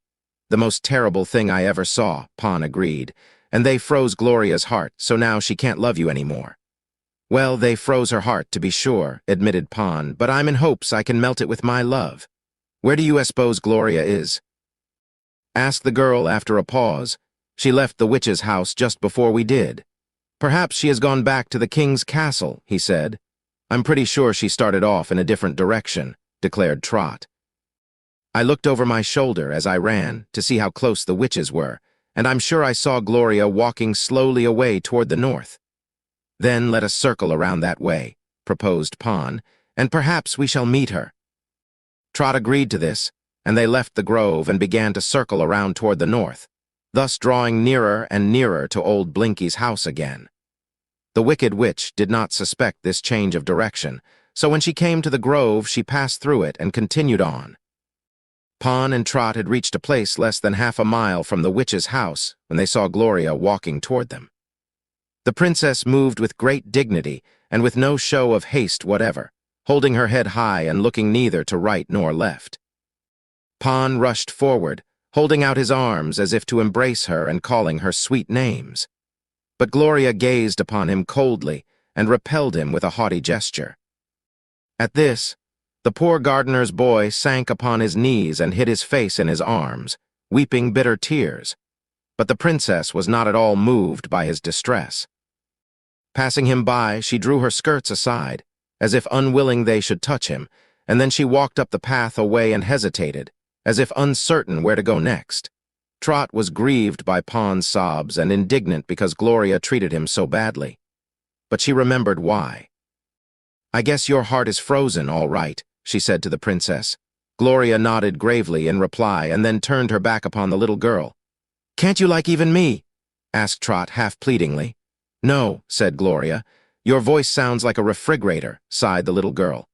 "The most terrible thing I ever saw," Pon agreed, "and they froze Gloria's heart, so now she can't love you anymore." "Well, they froze her heart, to be sure," admitted Pon, "but I'm in hopes I can melt it with my love. Where do you suppose Gloria is?" asked the girl after a pause. "She left the witch's house just before we did." "Perhaps she has gone back to the king's castle," he said. "I'm pretty sure she started off in a different direction," declared Trot. "I looked over my shoulder as I ran to see how close the witches were, and I'm sure I saw Gloria walking slowly away toward the north." "Then let us circle around that way," proposed Pon, "and perhaps we shall meet her." Trot agreed to this, and they left the grove and began to circle around toward the north, thus drawing nearer and nearer to old Blinky's house again. The wicked witch did not suspect this change of direction, so when she came to the grove, she passed through it and continued on. Pon and Trot had reached a place less than half a mile from the witch's house when they saw Gloria walking toward them. The princess moved with great dignity and with no show of haste whatever, holding her head high and looking neither to right nor left. Pon rushed forward, holding out his arms as if to embrace her and calling her sweet names. But Gloria gazed upon him coldly and repelled him with a haughty gesture. At this, the poor gardener's boy sank upon his knees and hid his face in his arms, weeping bitter tears. But the princess was not at all moved by his distress. Passing him by, she drew her skirts aside, as if unwilling they should touch him, and then she walked up the path away and hesitated, as if uncertain where to go next. Trot was grieved by Pon's sobs and indignant because Gloria treated him so badly. But she remembered why. "I guess your heart is frozen, all right," she said to the princess. Gloria nodded gravely in reply and then turned her back upon the little girl. "Can't you like even me?" asked Trot half-pleadingly. "No," said Gloria. "Your voice sounds like a refrigerator," sighed the little girl.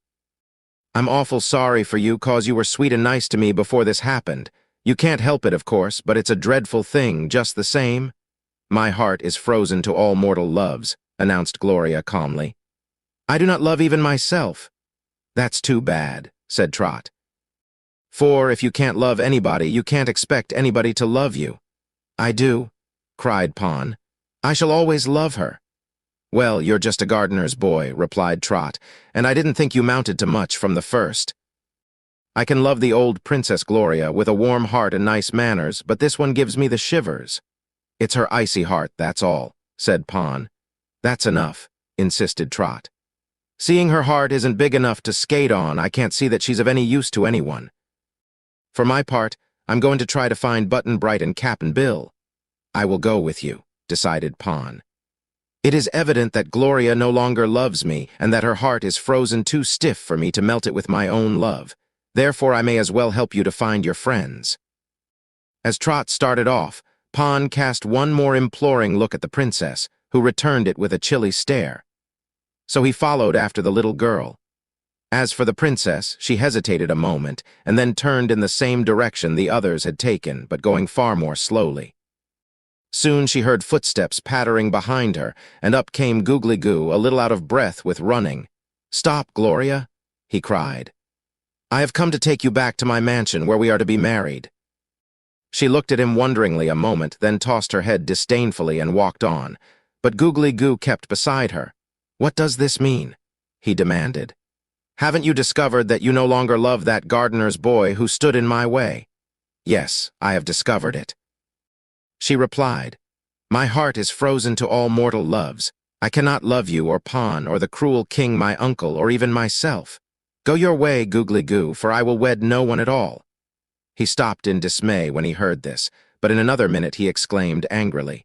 "I'm awful sorry for you 'cause you were sweet and nice to me before this happened. You can't help it, of course, but it's a dreadful thing just the same." "My heart is frozen to all mortal loves," announced Gloria calmly. "I do not love even myself." "That's too bad," said Trot. "For if you can't love anybody, you can't expect anybody to love you." "I do," cried Pon. "I shall always love her." "Well, you're just a gardener's boy," replied Trot, "and I didn't think you mounted to much from the first. I can love the old Princess Gloria with a warm heart and nice manners, but this one gives me the shivers." "It's her icy heart, that's all," said Pon. "That's enough," insisted Trot. "Seeing her heart isn't big enough to skate on, I can't see that she's of any use to anyone. For my part, I'm going to try to find Button-Bright and Cap'n Bill." "I will go with you," decided Pon. "It is evident that Gloria no longer loves me and that her heart is frozen too stiff for me to melt it with my own love. Therefore, I may as well help you to find your friends." As Trot started off, Pon cast one more imploring look at the princess, who returned it with a chilly stare. So he followed after the little girl. As for the princess, she hesitated a moment and then turned in the same direction the others had taken, but going far more slowly. Soon she heard footsteps pattering behind her, and up came Googly Goo, a little out of breath with running. "Stop, Gloria," he cried. "I have come to take you back to my mansion where we are to be married." She looked at him wonderingly a moment, then tossed her head disdainfully and walked on, but Googly Goo kept beside her. "What does this mean?" he demanded. Haven't you discovered that you no longer love that gardener's boy who stood in my way? Yes, I have discovered it. She replied, My heart is frozen to all mortal loves. I cannot love you or Pon or the cruel king my uncle or even myself. Go your way, Googly Goo, for I will wed no one at all. He stopped in dismay when he heard this, but in another minute he exclaimed angrily,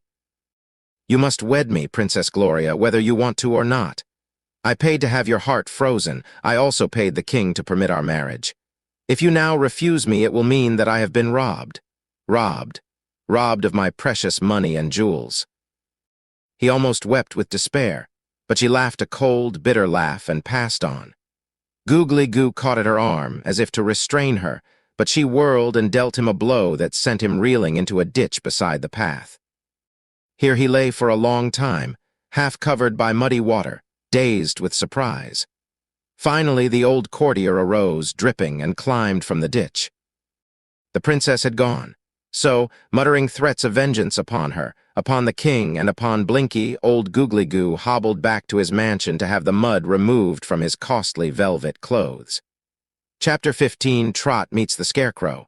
You must wed me, Princess Gloria, whether you want to or not. I paid to have your heart frozen. I also paid the king to permit our marriage. If you now refuse me, it will mean that I have been robbed. Robbed of my precious money and jewels. He almost wept with despair, but she laughed a cold, bitter laugh and passed on. Googly Goo caught at her arm, as if to restrain her, but she whirled and dealt him a blow that sent him reeling into a ditch beside the path. Here he lay for a long time, half covered by muddy water, dazed with surprise. Finally, the old courtier arose, dripping, and climbed from the ditch. The princess had gone, so, muttering threats of vengeance upon her, upon the king, and upon Blinky, old Googly Goo hobbled back to his mansion to have the mud removed from his costly velvet clothes. Chapter 15, Trot Meets the Scarecrow.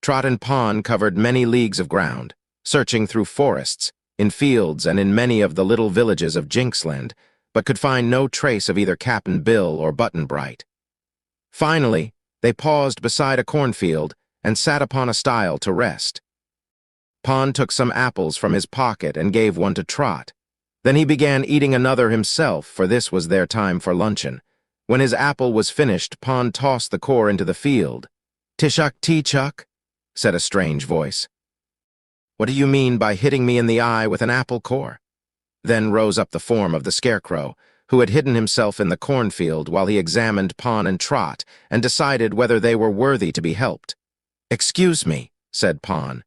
Trot and Pon covered many leagues of ground, searching through forests, in fields, and in many of the little villages of Jinxland, but could find no trace of either Cap'n Bill or Button-Bright. Finally, they paused beside a cornfield and sat upon a stile to rest. Pon took some apples from his pocket and gave one to Trot. Then he began eating another himself, for this was their time for luncheon. When his apple was finished, Pon tossed the core into the field. "Tishuck, tea-chuck," said a strange voice. "What do you mean by hitting me in the eye with an apple core?" Then rose up the form of the Scarecrow, who had hidden himself in the cornfield while he examined Pon and Trot and decided whether they were worthy to be helped. "Excuse me," said Pon.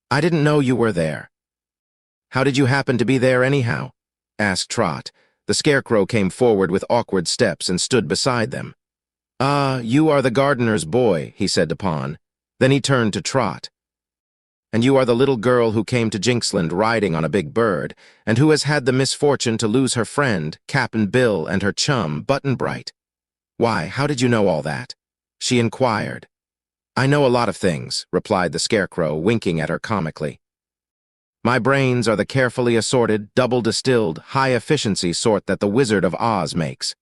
"I didn't know you were there." "How did you happen to be there anyhow?" asked Trot. The Scarecrow came forward with awkward steps and stood beside them. "Ah, you are the gardener's boy," he said to Pon. Then he turned to Trot. "And you are the little girl who came to Jinxland riding on a big bird, and who has had the misfortune to lose her friend, Cap'n Bill, and her chum, Button-Bright. Why, how did you know all that?" she inquired. "I know a lot of things," replied the Scarecrow, winking at her comically. "My brains are the carefully assorted, double-distilled, high-efficiency sort that the Wizard of Oz makes.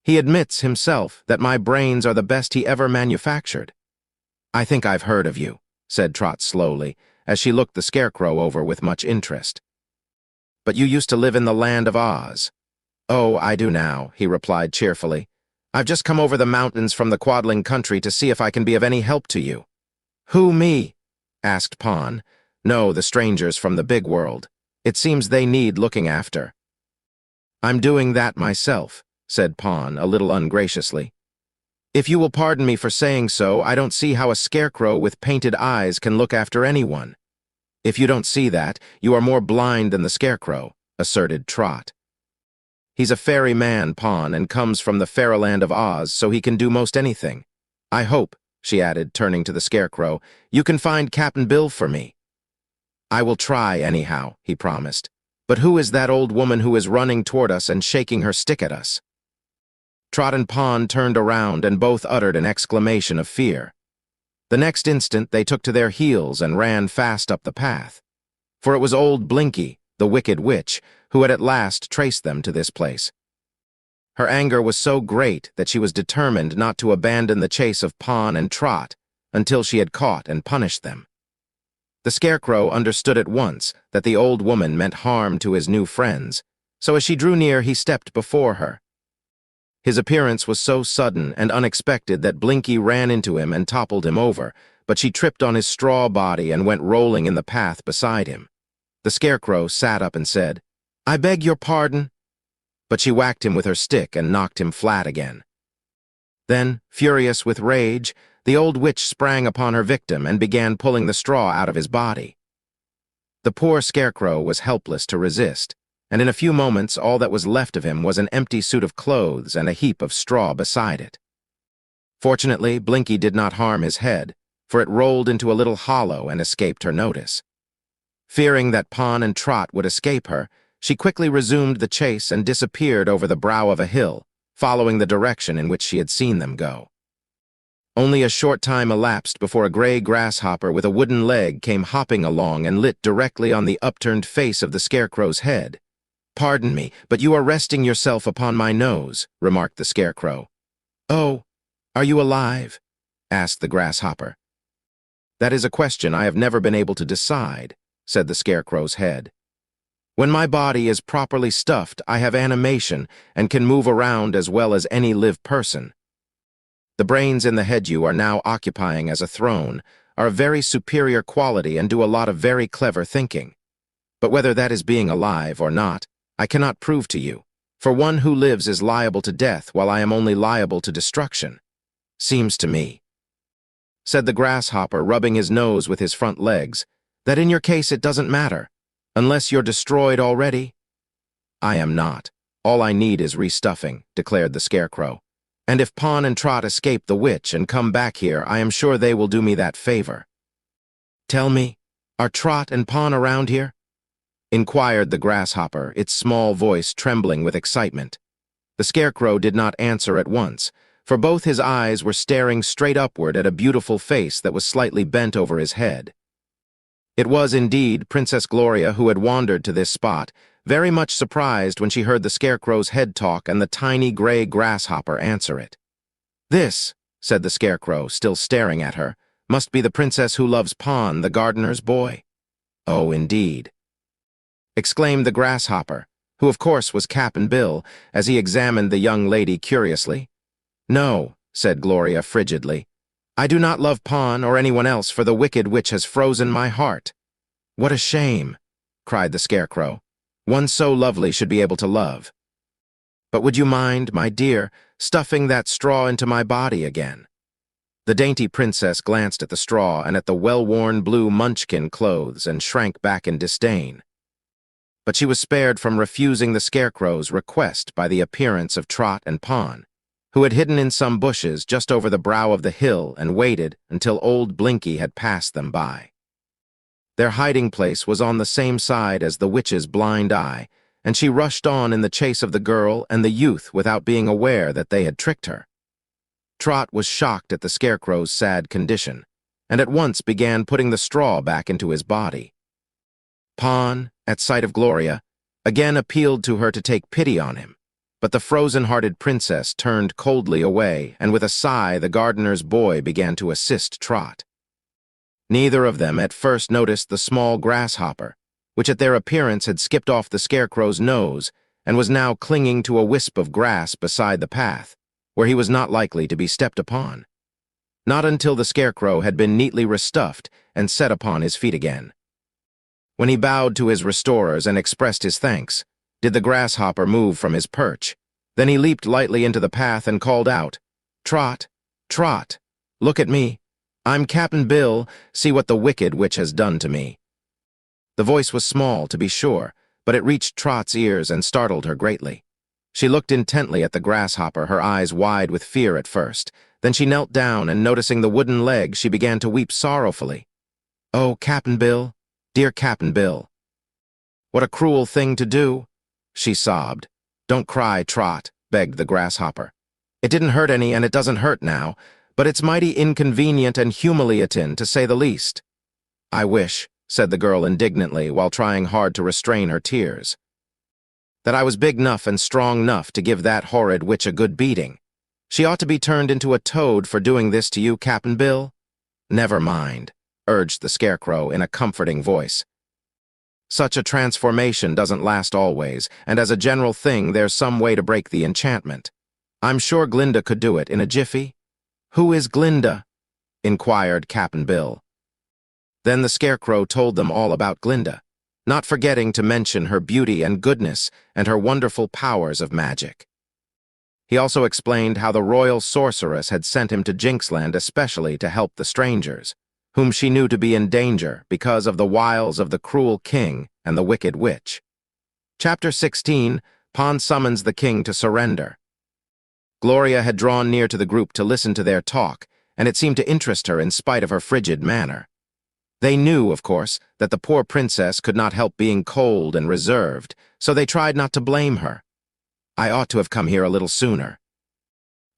He admits himself that my brains are the best he ever manufactured." "I think I've heard of you," said Trot slowly, as she looked the Scarecrow over with much interest. "But you used to live in the land of Oz." "Oh, I do now," he replied cheerfully. "I've just come over the mountains from the Quadling country to see if I can be of any help to you." "Who, me?" asked Pon. "No, the strangers from the big world. It seems they need looking after." "I'm doing that myself," said Pon, a little ungraciously. "If you will pardon me for saying so, I don't see how a scarecrow with painted eyes can look after anyone." "If you don't see that, you are more blind than the Scarecrow," asserted Trot. "He's a fairy man, Pon, and comes from the fairyland of Oz, so he can do most anything. I hope," she added, turning to the Scarecrow, "you can find Cap'n Bill for me." "I will try, anyhow," he promised. "But who is that old woman who is running toward us and shaking her stick at us?" Trot and Pon turned around and both uttered an exclamation of fear. The next instant they took to their heels and ran fast up the path. For it was old Blinky, the wicked witch, who had at last traced them to this place. Her anger was so great that she was determined not to abandon the chase of Pon and Trot until she had caught and punished them. The Scarecrow understood at once that the old woman meant harm to his new friends, so as she drew near he stepped before her. His appearance was so sudden and unexpected that Blinky ran into him and toppled him over, but she tripped on his straw body and went rolling in the path beside him. The Scarecrow sat up and said, "I beg your pardon," but she whacked him with her stick and knocked him flat again. Then, furious with rage, the old witch sprang upon her victim and began pulling the straw out of his body. The poor Scarecrow was helpless to resist, and in a few moments all that was left of him was an empty suit of clothes and a heap of straw beside it. Fortunately, Blinky did not harm his head, for it rolled into a little hollow and escaped her notice. Fearing that Pon and Trot would escape her, she quickly resumed the chase and disappeared over the brow of a hill, following the direction in which she had seen them go. Only a short time elapsed before a gray grasshopper with a wooden leg came hopping along and lit directly on the upturned face of the Scarecrow's head. "Pardon me, but you are resting yourself upon my nose," remarked the Scarecrow. "Oh, are you alive?" asked the grasshopper. "That is a question I have never been able to decide," said the Scarecrow's head. "When my body is properly stuffed, I have animation and can move around as well as any live person. The brains in the head you are now occupying as a throne are of very superior quality and do a lot of very clever thinking. But whether that is being alive or not, I cannot prove to you, for one who lives is liable to death while I am only liable to destruction. Seems to me," said the grasshopper, rubbing his nose with his front legs, "that in your case it doesn't matter, unless you're destroyed already." "I am not. All I need is restuffing," declared the Scarecrow. "And if Pawn and Trot escape the witch and come back here, I am sure they will do me that favor." "Tell me, are Trot and Pawn around here?" inquired the grasshopper, its small voice trembling with excitement. The Scarecrow did not answer at once, for both his eyes were staring straight upward at a beautiful face that was slightly bent over his head. It was indeed Princess Gloria who had wandered to this spot, very much surprised when she heard the Scarecrow's head talk and the tiny gray grasshopper answer it. "This," said the Scarecrow, still staring at her, "must be the princess who loves Pawn, the gardener's boy." "Oh, indeed," exclaimed the grasshopper, who of course was Cap'n Bill, as he examined the young lady curiously. "No," said Gloria frigidly. "I do not love Pawn or anyone else, for the wicked witch has frozen my heart." "What a shame," cried the Scarecrow. "One so lovely should be able to love. But would you mind, my dear, stuffing that straw into my body again?" The dainty princess glanced at the straw and at the well-worn blue Munchkin clothes and shrank back in disdain. But she was spared from refusing the Scarecrow's request by the appearance of Trot and Pawn, who had hidden in some bushes just over the brow of the hill and waited until old Blinky had passed them by. Their hiding place was on the same side as the witch's blind eye, and she rushed on in the chase of the girl and the youth without being aware that they had tricked her. Trot was shocked at the Scarecrow's sad condition, and at once began putting the straw back into his body. Pawn, at sight of Gloria, again appealed to her to take pity on him, but the frozen-hearted princess turned coldly away, and with a sigh the gardener's boy began to assist Trot. Neither of them at first noticed the small grasshopper, which at their appearance had skipped off the Scarecrow's nose and was now clinging to a wisp of grass beside the path, where he was not likely to be stepped upon. Not until the Scarecrow had been neatly restuffed and set upon his feet again. When he bowed to his restorers and expressed his thanks, did the grasshopper move from his perch. Then he leaped lightly into the path and called out, "Trot, Trot, look at me. I'm Cap'n Bill. See what the wicked witch has done to me." The voice was small, to be sure, but it reached Trot's ears and startled her greatly. She looked intently at the grasshopper, her eyes wide with fear at first. Then she knelt down, and noticing the wooden leg, she began to weep sorrowfully. "Oh, Cap'n Bill, dear Cap'n Bill. What a cruel thing to do," she sobbed. "Don't cry, Trot," begged the grasshopper. "It didn't hurt any, and it doesn't hurt now, but it's mighty inconvenient and humiliating, to say the least." "I wish," said the girl indignantly, while trying hard to restrain her tears, "that I was big enough and strong enough to give that horrid witch a good beating. She ought to be turned into a toad for doing this to you, Cap'n Bill." "Never mind," urged the Scarecrow in a comforting voice. "Such a transformation doesn't last always, and as a general thing, there's some way to break the enchantment. I'm sure Glinda could do it in a jiffy." "Who is Glinda?" inquired Cap'n Bill. Then the Scarecrow told them all about Glinda, not forgetting to mention her beauty and goodness and her wonderful powers of magic. He also explained how the royal sorceress had sent him to Jinxland especially to help the strangers, whom she knew to be in danger because of the wiles of the cruel king and the wicked witch. Chapter 16, Pawn summons the king to surrender. Gloria had drawn near to the group to listen to their talk, and it seemed to interest her in spite of her frigid manner. They knew, of course, that the poor princess could not help being cold and reserved, so they tried not to blame her. "I ought to have come here a little sooner,"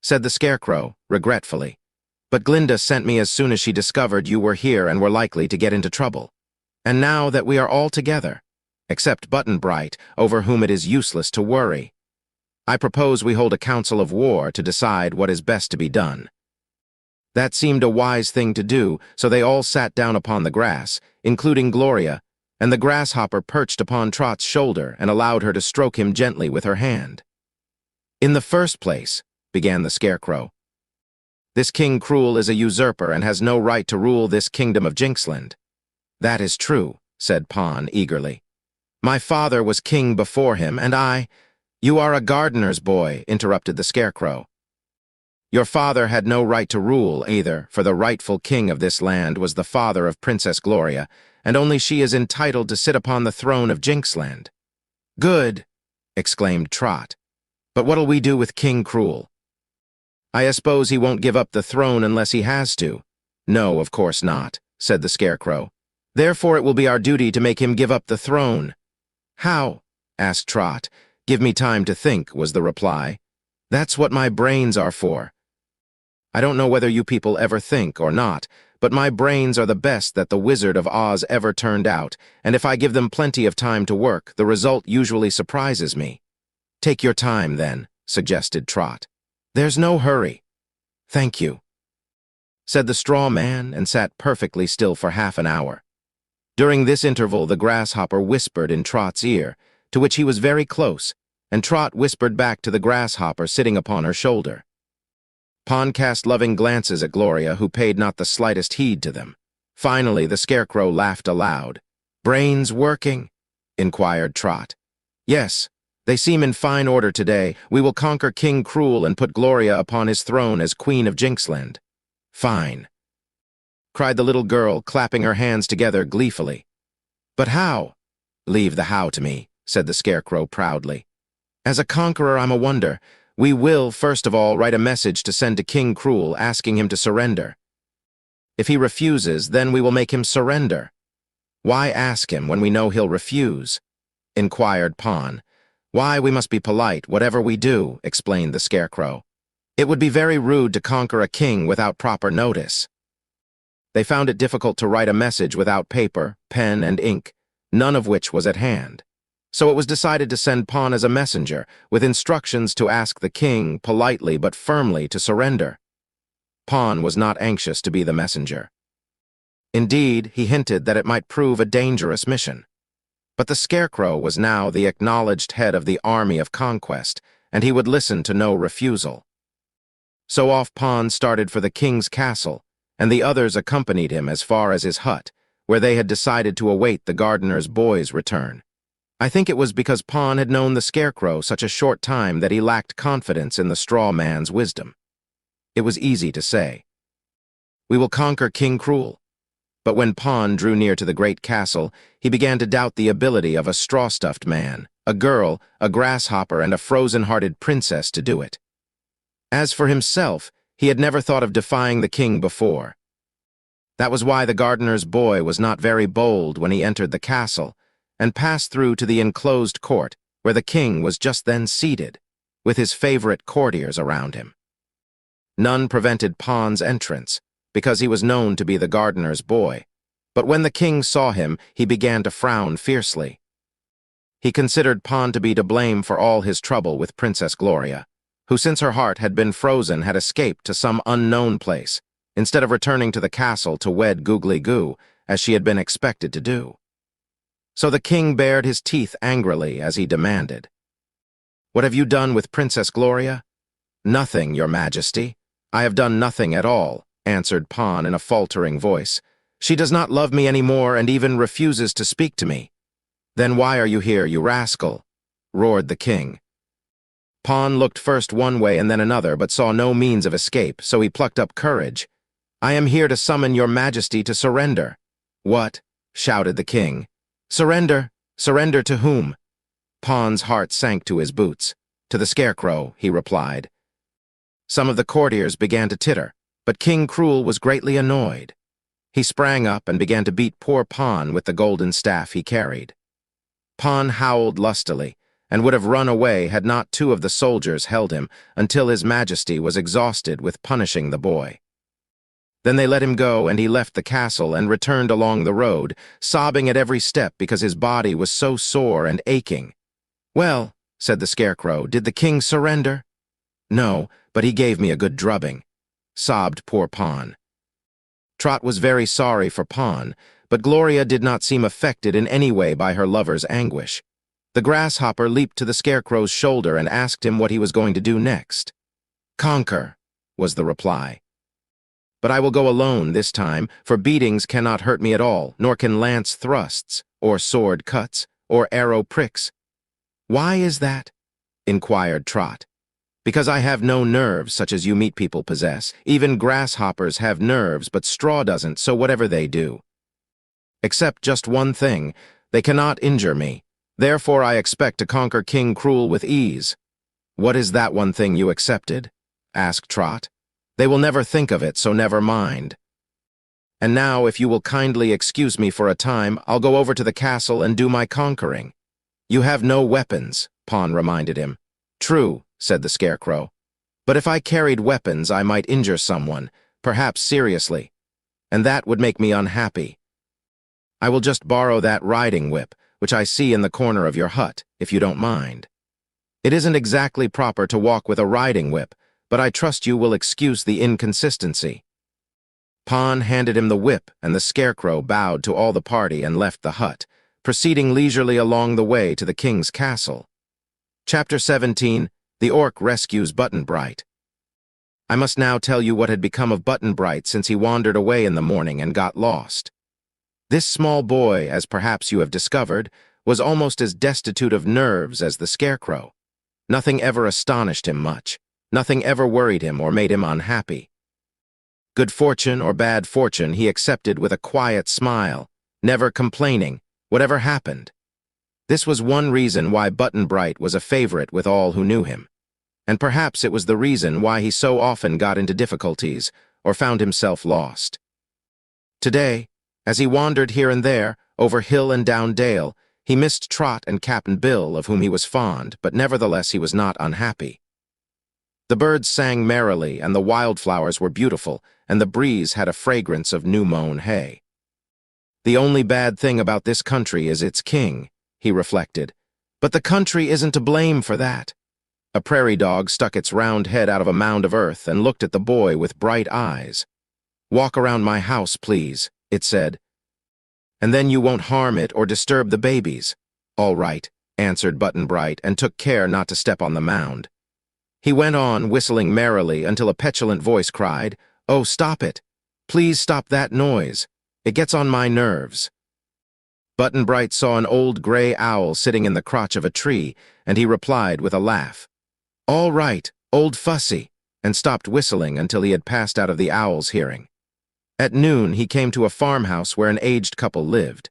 said the Scarecrow, regretfully. "But Glinda sent me as soon as she discovered you were here and were likely to get into trouble. And now that we are all together, except Button-Bright, over whom it is useless to worry, I propose we hold a council of war to decide what is best to be done." That seemed a wise thing to do, so they all sat down upon the grass, including Gloria, and the grasshopper perched upon Trot's shoulder and allowed her to stroke him gently with her hand. "In the first place," began the Scarecrow, "this King Cruel is a usurper and has no right to rule this kingdom of Jinxland." "That is true," said Pon eagerly. "My father was king before him, and I—" "You are a gardener's boy," interrupted the Scarecrow. "Your father had no right to rule either, for the rightful king of this land was the father of Princess Gloria, and only she is entitled to sit upon the throne of Jinxland." "Good!" exclaimed Trot. "But what'll we do with King Cruel?" "I suppose he won't give up the throne unless he has to." "No, of course not," said the Scarecrow. "Therefore it will be our duty to make him give up the throne." "How?" asked Trot. "Give me time to think," was the reply. "That's what my brains are for. I don't know whether you people ever think or not, but my brains are the best that the Wizard of Oz ever turned out, and if I give them plenty of time to work, the result usually surprises me." "Take your time, then," suggested Trot. "There's no hurry." "Thank you," said the straw man, and sat perfectly still for half an hour. During this interval, the grasshopper whispered in Trot's ear, to which he was very close, and Trot whispered back to the grasshopper sitting upon her shoulder. Pon cast loving glances at Gloria, who paid not the slightest heed to them. Finally, the Scarecrow laughed aloud. "Brains working?" inquired Trot. "Yes, they seem in fine order today. We will conquer King Cruel and put Gloria upon his throne as Queen of Jinxland." "Fine!" cried the little girl, clapping her hands together gleefully. "But how?" "Leave the how to me," said the Scarecrow proudly. "As a conqueror, I'm a wonder. We will, first of all, write a message to send to King Cruel asking him to surrender. If he refuses, then we will make him surrender." "Why ask him when we know he'll refuse?" inquired Pon. "Why, we must be polite, whatever we do," explained the Scarecrow. "It would be very rude to conquer a king without proper notice." They found it difficult to write a message without paper, pen, and ink, none of which was at hand. So it was decided to send Pon as a messenger, with instructions to ask the king, politely but firmly, to surrender. Pon was not anxious to be the messenger. Indeed, he hinted that it might prove a dangerous mission. But the Scarecrow was now the acknowledged head of the army of conquest, and he would listen to no refusal. So off Pon started for the king's castle, and the others accompanied him as far as his hut, where they had decided to await the gardener's boy's return. I think it was because Pon had known the Scarecrow such a short time that he lacked confidence in the straw man's wisdom. It was easy to say, "We will conquer King Cruel." But when Pon drew near to the great castle, he began to doubt the ability of a straw-stuffed man, a girl, a grasshopper, and a frozen-hearted princess to do it. As for himself, he had never thought of defying the king before. That was why the gardener's boy was not very bold when he entered the castle, and passed through to the enclosed court, where the king was just then seated, with his favorite courtiers around him. None prevented Pon's entrance, because he was known to be the gardener's boy, but when the king saw him, he began to frown fiercely. He considered Pon to be to blame for all his trouble with Princess Gloria, who since her heart had been frozen had escaped to some unknown place, instead of returning to the castle to wed Googly Goo, as she had been expected to do. So the king bared his teeth angrily as he demanded, "What have you done with Princess Gloria?" "Nothing, your majesty. I have done nothing at all," answered Pon in a faltering voice. "She does not love me any more and even refuses to speak to me." "Then why are you here, you rascal?" roared the king. Pon looked first one way and then another, but saw no means of escape, so he plucked up courage. "I am here to summon your majesty to surrender." "What?" shouted the king. "Surrender? Surrender to whom?" Pon's heart sank to his boots. "To the Scarecrow," he replied. Some of the courtiers began to titter, but King Cruel was greatly annoyed. He sprang up and began to beat poor Pon with the golden staff he carried. Pon howled lustily, and would have run away had not two of the soldiers held him until His Majesty was exhausted with punishing the boy. Then they let him go, and he left the castle and returned along the road, sobbing at every step because his body was so sore and aching. "Well," said the Scarecrow, "did the king surrender?" "No, but he gave me a good drubbing," sobbed poor Pon. Trot was very sorry for Pon, but Gloria did not seem affected in any way by her lover's anguish. The grasshopper leaped to the Scarecrow's shoulder and asked him what he was going to do next. "Conquer," was the reply. "But I will go alone this time, for beatings cannot hurt me at all, nor can lance thrusts, or sword cuts, or arrow pricks." "Why is that?" inquired Trot. "Because I have no nerves such as you meat people possess. Even grasshoppers have nerves, but straw doesn't, so whatever they do. Except just one thing, they cannot injure me. Therefore I expect to conquer King Cruel with ease." "What is that one thing you accepted?" asked Trot. "They will never think of it, so never mind. And now, if you will kindly excuse me for a time, I'll go over to the castle and do my conquering." "You have no weapons," Pon reminded him. "True," said the Scarecrow. "But if I carried weapons, I might injure someone, perhaps seriously, and that would make me unhappy. I will just borrow that riding whip, which I see in the corner of your hut, if you don't mind. It isn't exactly proper to walk with a riding whip, but I trust you will excuse the inconsistency." Pon handed him the whip, and the Scarecrow bowed to all the party and left the hut, proceeding leisurely along the way to the king's castle. Chapter 17, The Orc Rescues Button-Bright. I must now tell you what had become of Button-Bright since he wandered away in the morning and got lost. This small boy, as perhaps you have discovered, was almost as destitute of nerves as the Scarecrow. Nothing ever astonished him much. Nothing ever worried him or made him unhappy. Good fortune or bad fortune he accepted with a quiet smile, never complaining, whatever happened. This was one reason why Button-Bright was a favorite with all who knew him, and perhaps it was the reason why he so often got into difficulties or found himself lost. Today, as he wandered here and there, over hill and down dale, he missed Trot and Cap'n Bill, of whom he was fond, but nevertheless he was not unhappy. The birds sang merrily, and the wildflowers were beautiful, and the breeze had a fragrance of new-mown hay. "The only bad thing about this country is its king," he reflected. "But the country isn't to blame for that." A prairie dog stuck its round head out of a mound of earth and looked at the boy with bright eyes. "Walk around my house, please," it said. "And then you won't harm it or disturb the babies." "All right," answered Button-Bright, and took care not to step on the mound. He went on, whistling merrily, until a petulant voice cried, "Oh, stop it! Please stop that noise. It gets on my nerves." Button-Bright saw an old gray owl sitting in the crotch of a tree, and he replied with a laugh, "All right, old Fussy," and stopped whistling until he had passed out of the owl's hearing. At noon, he came to a farmhouse where an aged couple lived.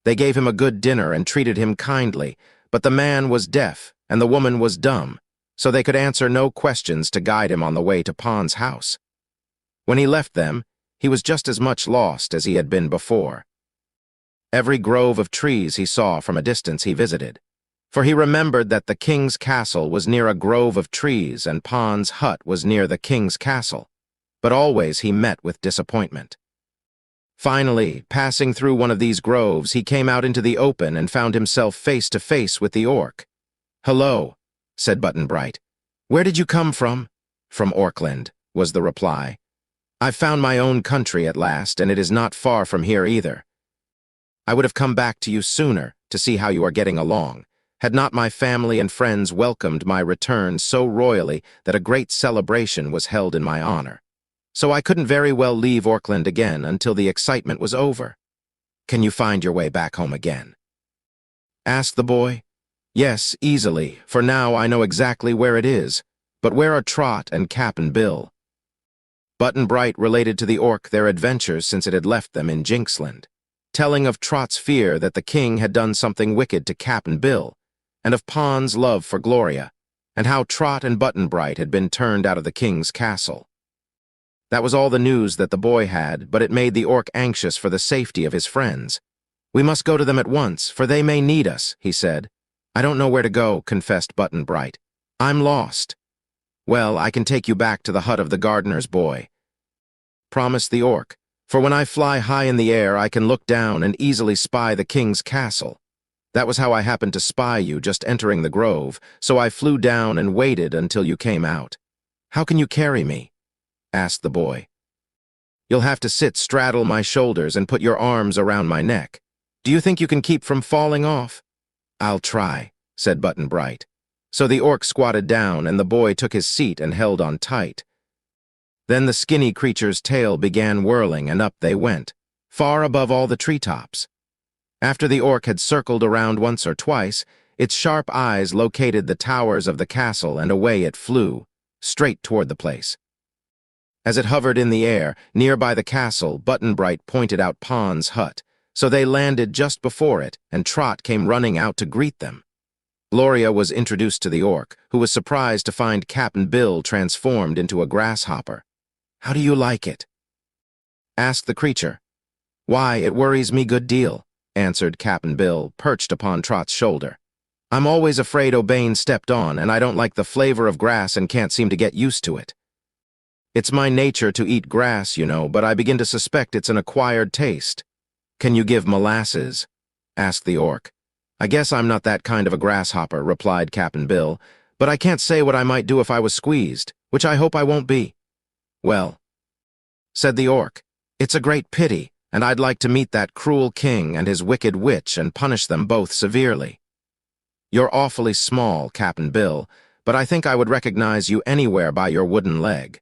They gave him a good dinner and treated him kindly, but the man was deaf and the woman was dumb, so they could answer no questions to guide him on the way to Pon's house. When he left them, he was just as much lost as he had been before. Every grove of trees he saw from a distance he visited, for he remembered that the king's castle was near a grove of trees and Pon's hut was near the king's castle, but always he met with disappointment. Finally, passing through one of these groves, he came out into the open and found himself face to face with the orc. "Hello," said Button-Bright. "Where did you come from?" "From Orkland," was the reply. "I've found my own country at last, and it is not far from here either. I would have come back to you sooner to see how you are getting along, had not my family and friends welcomed my return so royally that a great celebration was held in my honor. So I couldn't very well leave Orkland again until the excitement was over." "Can you find your way back home again?" asked the boy. "Yes, easily, for now I know exactly where it is. But where are Trot and Cap'n Bill?" Button-Bright related to the orc their adventures since it had left them in Jinxland, telling of Trot's fear that the king had done something wicked to Cap'n Bill, and of Pon's love for Gloria, and how Trot and Button-Bright had been turned out of the king's castle. That was all the news that the boy had, but it made the orc anxious for the safety of his friends. "We must go to them at once, for they may need us," he said. I don't know where to go, confessed Button-Bright. I'm lost. Well, I can take you back to the hut of the gardener's boy, promised the orc, for when I fly high in the air, I can look down and easily spy the king's castle. That was how I happened to spy you just entering the grove, so I flew down and waited until you came out. How can you carry me? Asked the boy. You'll have to straddle my shoulders and put your arms around my neck. Do you think you can keep from falling off? I'll try, said Button-Bright. So the orc squatted down and the boy took his seat and held on tight. Then the skinny creature's tail began whirling and up they went, far above all the treetops. After the orc had circled around once or twice, its sharp eyes located the towers of the castle and away it flew, straight toward the place. As it hovered in the air, nearby the castle, Button-Bright pointed out Pon's hut, so they landed just before it, and Trot came running out to greet them. Gloria was introduced to the orc, who was surprised to find Cap'n Bill transformed into a grasshopper. How do you like it? Asked the creature. Why, it worries me good deal, answered Cap'n Bill, perched upon Trot's shoulder. I'm always afraid O'Bane stepped on, and I don't like the flavor of grass and can't seem to get used to it. It's my nature to eat grass, you know, but I begin to suspect it's an acquired taste. Can you give molasses? Asked the orc. I guess I'm not that kind of a grasshopper, replied Cap'n Bill, but I can't say what I might do if I was squeezed, which I hope I won't be. Well, said the orc, it's a great pity, and I'd like to meet that cruel king and his wicked witch and punish them both severely. You're awfully small, Cap'n Bill, but I think I would recognize you anywhere by your wooden leg.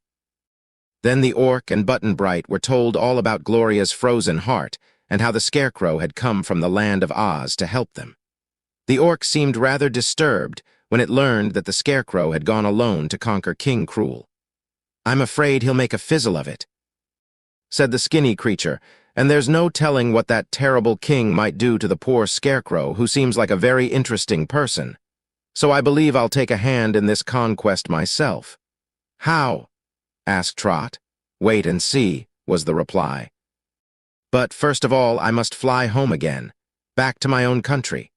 Then the orc and Button-Bright were told all about Gloria's frozen heart and how the Scarecrow had come from the land of Oz to help them. The orc seemed rather disturbed when it learned that the Scarecrow had gone alone to conquer King Cruel. I'm afraid he'll make a fizzle of it, said the skinny creature, and there's no telling what that terrible king might do to the poor Scarecrow, who seems like a very interesting person. So I believe I'll take a hand in this conquest myself. How? Asked Trot. Wait and see, was the reply. But first of all, I must fly home again, back to my own country.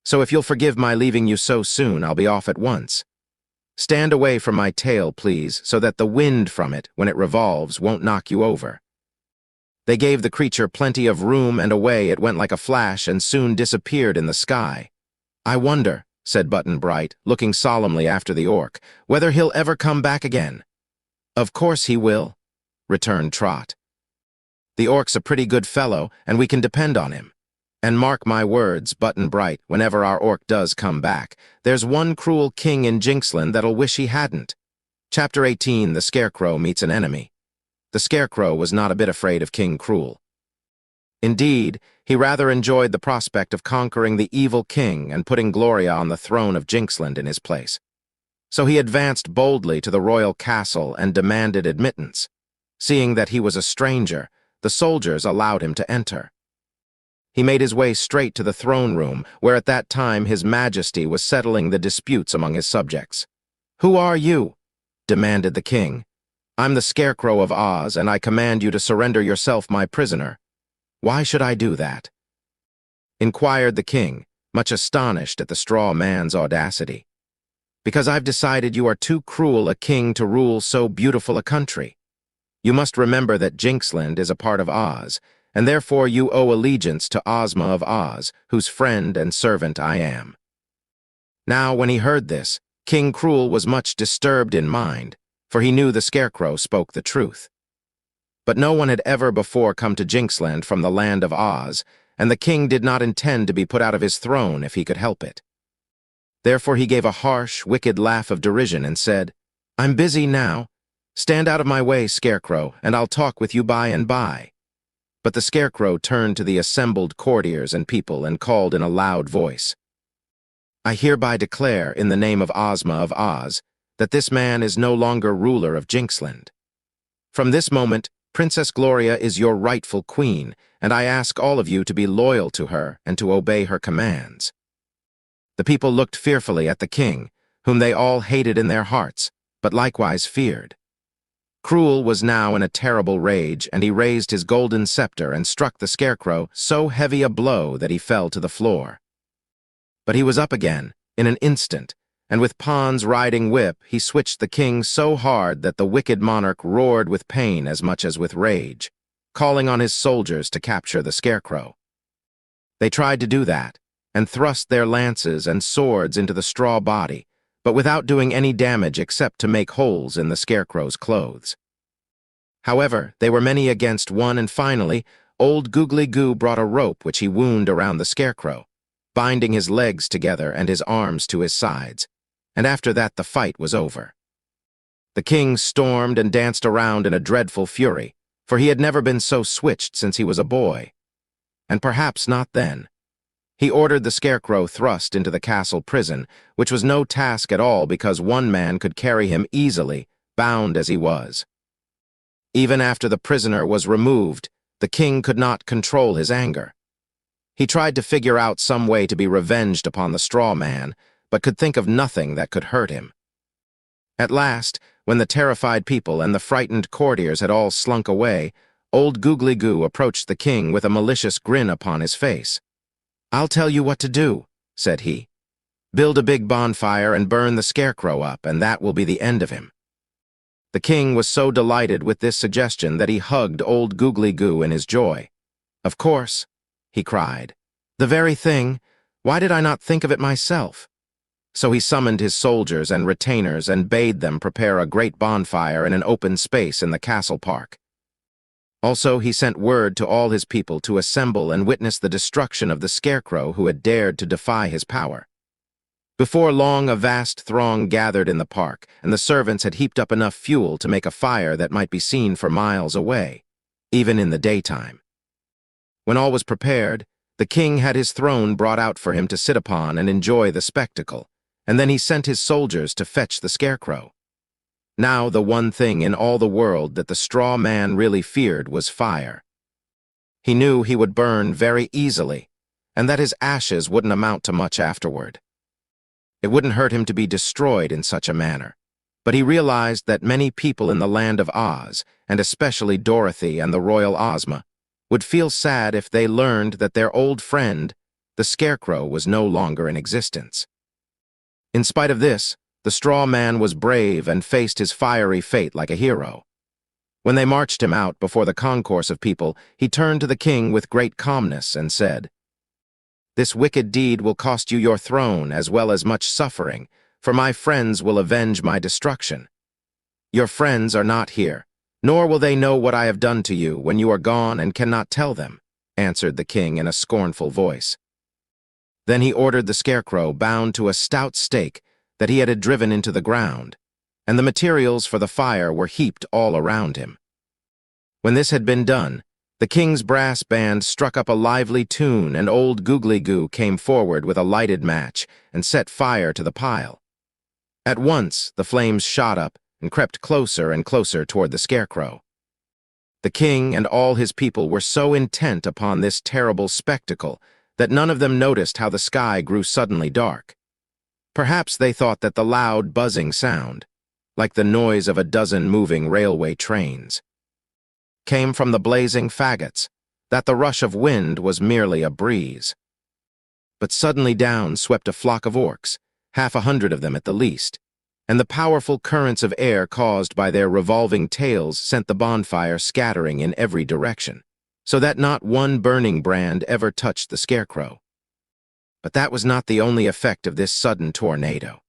So if you'll forgive my leaving you so soon, I'll be off at once. Stand away from my tail, please, so that the wind from it, when it revolves, won't knock you over. They gave the creature plenty of room, and away it went like a flash and soon disappeared in the sky. I wonder, said Button-Bright, looking solemnly after the orc, whether he'll ever come back again. Of course he will, returned Trot. The orc's a pretty good fellow, and we can depend on him. And mark my words, Button-Bright, whenever our orc does come back, there's one cruel king in Jinxland that'll wish he hadn't. Chapter 18, The Scarecrow Meets an Enemy. The Scarecrow was not a bit afraid of King Cruel. Indeed, he rather enjoyed the prospect of conquering the evil king and putting Gloria on the throne of Jinxland in his place. So he advanced boldly to the royal castle and demanded admittance. Seeing that he was a stranger, the soldiers allowed him to enter. He made his way straight to the throne room, where at that time His Majesty was settling the disputes among his subjects. Who are you? Demanded the king. I'm the Scarecrow of Oz, and I command you to surrender yourself my prisoner. Why should I do that? Inquired the king, much astonished at the straw man's audacity. Because I've decided you are too cruel a king to rule so beautiful a country. You must remember that Jinxland is a part of Oz, and therefore you owe allegiance to Ozma of Oz, whose friend and servant I am. Now, when he heard this, King Cruel was much disturbed in mind, for he knew the Scarecrow spoke the truth. But no one had ever before come to Jinxland from the land of Oz, and the king did not intend to be put out of his throne if he could help it. Therefore he gave a harsh, wicked laugh of derision and said, I'm busy now. Stand out of my way, Scarecrow, and I'll talk with you by and by. But the Scarecrow turned to the assembled courtiers and people and called in a loud voice, I hereby declare, in the name of Ozma of Oz, that this man is no longer ruler of Jinxland. From this moment, Princess Gloria is your rightful queen, and I ask all of you to be loyal to her and to obey her commands. The people looked fearfully at the king, whom they all hated in their hearts, but likewise feared. Cruel was now in a terrible rage, and he raised his golden scepter and struck the Scarecrow so heavy a blow that he fell to the floor. But he was up again, in an instant, and with Pon's riding whip, he switched the king so hard that the wicked monarch roared with pain as much as with rage, calling on his soldiers to capture the Scarecrow. They tried to do that, and thrust their lances and swords into the straw body, but without doing any damage except to make holes in the Scarecrow's clothes. However, they were many against one, and finally, old Googly Goo brought a rope which he wound around the Scarecrow, binding his legs together and his arms to his sides, and after that the fight was over. The king stormed and danced around in a dreadful fury, for he had never been so switched since he was a boy. And perhaps not then. He ordered the Scarecrow thrust into the castle prison, which was no task at all because one man could carry him easily, bound as he was. Even after the prisoner was removed, the king could not control his anger. He tried to figure out some way to be revenged upon the straw man, but could think of nothing that could hurt him. At last, when the terrified people and the frightened courtiers had all slunk away, old Googly Goo approached the king with a malicious grin upon his face. "I'll tell you what to do," said he. "Build a big bonfire and burn the Scarecrow up, and that will be the end of him." The king was so delighted with this suggestion that he hugged old Googly Goo in his joy. "Of course," he cried. "The very thing. Why did I not think of it myself?" So he summoned his soldiers and retainers and bade them prepare a great bonfire in an open space in the castle park. Also, he sent word to all his people to assemble and witness the destruction of the Scarecrow who had dared to defy his power. Before long, a vast throng gathered in the park, and the servants had heaped up enough fuel to make a fire that might be seen for miles away, even in the daytime. When all was prepared, the king had his throne brought out for him to sit upon and enjoy the spectacle, and then he sent his soldiers to fetch the Scarecrow. Now the one thing in all the world that the straw man really feared was fire. He knew he would burn very easily, and that his ashes wouldn't amount to much afterward. It wouldn't hurt him to be destroyed in such a manner, but he realized that many people in the land of Oz, and especially Dorothy and the royal Ozma, would feel sad if they learned that their old friend, the Scarecrow, was no longer in existence. In spite of this, the straw man was brave and faced his fiery fate like a hero. When they marched him out before the concourse of people, he turned to the king with great calmness and said, "This wicked deed will cost you your throne as well as much suffering, for my friends will avenge my destruction. Your friends are not here, nor will they know what I have done to you when you are gone and cannot tell them," answered the king in a scornful voice. Then he ordered the Scarecrow bound to a stout stake that he had driven into the ground, and the materials for the fire were heaped all around him. When this had been done, the king's brass band struck up a lively tune, and old Googly Goo came forward with a lighted match and set fire to the pile. At once, the flames shot up and crept closer and closer toward the Scarecrow. The king and all his people were so intent upon this terrible spectacle that none of them noticed how the sky grew suddenly dark. Perhaps they thought that the loud, buzzing sound, like the noise of a dozen moving railway trains, came from the blazing faggots, that the rush of wind was merely a breeze. But suddenly down swept a flock of orcs, 100 of them at the least, and the powerful currents of air caused by their revolving tails sent the bonfire scattering in every direction, so that not one burning brand ever touched the Scarecrow. But that was not the only effect of this sudden tornado.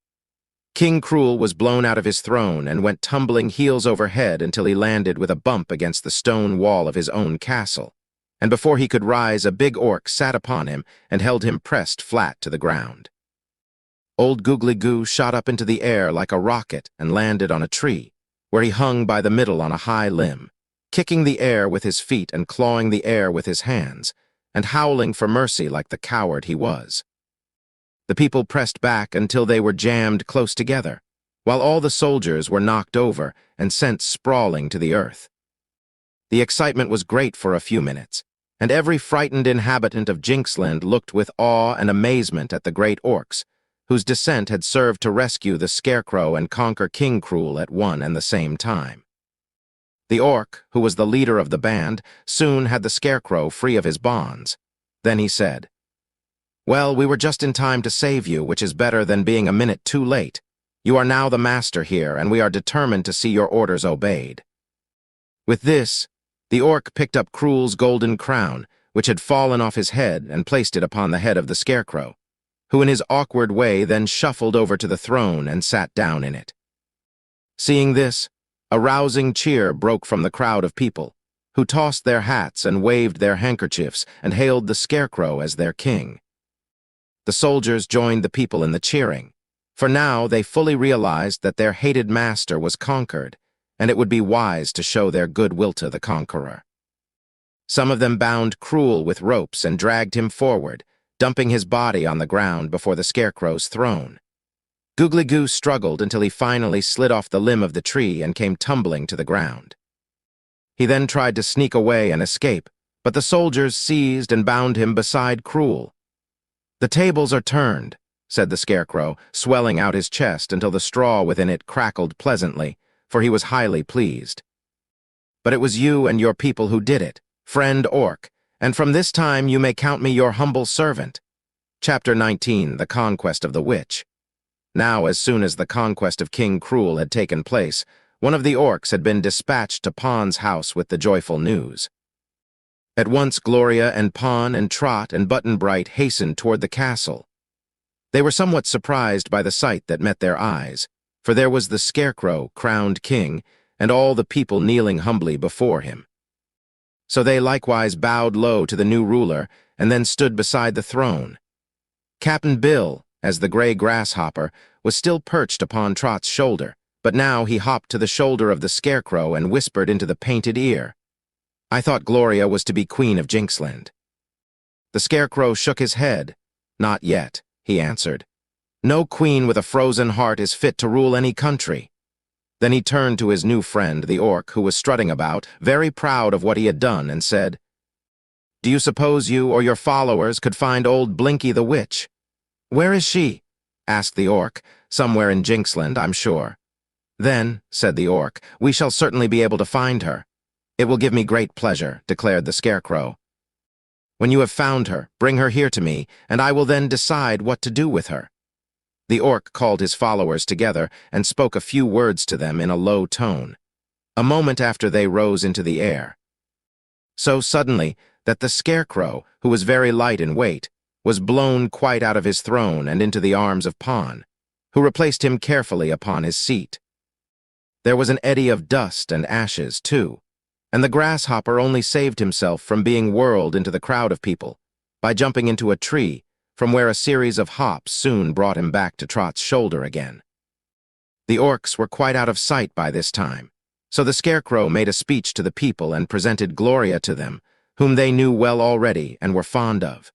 King Cruel was blown out of his throne and went tumbling heels over head until he landed with a bump against the stone wall of his own castle, and before he could rise, a big orc sat upon him and held him pressed flat to the ground. Old Googly Goo shot up into the air like a rocket and landed on a tree, where he hung by the middle on a high limb, kicking the air with his feet and clawing the air with his hands, and howling for mercy like the coward he was. The people pressed back until they were jammed close together, while all the soldiers were knocked over and sent sprawling to the earth. The excitement was great for a few minutes, and every frightened inhabitant of Jinxland looked with awe and amazement at the great orcs, whose descent had served to rescue the Scarecrow and conquer King Cruel at one and the same time. The orc, who was the leader of the band, soon had the Scarecrow free of his bonds. Then he said, Well, we were just in time to save you, which is better than being a minute too late. You are now the master here, and we are determined to see your orders obeyed." With this, the orc picked up Cruel's golden crown, which had fallen off his head, and placed it upon the head of the Scarecrow, who in his awkward way then shuffled over to the throne and sat down in it. Seeing this, a rousing cheer broke from the crowd of people, who tossed their hats and waved their handkerchiefs and hailed the Scarecrow as their king. The soldiers joined the people in the cheering, for now they fully realized that their hated master was conquered, and it would be wise to show their goodwill to the conqueror. Some of them bound Cruel with ropes and dragged him forward, dumping his body on the ground before the Scarecrow's throne. Googly Goo struggled until he finally slid off the limb of the tree and came tumbling to the ground. He then tried to sneak away and escape, but the soldiers seized and bound him beside Cruel. "The tables are turned," said the Scarecrow, swelling out his chest until the straw within it crackled pleasantly, for he was highly pleased. "But it was you and your people who did it, friend Orc, and from this time you may count me your humble servant." Chapter 19, The Conquest of the Witch. Now, as soon as the conquest of King Cruel had taken place, one of the orcs had been dispatched to Pon's house with the joyful news. At once Gloria and Pon and Trot and Button-Bright hastened toward the castle. They were somewhat surprised by the sight that met their eyes, for there was the Scarecrow, crowned king, and all the people kneeling humbly before him. So they likewise bowed low to the new ruler and then stood beside the throne. Captain Bill, as the gray grasshopper, was still perched upon Trot's shoulder, but now he hopped to the shoulder of the Scarecrow and whispered into the painted ear, "I thought Gloria was to be Queen of Jinxland." The Scarecrow shook his head. "Not yet," he answered. "No queen with a frozen heart is fit to rule any country." Then he turned to his new friend, the orc, who was strutting about, very proud of what he had done, and said, "Do you suppose you or your followers could find old Blinky the Witch?" "Where is she?" asked the orc. "Somewhere in Jinxland, I'm sure." "Then," said the orc, "we shall certainly be able to find her." "It will give me great pleasure," declared the Scarecrow. "When you have found her, bring her here to me, and I will then decide what to do with her." The orc called his followers together and spoke a few words to them in a low tone. A moment after they rose into the air. So suddenly that the Scarecrow, who was very light in weight, was blown quite out of his throne and into the arms of Pon, who replaced him carefully upon his seat. There was an eddy of dust and ashes, too, and the grasshopper only saved himself from being whirled into the crowd of people by jumping into a tree, from where a series of hops soon brought him back to Trot's shoulder again. The orcs were quite out of sight by this time, so the Scarecrow made a speech to the people and presented Gloria to them, whom they knew well already and were fond of.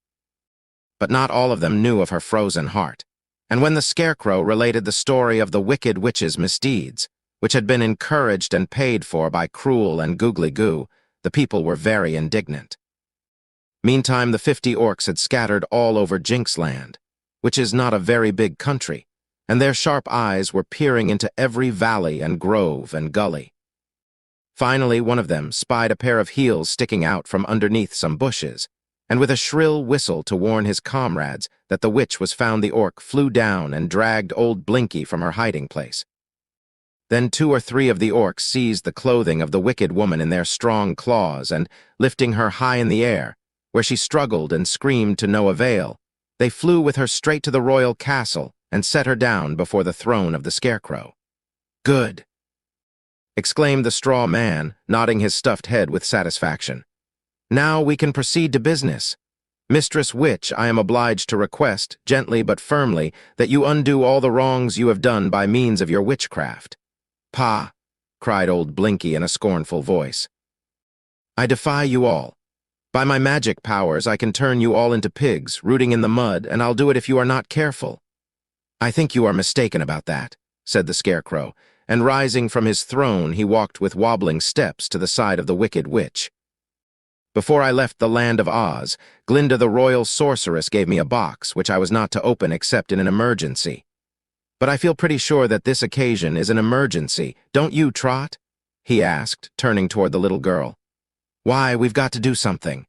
But not all of them knew of her frozen heart, and when the Scarecrow related the story of the wicked witch's misdeeds, which had been encouraged and paid for by Cruel and Googly Goo, the people were very indignant. Meantime, the 50 orcs had scattered all over Jinxland, which is not a very big country, and their sharp eyes were peering into every valley and grove and gully. Finally, one of them spied a pair of heels sticking out from underneath some bushes, and with a shrill whistle to warn his comrades that the witch was found, the orc flew down and dragged old Blinky from her hiding place. Then 2 or 3 of the orcs seized the clothing of the wicked woman in their strong claws and, lifting her high in the air, where she struggled and screamed to no avail, they flew with her straight to the royal castle and set her down before the throne of the Scarecrow. "Good!" exclaimed the straw man, nodding his stuffed head with satisfaction. "Now we can proceed to business. Mistress Witch, I am obliged to request, gently but firmly, that you undo all the wrongs you have done by means of your witchcraft." "Pah!" cried old Blinky in a scornful voice. "I defy you all. By my magic powers, I can turn you all into pigs, rooting in the mud, and I'll do it if you are not careful." "I think you are mistaken about that," said the Scarecrow, and rising from his throne, he walked with wobbling steps to the side of the wicked witch. "Before I left the land of Oz, Glinda the royal sorceress gave me a box, which I was not to open except in an emergency. But I feel pretty sure that this occasion is an emergency, don't you, Trot?" he asked, turning toward the little girl. "Why, we've got to do something,"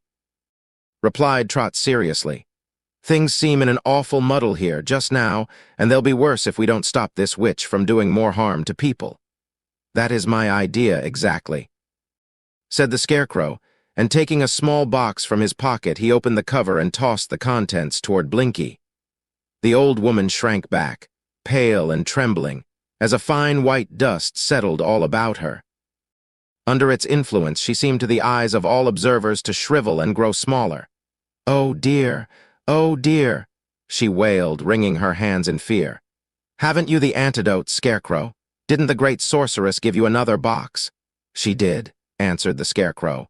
replied Trot seriously. Things seem in an awful muddle here just now, and they'll be worse if we don't stop this witch from doing more harm to people." "That is my idea exactly," said the Scarecrow, and taking a small box from his pocket, he opened the cover and tossed the contents toward Blinky. The old woman shrank back, pale and trembling, as a fine white dust settled all about her. Under its influence, she seemed to the eyes of all observers to shrivel and grow smaller. "Oh dear, oh dear," she wailed, wringing her hands in fear. "Haven't you the antidote, Scarecrow? Didn't the great sorceress give you another box?" "She did," answered the Scarecrow.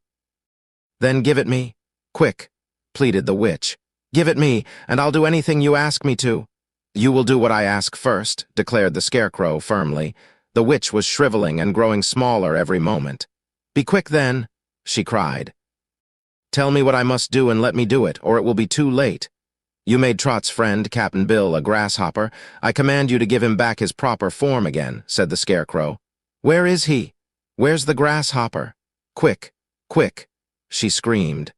"Then give it me. Quick," pleaded the witch. "Give it me, and I'll do anything you ask me to." "You will do what I ask first," declared the Scarecrow firmly. The witch was shriveling and growing smaller every moment. "Be quick then," she cried. "Tell me what I must do and let me do it, or it will be too late. You made Trot's friend, Cap'n Bill, a grasshopper. I command you to give him back his proper form again," said the Scarecrow. "Where is he? Where's the grasshopper? Quick, quick," she screamed.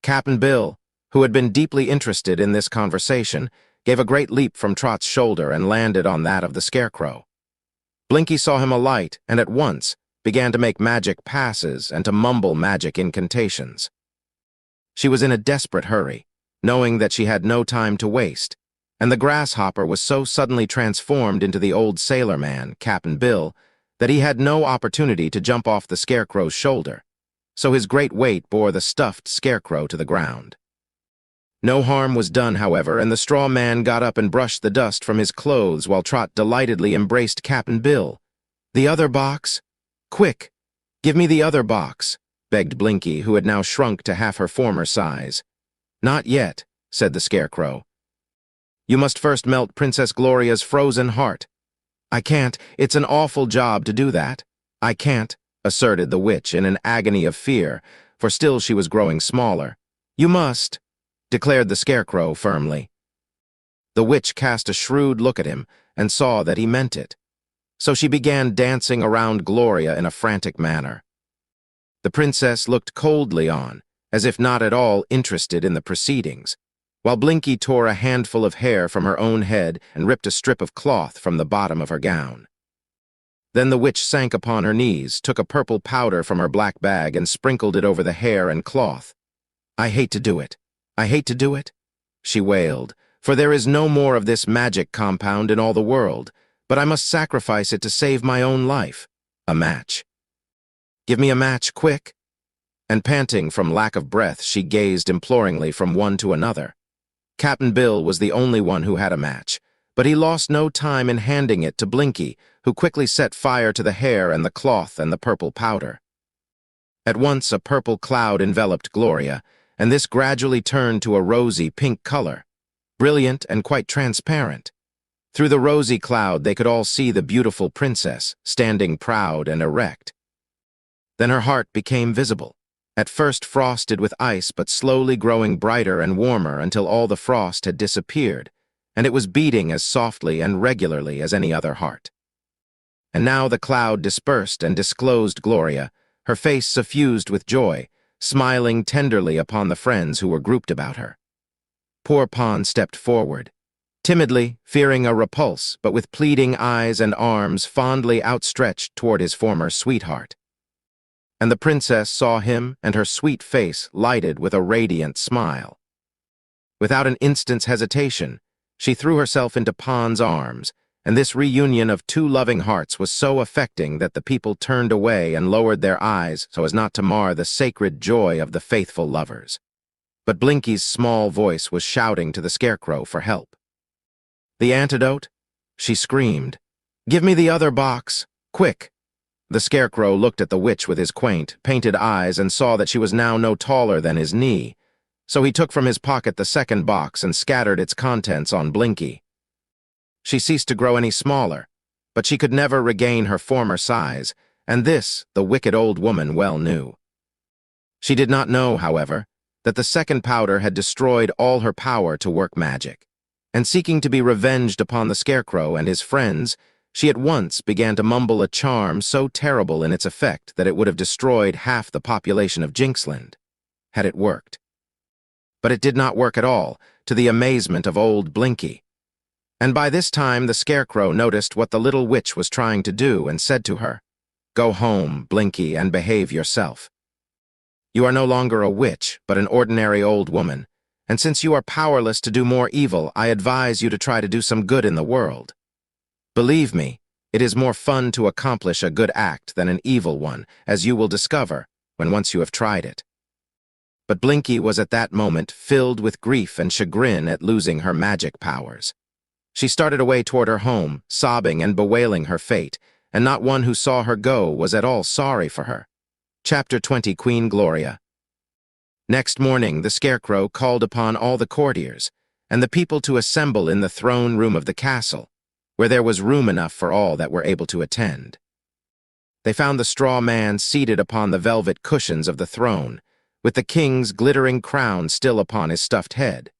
Cap'n Bill, who had been deeply interested in this conversation, gave a great leap from Trot's shoulder and landed on that of the Scarecrow. Blinky saw him alight and at once began to make magic passes and to mumble magic incantations. She was in a desperate hurry, knowing that she had no time to waste, and the grasshopper was so suddenly transformed into the old sailor man, Cap'n Bill, that he had no opportunity to jump off the Scarecrow's shoulder, so his great weight bore the stuffed Scarecrow to the ground. No harm was done, however, and the straw man got up and brushed the dust from his clothes while Trot delightedly embraced Cap'n Bill. "The other box? Quick, give me the other box," begged Blinky, who had now shrunk to half her former size. "Not yet," said the Scarecrow. "You must first melt Princess Gloria's frozen heart." "I can't. It's an awful job to do that." "I can't," asserted the witch in an agony of fear, for still she was growing smaller. "You must," declared the Scarecrow firmly. The witch cast a shrewd look at him and saw that he meant it, so she began dancing around Gloria in a frantic manner. The princess looked coldly on, as if not at all interested in the proceedings, while Blinky tore a handful of hair from her own head and ripped a strip of cloth from the bottom of her gown. Then the witch sank upon her knees, took a purple powder from her black bag, and sprinkled it over the hair and cloth. "I hate to do it. I hate to do it," she wailed, "for there is no more of this magic compound in all the world, but I must sacrifice it to save my own life. A match. Give me a match, quick." And panting from lack of breath, she gazed imploringly from one to another. Cap'n Bill was the only one who had a match, but he lost no time in handing it to Blinky, who quickly set fire to the hair and the cloth and the purple powder. At once a purple cloud enveloped Gloria, and this gradually turned to a rosy pink color, brilliant and quite transparent. Through the rosy cloud they could all see the beautiful princess, standing proud and erect. Then her heart became visible, at first frosted with ice but slowly growing brighter and warmer until all the frost had disappeared, and it was beating as softly and regularly as any other heart. And now the cloud dispersed and disclosed Gloria, her face suffused with joy, smiling tenderly upon the friends who were grouped about her. Poor Pon stepped forward, timidly, fearing a repulse, but with pleading eyes and arms fondly outstretched toward his former sweetheart. And the princess saw him, and her sweet face lighted with a radiant smile. Without an instant's hesitation, she threw herself into Pon's arms, and this reunion of two loving hearts was so affecting that the people turned away and lowered their eyes so as not to mar the sacred joy of the faithful lovers. But Blinky's small voice was shouting to the Scarecrow for help. "The antidote?" she screamed. "Give me the other box, quick." The Scarecrow looked at the witch with his quaint, painted eyes and saw that she was now no taller than his knee, so he took from his pocket the second box and scattered its contents on Blinky. She ceased to grow any smaller, but she could never regain her former size, and this the wicked old woman well knew. She did not know, however, that the second powder had destroyed all her power to work magic, and seeking to be revenged upon the Scarecrow and his friends, she at once began to mumble a charm so terrible in its effect that it would have destroyed half the population of Jinxland, had it worked. But it did not work at all, to the amazement of old Blinky. And by this time the Scarecrow noticed what the little witch was trying to do and said to her, "Go home, Blinky, and behave yourself. You are no longer a witch, but an ordinary old woman, and since you are powerless to do more evil, I advise you to try to do some good in the world. Believe me, it is more fun to accomplish a good act than an evil one, as you will discover when once you have tried it." But Blinky was at that moment filled with grief and chagrin at losing her magic powers. She started away toward her home, sobbing and bewailing her fate, and not one who saw her go was at all sorry for her. Chapter 20, Queen Gloria. Next morning, the Scarecrow called upon all the courtiers and the people to assemble in the throne room of the castle, where there was room enough for all that were able to attend. They found the straw man seated upon the velvet cushions of the throne, with the king's glittering crown still upon his stuffed head.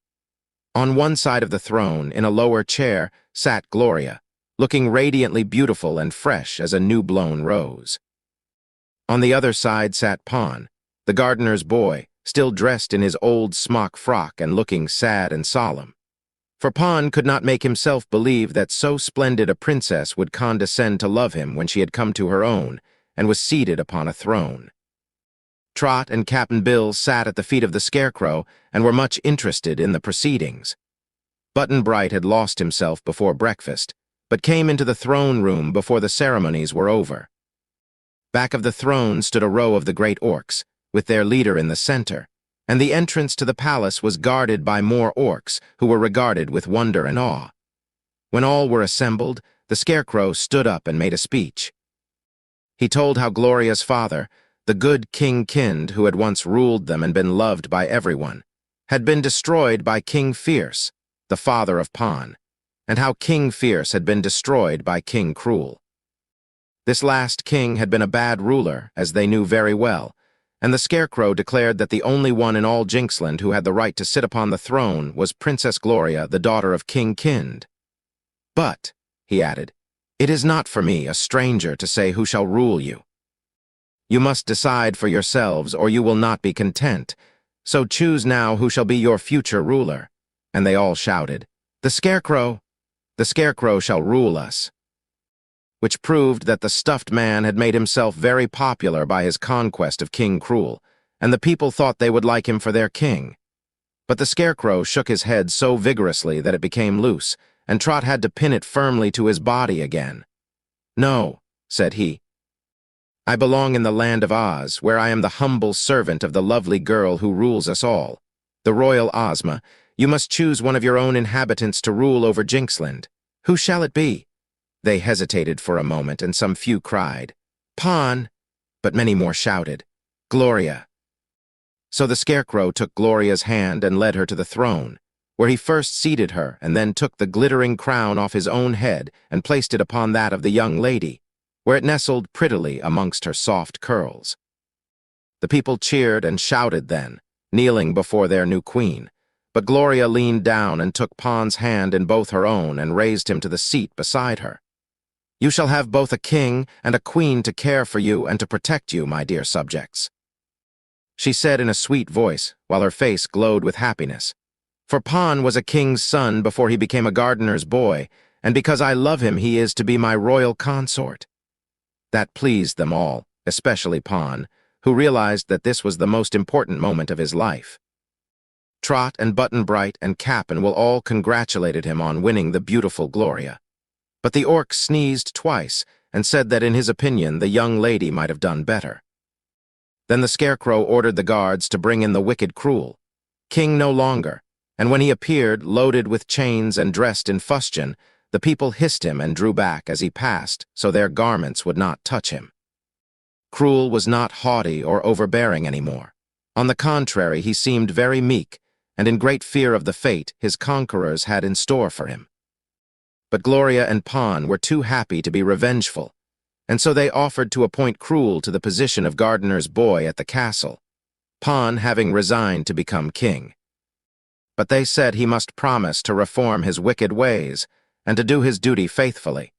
On one side of the throne, in a lower chair, sat Gloria, looking radiantly beautiful and fresh as a new-blown rose. On the other side sat Pan, the gardener's boy, still dressed in his old smock frock and looking sad and solemn. For Pan could not make himself believe that so splendid a princess would condescend to love him when she had come to her own and was seated upon a throne. Trot and Cap'n Bill sat at the feet of the Scarecrow and were much interested in the proceedings. Button-Bright had lost himself before breakfast, but came into the throne room before the ceremonies were over. Back of the throne stood a row of the great orcs, with their leader in the center, and the entrance to the palace was guarded by more orcs who were regarded with wonder and awe. When all were assembled, the Scarecrow stood up and made a speech. He told how Gloria's father, the good King Kind, who had once ruled them and been loved by everyone, had been destroyed by King Fierce, the father of Pan, and how King Fierce had been destroyed by King Cruel. This last king had been a bad ruler, as they knew very well, and the Scarecrow declared that the only one in all Jinxland who had the right to sit upon the throne was Princess Gloria, the daughter of King Kind. "But," he added, "it is not for me, a stranger, to say who shall rule you. You must decide for yourselves, or you will not be content. So choose now who shall be your future ruler." And they all shouted, "The Scarecrow! The Scarecrow shall rule us." Which proved that the stuffed man had made himself very popular by his conquest of King Cruel, and the people thought they would like him for their king. But the Scarecrow shook his head so vigorously that it became loose, and Trot had to pin it firmly to his body again. "No," said he. "I belong in the land of Oz, where I am the humble servant of the lovely girl who rules us all, the royal Ozma. You must choose one of your own inhabitants to rule over Jinxland. Who shall it be?" They hesitated for a moment, and some few cried, "Pan," but many more shouted, "Gloria." So the Scarecrow took Gloria's hand and led her to the throne, where he first seated her and then took the glittering crown off his own head and placed it upon that of the young lady, where it nestled prettily amongst her soft curls. The people cheered and shouted then, kneeling before their new queen, but Gloria leaned down and took Pan's hand in both her own and raised him to the seat beside her. "You shall have both a king and a queen to care for you and to protect you, my dear subjects," she said in a sweet voice, while her face glowed with happiness. "For Pan was a king's son before he became a gardener's boy, and because I love him, he is to be my royal consort." That pleased them all, especially Pan, who realized that this was the most important moment of his life. Trot and Button-Bright and Cap'n all congratulated him on winning the beautiful Gloria. But the orc sneezed twice and said that in his opinion the young lady might have done better. Then the Scarecrow ordered the guards to bring in the wicked Cruel, king no longer, and when he appeared, loaded with chains and dressed in fustian, the people hissed him and drew back as he passed so their garments would not touch him. Cruel was not haughty or overbearing anymore. On the contrary, he seemed very meek, and in great fear of the fate his conquerors had in store for him. But Gloria and Pan were too happy to be revengeful, and so they offered to appoint Cruel to the position of gardener's boy at the castle, Pan having resigned to become king. But they said he must promise to reform his wicked ways and to do his duty faithfully,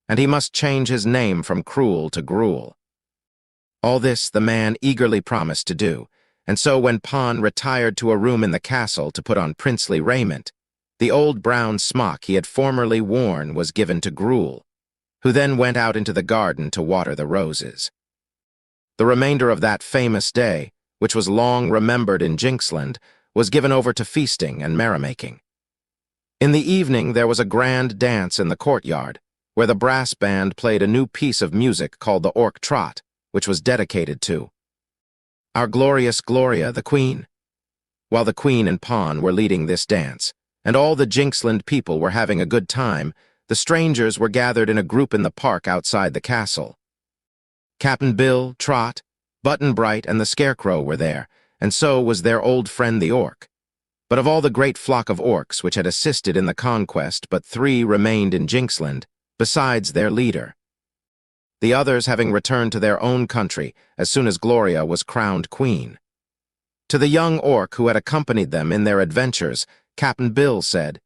and he must change his name from Cruel to Gruel. All this the man eagerly promised to do, and so when Pan retired to a room in the castle to put on princely raiment, the old brown smock he had formerly worn was given to Gruel, who then went out into the garden to water the roses. The remainder of that famous day, which was long remembered in Jinxland, was given over to feasting and merrymaking. In the evening there was a grand dance in the courtyard, where the brass band played a new piece of music called the Orc Trot, which was dedicated to our glorious Gloria, the Queen. While the Queen and Pan were leading this dance, and all the Jinxland people were having a good time, the strangers were gathered in a group in the park outside the castle. Captain Bill, Trot, Button-Bright, and the Scarecrow were there, and so was their old friend the Orc. But of all the great flock of orcs which had assisted in the conquest, but 3 remained in Jinxland, besides their leader, the others having returned to their own country as soon as Gloria was crowned queen. To the young orc who had accompanied them in their adventures, Captain Bill said,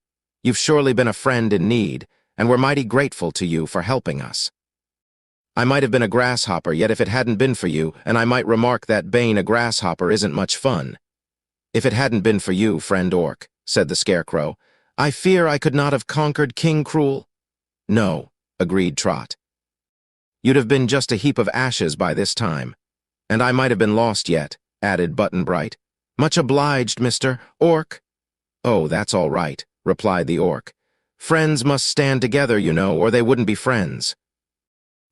"You've surely been a friend in need, and we're mighty grateful to you for helping us. I might have been a grasshopper, yet if it hadn't been for you, and I might remark that Bane a grasshopper isn't much fun. If it hadn't been for you, friend orc," said the Scarecrow, "I fear I could not have conquered King Cruel." "No," agreed Trot. "You'd have been just a heap of ashes by this time. And I might have been lost yet," added Button-Bright. "Much obliged, Mr. Orc." "Oh, that's all right," replied the orc. "Friends must stand together, you know, or they wouldn't be friends.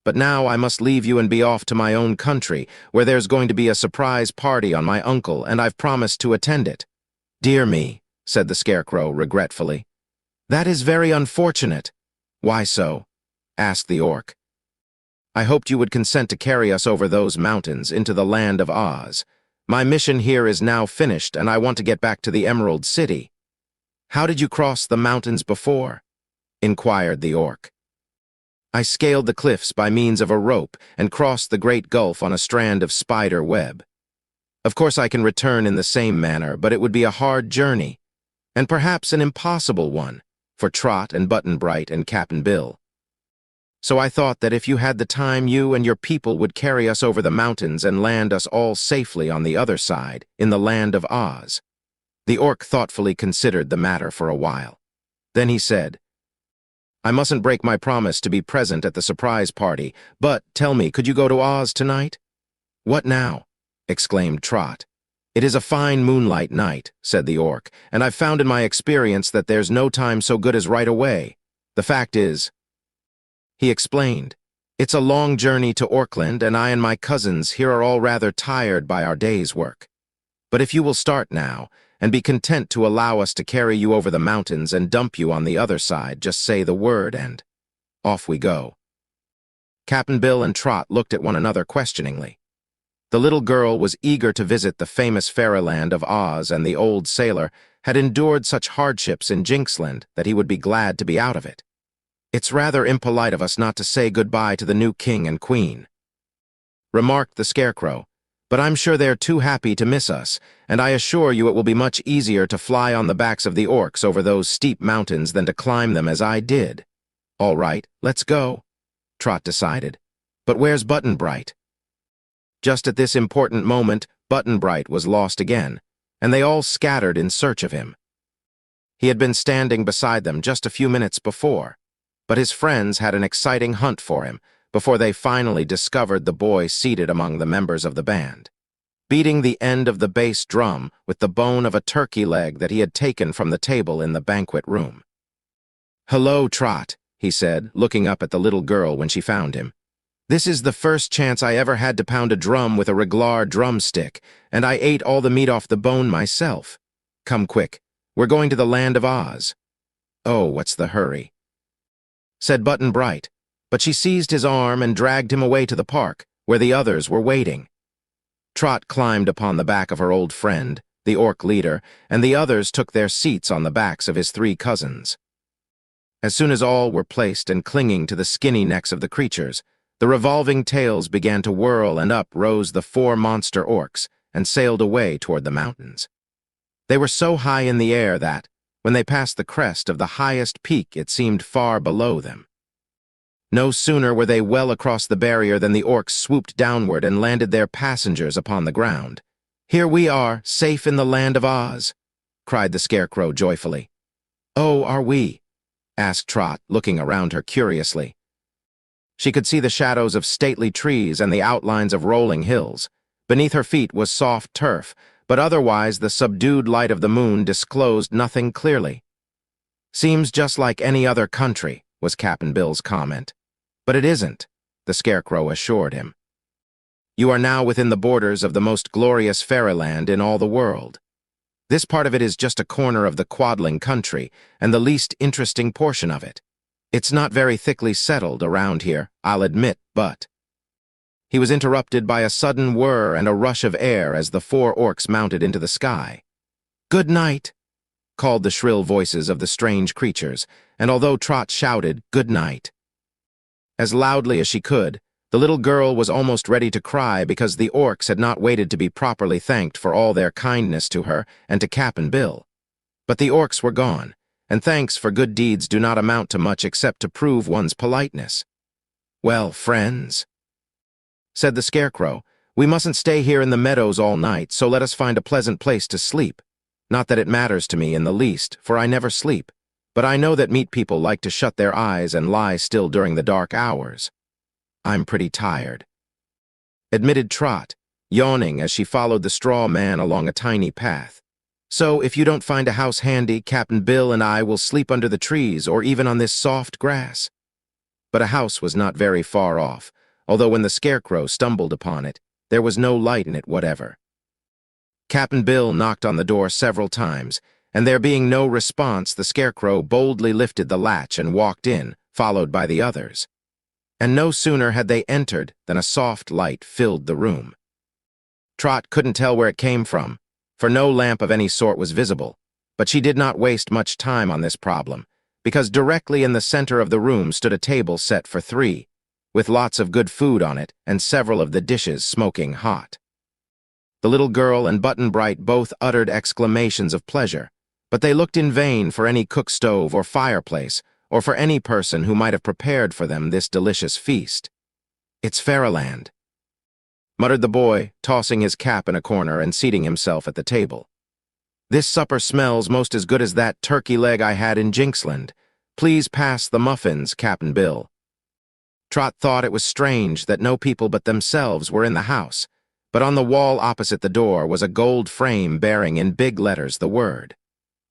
But now I must leave you and be off to my own country, where there's going to be a surprise party on my uncle, and I've promised to attend it." "Dear me," said the Scarecrow regretfully. "That is very unfortunate." "Why so?" asked the orc. "I hoped you would consent to carry us over those mountains into the land of Oz. My mission here is now finished, and I want to get back to the Emerald City." "How did you cross the mountains before?" inquired the orc. "I scaled the cliffs by means of a rope and crossed the great gulf on a strand of spider web. Of course I can return in the same manner, but it would be a hard journey, and perhaps an impossible one, for Trot and Button-Bright and Captain Bill. So I thought that if you had the time, you and your people would carry us over the mountains and land us all safely on the other side, in the land of Oz." The orc thoughtfully considered the matter for a while. Then he said, "I mustn't break my promise to be present at the surprise party, but tell me, could you go to Oz tonight?" "What now?" exclaimed Trot. "It is a fine moonlight night," said the orc, "and I've found in my experience that there's no time so good as right away. The fact is," he explained, "it's a long journey to Orkland, and I and my cousins here are all rather tired by our day's work. But if you will start now, and be content to allow us to carry you over the mountains and dump you on the other side, just say the word, and off we go." Captain Bill and Trot looked at one another questioningly. The little girl was eager to visit the famous fairyland of Oz, and the old sailor had endured such hardships in Jinxland that he would be glad to be out of it. "It's rather impolite of us not to say goodbye to the new king and queen," remarked the Scarecrow, "but I'm sure they're too happy to miss us, and I assure you it will be much easier to fly on the backs of the orcs over those steep mountains than to climb them as I did." "All right, let's go," Trot decided. "But where's Button-Bright?" Just at this important moment, Button-Bright was lost again, and they all scattered in search of him. He had been standing beside them just a few minutes before, but his friends had an exciting hunt for him before they finally discovered the boy seated among the members of the band, beating the end of the bass drum with the bone of a turkey leg that he had taken from the table in the banquet room. "Hello, Trot," he said, looking up at the little girl when she found him. "This is the first chance I ever had to pound a drum with a reglar drumstick, and I ate all the meat off the bone myself. Come quick, we're going to the land of Oz." "Oh, what's the hurry?" said Button-Bright, but she seized his arm and dragged him away to the park, where the others were waiting. Trot climbed upon the back of her old friend, the orc leader, and the others took their seats on the backs of his 3 cousins. As soon as all were placed and clinging to the skinny necks of the creatures, the revolving tails began to whirl, and up rose the 4 monster orcs and sailed away toward the mountains. They were so high in the air that, when they passed the crest of the highest peak, it seemed far below them. No sooner were they well across the barrier than the orcs swooped downward and landed their passengers upon the ground. Here we are, safe in the land of Oz, cried the Scarecrow joyfully. Oh, are we? Asked Trot, looking around her curiously. She could see the shadows of stately trees and the outlines of rolling hills. Beneath her feet was soft turf, but otherwise the subdued light of the moon disclosed nothing clearly. Seems just like any other country, was Cap'n Bill's comment. But it isn't, the Scarecrow assured him. You are now within the borders of the most glorious fairyland in all the world. This part of it is just a corner of the Quadling country, and the least interesting portion of it. It's not very thickly settled around here, I'll admit, but... He was interrupted by a sudden whir and a rush of air as the four orcs mounted into the sky. "Good night," called the shrill voices of the strange creatures, and although Trot shouted, "Good night," as loudly as she could, the little girl was almost ready to cry because the orcs had not waited to be properly thanked for all their kindness to her and to Cap'n Bill. But the orcs were gone, and thanks for good deeds do not amount to much except to prove one's politeness. "Well, friends," said the Scarecrow, "we mustn't stay here in the meadows all night, so let us find a pleasant place to sleep. Not that it matters to me in the least, for I never sleep, but I know that meat people like to shut their eyes and lie still during the dark hours. I'm pretty tired," admitted Trot, yawning as she followed the straw man along a tiny path. "So if you don't find a house handy, Cap'n Bill and I will sleep under the trees or even on this soft grass." But a house was not very far off, although when the Scarecrow stumbled upon it, there was no light in it whatever. Cap'n Bill knocked on the door several times, and there being no response, the Scarecrow boldly lifted the latch and walked in, followed by the others. And no sooner had they entered than a soft light filled the room. Trot couldn't tell where it came from, for no lamp of any sort was visible, but she did not waste much time on this problem, because directly in the center of the room stood a table set for three, with lots of good food on it and several of the dishes smoking hot. The little girl and Button-Bright both uttered exclamations of pleasure, but they looked in vain for any cook stove or fireplace, or for any person who might have prepared for them this delicious feast. "It's Fairyland," muttered the boy, tossing his cap in a corner and seating himself at the table. "This supper smells most as good as that turkey leg I had in Jinxland. Please pass the muffins, Cap'n Bill." Trot thought it was strange that no people but themselves were in the house, but on the wall opposite the door was a gold frame bearing in big letters the word,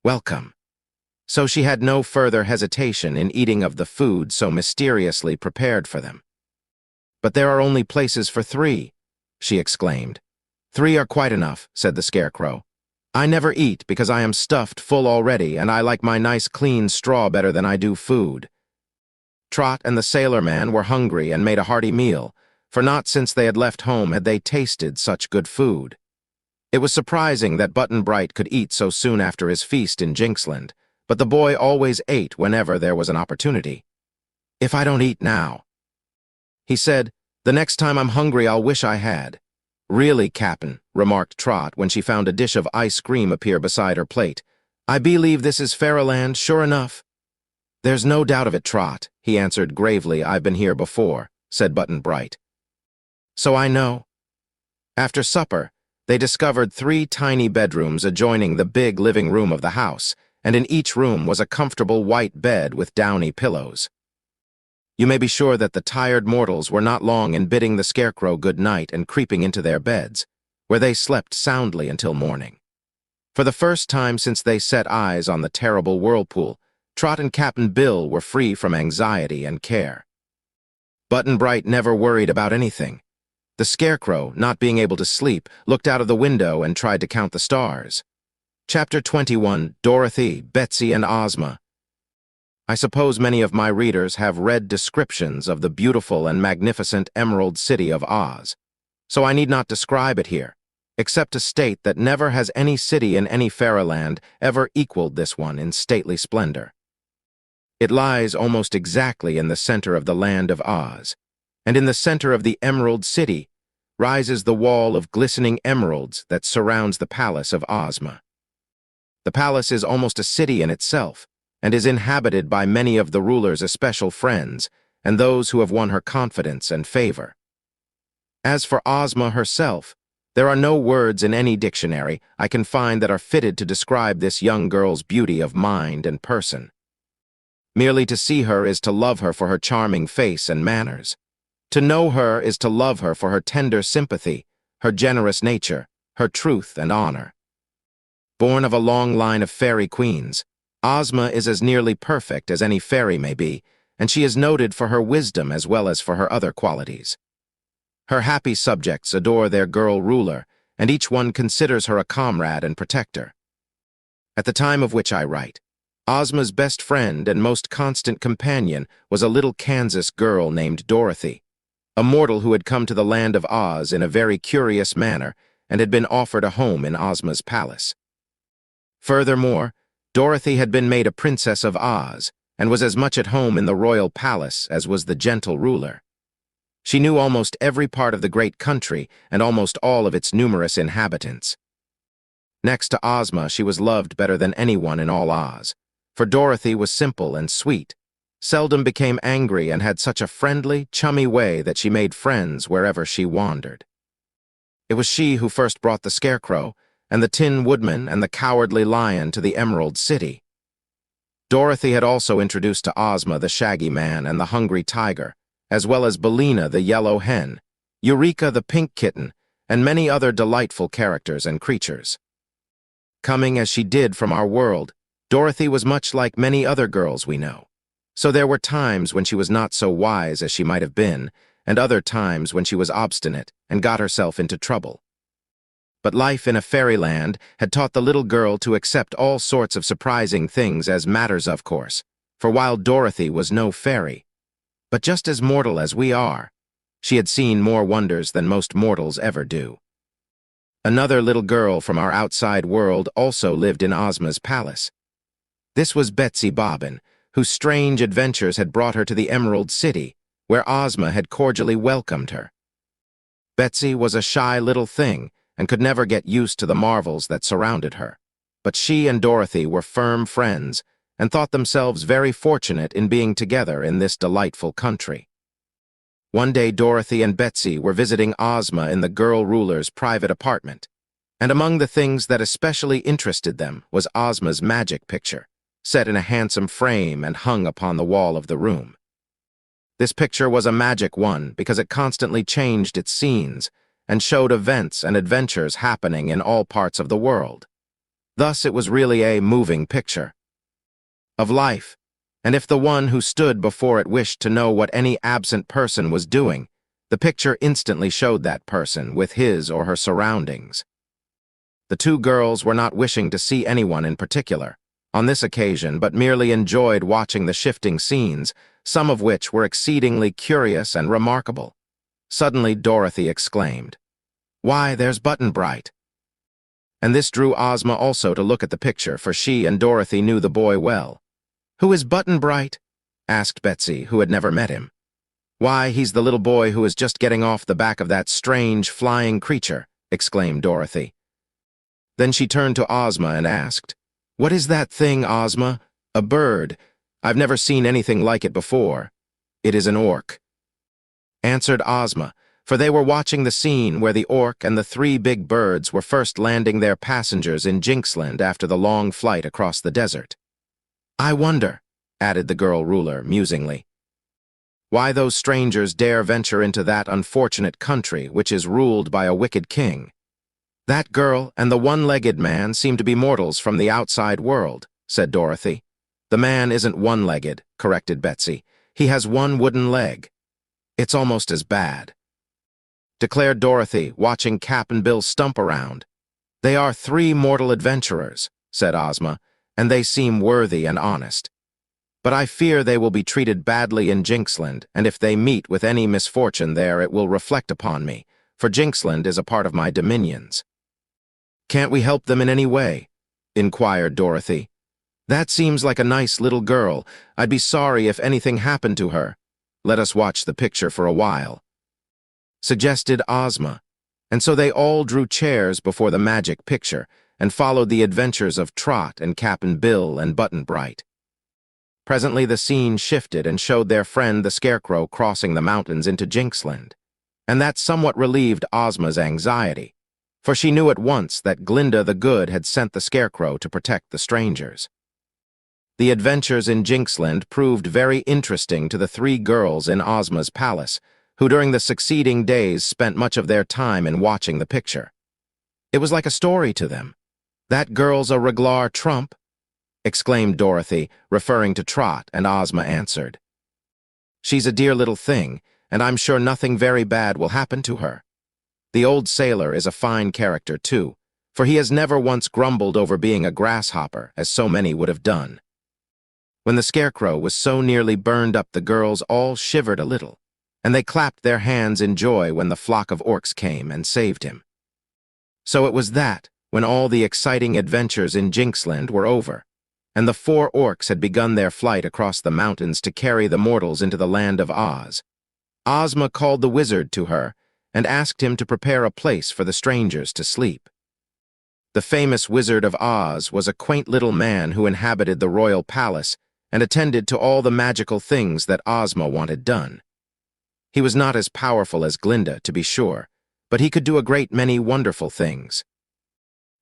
"Welcome." So she had no further hesitation in eating of the food so mysteriously prepared for them. "But there are only places for three," she exclaimed. "Three are quite enough," said the Scarecrow. "I never eat because I am stuffed full already, and I like my nice clean straw better than I do food." Trot and the sailor man were hungry and made a hearty meal, for not since they had left home had they tasted such good food. It was surprising that Button-Bright could eat so soon after his feast in Jinxland, but the boy always ate whenever there was an opportunity. "If I don't eat now," he said, "the next time I'm hungry I'll wish I had." "Really, Cap'n," remarked Trot when she found a dish of ice cream appear beside her plate, "I believe this is Fairyland, sure enough." "There's no doubt of it, Trot," he answered gravely. "I've been here before," said Button-Bright. "So I know." After supper, they discovered three tiny bedrooms adjoining the big living room of the house, and in each room was a comfortable white bed with downy pillows. You may be sure that the tired mortals were not long in bidding the Scarecrow good night and creeping into their beds, where they slept soundly until morning. For the first time since they set eyes on the terrible whirlpool, Trot and Cap'n Bill were free from anxiety and care. Button-Bright never worried about anything. The Scarecrow, not being able to sleep, looked out of the window and tried to count the stars. Chapter 21, Dorothy, Betsy, and Ozma. I suppose many of my readers have read descriptions of the beautiful and magnificent Emerald City of Oz, so I need not describe it here, except to state that never has any city in any fairyland ever equaled this one in stately splendor. It lies almost exactly in the center of the land of Oz, and in the center of the Emerald City rises the wall of glistening emeralds that surrounds the palace of Ozma. The palace is almost a city in itself, and is inhabited by many of the ruler's especial friends and those who have won her confidence and favor. As for Ozma herself, There are no words in any dictionary I can find that are fitted to describe this young girl's beauty of mind and person. Merely to see her is to love her for her charming face and manners. To know her is to love her for her tender sympathy, her generous nature, her truth and honor. Born of a long line of fairy queens, Ozma is as nearly perfect as any fairy may be, and she is noted for her wisdom as well as for her other qualities. Her happy subjects adore their girl ruler, and each one considers her a comrade and protector. At the time of which I write, Ozma's best friend and most constant companion was a little Kansas girl named Dorothy, a mortal who had come to the land of Oz in a very curious manner and had been offered a home in Ozma's palace. Furthermore, Dorothy had been made a princess of Oz and was as much at home in the royal palace as was the gentle ruler. She knew almost every part of the great country and almost all of its numerous inhabitants. Next to Ozma, she was loved better than anyone in all Oz, for Dorothy was simple and sweet, seldom became angry, and had such a friendly, chummy way that she made friends wherever she wandered. It was she who first brought the Scarecrow and the Tin Woodman and the Cowardly Lion to the Emerald City. Dorothy had also introduced to Ozma the Shaggy Man and the Hungry Tiger, as well as Billina the Yellow Hen, Eureka the Pink Kitten, and many other delightful characters and creatures. Coming as she did from our world, Dorothy was much like many other girls we know. So there were times when she was not so wise as she might have been, and other times when she was obstinate and got herself into trouble. But life in a fairyland had taught the little girl to accept all sorts of surprising things as matters of course, for while Dorothy was no fairy, but just as mortal as we are, she had seen more wonders than most mortals ever do. Another little girl from our outside world also lived in Ozma's palace. This was Betsy Bobbin, whose strange adventures had brought her to the Emerald City, where Ozma had cordially welcomed her. Betsy was a shy little thing and could never get used to the marvels that surrounded her, but she and Dorothy were firm friends and thought themselves very fortunate in being together in this delightful country. One day Dorothy and Betsy were visiting Ozma in the girl ruler's private apartment, and among the things that especially interested them was Ozma's magic picture, set in a handsome frame and hung upon the wall of the room. This picture was a magic one because it constantly changed its scenes and showed events and adventures happening in all parts of the world. Thus it was really a moving picture of life, and if the one who stood before it wished to know what any absent person was doing, the picture instantly showed that person with his or her surroundings. The two girls were not wishing to see anyone in particular on this occasion, but merely enjoyed watching the shifting scenes, some of which were exceedingly curious and remarkable. Suddenly Dorothy exclaimed, "Why, there's Button-Bright!" And this drew Ozma also to look at the picture, for she and Dorothy knew the boy well. "Who is Button-Bright?" asked Betsy, who had never met him. "Why, he's the little boy who is just getting off the back of that strange flying creature," exclaimed Dorothy. Then she turned to Ozma and asked, "What is that thing, Ozma?" "A bird. I've never seen anything like it before." "It is an orc," answered Ozma, for they were watching the scene where the orc and the three big birds were first landing their passengers in Jinxland after the long flight across the desert. "I wonder," added the girl ruler musingly, "why those strangers dare venture into that unfortunate country which is ruled by a wicked king. That girl and the one-legged man seem to be mortals from the outside world," said Dorothy. "The man isn't one-legged," corrected Betsy. "He has one wooden leg." "It's almost as bad," declared Dorothy, watching Cap'n Bill stump around. "They are three mortal adventurers," said Ozma, "and they seem worthy and honest. But I fear they will be treated badly in Jinxland, and if they meet with any misfortune there it will reflect upon me, for Jinxland is a part of my dominions." "Can't we help them in any way?" inquired Dorothy. "That seems like a nice little girl. I'd be sorry if anything happened to her. Let us watch the picture for a while," suggested Ozma, and so they all drew chairs before the magic picture and followed the adventures of Trot and Cap'n Bill and Button-Bright. Presently the scene shifted and showed their friend the Scarecrow crossing the mountains into Jinxland, and that somewhat relieved Ozma's anxiety, for she knew at once that Glinda the Good had sent the Scarecrow to protect the strangers. The adventures in Jinxland proved very interesting to the three girls in Ozma's palace, who during the succeeding days spent much of their time in watching the picture. It was like a story to them. "That girl's a reglar trump," exclaimed Dorothy, referring to Trot, and Ozma answered, "She's a dear little thing, and I'm sure nothing very bad will happen to her." The old sailor is a fine character, too, for he has never once grumbled over being a grasshopper, as so many would have done. When the Scarecrow was so nearly burned up, the girls all shivered a little, and they clapped their hands in joy when the flock of orcs came and saved him. So it was that, when all the exciting adventures in Jinxland were over, and the 4 orcs had begun their flight across the mountains to carry the mortals into the land of Oz, Ozma called the wizard to her and asked him to prepare a place for the strangers to sleep. The famous Wizard of Oz was a quaint little man who inhabited the royal palace and attended to all the magical things that Ozma wanted done. He was not as powerful as Glinda, to be sure, but he could do a great many wonderful things.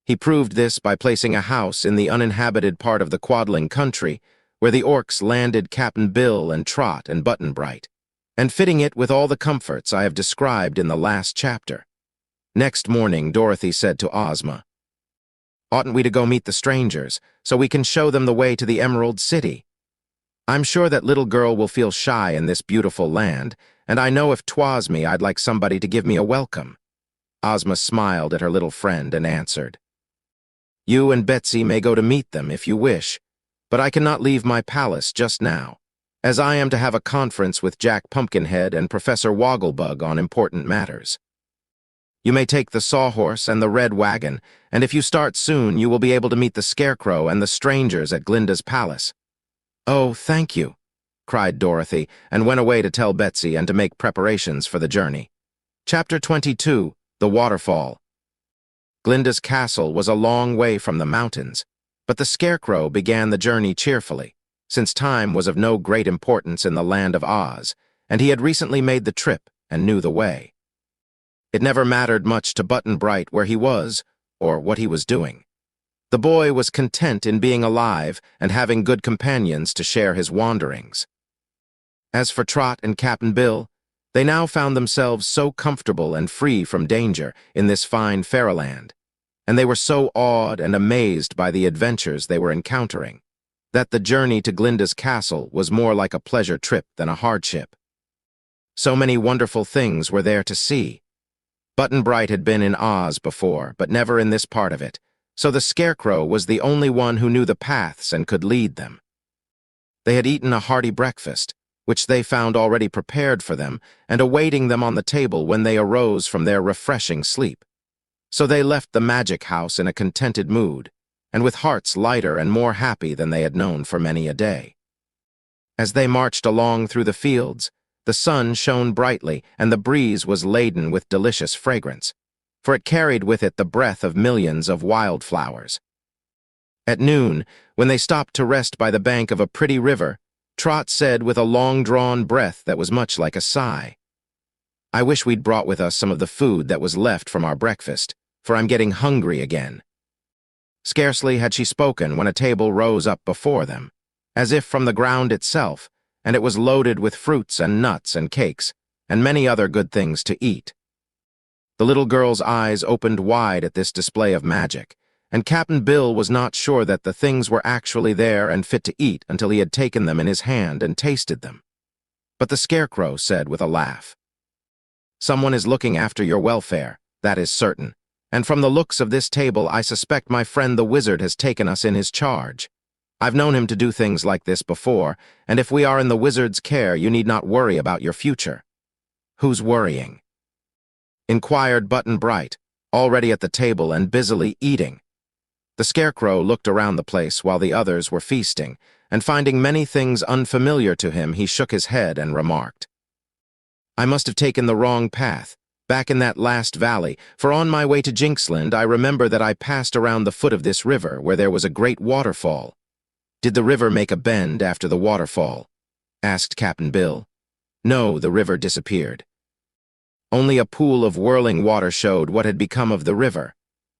He proved this by placing a house in the uninhabited part of the Quadling country, where the orcs landed Cap'n Bill and Trot and Button-Bright, and fitting it with all the comforts I have described in the last chapter. Next morning, Dorothy said to Ozma, "Oughtn't we to go meet the strangers, so we can show them the way to the Emerald City? I'm sure that little girl will feel shy in this beautiful land, and I know if 'twas me, I'd like somebody to give me a welcome." Ozma smiled at her little friend and answered, "You and Betsy may go to meet them if you wish, but I cannot leave my palace just now, as I am to have a conference with Jack Pumpkinhead and Professor Wogglebug on important matters. You may take the Sawhorse and the Red Wagon, and if you start soon, you will be able to meet the Scarecrow and the strangers at Glinda's palace." "Oh, thank you," cried Dorothy, and went away to tell Betsy and to make preparations for the journey. Chapter 22, The Waterfall. Glinda's castle was a long way from the mountains, but the Scarecrow began the journey cheerfully, since time was of no great importance in the land of Oz, and he had recently made the trip and knew the way. It never mattered much to Button-Bright where he was or what he was doing. The boy was content in being alive and having good companions to share his wanderings. As for Trot and Cap'n Bill, they now found themselves so comfortable and free from danger in this fine fairyland, and they were so awed and amazed by the adventures they were encountering, that the journey to Glinda's castle was more like a pleasure trip than a hardship. So many wonderful things were there to see. Button-Bright had been in Oz before, but never in this part of it, so the Scarecrow was the only one who knew the paths and could lead them. They had eaten a hearty breakfast, which they found already prepared for them and awaiting them on the table when they arose from their refreshing sleep. So they left the magic house in a contented mood, and with hearts lighter and more happy than they had known for many a day. As they marched along through the fields, the sun shone brightly and the breeze was laden with delicious fragrance, for it carried with it the breath of millions of wildflowers. At noon, when they stopped to rest by the bank of a pretty river, Trot said with a long-drawn breath that was much like a sigh, "I wish we'd brought with us some of the food that was left from our breakfast, for I'm getting hungry again." Scarcely had she spoken when a table rose up before them, as if from the ground itself, and it was loaded with fruits and nuts and cakes, and many other good things to eat. The little girl's eyes opened wide at this display of magic, and Cap'n Bill was not sure that the things were actually there and fit to eat until he had taken them in his hand and tasted them. But the Scarecrow said with a laugh, "Someone is looking after your welfare, that is certain, and from the looks of this table I suspect my friend the wizard has taken us in his charge. I've known him to do things like this before, and if we are in the wizard's care, you need not worry about your future." "Who's worrying?" inquired Button-Bright, already at the table and busily eating. The Scarecrow looked around the place while the others were feasting, and finding many things unfamiliar to him, he shook his head and remarked, "I must have taken the wrong path, back in that last valley, for on my way to Jinxland I remember that I passed around the foot of this river where there was a great waterfall." "Did the river make a bend after the waterfall?" asked Cap'n Bill. "No, the river disappeared." Only a pool of whirling water showed what had become of the river.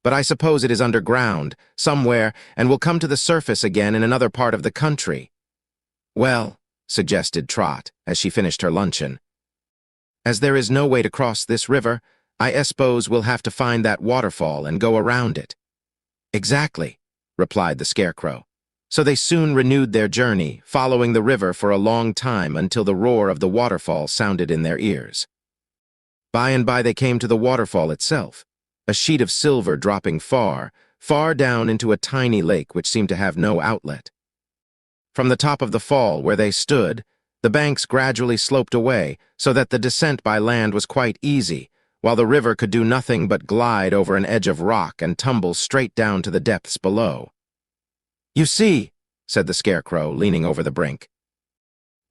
But I suppose it is underground, somewhere, and will come to the surface again in another part of the country. Well, suggested Trot, as she finished her luncheon, as there is no way to cross this river, I suppose we'll have to find that waterfall and go around it. Exactly, replied the Scarecrow. So they soon renewed their journey, following the river for a long time until the roar of the waterfall sounded in their ears. By and by they came to the waterfall itself, a sheet of silver dropping far, far down into a tiny lake which seemed to have no outlet. From the top of the fall where they stood, the banks gradually sloped away so that the descent by land was quite easy, while the river could do nothing but glide over an edge of rock and tumble straight down to the depths below. "You see," said the Scarecrow, leaning over the brink.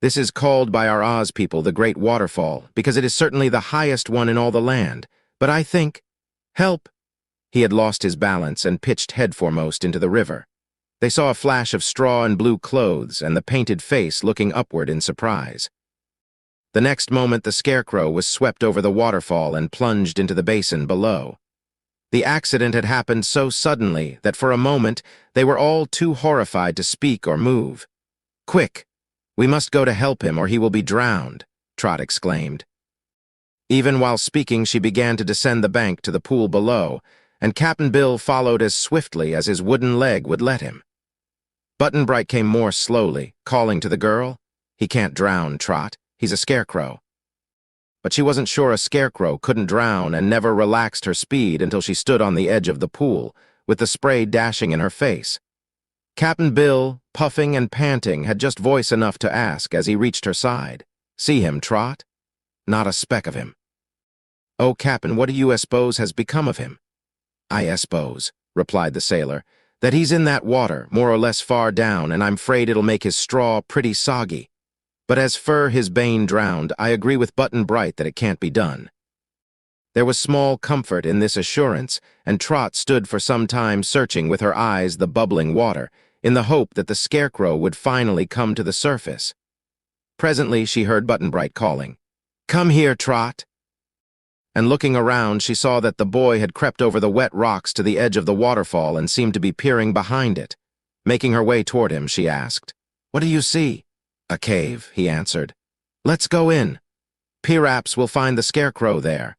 "This is called by our Oz people the Great Waterfall, because it is certainly the highest one in all the land. But I think— Help!" He had lost his balance and pitched headforemost into the river. They saw a flash of straw and blue clothes and the painted face looking upward in surprise. The next moment the Scarecrow was swept over the waterfall and plunged into the basin below. The accident had happened so suddenly that for a moment they were all too horrified to speak or move. "Quick! We must go to help him or he will be drowned," Trot exclaimed. Even while speaking, she began to descend the bank to the pool below, and Cap'n Bill followed as swiftly as his wooden leg would let him. Button-Bright came more slowly, calling to the girl, "He can't drown, Trot. He's a scarecrow." But she wasn't sure a scarecrow couldn't drown and never relaxed her speed until she stood on the edge of the pool, with the spray dashing in her face. Cap'n Bill, puffing and panting, had just voice enough to ask as he reached her side, "See him, Trot?" "Not a speck of him." "Oh, Cap'n, what do you suppose has become of him?" "I suppose," replied the sailor, "that he's in that water, more or less far down, and I'm afraid it'll make his straw pretty soggy. But as for his bane drowned, I agree with Button-Bright that it can't be done." There was small comfort in this assurance, and Trot stood for some time searching with her eyes the bubbling water, in the hope that the Scarecrow would finally come to the surface. Presently she heard Button-Bright calling, "Come here, Trot." And looking around, she saw that the boy had crept over the wet rocks to the edge of the waterfall and seemed to be peering behind it. Making her way toward him, she asked, "What do you see?" "A cave," he answered. "Let's go in. Perhaps we'll find the Scarecrow there."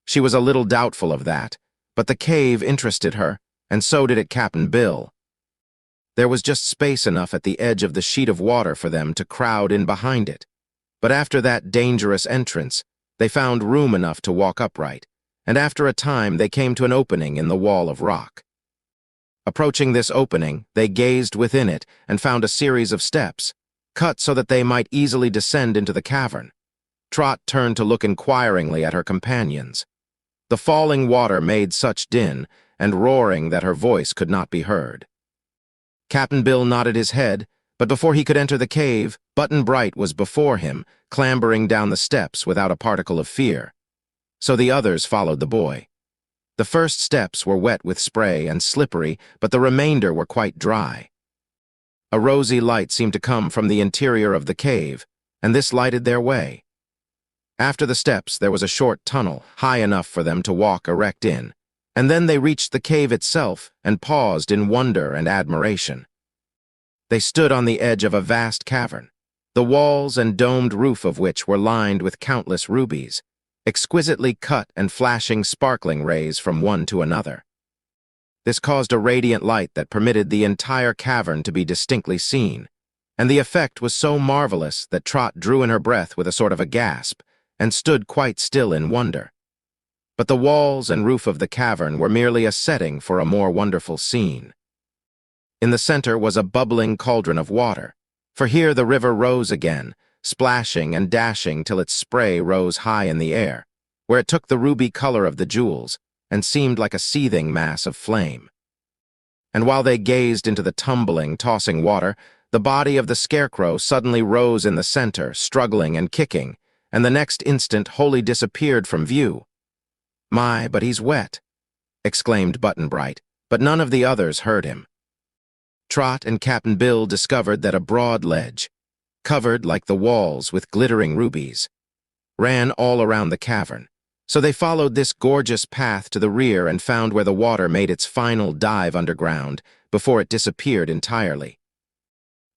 She was a little doubtful of that, but the cave interested her, and so did it Cap'n Bill. There was just space enough at the edge of the sheet of water for them to crowd in behind it. But after that dangerous entrance, they found room enough to walk upright, and after a time they came to an opening in the wall of rock. Approaching this opening, they gazed within it and found a series of steps, cut so that they might easily descend into the cavern. Trot turned to look inquiringly at her companions. The falling water made such din and roaring that her voice could not be heard. Cap'n Bill nodded his head, but before he could enter the cave, Button-Bright was before him, clambering down the steps without a particle of fear. So the others followed the boy. The first steps were wet with spray and slippery, but the remainder were quite dry. A rosy light seemed to come from the interior of the cave, and this lighted their way. After the steps, there was a short tunnel, high enough for them to walk erect in, and then they reached the cave itself and paused in wonder and admiration. They stood on the edge of a vast cavern, the walls and domed roof of which were lined with countless rubies, exquisitely cut and flashing sparkling rays from one to another. This caused a radiant light that permitted the entire cavern to be distinctly seen, and the effect was so marvelous that Trot drew in her breath with a sort of a gasp and stood quite still in wonder. But the walls and roof of the cavern were merely a setting for a more wonderful scene. In the center was a bubbling cauldron of water, for here the river rose again, splashing and dashing till its spray rose high in the air, where it took the ruby color of the jewels and seemed like a seething mass of flame. And while they gazed into the tumbling, tossing water, the body of the Scarecrow suddenly rose in the center, struggling and kicking, and the next instant wholly disappeared from view. "My, but he's wet," exclaimed Button-Bright, but none of the others heard him. Trot and Cap'n Bill discovered that a broad ledge, covered like the walls with glittering rubies, ran all around the cavern. So they followed this gorgeous path to the rear and found where the water made its final dive underground before it disappeared entirely.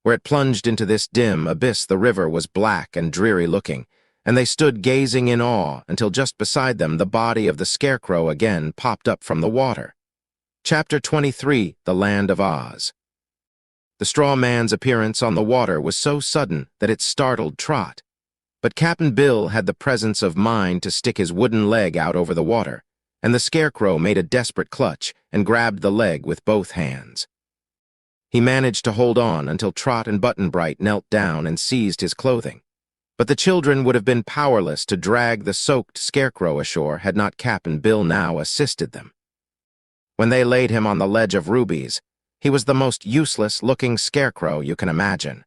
Where it plunged into this dim abyss, the river was black and dreary-looking, and they stood gazing in awe until just beside them the body of the Scarecrow again popped up from the water. Chapter 23, The Land of Oz. The straw man's appearance on the water was so sudden that it startled Trot. But Cap'n Bill had the presence of mind to stick his wooden leg out over the water, and the Scarecrow made a desperate clutch and grabbed the leg with both hands. He managed to hold on until Trot and Button-Bright knelt down and seized his clothing. But the children would have been powerless to drag the soaked Scarecrow ashore had not Cap'n Bill now assisted them. When they laid him on the ledge of rubies, he was the most useless-looking scarecrow you can imagine.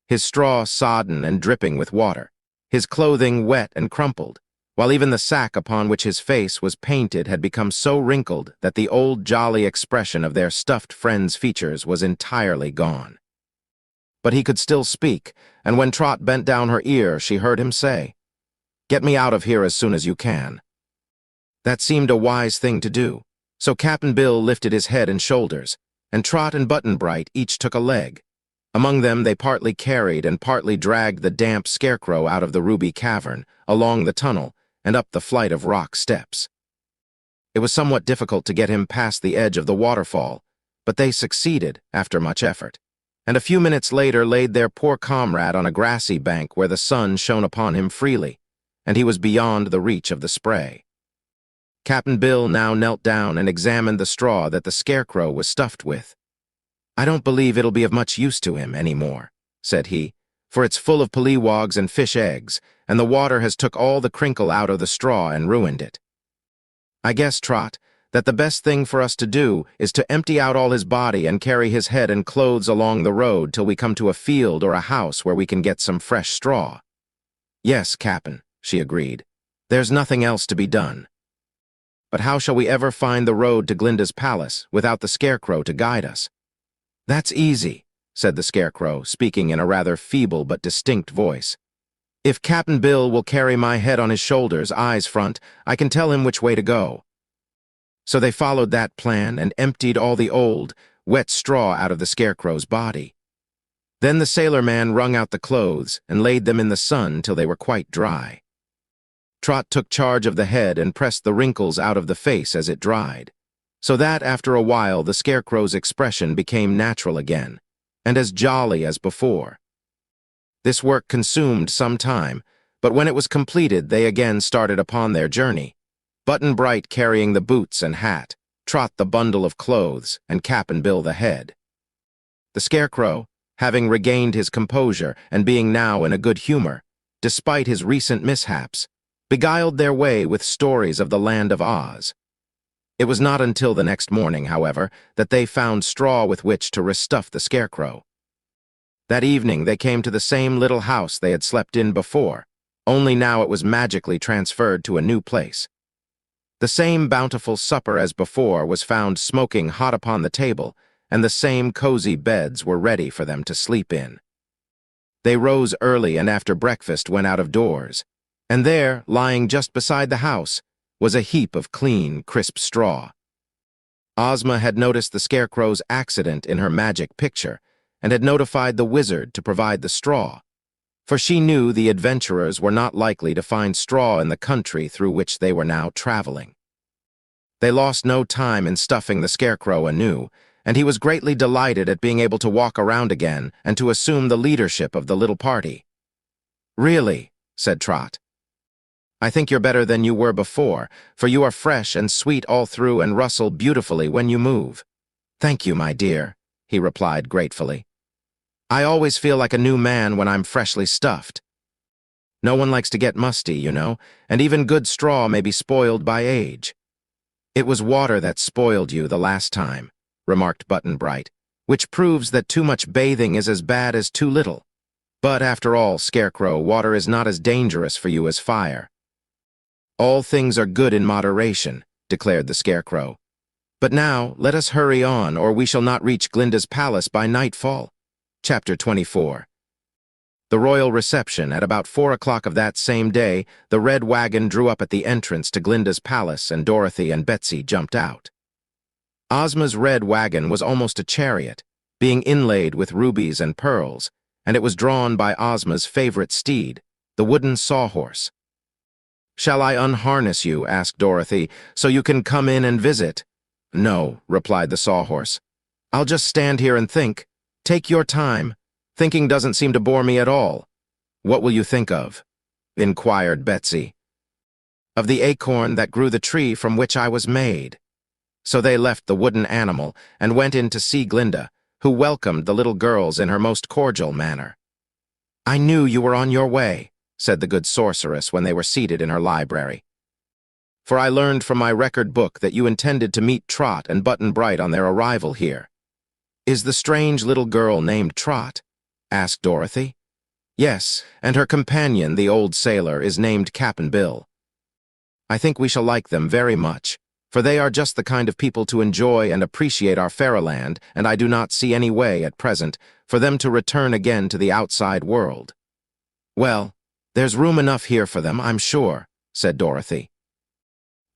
His straw sodden and dripping with water, his clothing wet and crumpled, while even the sack upon which his face was painted had become so wrinkled that the old jolly expression of their stuffed friend's features was entirely gone. But he could still speak, and when Trot bent down her ear, she heard him say, "Get me out of here as soon as you can." That seemed a wise thing to do, so Cap'n Bill lifted his head and shoulders, and Trot and Button-Bright each took a leg. Among them they partly carried and partly dragged the damp Scarecrow out of the ruby cavern, along the tunnel, and up the flight of rock steps. It was somewhat difficult to get him past the edge of the waterfall, but they succeeded after much effort, and a few minutes later laid their poor comrade on a grassy bank where the sun shone upon him freely, and he was beyond the reach of the spray. Cap'n Bill now knelt down and examined the straw that the Scarecrow was stuffed with. "I don't believe it'll be of much use to him anymore," said he, "for it's full of pollywogs and fish eggs, and the water has took all the crinkle out of the straw and ruined it. I guess, Trot, that the best thing for us to do is to empty out all his body and carry his head and clothes along the road till we come to a field or a house where we can get some fresh straw." "Yes, Cap'n," she agreed. "There's nothing else to be done." "But how shall we ever find the road to Glinda's palace without the Scarecrow to guide us?" "That's easy," said the Scarecrow, speaking in a rather feeble but distinct voice. "If Cap'n Bill will carry my head on his shoulders, eyes front, I can tell him which way to go." So they followed that plan and emptied all the old, wet straw out of the Scarecrow's body. Then the sailor man wrung out the clothes and laid them in the sun till they were quite dry. Trot took charge of the head and pressed the wrinkles out of the face as it dried, so that after a while the Scarecrow's expression became natural again, and as jolly as before. This work consumed some time, but when it was completed they again started upon their journey, Button-Bright carrying the boots and hat, Trot the bundle of clothes, and Cap'n Bill the head. The Scarecrow, having regained his composure and being now in a good humor, despite his recent mishaps, beguiled their way with stories of the Land of Oz. It was not until the next morning, however, that they found straw with which to restuff the Scarecrow. That evening they came to the same little house they had slept in before, only now it was magically transferred to a new place. The same bountiful supper as before was found smoking hot upon the table, and the same cozy beds were ready for them to sleep in. They rose early and after breakfast went out of doors, and there, lying just beside the house, was a heap of clean, crisp straw. Ozma had noticed the Scarecrow's accident in her magic picture and had notified the wizard to provide the straw, for she knew the adventurers were not likely to find straw in the country through which they were now traveling. They lost no time in stuffing the Scarecrow anew, and he was greatly delighted at being able to walk around again and to assume the leadership of the little party. "Really," said Trot, "I think you're better than you were before, for you are fresh and sweet all through and rustle beautifully when you move." "Thank you, my dear," he replied gratefully. "I always feel like a new man when I'm freshly stuffed. No one likes to get musty, you know, and even good straw may be spoiled by age." "It was water that spoiled you the last time," remarked Button-Bright, "which proves that too much bathing is as bad as too little. But after all, Scarecrow, water is not as dangerous for you as fire." "All things are good in moderation," declared the Scarecrow. "But now, let us hurry on, or we shall not reach Glinda's palace by nightfall." Chapter 24. The royal reception at about 4 o'clock of that same day, the red wagon drew up at the entrance to Glinda's palace and Dorothy and Betsy jumped out. Ozma's red wagon was almost a chariot, being inlaid with rubies and pearls, and it was drawn by Ozma's favorite steed, the wooden sawhorse. "Shall I unharness you?" asked Dorothy, "so you can come in and visit?" "No," replied the sawhorse. "I'll just stand here and think. Take your time. Thinking doesn't seem to bore me at all." "What will you think of?" inquired Betsy. "Of the acorn that grew the tree from which I was made." So they left the wooden animal and went in to see Glinda, who welcomed the little girls in her most cordial manner. "I knew you were on your way," said the good sorceress when they were seated in her library. "For I learned from my record book that you intended to meet Trot and Button-Bright on their arrival here." "Is the strange little girl named Trot?" asked Dorothy. "Yes, and her companion, the old sailor, is named Cap'n Bill. I think we shall like them very much, for they are just the kind of people to enjoy and appreciate our fairyland, and I do not see any way, at present, for them to return again to the outside world." "Well, there's room enough here for them, I'm sure," said Dorothy.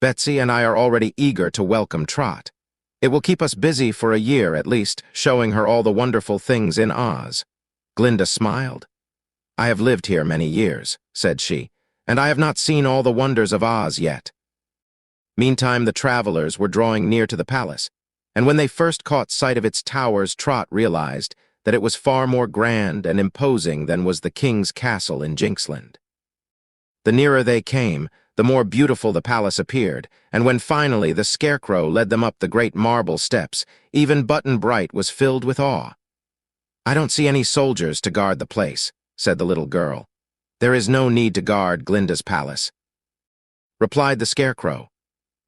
"Betsy and I are already eager to welcome Trot. It will keep us busy for a year, at least, showing her all the wonderful things in Oz." Glinda smiled. "I have lived here many years," said she, "and I have not seen all the wonders of Oz yet." Meantime, the travelers were drawing near to the palace, and when they first caught sight of its towers, Trot realized that it was far more grand and imposing than was the king's castle in Jinxland. The nearer they came, the more beautiful the palace appeared, and when finally the Scarecrow led them up the great marble steps, even Button-Bright was filled with awe. "I don't see any soldiers to guard the place," said the little girl. "There is no need to guard Glinda's palace," replied the Scarecrow.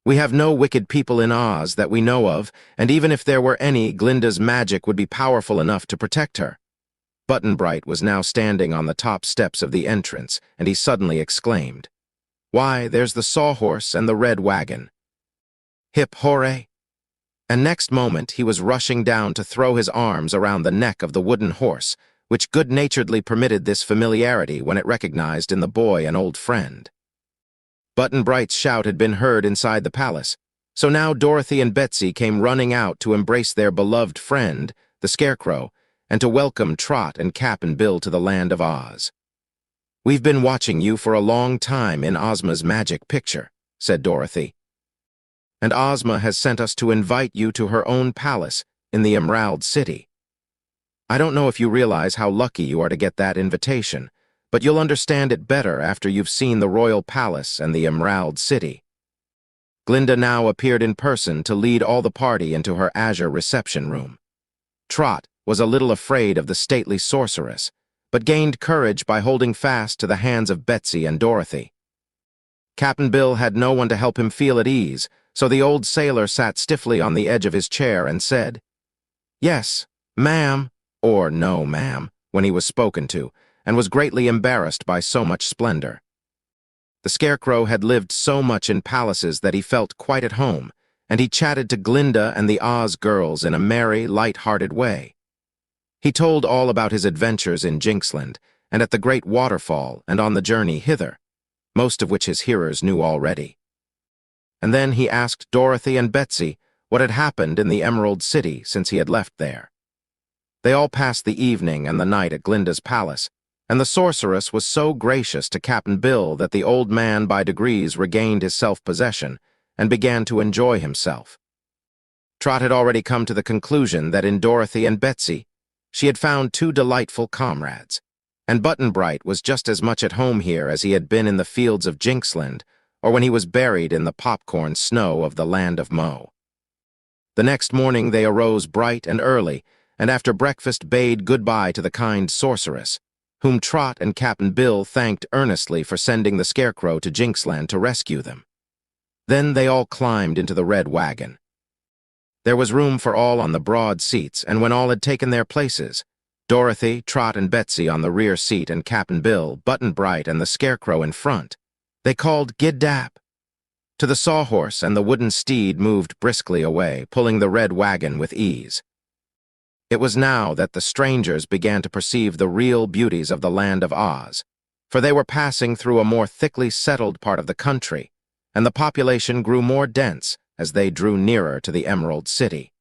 "We have no wicked people in Oz that we know of, and even if there were any, Glinda's magic would be powerful enough to protect her." Button-Bright was now standing on the top steps of the entrance, and he suddenly exclaimed, "Why, there's the sawhorse and the red wagon. Hip hooray!" And next moment he was rushing down to throw his arms around the neck of the wooden horse, which good-naturedly permitted this familiarity when it recognized in the boy an old friend. Button-Bright's shout had been heard inside the palace, so now Dorothy and Betsy came running out to embrace their beloved friend, the Scarecrow, and to welcome Trot and Cap'n Bill to the land of Oz. "We've been watching you for a long time in Ozma's magic picture," said Dorothy. "And Ozma has sent us to invite you to her own palace in the Emerald City. I don't know if you realize how lucky you are to get that invitation, but you'll understand it better after you've seen the royal palace and the Emerald City." Glinda now appeared in person to lead all the party into her azure reception room. Trot was a little afraid of the stately sorceress, but gained courage by holding fast to the hands of Betsy and Dorothy. Cap'n Bill had no one to help him feel at ease, so the old sailor sat stiffly on the edge of his chair and said, "Yes, ma'am," or "No, ma'am," when he was spoken to, and was greatly embarrassed by so much splendor. The Scarecrow had lived so much in palaces that he felt quite at home, and he chatted to Glinda and the Oz girls in a merry, light-hearted way. He told all about his adventures in Jinxland, and at the great waterfall and on the journey hither, most of which his hearers knew already. And then he asked Dorothy and Betsy what had happened in the Emerald City since he had left there. They all passed the evening and the night at Glinda's palace, and the sorceress was so gracious to Cap'n Bill that the old man by degrees regained his self-possession and began to enjoy himself. Trot had already come to the conclusion that in Dorothy and Betsy she had found two delightful comrades, and Button-Bright was just as much at home here as he had been in the fields of Jinxland or when he was buried in the popcorn snow of the land of Mo. The next morning they arose bright and early, and after breakfast bade goodbye to the kind sorceress, whom Trot and Cap'n Bill thanked earnestly for sending the Scarecrow to Jinxland to rescue them. Then they all climbed into the red wagon. There was room for all on the broad seats, and when all had taken their places, Dorothy, Trot, and Betsy on the rear seat and Cap'n Bill, Button-Bright, and the Scarecrow in front, they called "Gid-dap" to the sawhorse, and the wooden steed moved briskly away, pulling the red wagon with ease. It was now that the strangers began to perceive the real beauties of the land of Oz, for they were passing through a more thickly settled part of the country, and the population grew more dense as they drew nearer to the Emerald City.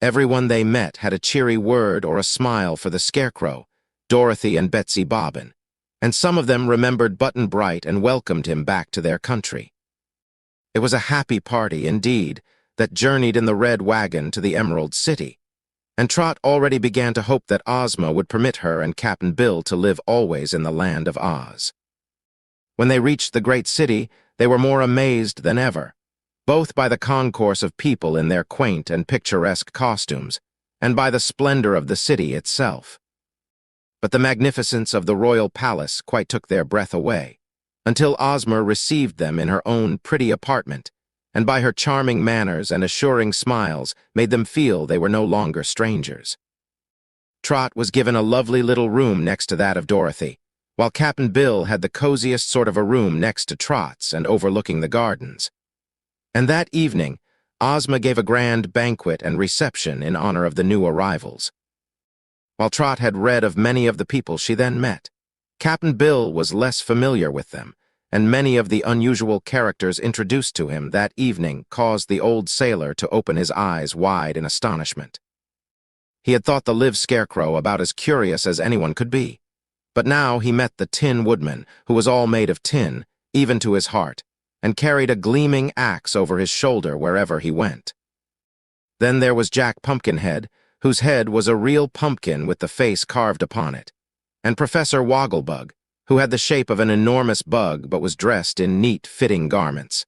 Everyone they met had a cheery word or a smile for the Scarecrow, Dorothy and Betsy Bobbin, and some of them remembered Button-Bright and welcomed him back to their country. It was a happy party, indeed, that journeyed in the red wagon to the Emerald City, and Trot already began to hope that Ozma would permit her and Cap'n Bill to live always in the land of Oz. When they reached the great city, they were more amazed than ever, both by the concourse of people in their quaint and picturesque costumes, and by the splendor of the city itself. But the magnificence of the royal palace quite took their breath away, until Ozma received them in her own pretty apartment, and by her charming manners and assuring smiles made them feel they were no longer strangers. Trot was given a lovely little room next to that of Dorothy, while Cap'n Bill had the coziest sort of a room next to Trot's and overlooking the gardens. And that evening, Ozma gave a grand banquet and reception in honor of the new arrivals. While Trot had read of many of the people she then met, Cap'n Bill was less familiar with them, and many of the unusual characters introduced to him that evening caused the old sailor to open his eyes wide in astonishment. He had thought the live Scarecrow about as curious as anyone could be, but now he met the Tin Woodman, who was all made of tin, even to his heart, and carried a gleaming axe over his shoulder wherever he went. Then there was Jack Pumpkinhead, whose head was a real pumpkin with the face carved upon it, and Professor Wogglebug, who had the shape of an enormous bug but was dressed in neat, fitting garments.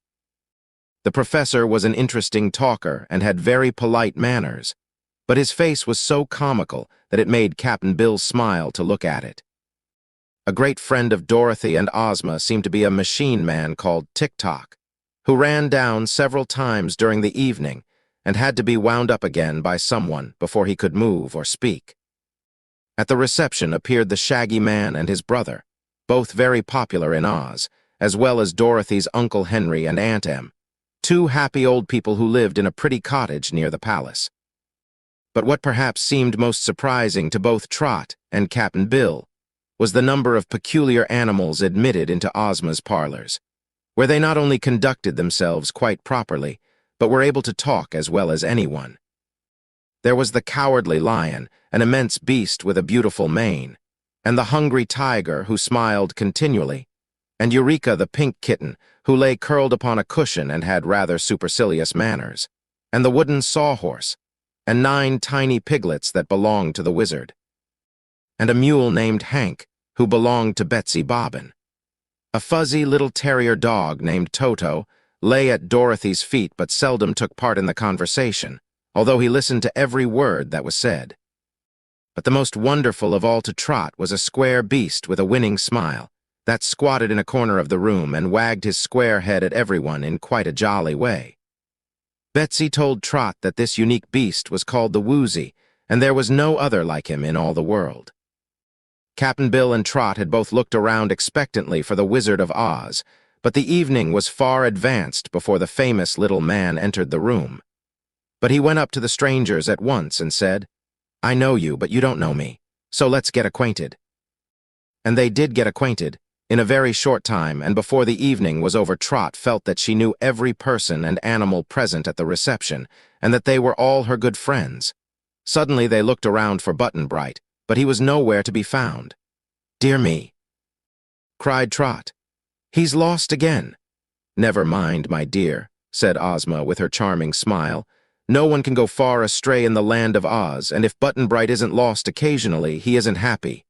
The professor was an interesting talker and had very polite manners, but his face was so comical that it made Cap'n Bill smile to look at it. A great friend of Dorothy and Ozma seemed to be a machine man called Tick-Tock, who ran down several times during the evening and had to be wound up again by someone before he could move or speak. At the reception appeared the Shaggy Man and his brother, both very popular in Oz, as well as Dorothy's Uncle Henry and Aunt Em, two happy old people who lived in a pretty cottage near the palace. But what perhaps seemed most surprising to both Trot and Cap'n Bill was the number of peculiar animals admitted into Ozma's parlors, where they not only conducted themselves quite properly, but were able to talk as well as anyone. There was the Cowardly Lion, an immense beast with a beautiful mane, and the Hungry Tiger, who smiled continually, and Eureka the Pink Kitten, who lay curled upon a cushion and had rather supercilious manners, and the Wooden Sawhorse, and 9 tiny piglets that belonged to the Wizard, and a mule named Hank, who belonged to Betsy Bobbin. A fuzzy little terrier dog named Toto lay at Dorothy's feet but seldom took part in the conversation, although he listened to every word that was said. But the most wonderful of all to Trot was a square beast with a winning smile that squatted in a corner of the room and wagged his square head at everyone in quite a jolly way. Betsy told Trot that this unique beast was called the Woozy, and there was no other like him in all the world. Cap'n Bill and Trot had both looked around expectantly for the Wizard of Oz, but the evening was far advanced before the famous little man entered the room. But he went up to the strangers at once and said, "I know you, but you don't know me, so let's get acquainted." And they did get acquainted, in a very short time, and before the evening was over Trot felt that she knew every person and animal present at the reception, and that they were all her good friends. Suddenly they looked around for Button-Bright, but he was nowhere to be found. "Dear me," cried Trot. "He's lost again." "Never mind, my dear," said Ozma with her charming smile. "No one can go far astray in the land of Oz, and if Button-Bright isn't lost occasionally, he isn't happy.